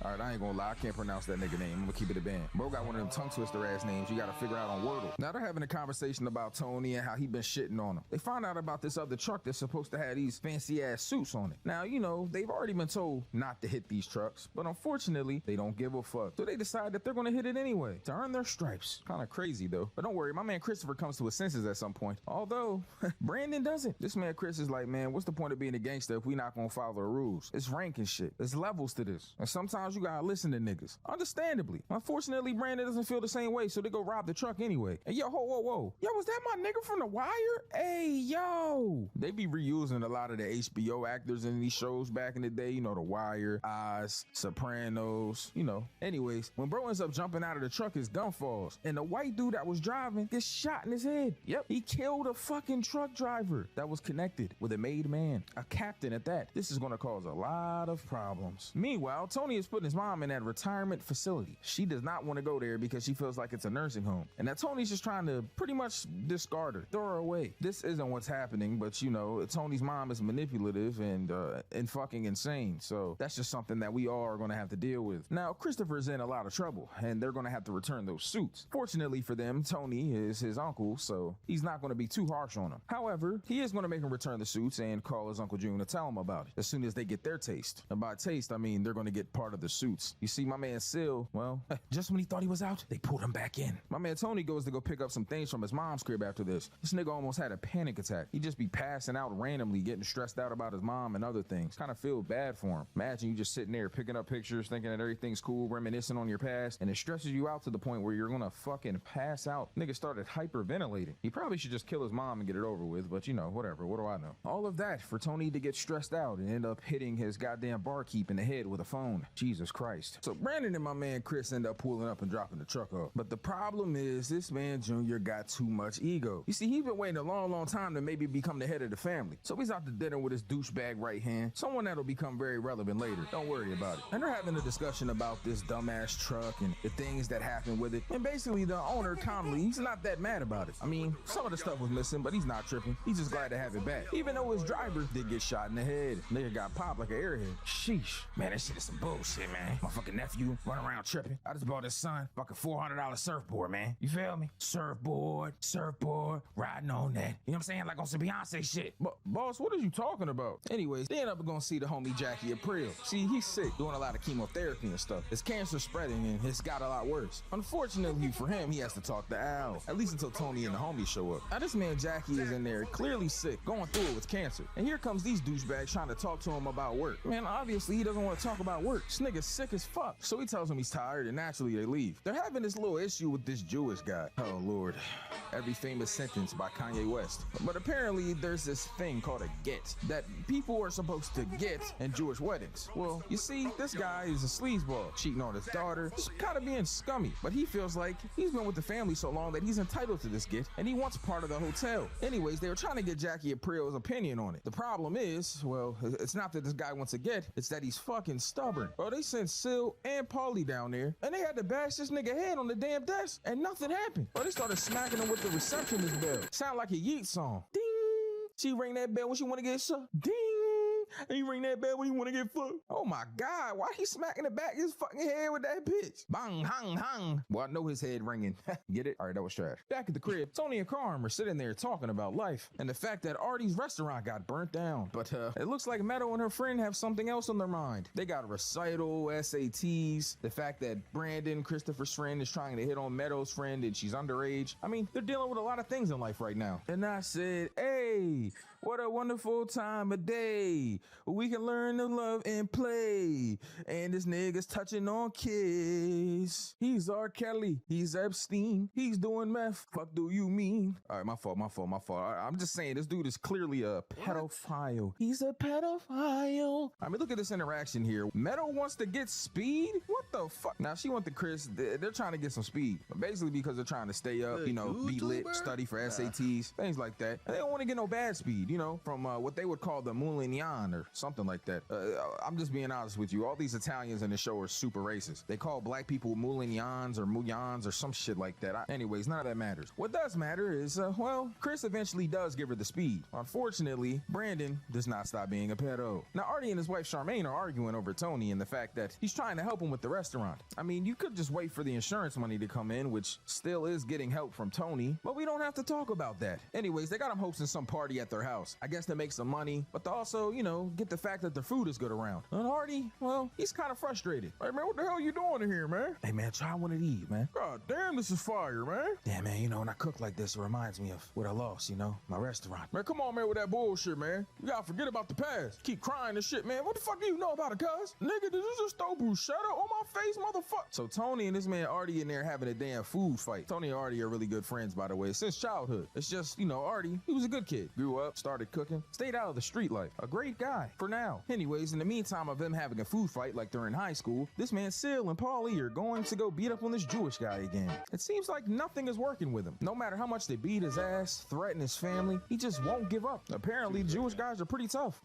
All right, I ain't gonna lie, I can't pronounce that nigga name. I'm gonna keep it a band. Bro got one of them tongue twister ass names you gotta figure out on Wordle. Now they're having a conversation about Tony and how he been shitting on him. They find out about this other truck that's supposed to have these fancy ass suits on it. Now, you know, they've already been told not to hit these trucks, but unfortunately, they don't give a fuck. So they decide that they're gonna hit it anyway to earn their stripes. Kind of crazy though. But don't worry, my man Christopher comes to his senses at some point. Although, Brandon doesn't. This man Chris is like, man, what's the point of being a gangster if we not gonna follow the rules? It's rank and shit. There's levels to this. And sometimes you gotta listen to niggas. Understandably. Unfortunately, Brandon doesn't feel the same way, so they go rob the truck anyway. And yo, whoa. Yo, was that my nigga from The Wire? Hey, yo. They be reusing a lot of the HBO actors in these shows back in the day. You know, The Wire, Oz, Sopranos, you know. Anyways, when bro ends up jumping out of the truck, his gun falls. And the white dude that was driving gets shot in his head. Yep, he killed a fucking truck driver that was connected with a made man. A captain at that. This is gonna cause a lot of problems. Meanwhile, Tony is putting his mom in that retirement facility. She does not want to go there because she feels like it's a nursing home. And now Tony's just trying to pretty much discard her, throw her away. This isn't what's happening, but you know, Tony's mom is manipulative and fucking insane. So that's just something that we all are gonna have to deal with. Now, Christopher's in a lot of trouble and they're gonna have to return those suits. Fortunately for them, Tony is his uncle, so he's not gonna be too harsh on him. However, he is gonna make him return the suits and call his Uncle June to tell him about it as soon as they get their taste. And by taste, I mean they're gonna get part of the suits. You see, my man Sil, well, just when he thought he was out, they pulled him back in. My man Tony goes to go pick up some things from his mom's crib after this. This nigga almost had a panic attack. He'd just be passing out randomly, getting stressed out about his mom and other things. Kind of feel bad for him. Imagine you just sitting there picking up pictures, thinking that everything's cool, reminiscing on your past, and it stresses you out to the point where you're gonna fucking pass out. Nigga started hyperventilating. He probably should just kill his mom and get it over with, but you know, whatever, what do I know? All of that for Tony to get stressed out and end up hitting his goddamn barkeep in the head with a phone. Jesus Christ. So Brandon and my man Chris end up pulling up and dropping the truck off. But the problem is this man Junior got too much ego. You see, he's been waiting a long time to maybe become the head of the family. So he's out to dinner with his douchebag right hand, someone that'll become very relevant later. Don't worry about it. And they're having a discussion about this dumbass truck and the things that happened with it. And basically the owner, Conley, he's not that mad about it. I mean, some of the stuff was missing, but he's not tripping. He's just glad to have it back. Even though his driver did get shot in the head. Nigga got popped like an airhead. Sheesh. Man, that shit is some bullshit, man. My fucking nephew running around tripping. I just bought his son fucking $400 surfboard, man. You feel me? Surfboard, riding on that. You know what I'm saying? Like on some Beyonce shit. But boss, what are you talking about? Anyways, they end up gonna see the homie Jackie Aprile. See, he's sick, doing a lot of chemotherapy and stuff. His cancer's spreading and it's got a lot worse. Unfortunately for him, he has to talk to Al, at least until Tony and the homie show up. Now this man Jackie is in there, clearly sick, going through it with cancer. And here comes these douchebags trying to talk to him about work. Man, obviously he doesn't want to talk about work. This nigga's sick as fuck. So he tells him he's tired and naturally they leave. They're having this little issue with this Jewish guy. Oh Lord. Every famous sentence by Kanye West. But apparently there's this thing called a get that people are supposed to get in Jewish weddings. Well, you see, this guy is a sleazeball dog, cheating on his daughter, just kind of being scummy. But he feels like he's been with the family so long that he's entitled to this gift, and he wants part of the hotel. Anyways, they were trying to get Jackie April's opinion on it. The problem is, well, it's not that this guy wants to get, it's that he's fucking stubborn. Bro, they sent Sil and Paulie down there, and they had to bash this nigga head on the damn desk, and nothing happened. Bro, they started smacking him with the receptionist bell. Sound like a Yeet song. Ding! She ring that bell when she want to get sucked. Ding! And you ring that bell when you want to get fucked. Oh my God, why he smacking the back of his fucking head with that bitch? Bang, hang, hang. Well, I know his head ringing. Get it? All right, that was trash. Back at the crib, Tony and Carm are sitting there talking about life and the fact that Artie's restaurant got burnt down. But it looks like Meadow and her friend have something else on their mind. They got a recital, SATs, the fact that Brandon, Christopher's friend, is trying to hit on Meadow's friend and she's underage. I mean, they're dealing with a lot of things in life right now. And I said, hey, what a wonderful time of day. We can learn to love and play. And this nigga's touching on kids. He's R. Kelly. He's Epstein. He's doing meth. Fuck do you mean? All right, my fault. I'm just saying this dude is clearly a pedophile. He's a pedophile. I mean, look at this interaction here. Meadow wants to get speed? What the fuck? Now, she went to Chris. They're trying to get some speed. Basically because they're trying to stay up, you know, be lit, study for SATs, things like that. And they don't want to get no bad speed, you know, from what they would call the Moulignan or something like that. I'm just being honest with you. All these Italians in the show are super racist. They call black people Moulignans or Moulians or some shit like that. Anyways, none of that matters. What does matter is, well, Chris eventually does give her the speed. Unfortunately, Brandon does not stop being a pedo. Now, Artie and his wife Charmaine are arguing over Tony and the fact that he's trying to help him with the restaurant. I mean, you could just wait for the insurance money to come in, which still is getting help from Tony, but we don't have to talk about that. Anyways, they got him hosting some party at their house. I guess to make some money, but to also, you know, get the fact that the food is good around. And Artie, well, he's kind of frustrated. Hey, man, what the hell you doing in here, man? Hey, man, try one of these, man. God damn, this is fire, man. Yeah, man, you know, when I cook like this, it reminds me of what I lost, you know, my restaurant. Man, come on, man, with that bullshit, man. You gotta forget about the past. Keep crying and shit, man. What the fuck do you know about it, cuz? Nigga, did you just throw bruschetta on my face, motherfucker? So Tony and this man Artie in there having a damn food fight. Tony and Artie are really good friends, by the way, since childhood. It's just, you know, Artie, he was a good kid. Grew up, started cooking, stayed out of the street life. A great guy, for now. Anyways, in the meantime of them having a food fight like they're in high school, this man Sil and Paulie are going to go beat up on this Jewish guy again. It seems like nothing is working with him. No matter how much they beat his ass, threaten his family, he just won't give up. Apparently, Jewish guys are pretty tough.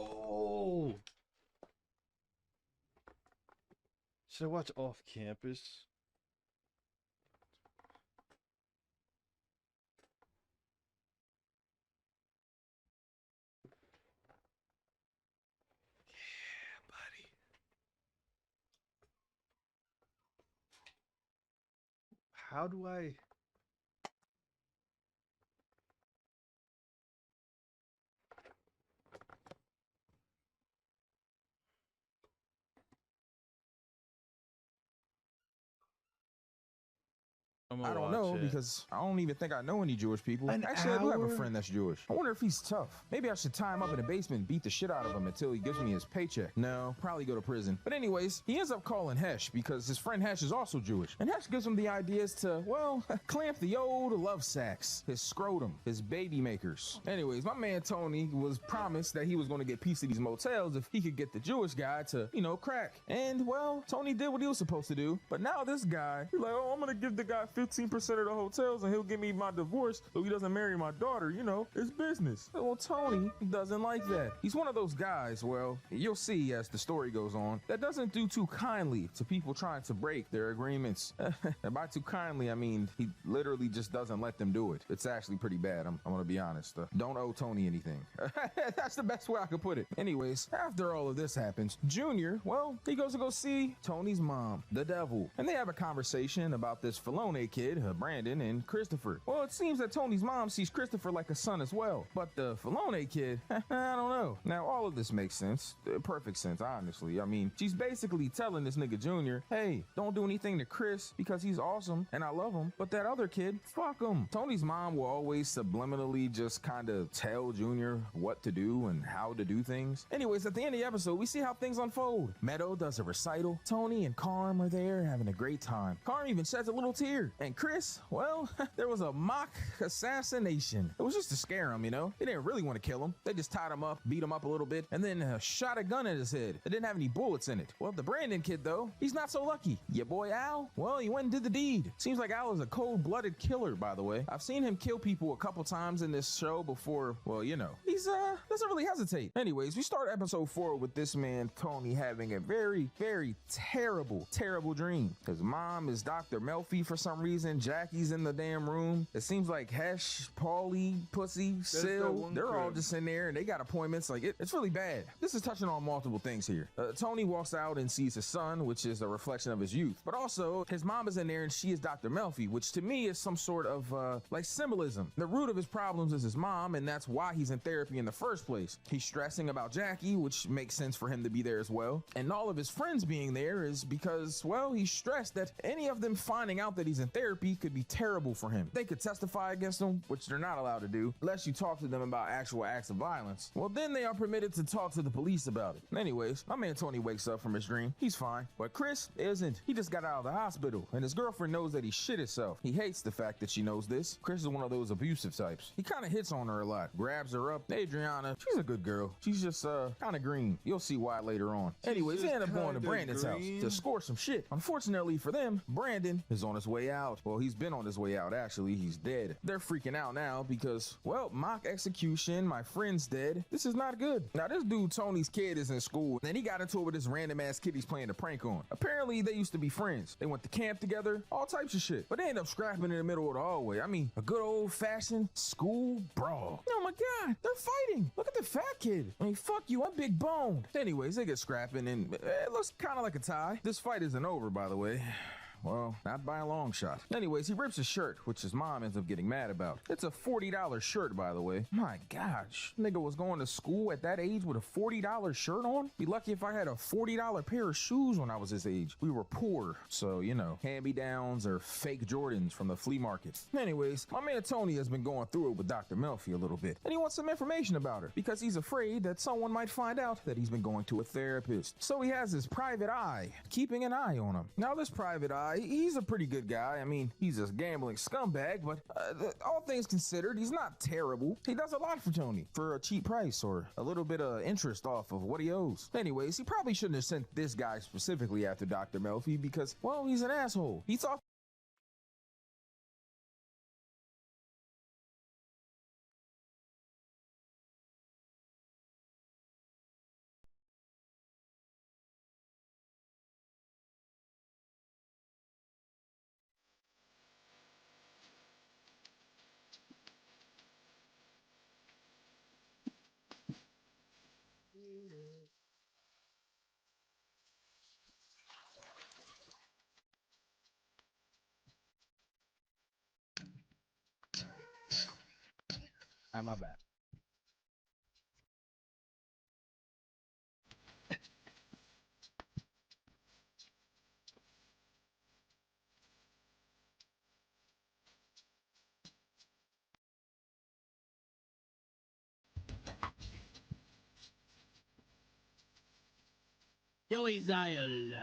Oh. Should I watch Off Campus? Yeah, buddy. How do I? I don't know because I don't even think I know any Jewish people. An Actually, I do have a hour? friend that's Jewish. I wonder if he's tough. Maybe I should tie him up in the basement and beat the shit out of him until he gives me his paycheck. No, probably go to prison. But anyways, he ends up calling Hesh because his friend Hesh is also Jewish. And Hesh gives him the ideas to, well, clamp the old love sacks, his scrotum, his baby makers. Anyways, my man Tony was promised that he was going to get a piece of these motels if he could get the Jewish guy to, crack. And, well, Tony did what he was supposed to do. But now this guy, he's like, oh, I'm going to give the guy 15% of the hotels and he'll give me my divorce so he doesn't marry my daughter. It's business. Well, Tony doesn't like that. He's one of those guys, well, you'll see as the story goes on, that doesn't do too kindly to people trying to break their agreements. And by too kindly, I mean, he literally just doesn't let them do it. It's actually pretty bad. I'm going to be honest. Don't owe Tony anything. That's the best way I could put it. Anyways, after all of this happens, Junior, well, he goes to go see Tony's mom, the devil. And they have a conversation about this Filone kid, Brandon, and Christopher. Well, it seems that Tony's mom sees Christopher like a son as well. But the Filone kid, I don't know. Now, all of this makes sense. Perfect sense, honestly. I mean, she's basically telling this nigga Junior, hey, don't do anything to Chris because he's awesome and I love him. But that other kid, fuck him. Tony's mom will always subliminally just kind of tell Junior what to do and how to do things. Anyways, at the end of the episode, we see how things unfold. Meadow does a recital. Tony and Carm are there having a great time. Carm even sheds a little tear. And Chris, well, there was a mock assassination. It was just to scare him, They didn't really want to kill him. They just tied him up, beat him up a little bit, and then shot a gun at his head. It didn't have any bullets in it. Well, the Brandon kid, though, he's not so lucky. Your boy Al, well, he went and did the deed. Seems like Al is a cold-blooded killer, by the way. I've seen him kill people a couple times in this show before, well, he's doesn't really hesitate. Anyways, we start episode 4 with this man, Tony, having a very, very terrible dream. His mom is Dr. Melfi for some reason. Jackie's in the damn room. It seems like Hesh, Paulie, Pussy, Sil, they're all just in there and they got appointments. Like, it's really bad. This is touching on multiple things here. Tony walks out and sees his son, which is a reflection of his youth. But also, his mom is in there and she is Dr. Melfi, which to me is some sort of, like, symbolism. The root of his problems is his mom, and that's why he's in therapy in the first place. He's stressing about Jackie, which makes sense for him to be there as well. And all of his friends being there is because, well, he's stressed that any of them finding out that he's in therapy could be terrible for him. They could testify against him, which they're not allowed to do, unless you talk to them about actual acts of violence. Well, then they are permitted to talk to the police about it. Anyways, my man Tony wakes up from his dream. He's fine. But Chris isn't. He just got out of the hospital, and his girlfriend knows that he shit himself. He hates the fact that she knows this. Chris is one of those abusive types. He kind of hits on her a lot, grabs her up. Adriana, she's a good girl. She's just kind of green. You'll see why later on. Anyways, they end up going to Brandon's house to score some shit. Unfortunately for them, Brandon is on his way out. Well, he's been on his way out, actually. He's dead. They're freaking out now because, well, mock execution, my friend's dead. This is not good. Now, this dude, Tony's kid, is in school, and he got into it with this random ass kid he's playing a prank on. Apparently, they used to be friends. They went to camp together, all types of shit. But they end up scrapping in the middle of the hallway. I mean, a good old-fashioned school brawl. Oh my God, they're fighting. Look at the fat kid. I mean, fuck you, I'm big boned. Anyways, they get scrapping, and it looks kind of like a tie. This fight isn't over, by the way. Well, not by a long shot. Anyways, he rips his shirt, which his mom ends up getting mad about. It's a $40 shirt, by the way. My gosh, nigga was going to school at that age with a $40 shirt on? Be lucky if I had a $40 pair of shoes when I was his age. We were poor, so, hand-me-downs or fake Jordans from the flea market. Anyways, my man Tony has been going through it with Dr. Melfi a little bit, and he wants some information about her because he's afraid that someone might find out that he's been going to a therapist. So he has his private eye, keeping an eye on him. Now, this private eye, he's a pretty good guy. I mean, he's a gambling scumbag, but all things considered, he's not terrible. He does a lot for Tony for a cheap price or a little bit of interest off of what he owes. Anyways, he probably shouldn't have sent this guy specifically after Dr. Melfi because, well, he's an asshole. He thought Alright, my bad. Yo, Esilexd.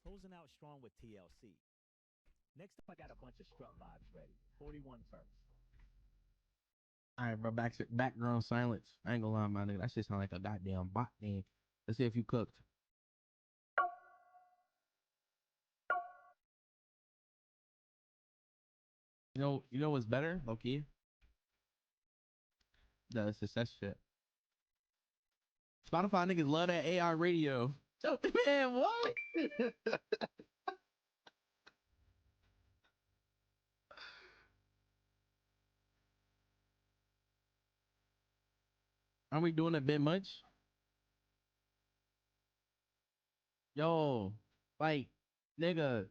Closing out strong with TLC. Next up, I got a bunch of strut vibes ready. 41 first. Alright, bro. Background silence. I ain't gonna lie, my nigga. That shit sound like a goddamn bot name. Let's see if you cooked. You know what's better, Loki? The success shit. Spotify niggas love that AI radio. Oh, man, what? Are we doing a bit much? Yo, like, nigga,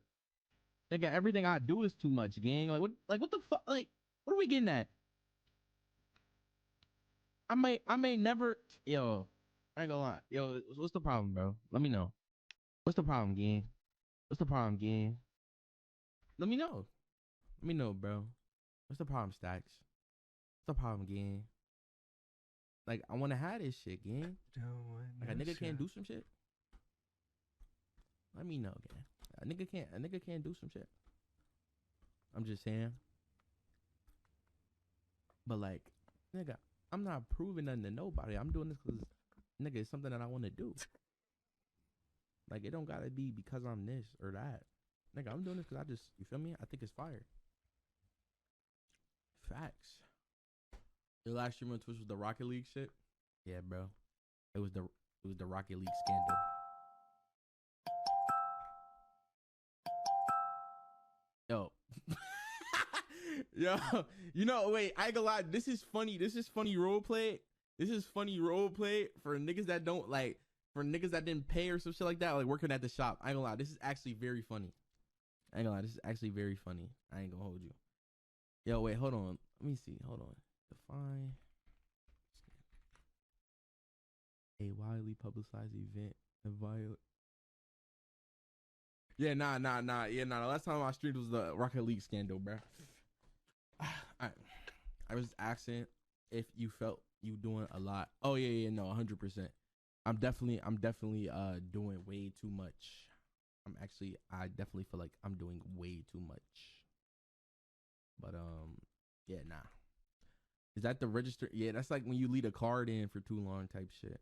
everything I do is too much, gang. What the fuck? Like, what are we getting at? I may never. Yo, I ain't gonna lie. Yo, what's the problem, bro? Let me know. What's the problem, gang? What's the problem, gang? Let me know. Let me know, bro. What's the problem, Stacks? What's the problem, gang? Like, I want to have this shit, gang. Like, a nigga can't do some shit. Let me know, gang. A nigga can't do some shit. I'm just saying. But like, nigga, I'm not proving nothing to nobody. I'm doing this because, nigga, it's something that I want to do. Like, it don't gotta be because I'm this or that. Nigga, I'm doing this because you feel me? I think it's fire. Facts. Your last stream on Twitch was the Rocket League shit? Yeah, bro. It was the Rocket League scandal. Yo. Yo, you know, wait, I ain't gonna lie. This is funny. This is funny roleplay. This is funny roleplay for niggas that don't like, for niggas that didn't pay or some shit like that, like working at the shop. I ain't gonna lie. This is actually very funny. I ain't gonna lie. This is actually very funny. I ain't gonna hold you. Yo, wait, hold on. Let me see. Hold on. Define a widely publicized event. A violent. Yeah, nah. Yeah, nah. The last time I streamed was the Rocket League scandal, bro. I was asking if you felt you doing a lot. Oh yeah, no, 100%. I'm definitely doing way too much. I definitely feel like I'm doing way too much. But yeah, nah. Is that the register? Yeah, that's like when you leave a card in for too long type shit.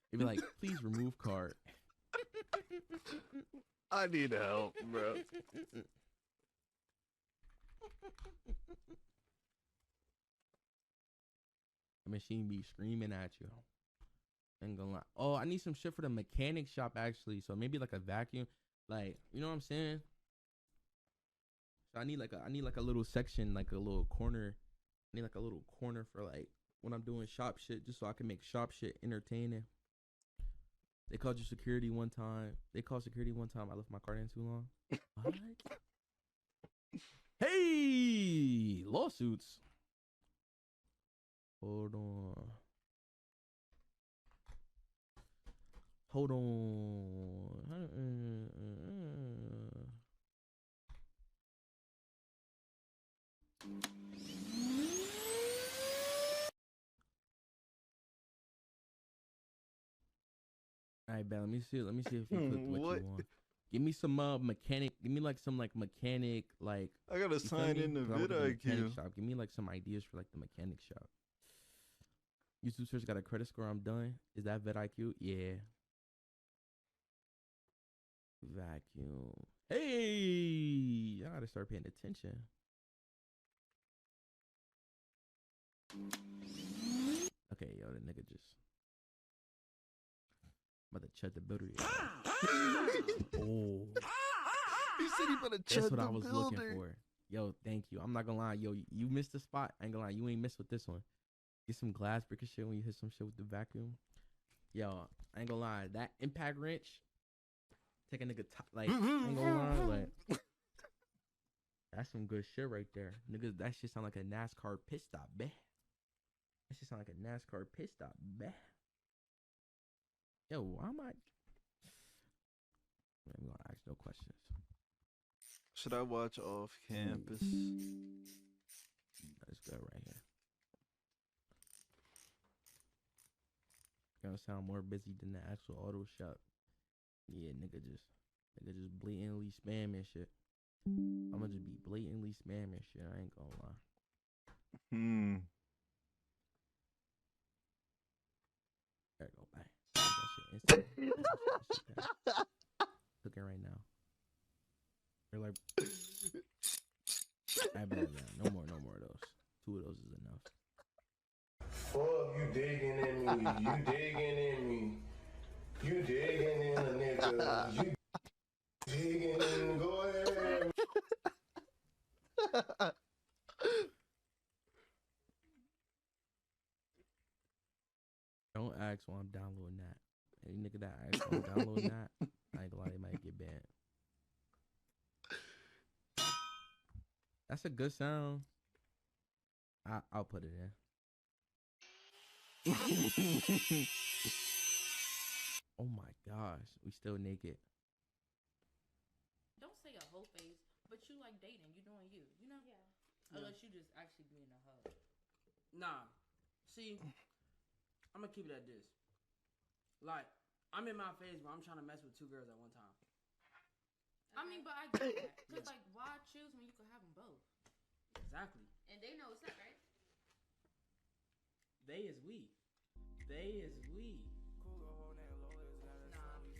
It'd be like, please remove card. I need help, bro. The machine be screaming at you. Ain't gonna lie. Oh, I need some shit for the mechanic shop actually. So maybe like a vacuum, like, you know what I'm saying? So I need like a little section, like a little corner. I need like a little corner for like when I'm doing shop shit, just so I can make shop shit entertaining. They called you security one time. They called security one time. I left my card in too long. What? Hey, lawsuits. Hold on. All right, Ben. Let me see if you clicked what you want. Give me some mechanic. Give me like some like mechanic like. I gotta sign in the vidIQ shop. Give me like some ideas for like the mechanic shop. YouTube search got a credit score. I'm done. Is that vidIQ? Yeah. Vacuum. Hey, I gotta start paying attention. Okay, yo, the nigga just about to check the builder. Oh, he said he better check the builder. That's what I was looking for. Yo, thank you. I'm not gonna lie. Yo, you missed the spot. I ain't gonna lie. You ain't missed with this one. Get some glass brick and shit when you hit some shit with the vacuum. Yo, I ain't gonna lie. That impact wrench, take a nigga like, I ain't gonna lie, like, that's some good shit right there. Nigga, that shit sound like a NASCAR pit stop, bruh. That shit sound like a NASCAR pit stop, bruh. Yo, why am I? I'm gonna ask no questions. Should I watch Off Campus? That's good right here. Gonna sound more busy than the actual auto shop. Yeah, nigga just blatantly spamming shit. I'm gonna just be blatantly spamming shit. I ain't gonna lie. There you go. Bye. That shit instant. Cooking right now. You're like, I bet no more of those. 2 of those is enough. Fuck, you digging in me. You digging in me. You digging in a nigga. You digging in. Go ahead. Don't ask why I'm downloading that. Any nigga that asks why I'm downloading that, I ain't gonna lie, they might get banned. That's a good sound. I'll put it in. Oh my gosh, we still naked. Don't say a whole face, but you like dating. You doing you, you know? Yeah. Unless you just actually being a hoe. Nah. See, I'm gonna keep it at this. Like, I'm in my phase where I'm trying to mess with 2 girls at one time. I mean, but I get that. Because, like, why choose when you can have them both? Exactly. And they know what's up, right? They is we. They is we.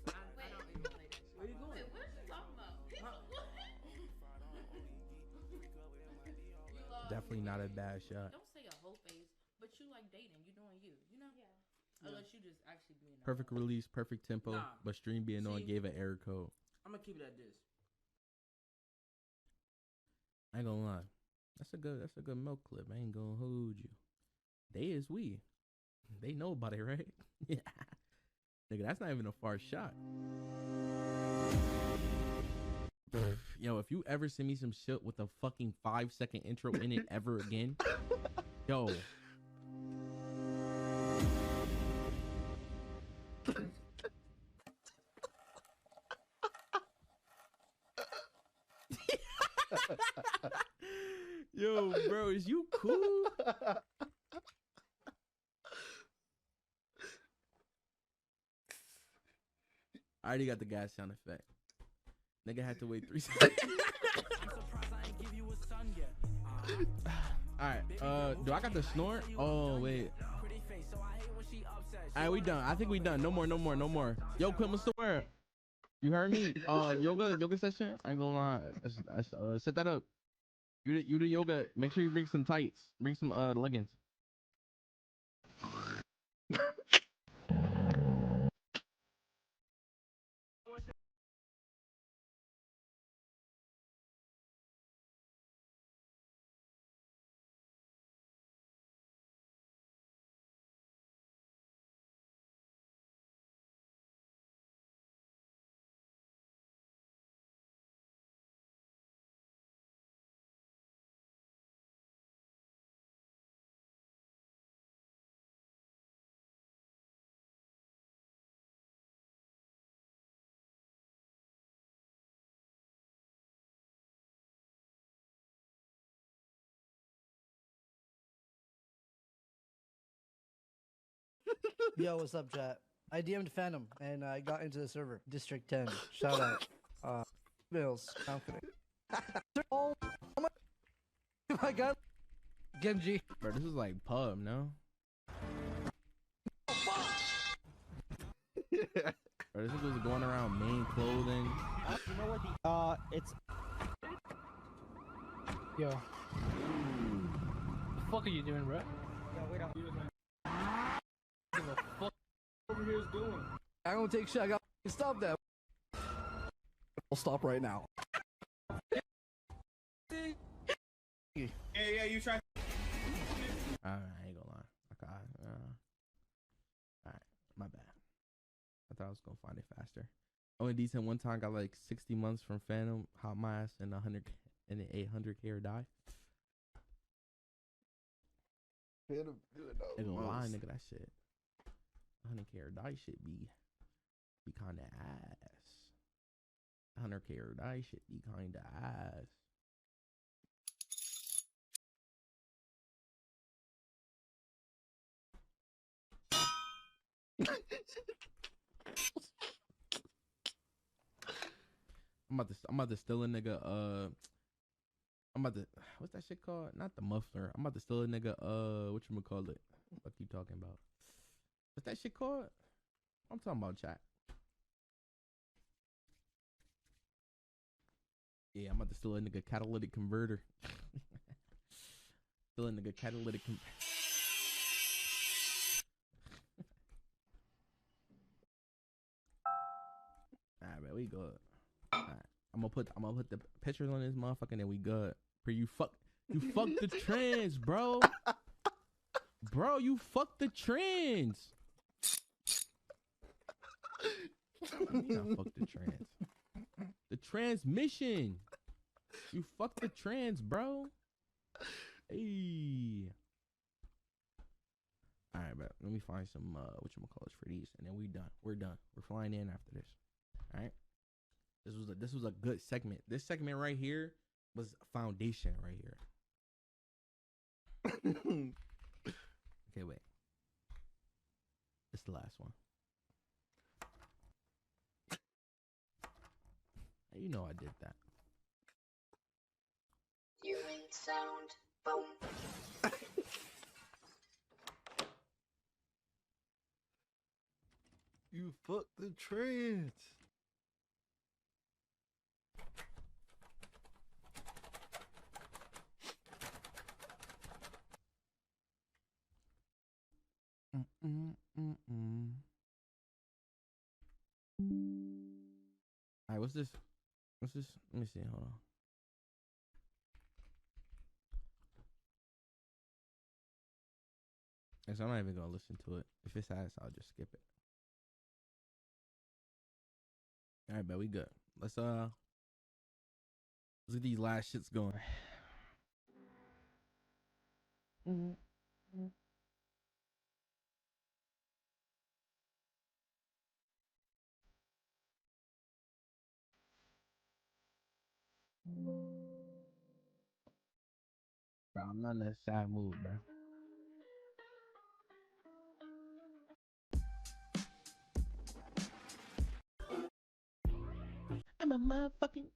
Nah, I don't even play that shit. Where you going? Wait, what are you talking about? Definitely not a bad shot. Don't say a whole phase, but you like dating. You doing you, you know? Yeah. Unless you just actually being Perfect release, perfect tempo, Nah. but stream being on See? gave an error code. I'm gonna keep it at this. I ain't gonna lie. That's a good milk clip. I ain't gonna hold you. They is we. They know about it, right? Yeah. Nigga, that's not even a far shot. Yo, if you ever send me some shit with a fucking 5-second intro in it ever again, yo. Yo, bro, is you cool? I already got the gas sound effect. Nigga had to wait 3 seconds. Alright, do I got the snort? Oh, wait. Alright, we done. I think we done. No more. Yo, quit my swear. You heard me? Yoga session? I ain't gonna lie. Set that up. You do yoga. Make sure you bring some tights. Bring some leggings. Yo, what's up, chat? I DM'd Phantom and I got into the server. District 10. Shout out. Bills. I'm kidding. Oh my god. Genji. Bro, this is like pub, no? Bro, this was going around main clothing. You know what the it's yo. What the fuck are you doing, bro? Yo, wait up. What the fuck over here is doing? I'm gonna take shit. I got stop that. I'll stop right now. Yeah, you try. I ain't gonna lie. Okay, alright, my bad. I thought I was gonna find it faster. Only decent one time got like 60 months from Phantom, hot my ass, and 100 and an 800K or die. Phantom good though. Ain't gonna lie, nigga, that shit. 100K or die shit be kinda ass. 100K or die shit be kinda ass. I'm about to steal a nigga. I'm about to. What's that shit called? Not the muffler. I'm about to steal a nigga. Whatchamacallit? What you talking about? What's that shit called? I'm talking about chat. Yeah, I'm about to steal a nigga catalytic converter. Steal a nigga catalytic converter. Alright, man, we good. Alright. I'm gonna put the pictures on this motherfucker and then we good. You fuck the trends, bro. Bro, you fuck the trends. You not fuck the trans. The transmission. You fuck the trans, bro. Hey. Alright, bro. Let me find some whatchamacallit for these, and then we done. We're done. We're flying in after this. Alright. This was a good segment. This segment right here was foundation right here. Okay, wait. the last one. You know I did that. You make sound. Boom. You fucked the trans. All right, what's this? What's this? Let me see. Hold on. Guess I'm not even gonna listen to it. If it's ass, I'll just skip it. All right, bet we good. Let's get these last shits going. Bro, I'm not in that sad mood, bro. I'm a motherfucking.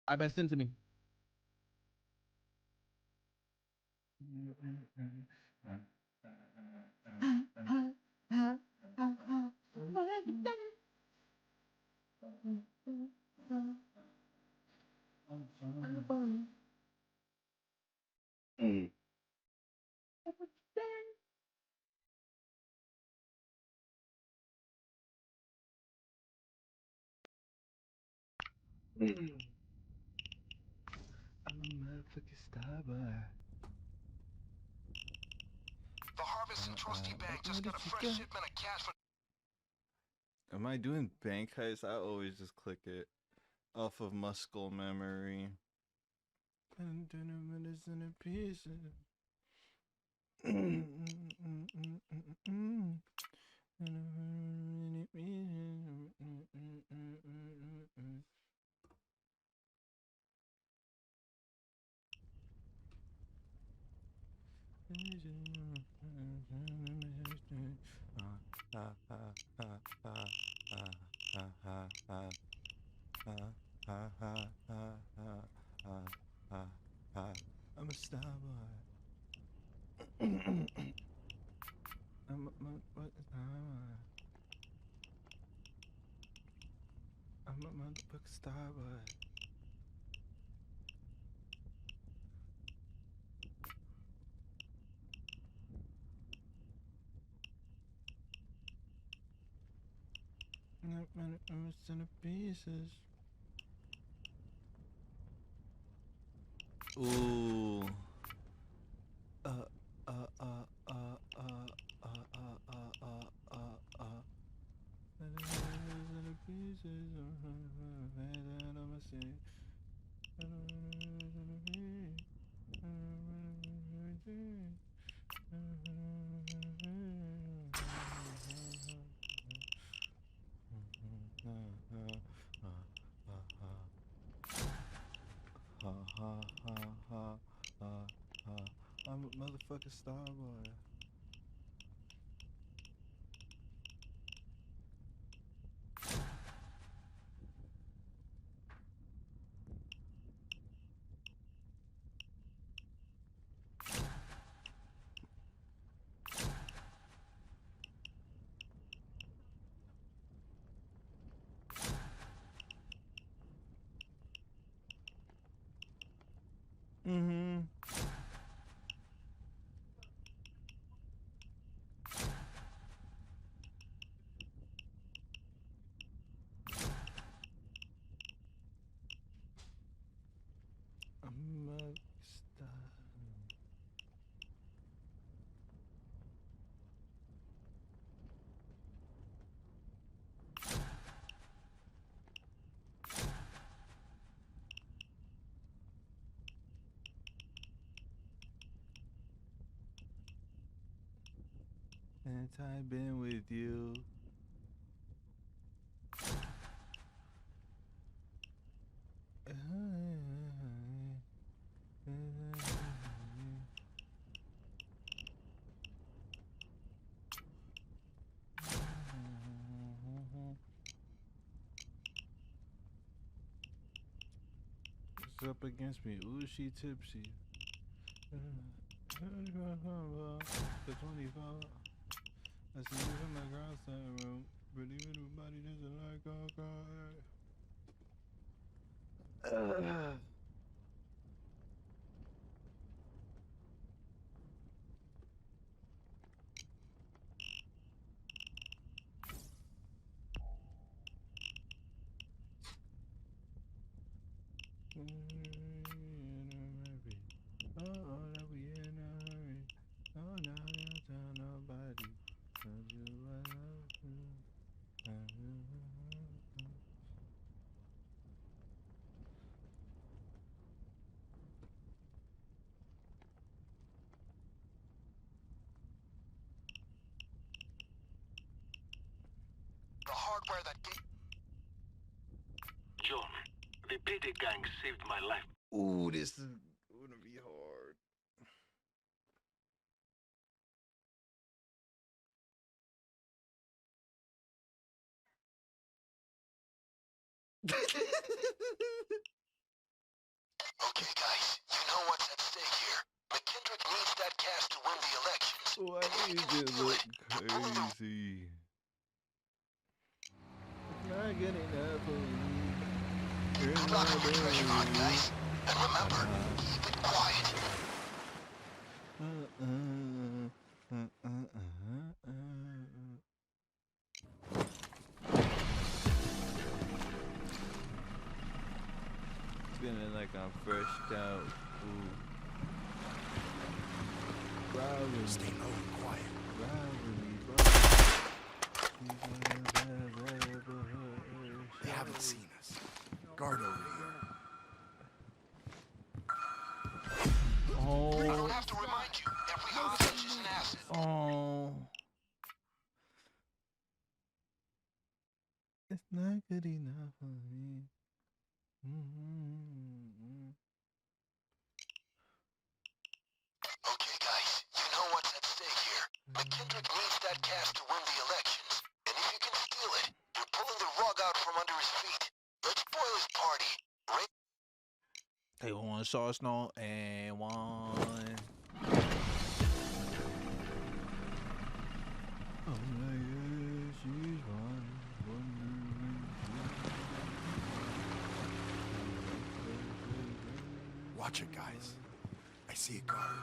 I bet send to me. I'm a motherfucking star boy. The Harvest and Trusty Bank just got a fresh shipment of cash for. Am I doing bank heist? I always just click it off of muscle memory. I'm a star boy. I'm a motherfucking star boy. I'm a motherfucking star boy. I'm a centerpieces. Ooh. I'm a motherfucking star boy. since I've been with you. What's up against me? Ooh, she tipsy. The 24. I see you from across that room. But even nobody doesn't like our car. Oh, that we in a hurry. Oh, now don't tell nobody. Don't you The hardware that John, the payday gang saved my life. Ooh, this is gonna be hard. Okay, guys, you know what's at stake here. McKendrick needs that cash to win the elections. Why is it look crazy? Not good enough for me. Good luck with the treasure hunt, guys. And remember, keep it quiet. Feeling like I'm freshed out. Ooh. Rivalry. Stay low and quiet. They haven't seen us. Guard over here. Oh. I don't have to remind you. Every hostage is an asset. Oh. It's not good enough for me. Okay, guys, you know what's at stake here. McKendrick needs that cash to win the elections. And if you can steal it, you're pulling the rug out from under his feet. Let's spoil his party. Take one sauce note and one. Oh my God, she's one. Watch it, guys. I see a guard.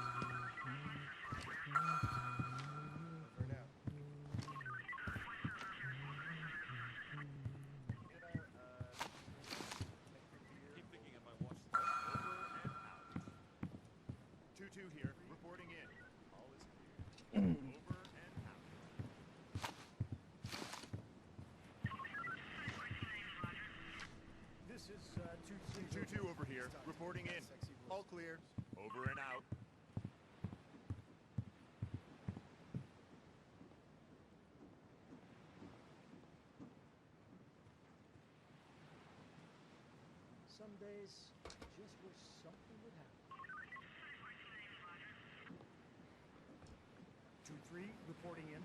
Here, reporting in. All is clear. Over and out. This is 2-2 over here, reporting in. All clear. Over and out. Some days, just wish something would happen. 2-3, reporting in.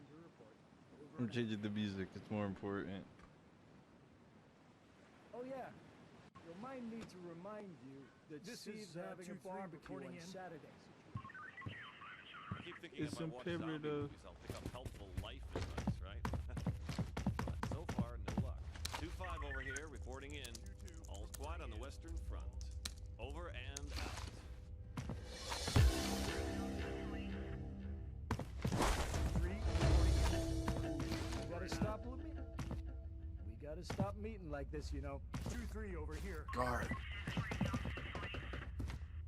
Your report. I'm changing the music. It's more important. Oh yeah. Remind me to remind you that This Steve's is, having a 2-3 barbecue reporting on in. Saturday. I keep thinking It's if I watch zombie imperative. movies, I'll pick up helpful life advice, right? But so far, no luck. 2-5 over here, reporting in. All's quiet on the Western Front. Over and out. We gotta stop meeting. We gotta stop meeting like this, you know. 2-3 over here. Guard.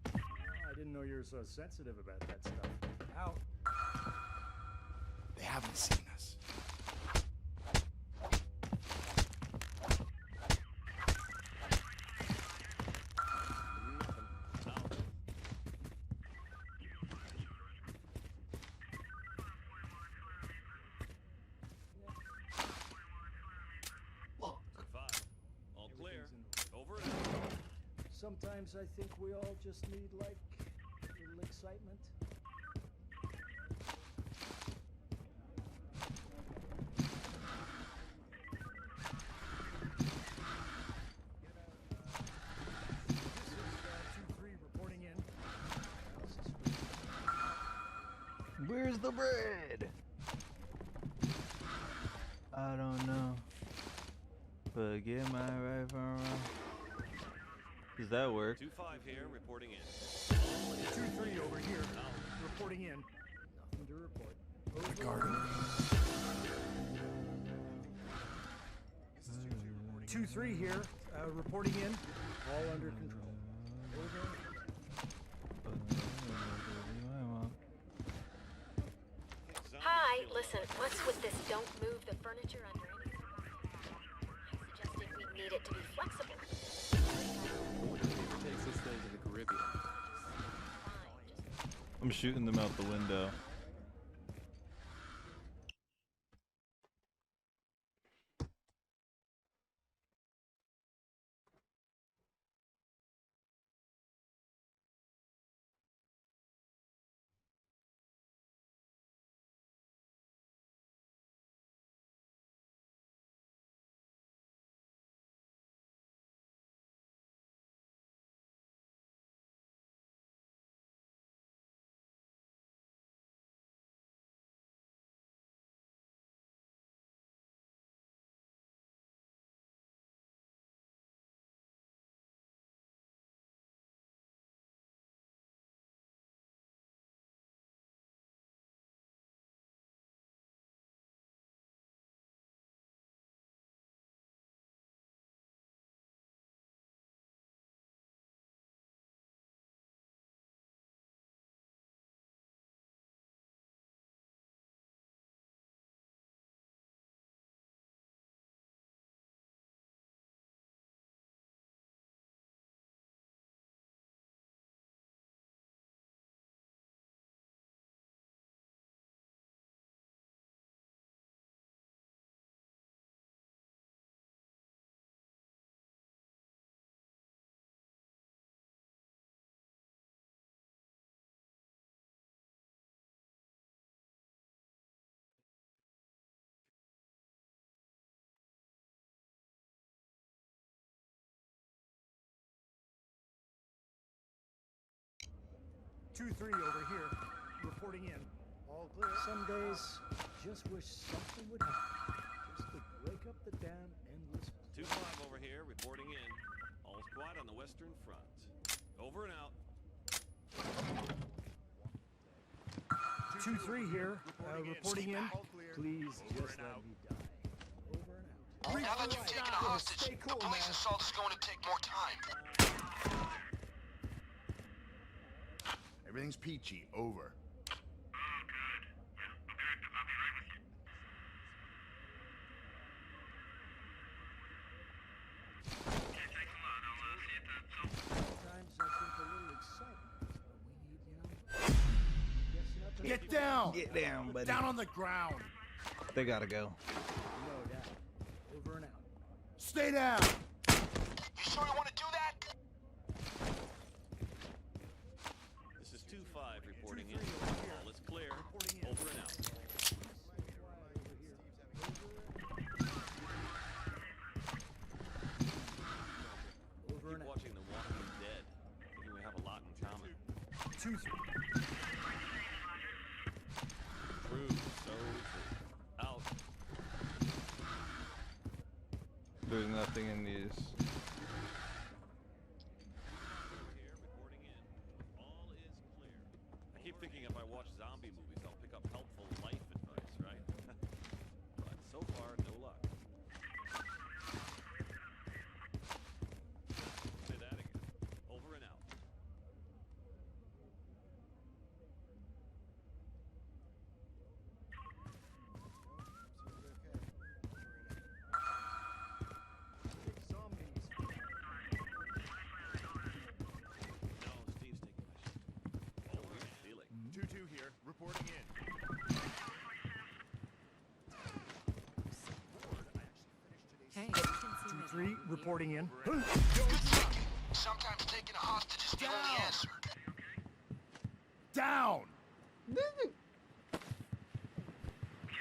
I didn't know you were so sensitive about that stuff. Out. They haven't seen us. Sometimes I think we all just need, like, a little excitement. Where's the bread? I don't know. But get my right from wrong. Does that work? 2-5 here, reporting in. 2-3 over here. Reporting in. Nothing to report. Garden. 2-3 here. Reporting in. All under control. Over. Hi, listen, what's with this don't move the furniture under any I suggested we need it to be flexible. Takes this thing to the Caribbean. I'm shooting them out the window. Two, three over here. Reporting in. All clear. Some days, just wish something would happen. Just to break up the damn endless. 2-5 over here, reporting in. All's quiet on the Western Front. Over and out. 2-3 here. Reporting in. Please just let me die. Over and out. Now that you've taken a hostage, the police assault is going to take more time. Everything's peachy. Over. Get down! Get down, buddy. Down on the ground. They gotta go. No doubt. Over and out. Stay down! You sure you want to do that? This is 2-5 reporting in. All is clear. Over and out. Keep watching The Walking Dead. Thinking we have a lot in common. 2-3. True, so true. Out. There's nothing in these. I keep thinking if I watch zombie movies, I'll pick up helpful life advice, right? But so far, no luck. Say that again. Over and out. No, Steve's taking my shift. Oh, weird feeling. 2-2 here. Reporting in. Hey, you can see me. 2-3. Reporting in. Sometimes taking a hostage is the only answer. Down!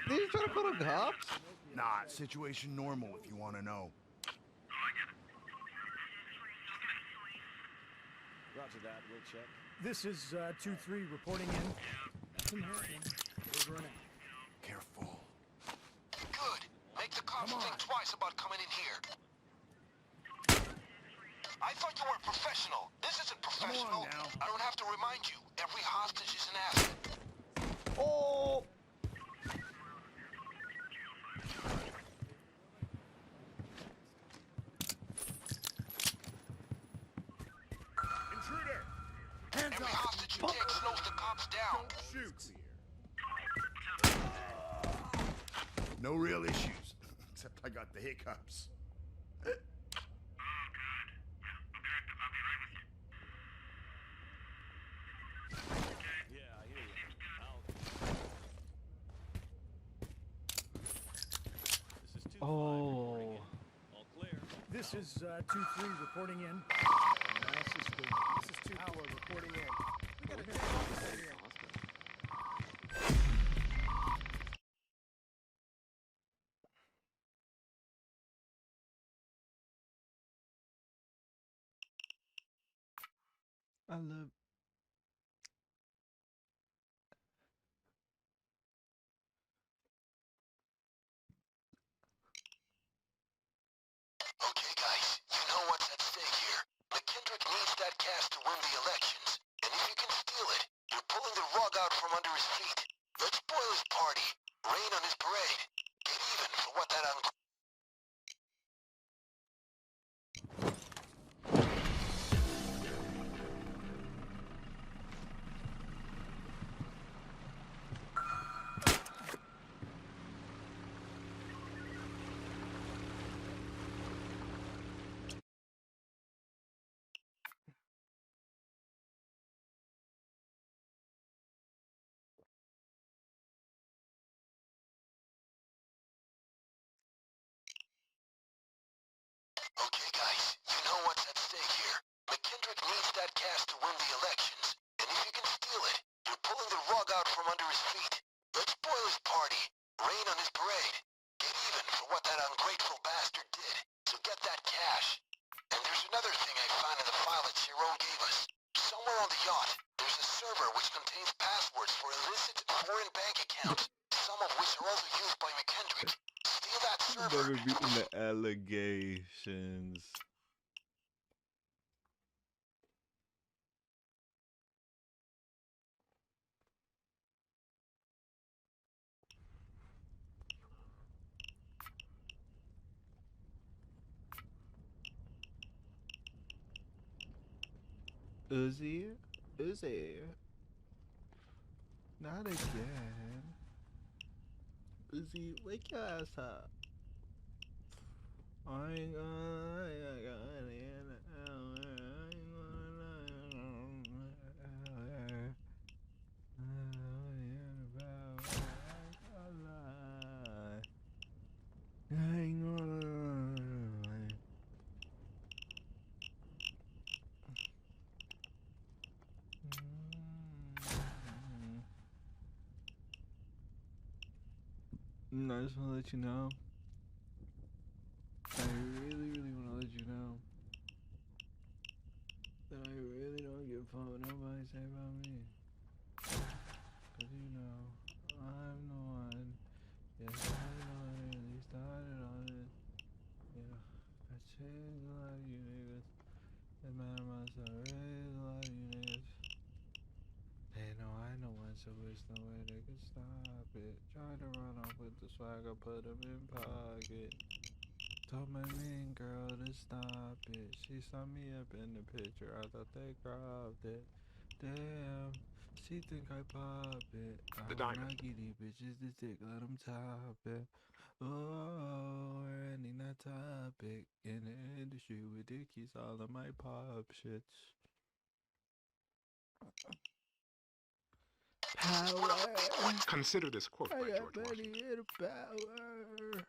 Did you try to put on cops? Nah, situation normal if you want to know. Roger that, we'll check. This is 2-3 reporting in. That's American. Over and out. Careful. Good. Make the cops think twice about coming in here. I thought you were a professional. This isn't professional. I don't have to remind you. Every hostage is an asset. Oh! Intruder! Every hostage you take slows the cops down. Shoot! No real issues, except I got the hiccups. Yeah, I hear you. This is 2-5 reporting in. All clear. This is 2-3 reporting in. This is 2-4 reporting in. We got a here. I love. Okay, guys, you know what's at stake here. McKendrick needs that cash to win the elections. And if you can steal it, you're pulling the rug out from under his feet. Let's spoil his party, rain on his parade. Get even for what that Okay, guys, you know what's at stake here. McKendrick needs that cash to win the elections. And if you can steal it, you're pulling the rug out from under his feet. Let's spoil his party, rain on his parade. Get even for what that ungrateful bastard did. So get that cash. And there's another thing I found in the file that Chiron gave us. Somewhere on the yacht, there's a server which contains passwords for illicit foreign bank accounts, some of which are also used by McKendrick. Steal that server. Never beaten the allegations. Uzi? Not again. Uzi, wake your ass up. I ain't gonna I just want to let you know. I really want to let you know that I really don't give a fuck what nobody say about me. Cause you know, I'm the one. Yes, I'm the one that really started on it. Yeah, I changed a lot of you niggas. And man, myself raised a lot of you niggas. They know I know one, so there's no way they can stop it. Try to run off with the swag, I put them in pocket. Told my mean girl to stop it. She saw me up in the picture, I thought they cropped it. Damn, she think I pop it. I wanna get these bitches to dick, let them top it. Oh, we're ending that topic. In the industry with dickies all of my pop shits. Power. Consider this quote by I got George money Washington. in power.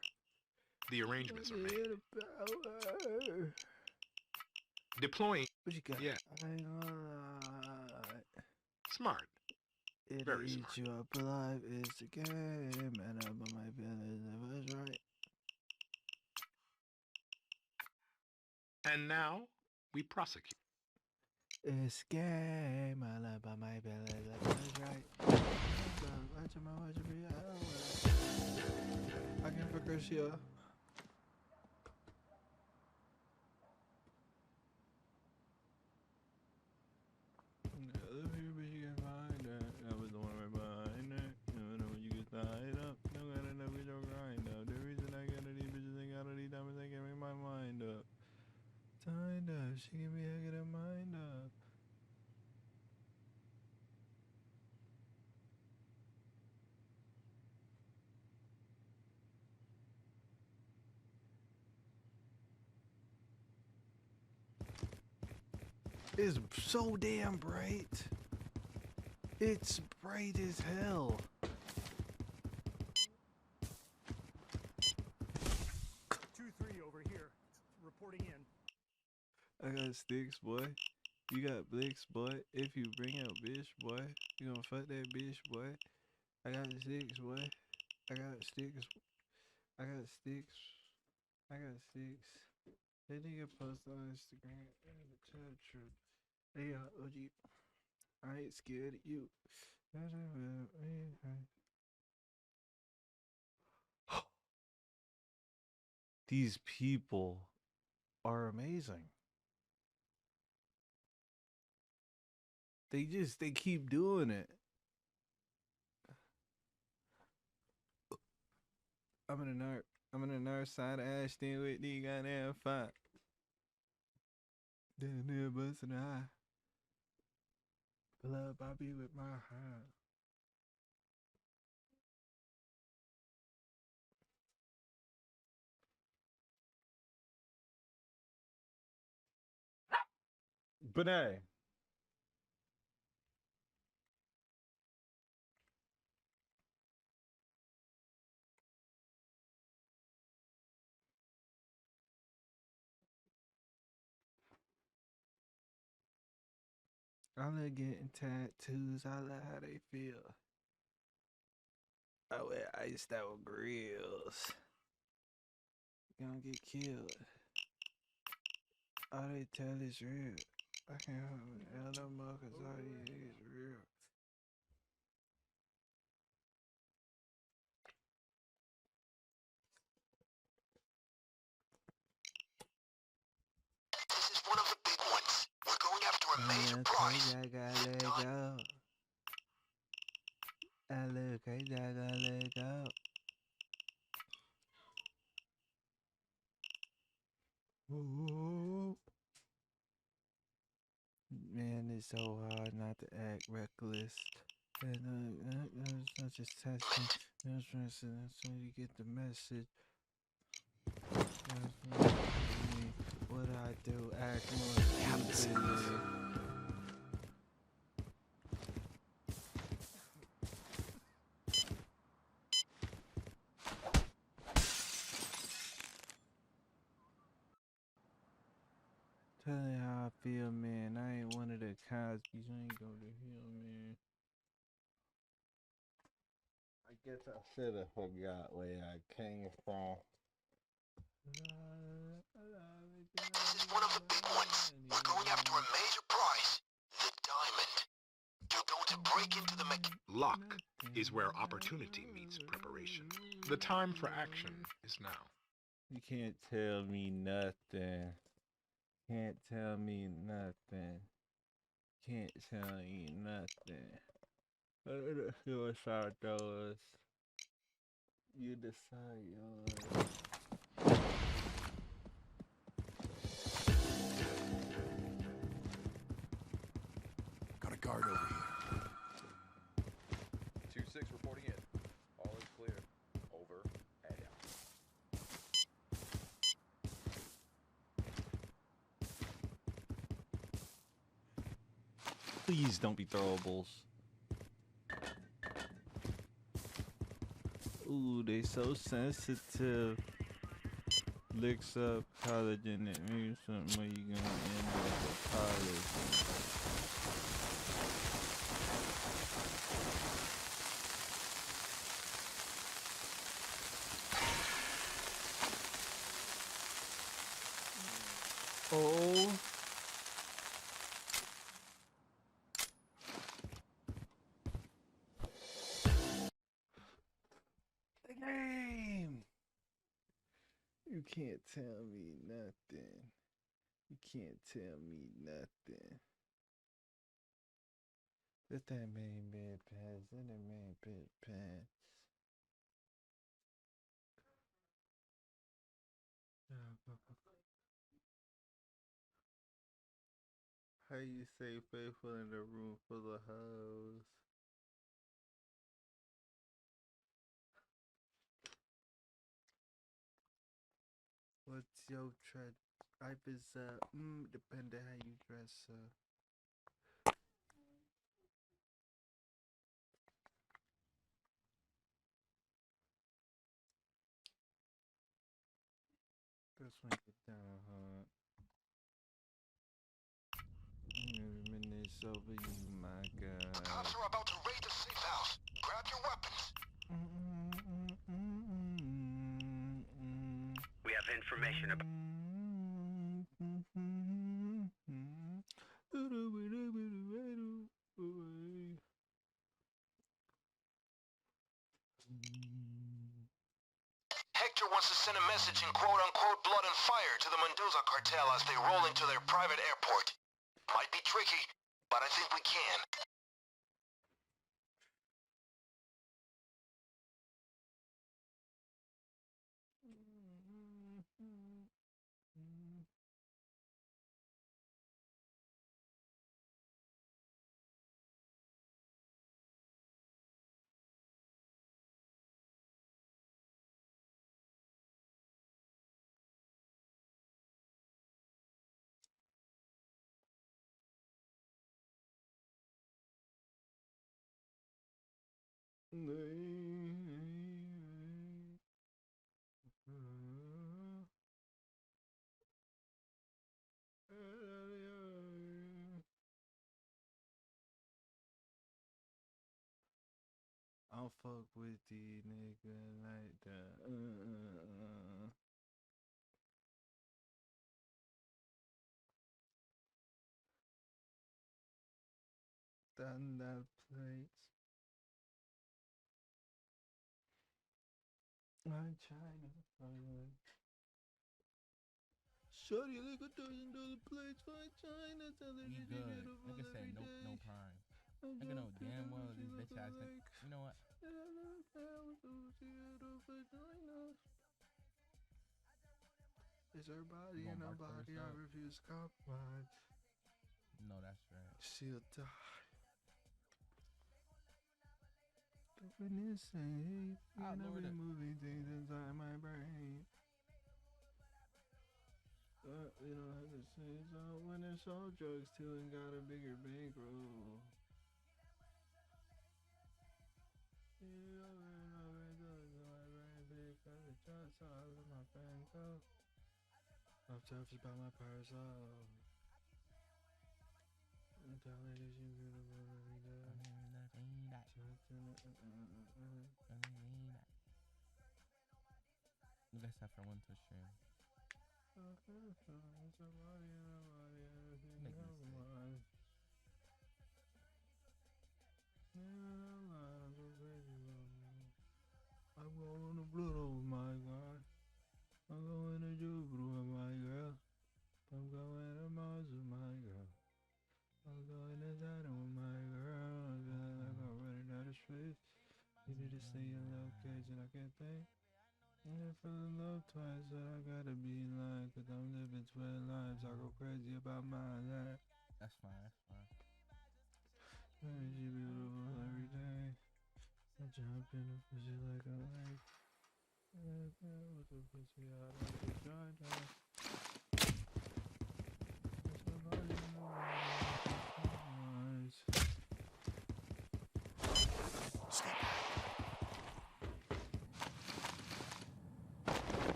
The arrangements are Money made. in power. Deploying. What you got? Yeah. I ain't gonna lie. Smart. It'll Very eat smart. you up alive. It's the game, and I but my feelings it was right. And now we prosecute. It's game, I love by my feelings it was right. I can figure shit. She give me a good mind up. It's so damn bright. It's bright as hell. 2-3 over here. Reporting in. I got sticks, boy. You got blicks, boy. If you bring out bitch, boy, you gonna fuck that bitch, boy. I got sticks, boy. I got sticks. I got sticks. I got sticks. That nigga post on Instagram and the chat trip. Hey, OG, I ain't scared of you. These people are amazing. They keep doing it. I'm in the north side of Ashton with the goddamn fight. Then there bustin' eye. Pull up Bobby with my hand. But hey. I love getting tattoos. I love how they feel. I wear iced out grills. Gonna get killed. All they tell is real. I can't help it. No more cause all these niggas real. This is one of the big ones. We're going after a major prize. I gotta let go. I look crazy, I gotta let go. Ooh. Man, it's so hard not to act reckless. And it's not just testing. That's when you get the message. What I do, act more stupid. Tell me how I feel, man. I ain't one of the Cosby's. I ain't go to hell, man. I guess I should have forgot where I came from. This is one of the big ones. We're going after a major prize. The diamond. You're going to break into the Luck is where opportunity meets preparation. The time for action is now. You can't tell me nothing. Can't tell me nothing. Can't tell me nothing. Suicide doors. You decide yours. Got a guard over here. 2-6 reporting in. All is clear. Over and out. Please don't be throwables. Ooh, they so sensitive. Licks up collagen, that means something where you gonna end up. can't tell me nothing. You can't tell me nothing. Let that main bed pass. Let that main bed pass. How you say faithful in a room full of hoes? What's your trend? Life is depending how you dress up. That's when you get down hard. Every minute's over you, my God. Cops are about to raid the safe house. Grab your weapons. We have information about. Hector wants to send a message in quote-unquote blood and fire to the Mendoza cartel as they roll into their private airport. Might be tricky, but I think we can. I don't fuck with these niggas like that. Thunder plates. I'm China. Shorty like $1,000 plates for China. Tell her We she good. beautiful Nigga said every no, day. no prime. Nigga know damn well this bitch ass nigga. You know what? It's her body You and gonna her bark body. first, I dog? refuse to compromise. No, that's right. She'll die. When it's safe, I and lowered every it. movie things inside my brain. You don't have to say so when it's all drugs too and got a bigger bankroll. You over and over drugs in my brain because the shots all in my friend go. I'm tough about my parasol. I'm telling you she's beautiful every day. Nigga said for one to stream. I'm going to Pluto, my God. I'm going to Jupiter, my girl. I'm going to Mars, my girl. I'm going to Saturn, my girl. I'm feeling like I'm running out of space. You need to stay in low cage and I can't think. I fell in love twice, so I gotta be in line. Cause I'm living twin lives. I go crazy about my life. That's fine, that's fine. She beautiful every day. I jump in the pussy like a lake. With the pussy out of the joint.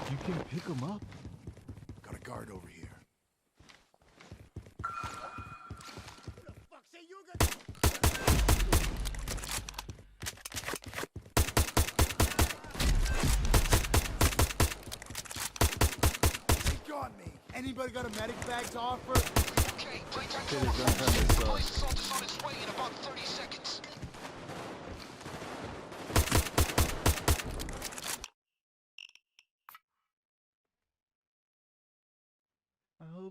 You can pick him up? Got a guard over here. They got me. Anybody got a medic bag to offer? Okay, playtime over. Police assault is on its way in about 30 seconds.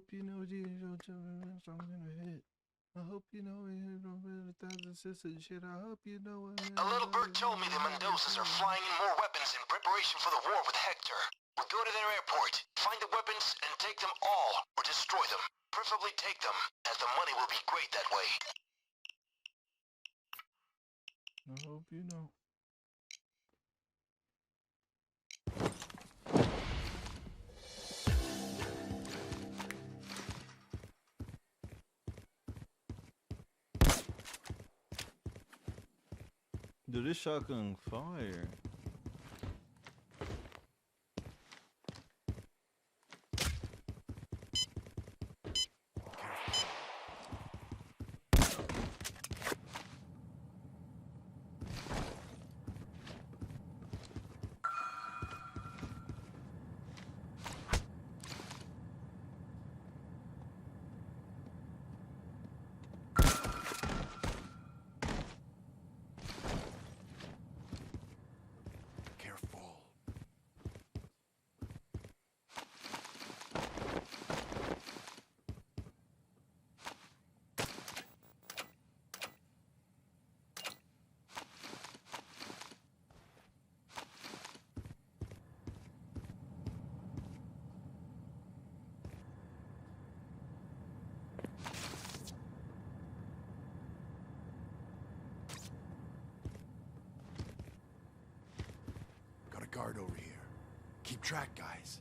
hope you know these I'm gonna hit. I hope you know it hit over 1,000 sisters and shit. I hope you know what. A little bird told me the Mendozas are flying in more weapons in preparation for the war with Hector. We'll go to their airport, find the weapons, and take them all, or destroy them. Preferably take them, as the money will be great that way. I hope you know. Dude, this shotgun fire. Got a guard over here. Keep track, guys.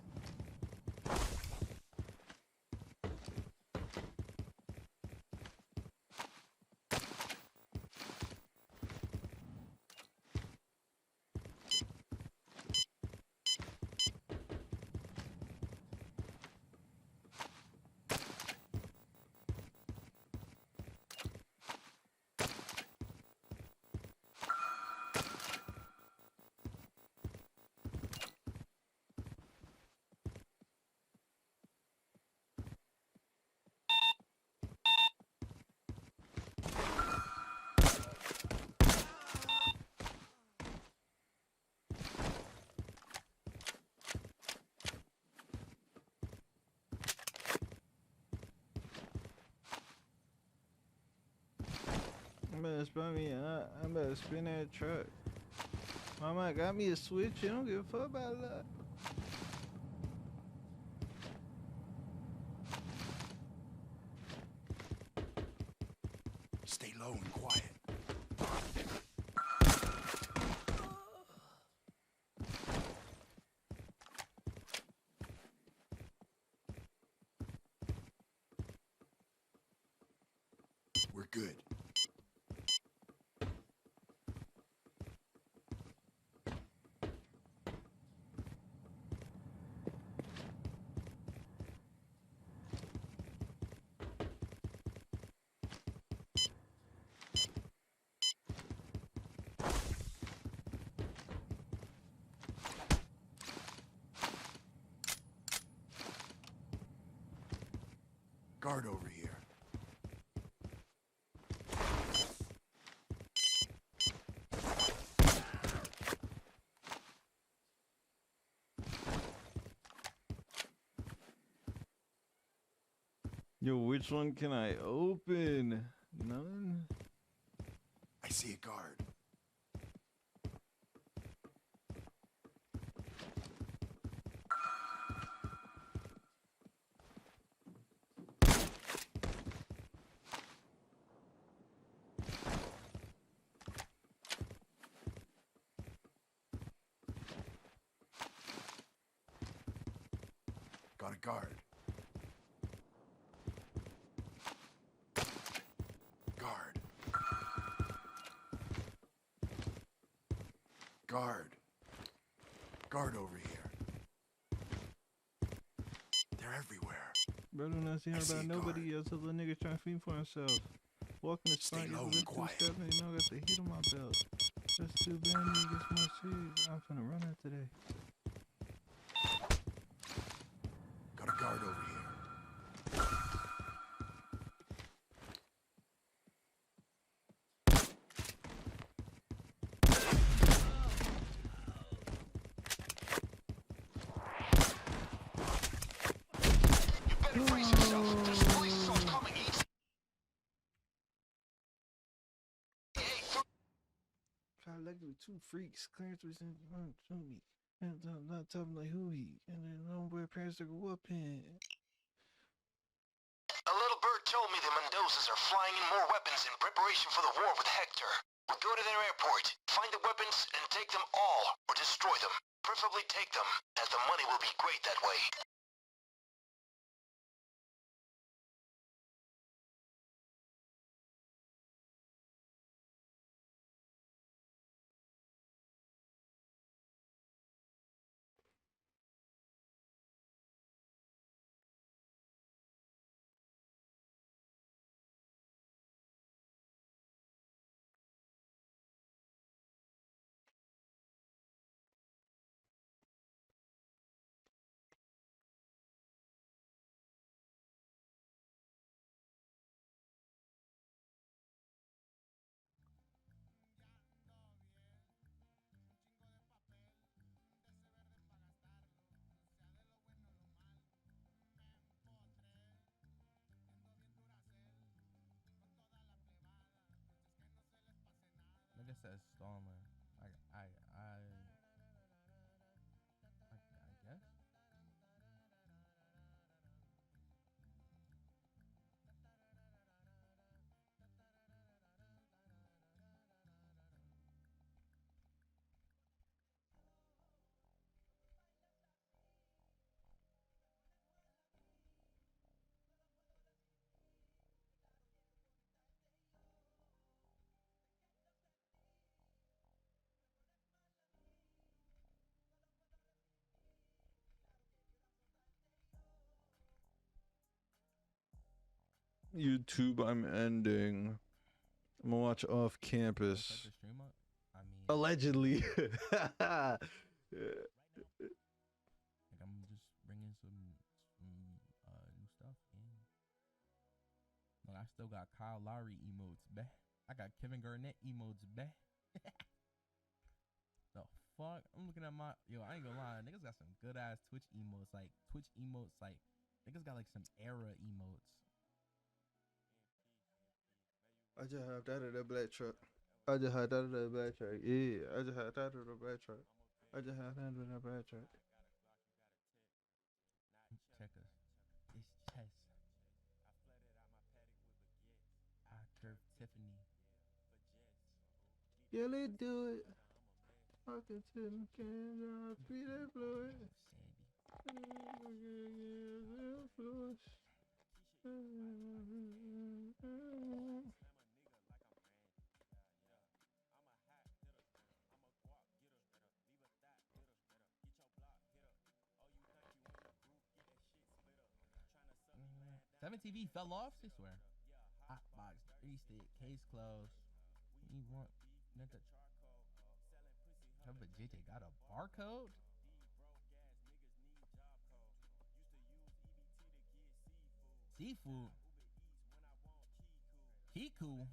I'm about to spin that truck. Mama got me a switch. You don't give a fuck about that. Stay low and quiet. We're good. Guard over here. Yo, which one can I open? None. I see a guard. Got a guard. Guard. Guard. Guard over here. They're everywhere. Bro, do not see how about nobody else. A little nigga trying to feed for himself. Walking the spot, low and quiet. Step, and you know, got the heat on my belt. That's too bad. I need to get some more seeds. I'm finna run out today. Got a guard over here. You better brace yourself. argue with two freaks. Clarence was in to me. And I'm not telling like who he. And then homeboy parents to go up in. A little bird told me the Mendozas are flying in more weapons in preparation for the war with Hector. We go to their airport, find the weapons, and take them all, or destroy them. Preferably take them, as the money will be great that way. Nigga says stalling. I guess. YouTube, I'm ending. I'm gonna watch Off Campus. Set the stream up. I mean, Allegedly. like I'm just bringing some new stuff in. Look, I still got Kyle Lowry emotes back. I got Kevin Garnett emotes back. The fuck? I'm looking at my I ain't gonna lie, niggas got some good ass Twitch emotes, like niggas got like some era emotes. I just hopped out of that black truck. I just hopped out of that black truck. Yeah, I just hopped out of the black truck. I just hopped out of that black truck. Checkers. It's chess. I curve Tiffany. Yeah, let's do it. Fucking to the camera, free that fluid. Seven TV fell off, I swear. Hot box, 3-stick, case closed. You want nigga? But JJ got a barcode? Seafood. Kiku.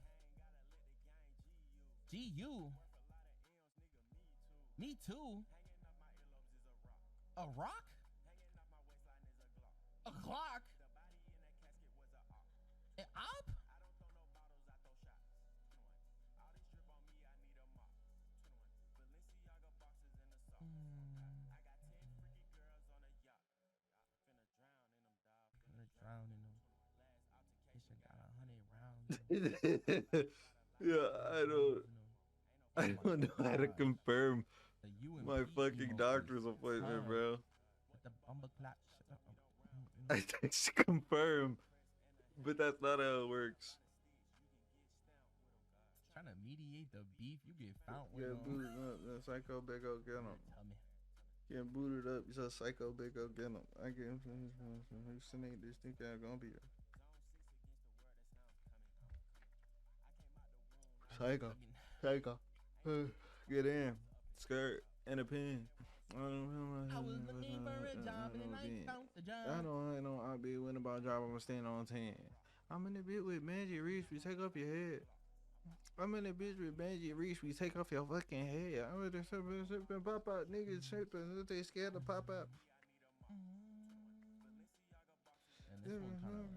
GU. Me too. A rock? A clock? An op? Drown in them. This shit got 100 rounds. Yeah, I don't know how to confirm my fucking doctor's appointment, bro. I text confirm, but that's not how it works. Trying to mediate the beef, you get found with Yeah, boot it up. The psycho big go get him. Get booted up. It's a psycho big go get him. I get him from his hallucinate this thing I'm gonna be here. Psycho. Psycho. Get in. Skirt and a pin. I was looking for a job and I found the job. I know I'll be winning about a job. I'm staying on 10. I'm in the bit with Magic Reese. We take off your head. I'm in the bitch with Magic Reese. We take off your fucking head. I'm with the sipping pop out. Niggas tripping. They scared to pop out. And this one kind of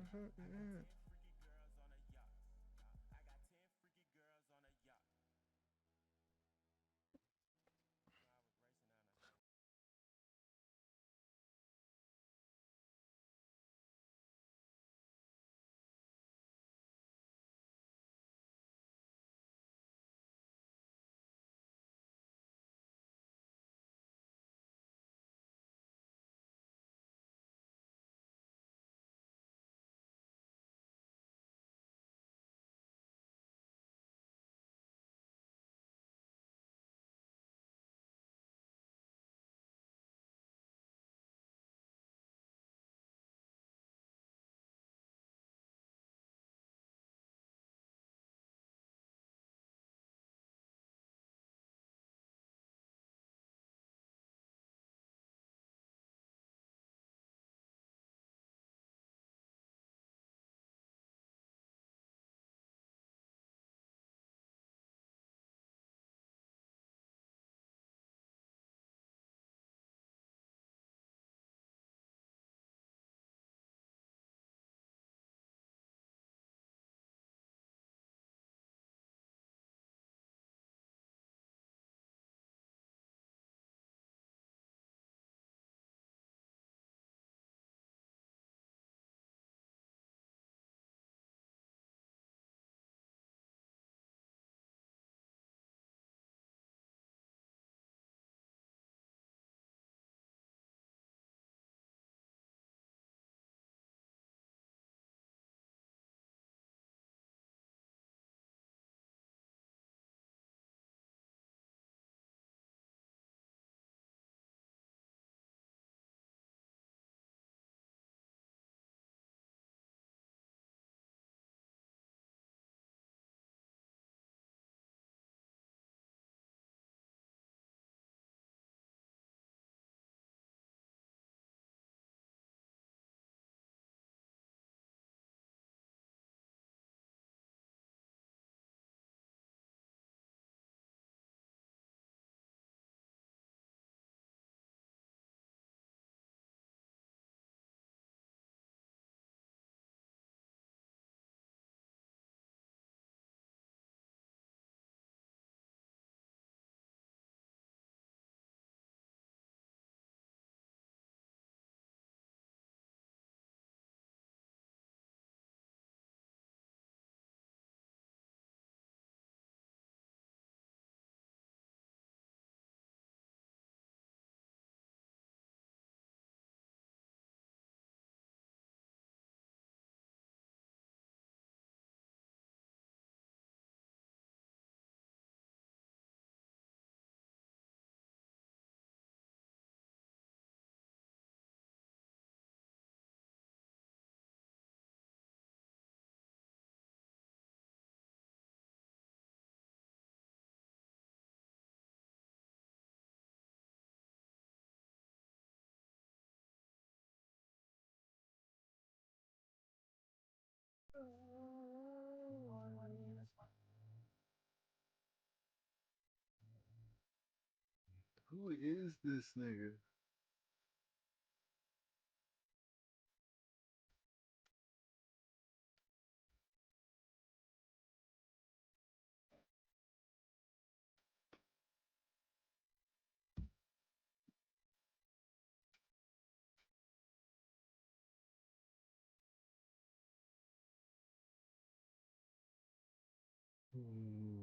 Who is this nigga?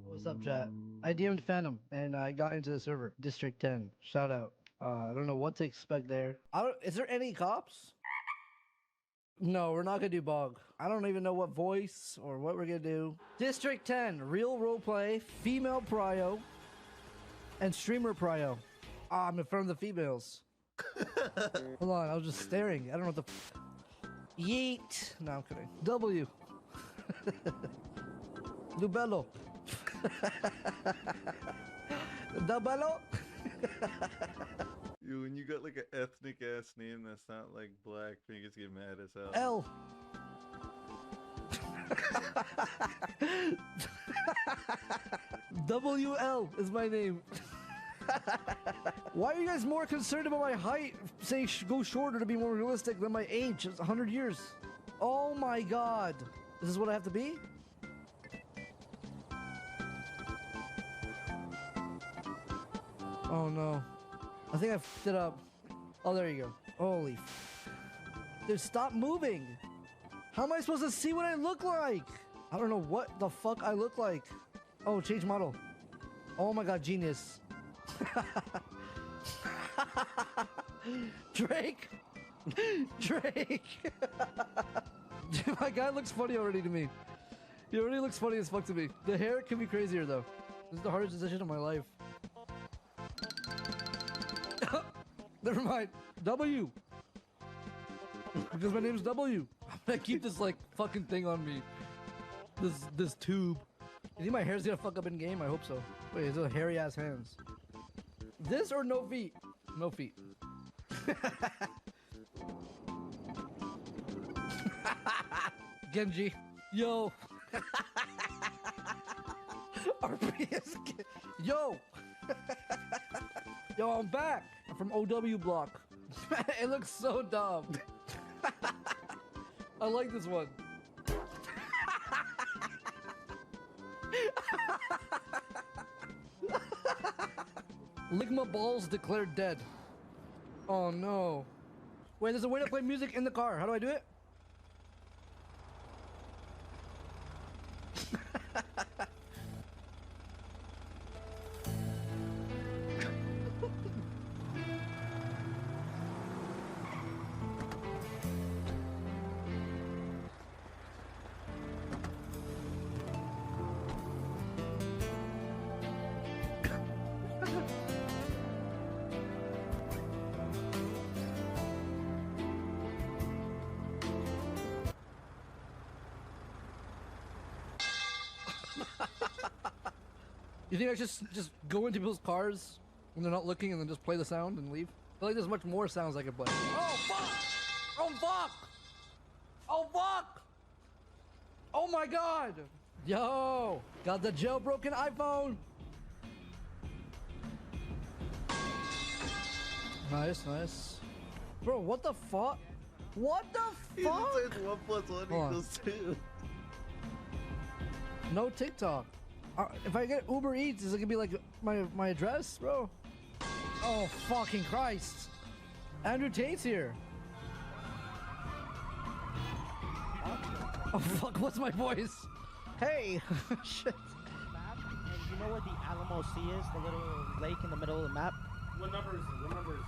What's up, chat? I DM'd Phantom and I got into the server. District 10. Shout out. I don't know what to expect there. Is there any cops? No, we're not gonna do bog. I don't even know what voice or what we're gonna do. District 10, real roleplay, female prio, and streamer prio. I'm in front of the females. Hold on, I was just staring. I don't know what the yeet. No, I'm kidding. W. Lubello. Lubello. Yo, when you got like an ethnic ass name that's not like black, niggas get mad as hell. L. WL is my name. Why are you guys more concerned about my height? Saying go shorter to be more realistic than my age. It's 100 years. Oh my god. This is what I have to be? Oh no. I think I f***ed it up. Oh, there you go. Holy f***. Dude, stop moving. How am I supposed to see what I look like? I don't know what the fuck I look like. Oh, change model. Oh my god, genius. Drake. Drake. Dude, my guy looks funny already to me. He already looks funny as fuck to me. The hair can be crazier though. This is the hardest decision of my life. Never mind. W. Because my name's W. I'm gonna keep this like fucking thing on me. This tube. You think my hair's gonna fuck up in game? I hope so. Wait, is it hairy ass hands? This or no feet? No feet. Genji. Yo. RPS. Yo. Yo, I'm back. I'm from OW block. It looks so dumb. I like this one. Ligma balls declared dead. Oh no. Wait, there's a way to play music in the car. How do I do it? You think I should just go into people's cars when they're not looking and then just play the sound and leave? I feel like there's much more sounds I could play. Oh fuck! Oh fuck! Oh fuck! Oh my god! Yo! Got the jailbroken iPhone! Nice, nice. Bro, what the fuck? What the fuck? He said 1 + 1 equals 2. No TikTok. If I get Uber Eats, is it gonna be like my address, bro? Oh fucking Christ! Andrew Tate's here. Oh fuck! What's my voice? Hey! Shit. Map, and you know where the Alamo Sea is? The little lake in the middle of the map. What number is it? What number is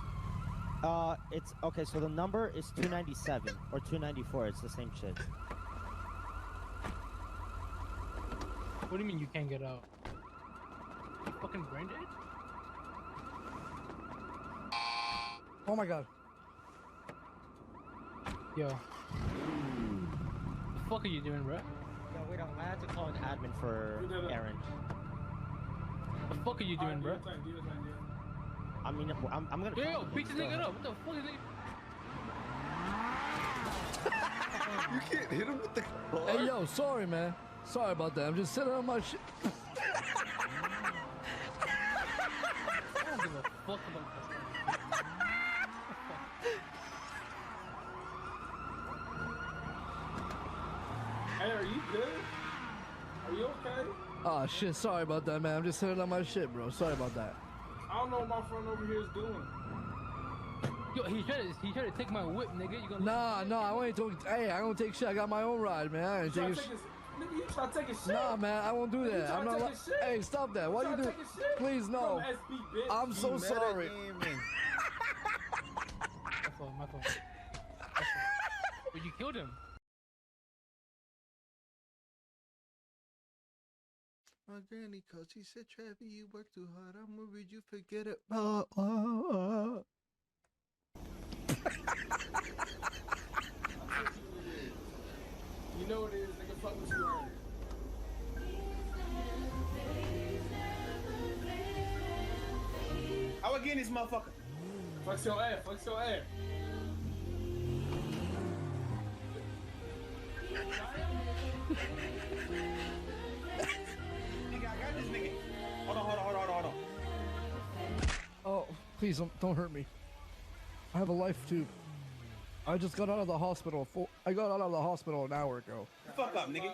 it? It's okay. So the number is 297 or 294. It's the same shit. What do you mean you can't get out? You fucking brain dead? Oh my god. Yo. The fuck are you doing, bro? Yo, wait, I had to call an admin for Aaron. The fuck are you doing, bro? I mean, I'm gonna. Yo, beat this nigga up. What the fuck is it? You can't hit him with the car. Hey yo, sorry man. Sorry about that. I'm just sitting on my shit. I don't give a fuck them. Hey, are you good? Are you okay? Oh shit, sorry about that, man. I'm just setting up my shit, bro. Sorry about that. I don't know what my friend over here is doing. Yo, he's trying to take my whip, nigga. You gonna Nah, I want to take. Hey, I don't take shit. I got my own ride, man. I ain't Nigga, taking shit. you try to take a shit? Nah, man, I won't do Nigga, you that. try I'm to not. take a shit? Hey, stop that. Why you do? Please, no. SB, bitch. I'm so sorry. My fault. But you killed him. My granny called. She said, "Travis, you work too hard. I'm worried you forget it." You know what it is, nigga. Fuck what you earn. How again this motherfucker? Flex your ass, flex your ass. Nigga, I got this nigga. Hold on. Oh, please don't hurt me. I have a life too. I just got out of the hospital. I got out of the hospital an hour ago. Fuck up, nigga.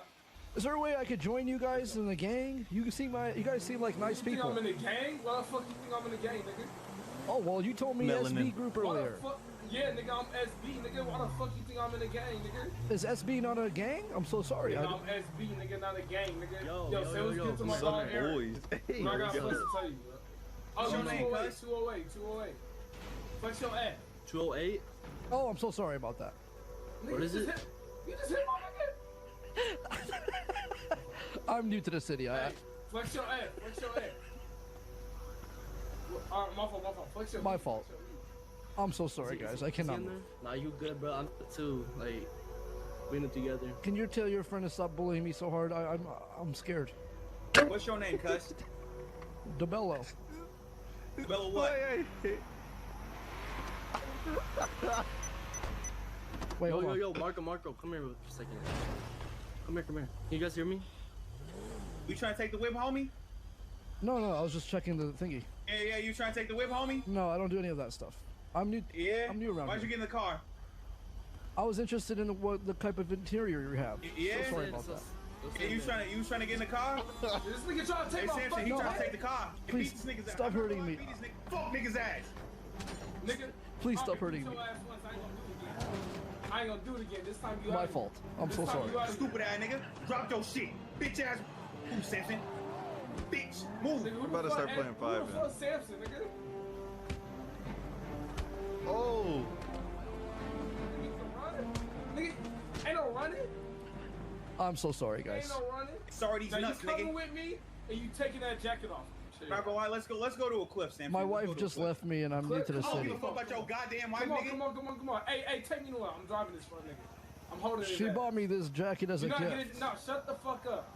Is there a way I could join you guys in the gang? You guys seem like nice You think people. I'm in the gang? Why the fuck you think I'm in the gang, nigga? Oh well, you told me SB group Why the earlier. fuck? Yeah, nigga, I'm SB, nigga. Why the fuck you think I'm in a gang, nigga? Is SB not a gang? I'm so sorry. Nigga, I'm SB, nigga, not a gang, nigga. Yo, say what's good to my dog Eric. Hey, I got flex to tell you, bro. Oh, What's your name, 208. Flex your ass. 208? Oh, I'm so sorry about that. What is it? You just hit my nigga. I'm new to the city. Hey, flex your ass. Alright, my fault. Flex your My fault. I'm so sorry, guys. I cannot move. Nah, you good, bro. I'm too. Like, we in it together. Can you tell your friend to stop bullying me so hard? I'm scared. What's your name, cuz? DeBello. Bello what? Wait, hold on. Yo, Marco, come here for a second. Come here. Can you guys hear me? You trying to take the whip, homie? No, I was just checking the thingy. Yeah, you trying to take the whip, homie? No, I don't do any of that stuff. I'm new. Yeah? I'm new around Why'd you here. get in the car? I was interested in what the type of interior you have. Yeah? So sorry about that. Yeah, you trying to get in the car? This nigga trying to take my Samson, fucking he car. trying to Take the car. Please, Beat this nigga's ass. stop hurting me. Fuck nigga's ass. Nigga. Please stop hurting me. I ain't gonna do it again. This time you My fault. I'm so sorry. Stupid ass nigga. Drop your shit. Bitch ass. Who's Samson? Bitch. Move. I'm about to start playing 5, Who the fuck Samson, nigga? Oh. Nigga, ain't no running. I'm so sorry, guys. Ain't no running. Sorry, these nuts, nigga. You coming with me and you taking that jacket off. Not gonna lie, let's go to a cliff, Sam. My wife just left me, and I'm new to the I don't city. give a fuck about your goddamn wife, nigga. Come on. Hey, take me to where I'm driving this for a nigga. I'm holding it. She bought me this jacket as a You not gift. getting, no, shut the fuck up.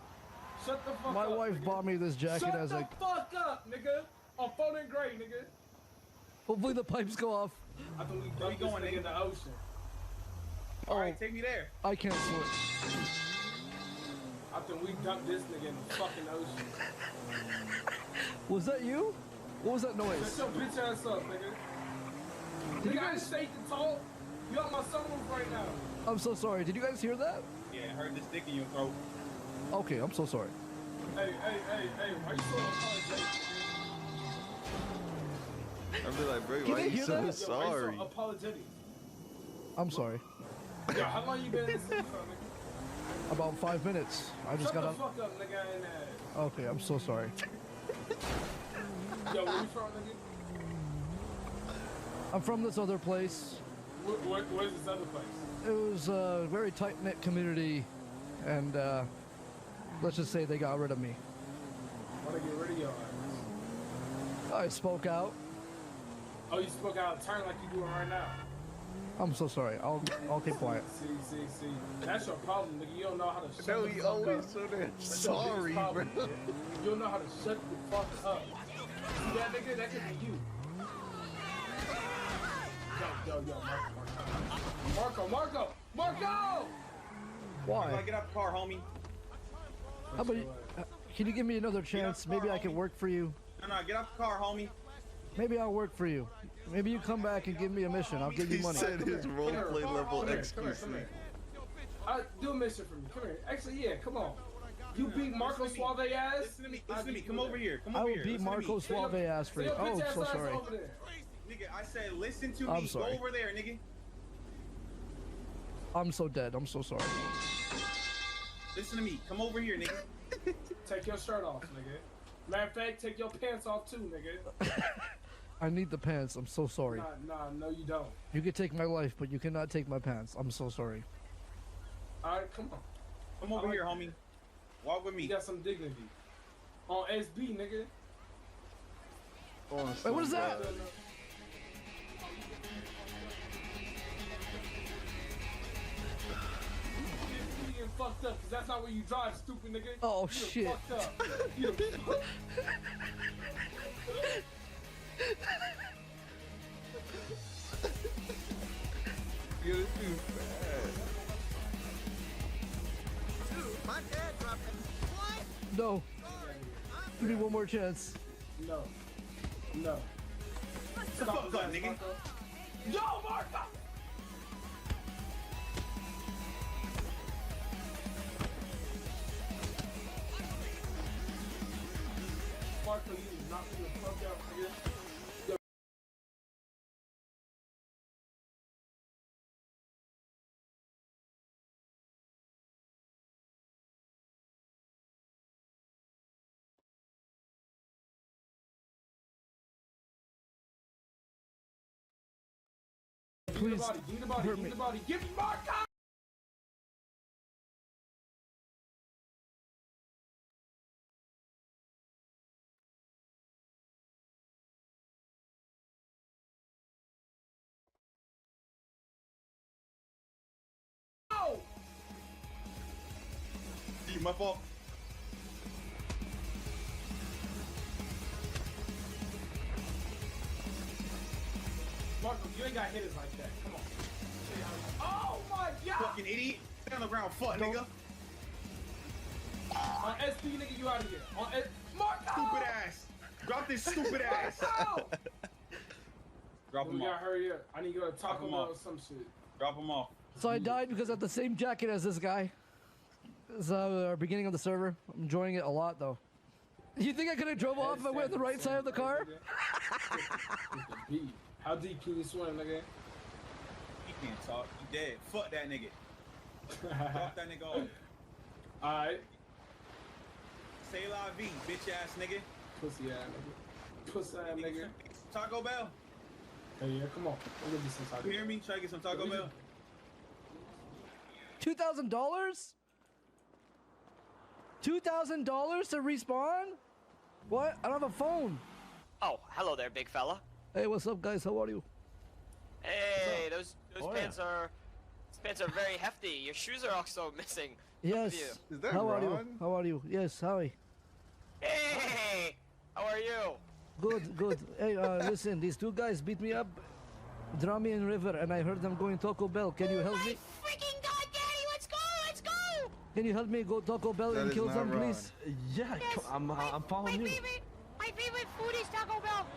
Shut the fuck My up. wife bought me this jacket as a. Shut the fuck up, nigga. On phone and gray, nigga. Hopefully the pipes go off. I think we going nigga in the ocean. Alright, take me there. I can't swim. I think we dumped this nigga in the fucking ocean. Was that you? What was that noise? Shut your bitch ass up, nigga. Did you I ain't guys? safe to talk. You on my sunroof right now. I'm so sorry. Did you guys hear that? Yeah, I heard this dick in your throat. Okay, I'm so sorry. Hey, why you so apologetic? I'd be like, bro, Can why they you hear so that? Yo, why you sorry? so apologetic? I'm sorry. Yo, how long you been in this city for, nigga? About 5 minutes. I just Shut got the out. fuck up, nigga. I ain't ass. Okay, I'm so sorry. Yo, where you from, nigga? I'm from this other place. Where's this other place? It was a very tight-knit community, and let's just say they got rid of me. Why they get rid of your ass? I spoke out. Oh, you spoke out of turn like you doing right now. I'm so sorry. I'll keep quiet. See. That's your problem, nigga. You don't know how to shut No, the he fuck always up. so damn That's your biggest sorry, problem, bro. nigga. You don't know how to shut the fuck up. See that nigga? That could be you. Yo, Marco! Why? Marco, get out the car, homie. How about you, can you give me another chance? Maybe I can work for you. No, get out the car, homie. Maybe I'll work for you. Maybe you come back and give me a mission. I'll give you He money. said his roleplay level Come here. exclusive. Do a mission for me. Come here. Actually, yeah, come on. You beat Marco Suave ass. Listen to me. Listen to me. Come over here. Come I over will here. beat Listen to me. Marco Suave ass for you. Oh, so sorry. Nigga, I said listen to I'm me. sorry. Go over there, nigga. I'm so dead. I'm so sorry. Listen to me. Come over here, nigga. Take your shirt off, nigga. Matter of fact, take your pants off too, nigga. I need the pants. I'm so sorry. Nah, no, you don't. You can take my life, but you cannot take my pants. I'm so sorry. All right, come on. Come over here, homie. Walk with me. You got some dignity. On SB, nigga. Wait, what is that? You getting fucked up, because that's not where you drive, stupid nigga. Oh, you shit. Fucked up. You done You're too fast. Dude, my dad dropped it. What? No. Give me one more chance. No. No. What the fuck up, nigga? Yo, Marco! Marco, you did not be the fuck out, nigga. Yo. Please Give me the body, hurt give me me. the body, give me Marco! Oh! My fault. Marco, you ain't got hitters like that. Come on. Oh my god! Fucking idiot. Stay on the ground, fuck, nigga. On SB, nigga, you out of here. On S Marco! Stupid ass. Drop this stupid ass. Marco! Drop him We gotta off. hurry up. I need to go to Taco him Bell off. or some shit. Drop him off. So I died because I have the same jacket as this guy. It's our beginning of the server. I'm enjoying it a lot though. You think I could have drove off if I went on the right side of the car? How deep can you swim, nigga? He can't talk. He dead. Fuck that nigga. Drop that nigga off. Alright. Say la vie, bitch ass nigga. Pussy ass nigga. Pussy ass nigga. Taco Bell. Hey, yeah, come on. I'll get you some Taco You hear me? Try to get some Taco Bell. $2,000? $2,000 to respawn? What? I don't have a phone. Oh, hello there, big fella. Hey, what's up, guys? How are you? Hey, those Oh, pants are very hefty. Your shoes are also missing. Yes. Is that How are you? Ron? How are you? Yes, hi. Hey, how are you? Good, good. Hey, listen, these two guys beat me up, drown me in river, and I heard them going Taco Bell. Can you help me? Freaking God, Daddy, let's go, let's go! Can you help me go Taco Bell That and is kill not them, Ron. please? Yeah, I'm following you. My favorite food is Taco Bell.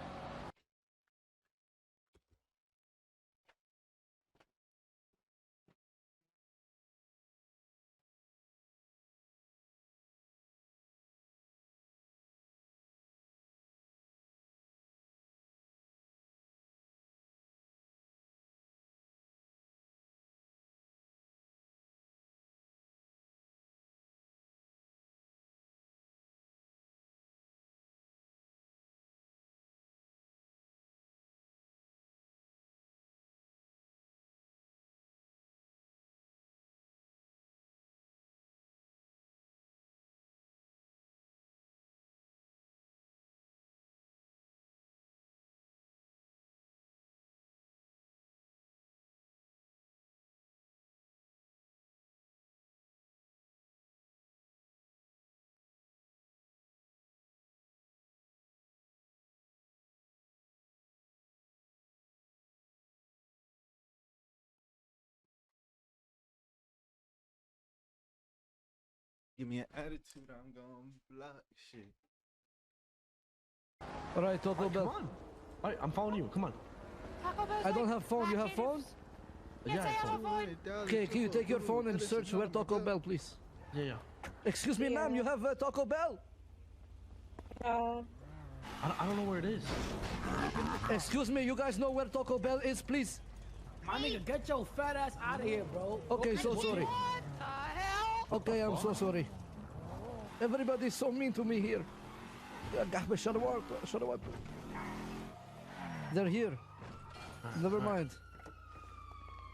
Give me an attitude, I'm gonna block shit. All right, Taco Bell. Come on. Alright, I'm following you. Come on. I don't have phone. You have phone? Yeah, I have phone. Okay, can you take your phone and search where Taco Bell, please? Yeah. Excuse me, ma'am, you have Taco Bell? I don't know where it is. Excuse me, you guys know where Taco Bell is, please? My nigga, get your fat ass out of here, bro. Okay, so sorry. Okay, I'm so sorry. Everybody's so mean to me here. They're here. Never mind.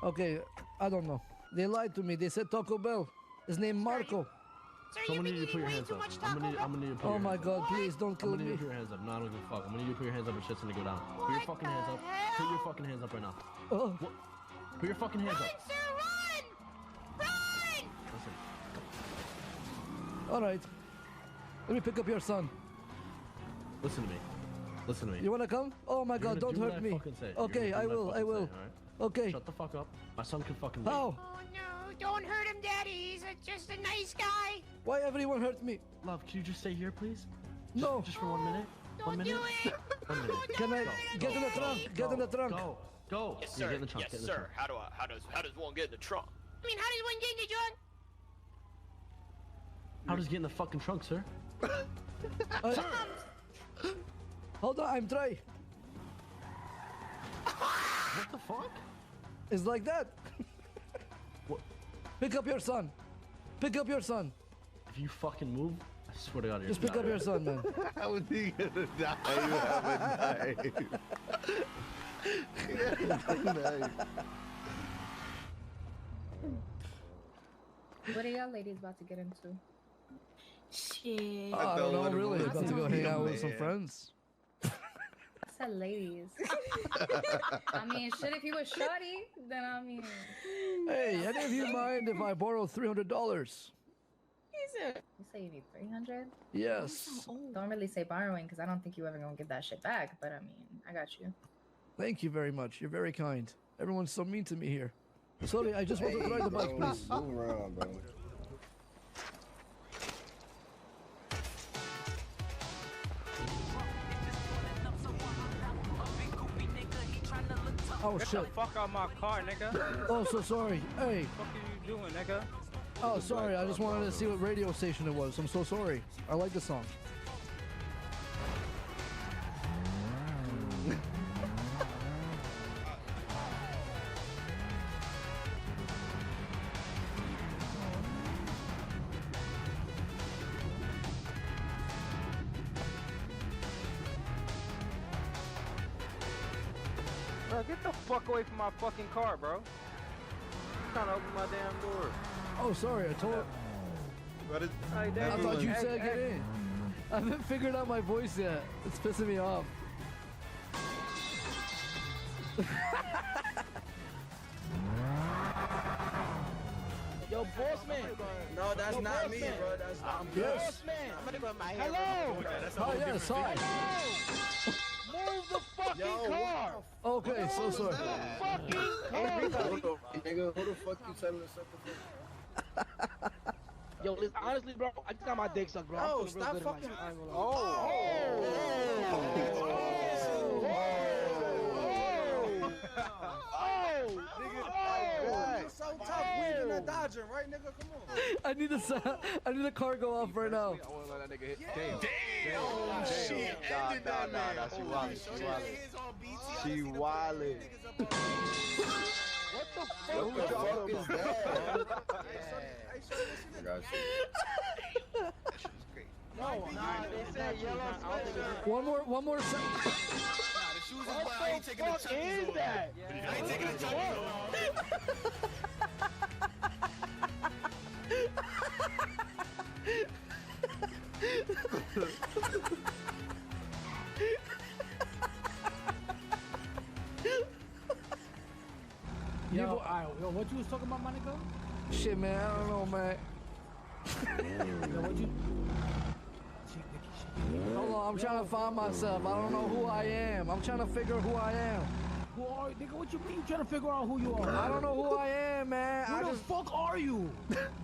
Okay, I don't know. They lied to me. They said Taco Bell. His name Marco. Someone need you to put your hands up. I'm gonna need you to put your hands up. Oh my God, please don't kill I'm gonna need me. you to put your hands up. No, I don't give a fuck. I'm gonna need you to put your hands up or shit's gonna go down. Put your fucking hands up. Put your fucking hands up right now. Oh. What? Put your fucking hands up. Listen. All right. Let me pick up your son. Listen to me. Listen to me. You wanna come? Oh my God, don't hurt me. Okay, I will. Okay. Shut the fuck up. My son can fucking How? leave. No, don't hurt him, Daddy. He's just a nice guy. Why everyone hurt me? Love, can you just stay here, please? No. Just for 1 minute. 1 minute. 1 minute. Can I get in the trunk? Get in the trunk. Go. Yes, Yeah, sir. get in the trunk. Yes, Get in the sir. trunk. How does one get in the trunk? I mean, how does one get in the trunk? How does he get in the fucking trunk, sir? Hold on, I'm trying. What the fuck? It's like that. What? Pick up your son. Pick up your son. If you fucking move, I swear to God, you're Just pick up your son, man. How is he gonna die? You have a knife. What are y'all ladies about to get into? Shit. I don't know, really. About to go hang out with some friends. I said ladies. I mean, shit, if you was shorty, then I mean. Hey, any of you mind if I borrow $300? You say you need 300? Yes. Don't really say borrowing, because I don't think you ever gonna get that shit back. But I mean, I got you. Thank you very much. You're very kind. Everyone's so mean to me here. Sorry, I just want to try the bike, please. Move around, bro. Oh Get shit. the fuck out my car, nigga. Oh, so sorry. Hey. What are you doing, nigga? Oh, sorry. I just wanted to see what radio station it was. I'm so sorry. I like the song. Bro, get the fuck away from my fucking car, bro. I'm trying to open my damn door. Oh, sorry. I told. I thought you said get in. I haven't figured out my voice yet. It's pissing me off. Yo, boss man. No, that's not me, bro. That's not me. Yes. I'm gonna go in my hair. Hello. Oh, yes. Hi. Move the fucking car. Okay, so sorry. Fucking car. Nigga, who the fuck you telling us something? Yo, listen, honestly, bro, I just got my dick sucked, bro. I'm Oh, feeling real stop good in my fucking. shit. I ain't gonna lie. You're so tough. Weaving and dodging, right, nigga? Come on. I need a car go off right now. I wanna let that nigga hit. Damn. Oh, shit. Nah, she wildin'. What the fuck? What the fuck is that? I got you. No, they said yellow. One more second. What the fuck is that? I ain't taking a chucky. Yo, what you was talking about, my nigga? Shit, man. I don't know, man. Yo, what you? Hold on. I'm trying to find myself. I don't know who I am. I'm trying to figure who I am. Who are you, nigga? What you mean? You trying to figure out who you are? I don't know who I am, man. Who the fuck are you?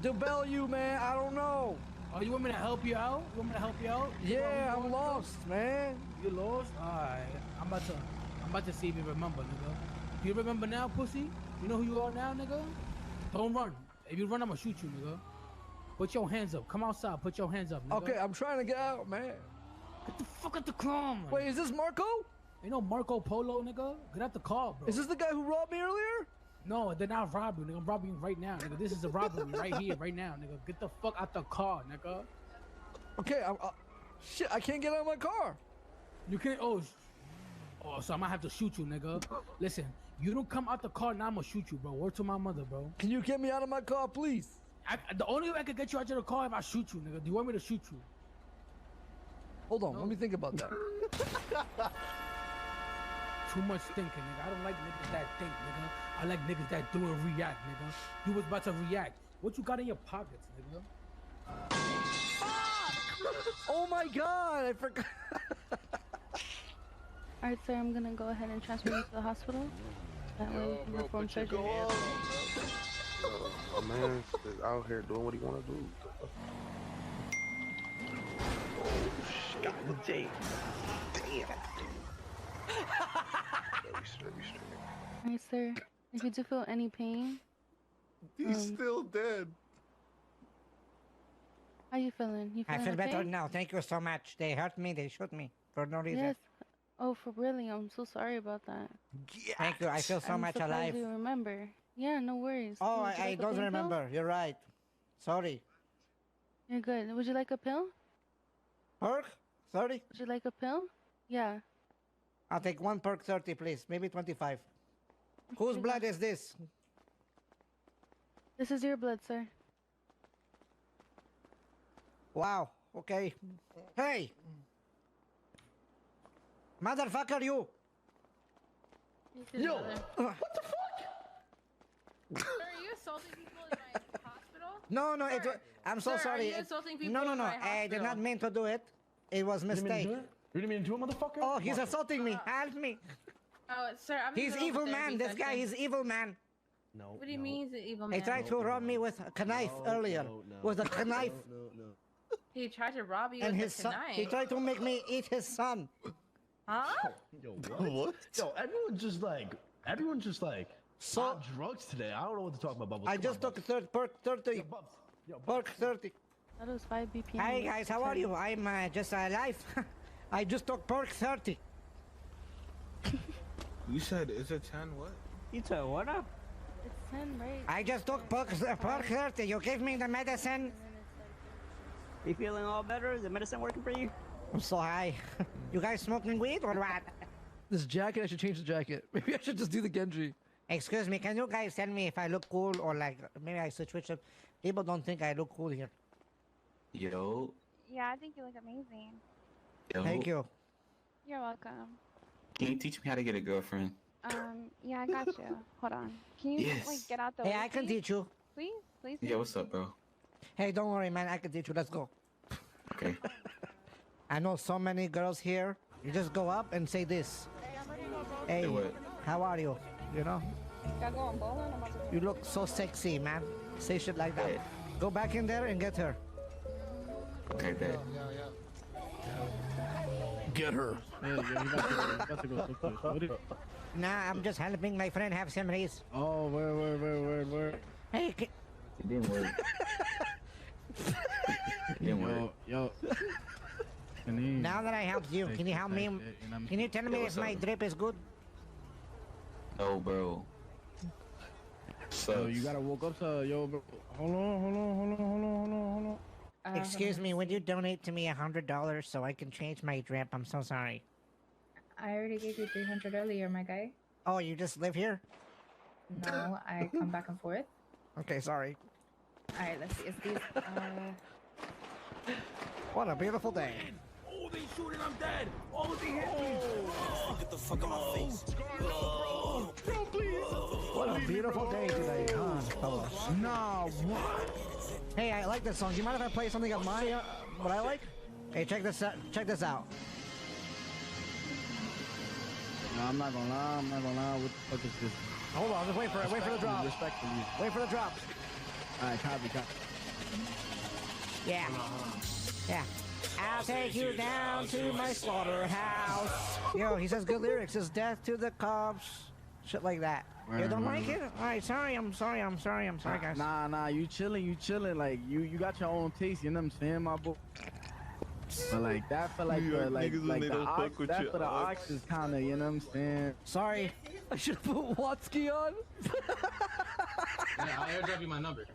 DeBellU, man. I don't know. Oh, you want me to help you out? You want me to help you out? Yeah, I'm lost, man. You lost? Alright. I'm about to see if you remember, nigga. Do you remember now, pussy? You know who you are now, nigga? Don't run. If you run, I'm gonna shoot you, nigga. Put your hands up. Come outside. Put your hands up, nigga. Okay, I'm trying to get out, man. Get the fuck out the car, man. Wait, is this Marco? Ain't no Marco Polo, nigga. Get out the car, bro. Is this the guy who robbed me earlier? No, they're not robbing you, nigga. I'm robbing you right now, nigga. This is a robbery right here, right now, nigga. Get the fuck out the car, nigga. Okay, shit, I can't get out of my car. You can't. Oh, so I might have to shoot you, nigga. Listen, you don't come out the car, now I'm gonna shoot you, bro. Word to my mother, bro. Can you get me out of my car, please? The only way I can get you out of the car if I shoot you, nigga. Do you want me to shoot you? Hold on, let me think about that. Too much thinking, nigga. I don't like niggas that think, nigga. I like niggas that do and react, nigga. You was about to react. What you got in your pockets, nigga? Oh my god, I forgot. Alright, sir, I'm gonna go ahead and transfer you to the hospital. That way we can perform surgery. A man is out here doing what he want to do. Oh, God damn. Alright, sir. If you do feel any pain, he's still dead. How you feeling? You I feeling feel better okay? now. Thank you so much. They hurt me. They shoot me for no reason. Yes. Oh, for really? I'm so sorry about that. Thank you. I feel so much surprised alive. you remember. Yeah, no worries. Oh, Would you I like a don't pain remember. You're right. Sorry. Pill? You're good. Would you like a pill? Perk? 30? Would you like a pill? Yeah. I'll take one perk 30, please. Maybe 25. Whose blood is this? This is your blood, sir. Wow. Okay. Hey! Motherfucker, you! Yo! What the fuck? Sir, are you assaulting people in my hospital? No, no, Sir, I'm so sir, sorry. Are you assaulting people No, in my I did hospital? not mean to do it. It was You didn't mean to mistake. do it? You didn't mean to do it, motherfucker? Oh, he's assaulting me. Help me. Oh, sir, I'm He's evil man. This guy is evil man. No. What do you mean he's an evil man? He tried to rob me with a knife earlier. With a knife. He tried to rob you And with his a son. knife. He tried to make me eat his son. Huh? Yo, what? Yo, everyone just like on drugs today. I don't know what to talk about. Bubbles. I Come just on, took perk 30. Perk 30. That was 5 BPM. Hi guys, how are you? I'm just alive. I just took perk 30. You said is it 10 what? You said what up? It's 10, right? I just took perk 30. You gave me the medicine. You feeling all better? Is the medicine working for you? I'm so high. You guys smoking weed or what? This jacket, I should change the jacket. Maybe I should just do the Genji. Excuse me, can you guys tell me if I look cool or like maybe I should switch up? People don't think I look cool here. Yo. Yeah, I think you look amazing. Yo. Thank you. You're welcome. Can you teach me how to get a girlfriend? Yeah, I got you. Hold on. Can you Yes. like get out the Hey, way? I can please? teach you. Please, please. Yeah, what's up, bro? Hey, don't worry, man. I can teach you. Let's go. Okay. I know so many girls here. You just go up and say this. Hey, what? how are you? You know? Y'all going bowling? I'm about to. You look so sexy, man. Say shit like that. Go back in there and get her. Okay, bet. Get her. About to go so close. What is- Nah, I'm just helping my friend have some race. Oh, where? Hey, It didn't work. It didn't work. Yo. now that I helped you, can you help me? Can you tell me if what's my up? drip is good? No, bro. Yo, you gotta woke up to bro. Hold on. Excuse me, would you donate to me $100 so I can change my drip? I'm so sorry. I already gave you 300 earlier, my guy. Oh, you just live here? No, I come back and forth. Okay, sorry. All right, let's see. It's these. What a beautiful day. Oh, they shooting, I'm dead. Oh, they hit me. Get the fuck out my face. Bro, please. What a beautiful day today, huh, fellas? Nah, what? Hey, I like this song. Do you mind if I play something of mine? What I like? Hey, check this out. Check this out. No, I'm not gonna lie. What the fuck is this? Hold on, just wait for it. Wait for the drop. Respectfully. Wait for the drop. Alright, copy. Yeah. Yeah. I'll take you down to my slaughterhouse. Yo, he says good lyrics. Says death to the cops. Shit like that. You don't like it? Alright, sorry, I'm sorry, guys. Nah, you chilling, like you got your own taste, you know what I'm saying, my boy? But like that for like the like the ox, that for the ox is kinda, you know what I'm saying? Sorry. I should have put Watsky on. Yeah, I'll airdrop you my number.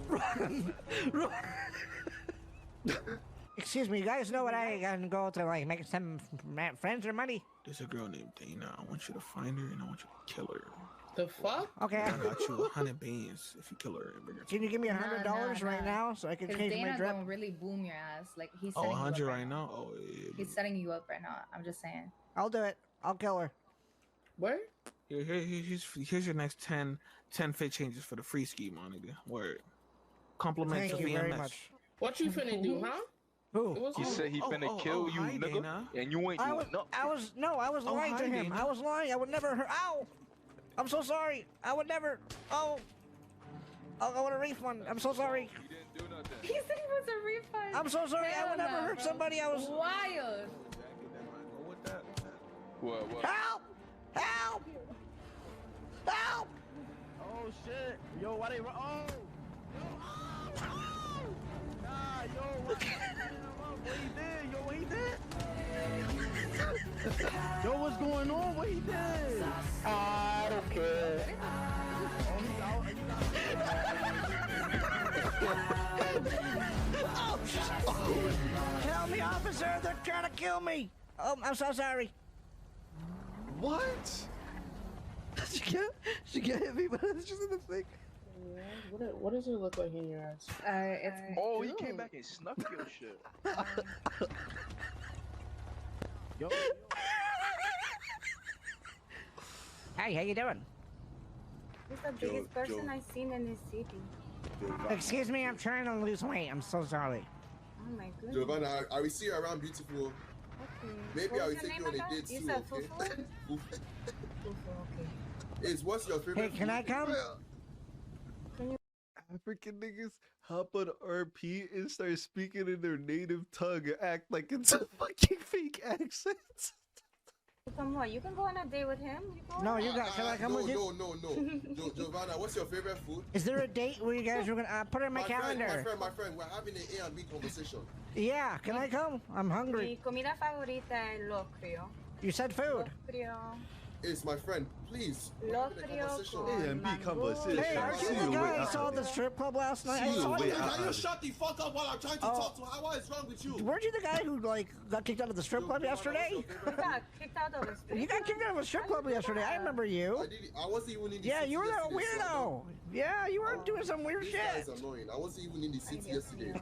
Run! Excuse me, you guys know what I can go to like make some friends or money? There's a girl named Dana. I want you to find her and I want you to kill her. The fuck? Okay. I got you 100 bands if you kill her and bring her. Can you give me $100 right now so I can change my Dana drip? gonna really boom your ass. Like he's Oh, setting 100 you up right now? Oh, yeah. He's setting you up right now. I'm just saying. I'll do it. I'll kill her. Where? Here's your next 10 fit changes for the free ski, my nigga. Word. Compliments Thank of you very VMS. much. What you finna do, huh? Who? He said he finna kill you, hi, nigga, Dana. and you ain't doing nothing. I was lying to hi, him. Dana. I was lying. I would never hurt. Ow! I'm so sorry. I would never. Oh. I want a refund. I'm so sorry. He said he wants a refund. I'm so sorry. I would never hurt somebody. I was wild. What? Help! Help! Help! Oh shit. Yo, why they run? Oh! Nah, yo, what he did? Yo, what he did? Yo, what's going on? What he did? I don't care. Help me, officer! They're trying to kill me! Oh, I'm so sorry. What? She can't hit me, but it's just in the thing. What does it look like in your eyes? It's Oh, he came back and snuck your shit. Yo. Hey, how you doing? He's the biggest person I've seen in this city. Excuse me, I'm trying to lose weight. I'm so sorry. Oh my goodness. Giovanna, I will see you around, beautiful. Okay. Maybe I will What's take your you name on a again? date You too, said okay? Fufu? Fufu, okay. What's your favorite Hey, can I come? African niggas hop on RP and start speaking in their native tongue and act like it's a fucking fake accent. Come on, you can go on a date with him. No, you got. Can I come with you? No. Giovanna, what's your favorite food? Is there a date where you guys are gonna put it in my calendar? My friend, we're having an A and B conversation. Yeah, can I come? I'm hungry. Mi comida favorita es locrio. You said food. Locrio. It's my friend, please. Locrio A and B conversation. Hey, aren't you the guy I saw at the strip club last night? I saw you. Can you shut the fuck up while I'm trying to talk to her? What is wrong with you? Weren't you the guy who like got kicked out of the strip club yesterday? You got kicked out of the You got kicked out of a strip club yesterday. I remember you. I wasn't even in the Yeah, city you were that yesterday, weirdo. Yeah, you were doing some weird This shit. guy is annoying. I wasn't even in the city yesterday.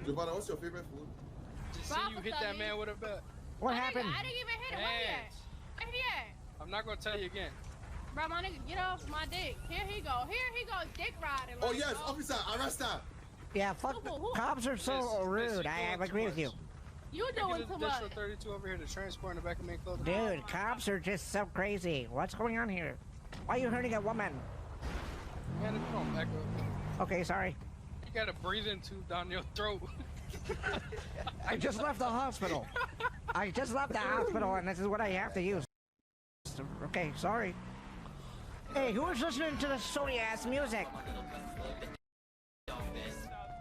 Giovanna, what's your favorite food? Just see you hit that man with a bat. What happened? I didn't even hit him. Where he at? Where he at? I'm not gonna tell you again. Bro, my nigga, get off my dick. Here he go. Here he goes, dick riding. Oh yes, officer, arrest her. Yeah, fuck. The cops are so rude. I agree with you. You doing too much. District 32 over here to transport in the back of main clothing. Dude, cops are just so crazy. What's going on here? Why are you hurting a woman? Man, if you don't back up. Okay, sorry. You got a breathing tube down your throat. I just left the hospital. I just left the hospital, and this is what I have to use. Okay, sorry. Hey, who is listening to the sorry ass music?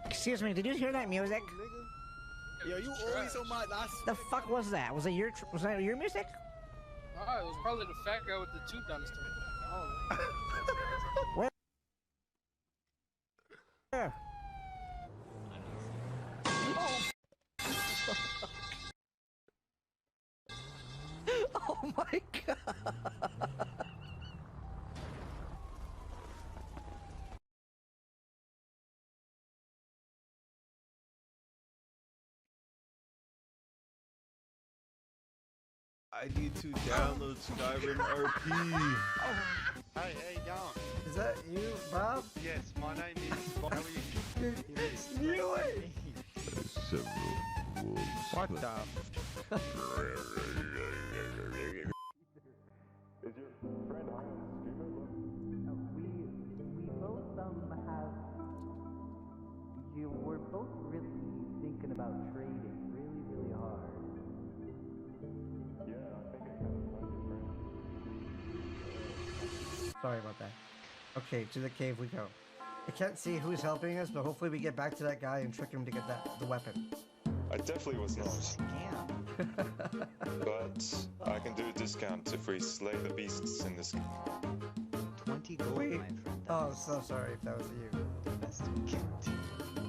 Excuse me, did you hear that music? Yo, you always on my last. The fuck was that? Was that your music? Alright, it was probably the fat guy with the tube down his throat. I don't know. Where? Oh my god. I need to download Skyrim RP. Hey, yo. Is that you, Bob? Yes, my name is Bob. How are you? Knew it! What the? Is your friend both really thinking about trading really, really hard. Sorry about that. Okay, to the cave we go. I can't see who's helping us, but hopefully we get back to that guy and trick him to get the weapon. I definitely was not. But I can do a discount if we slay the beasts in this. 20 gold, Wait. my friend. Oh, so sorry if that was you.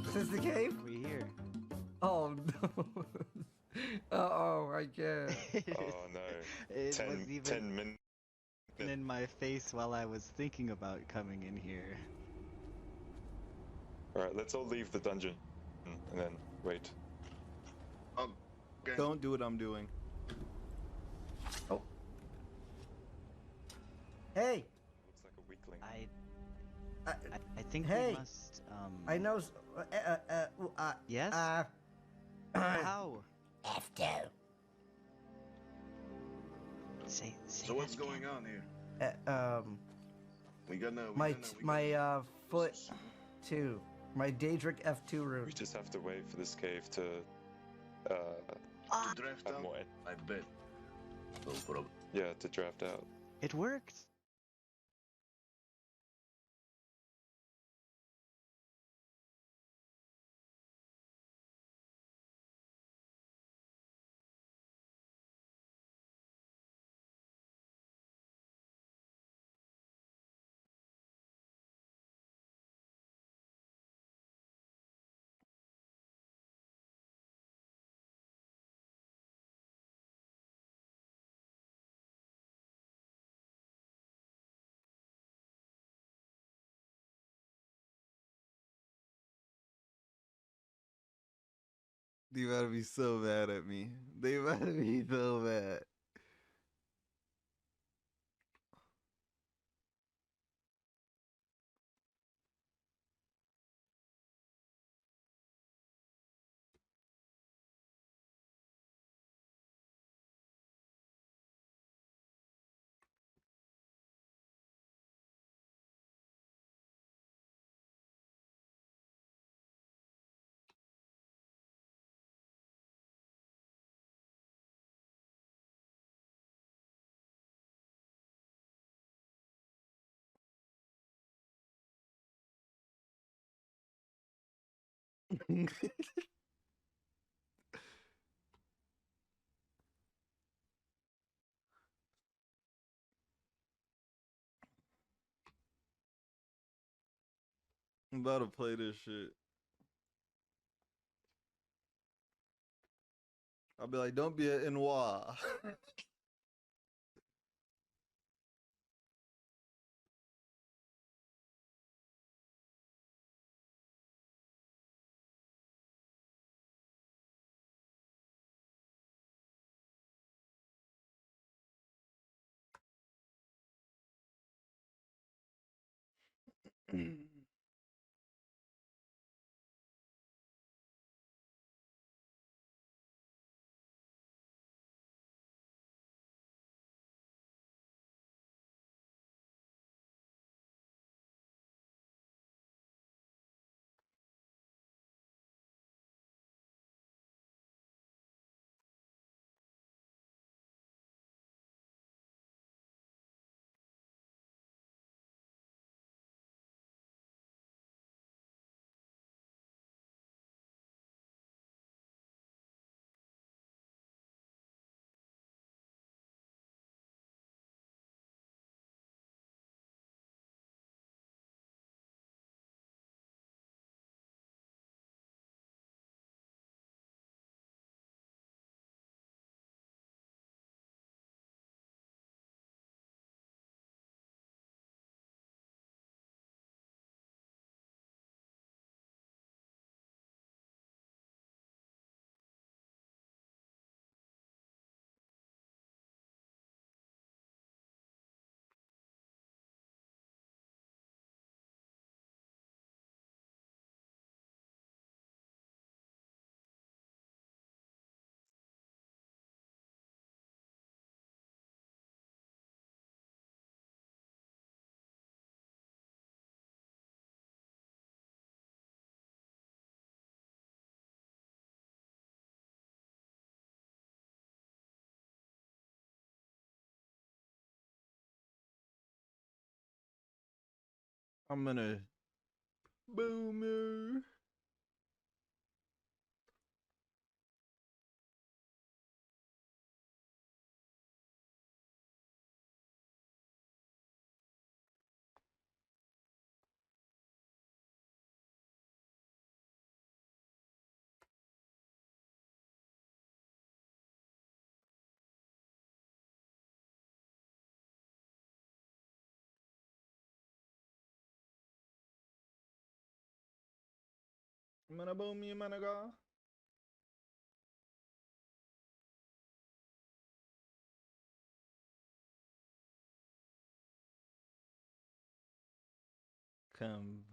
This is the cave? We're here. Oh no. Uh-oh, I can't. Oh no. It 10 was even 10 minutes. in my face while I was thinking about coming in here. Alright, let's all leave the dungeon. And then wait. Don't do what I'm doing. Oh. Hey! Looks like a weakling. I think Hey! we must, I know. Yes? How? F2. Say So what's going on here? We got no. My foot 2. My Daedric F2 room. We just have to wait for this cave to draft have out. more. I bet. No problem. Yeah, to draft out. It worked. They about to be so mad at me. They about to be so mad. I'm about to play this shit. I'll be like, don't be an noir. I'm gonna boomer. I'm gonna boom you, man. Go. Come.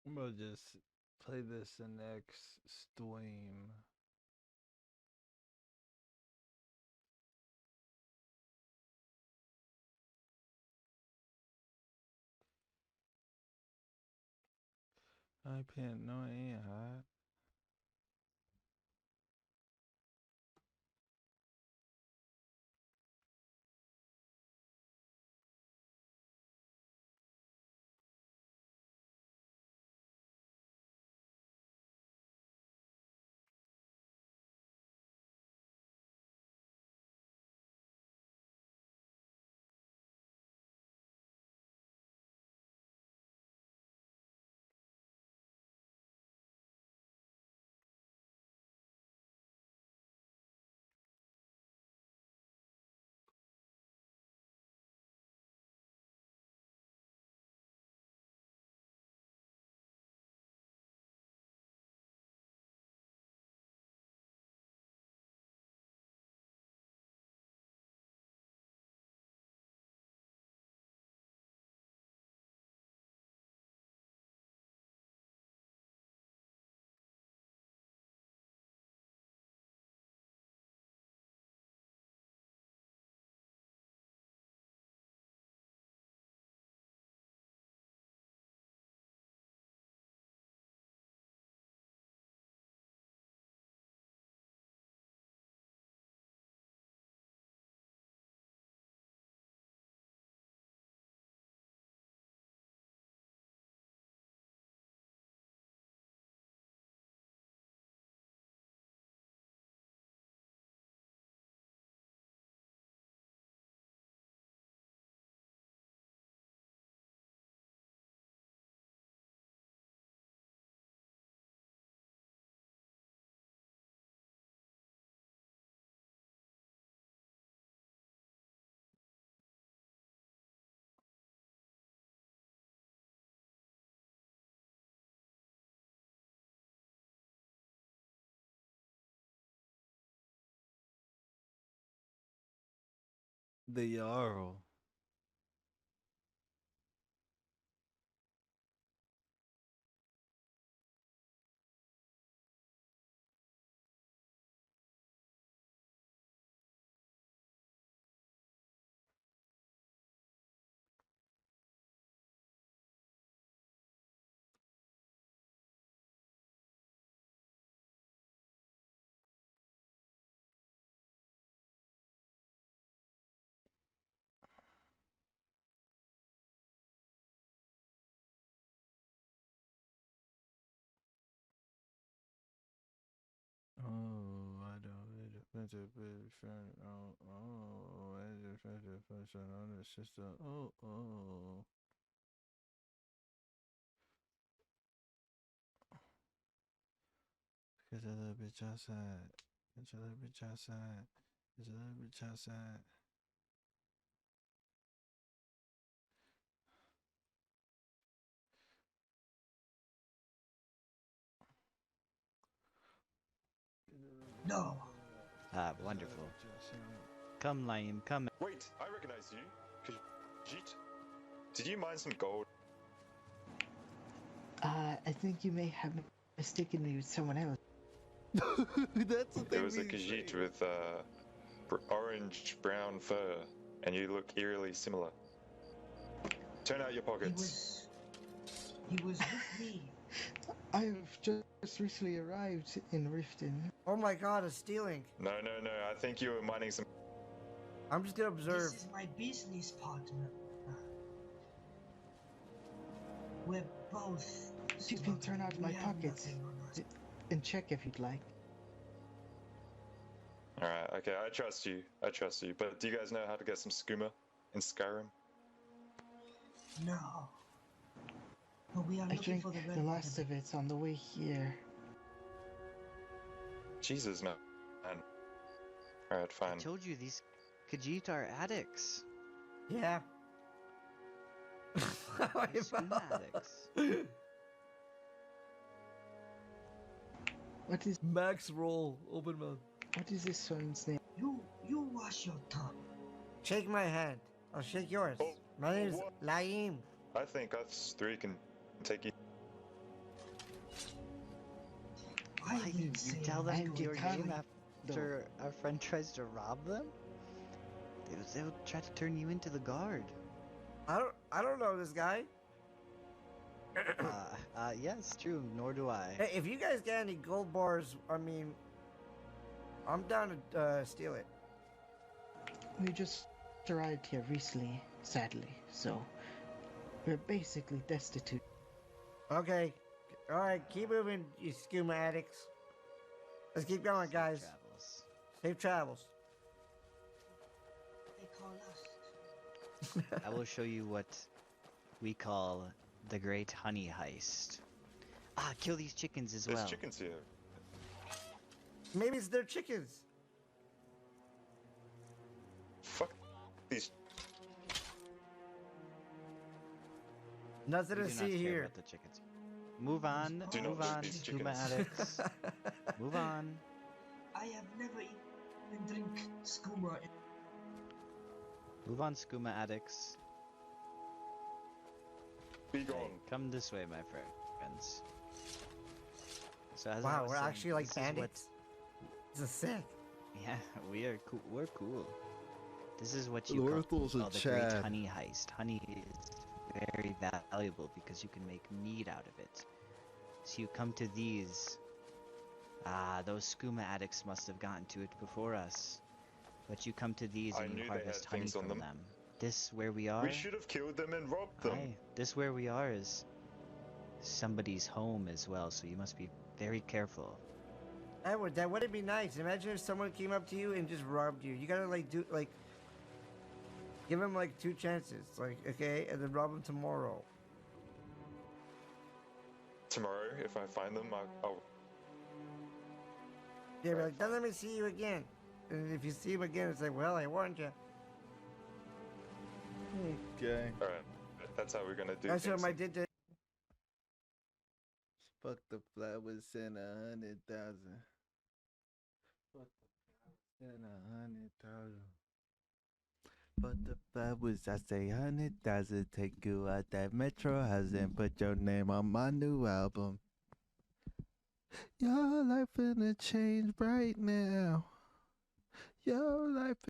I'm gonna just play this in next stream. I can't. No, I ain't hot. The Jarl. Oh, I don't need a friendship with friend. Oh, I just friendship function on the system. Oh. Cause a little bitch outside. Cause a little bitch outside. Cause a little bitch outside. No. Ah, wonderful. Come, Lion, come. Wait, I recognize you. Khajiit, did you mine some gold? I think you may have mistaken me with someone else. That's what It was a Khajiit with orange brown fur, and you look eerily similar. Turn out your pockets. He was with me. I've just recently arrived in Riften. Oh my god, it's stealing. No, I think you were mining some. I'm just gonna observe. This is my business partner. We're both. You can turn out my pockets and check if you'd like. Alright, okay, I trust you. But do you guys know how to get some skooma in Skyrim? No. But we are I looking drank for the red the last of it on the way here. Jesus, man. Alright, fine. I told you these Khajiit are addicts. Yeah. They're skooma addicts. What is Max roll? Open mouth. What is this one's name? You wash your tongue. Shake my hand. I'll shake yours. Oh, My name's what? Laim. I think us three can take you. Why you tell them And your name Italian, after our friend tries to rob them? They'll try to turn you into the guard. I don't know this guy. Yes, true. Nor do I. Hey, if you guys got any gold bars, I mean, I'm down to steal it. We just arrived here recently, sadly, so we're basically destitute. Okay. All right, keep moving, you skooma addicts. Let's keep going, guys. Travels. Safe travels. They call us. I will show you what we call the Great Honey Heist. Kill these chickens as well. There's chickens here. Maybe it's their chickens. Fuck these. Nothing We to do not see care here. about the chickens. Move on. Do not Move eat on. these Skooma chickens. addicts. Move on. I have never even drink skooma. Move on, skooma addicts. Be gone. Hey, come this way, my friends. So as I Wow, was we're saying, actually like this is what- bandits. This is sick. Yeah, we are cool. We're cool. This is what you Lorthal's call a the Great Chad. Honey Heist. Honey is very valuable because you can make mead out of it. So you come to these. Those skooma addicts must have gotten to it before us. But you come to these I and knew you they harvest had honey things on from them. them. This where we are. We should have killed them and robbed them. Aye, this where we are is somebody's home as well. So you must be very careful. That wouldn't be nice. Imagine if someone came up to you and just robbed you. You gotta give them like 2 chances, like, okay, and then rob them tomorrow. Tomorrow, if I find them, I'll. Yeah, be like, then let me see you again. And if you see him again, it's like, well, I warned you. Okay. Alright, that's how we're gonna do That's what things. I did to. Fuck the flowers and 100,000. Fuck the flowers and 100,000. But the bad was I say 100,000 take you out that metro hasn't put your name on my new album. Your life finna change right now. Your life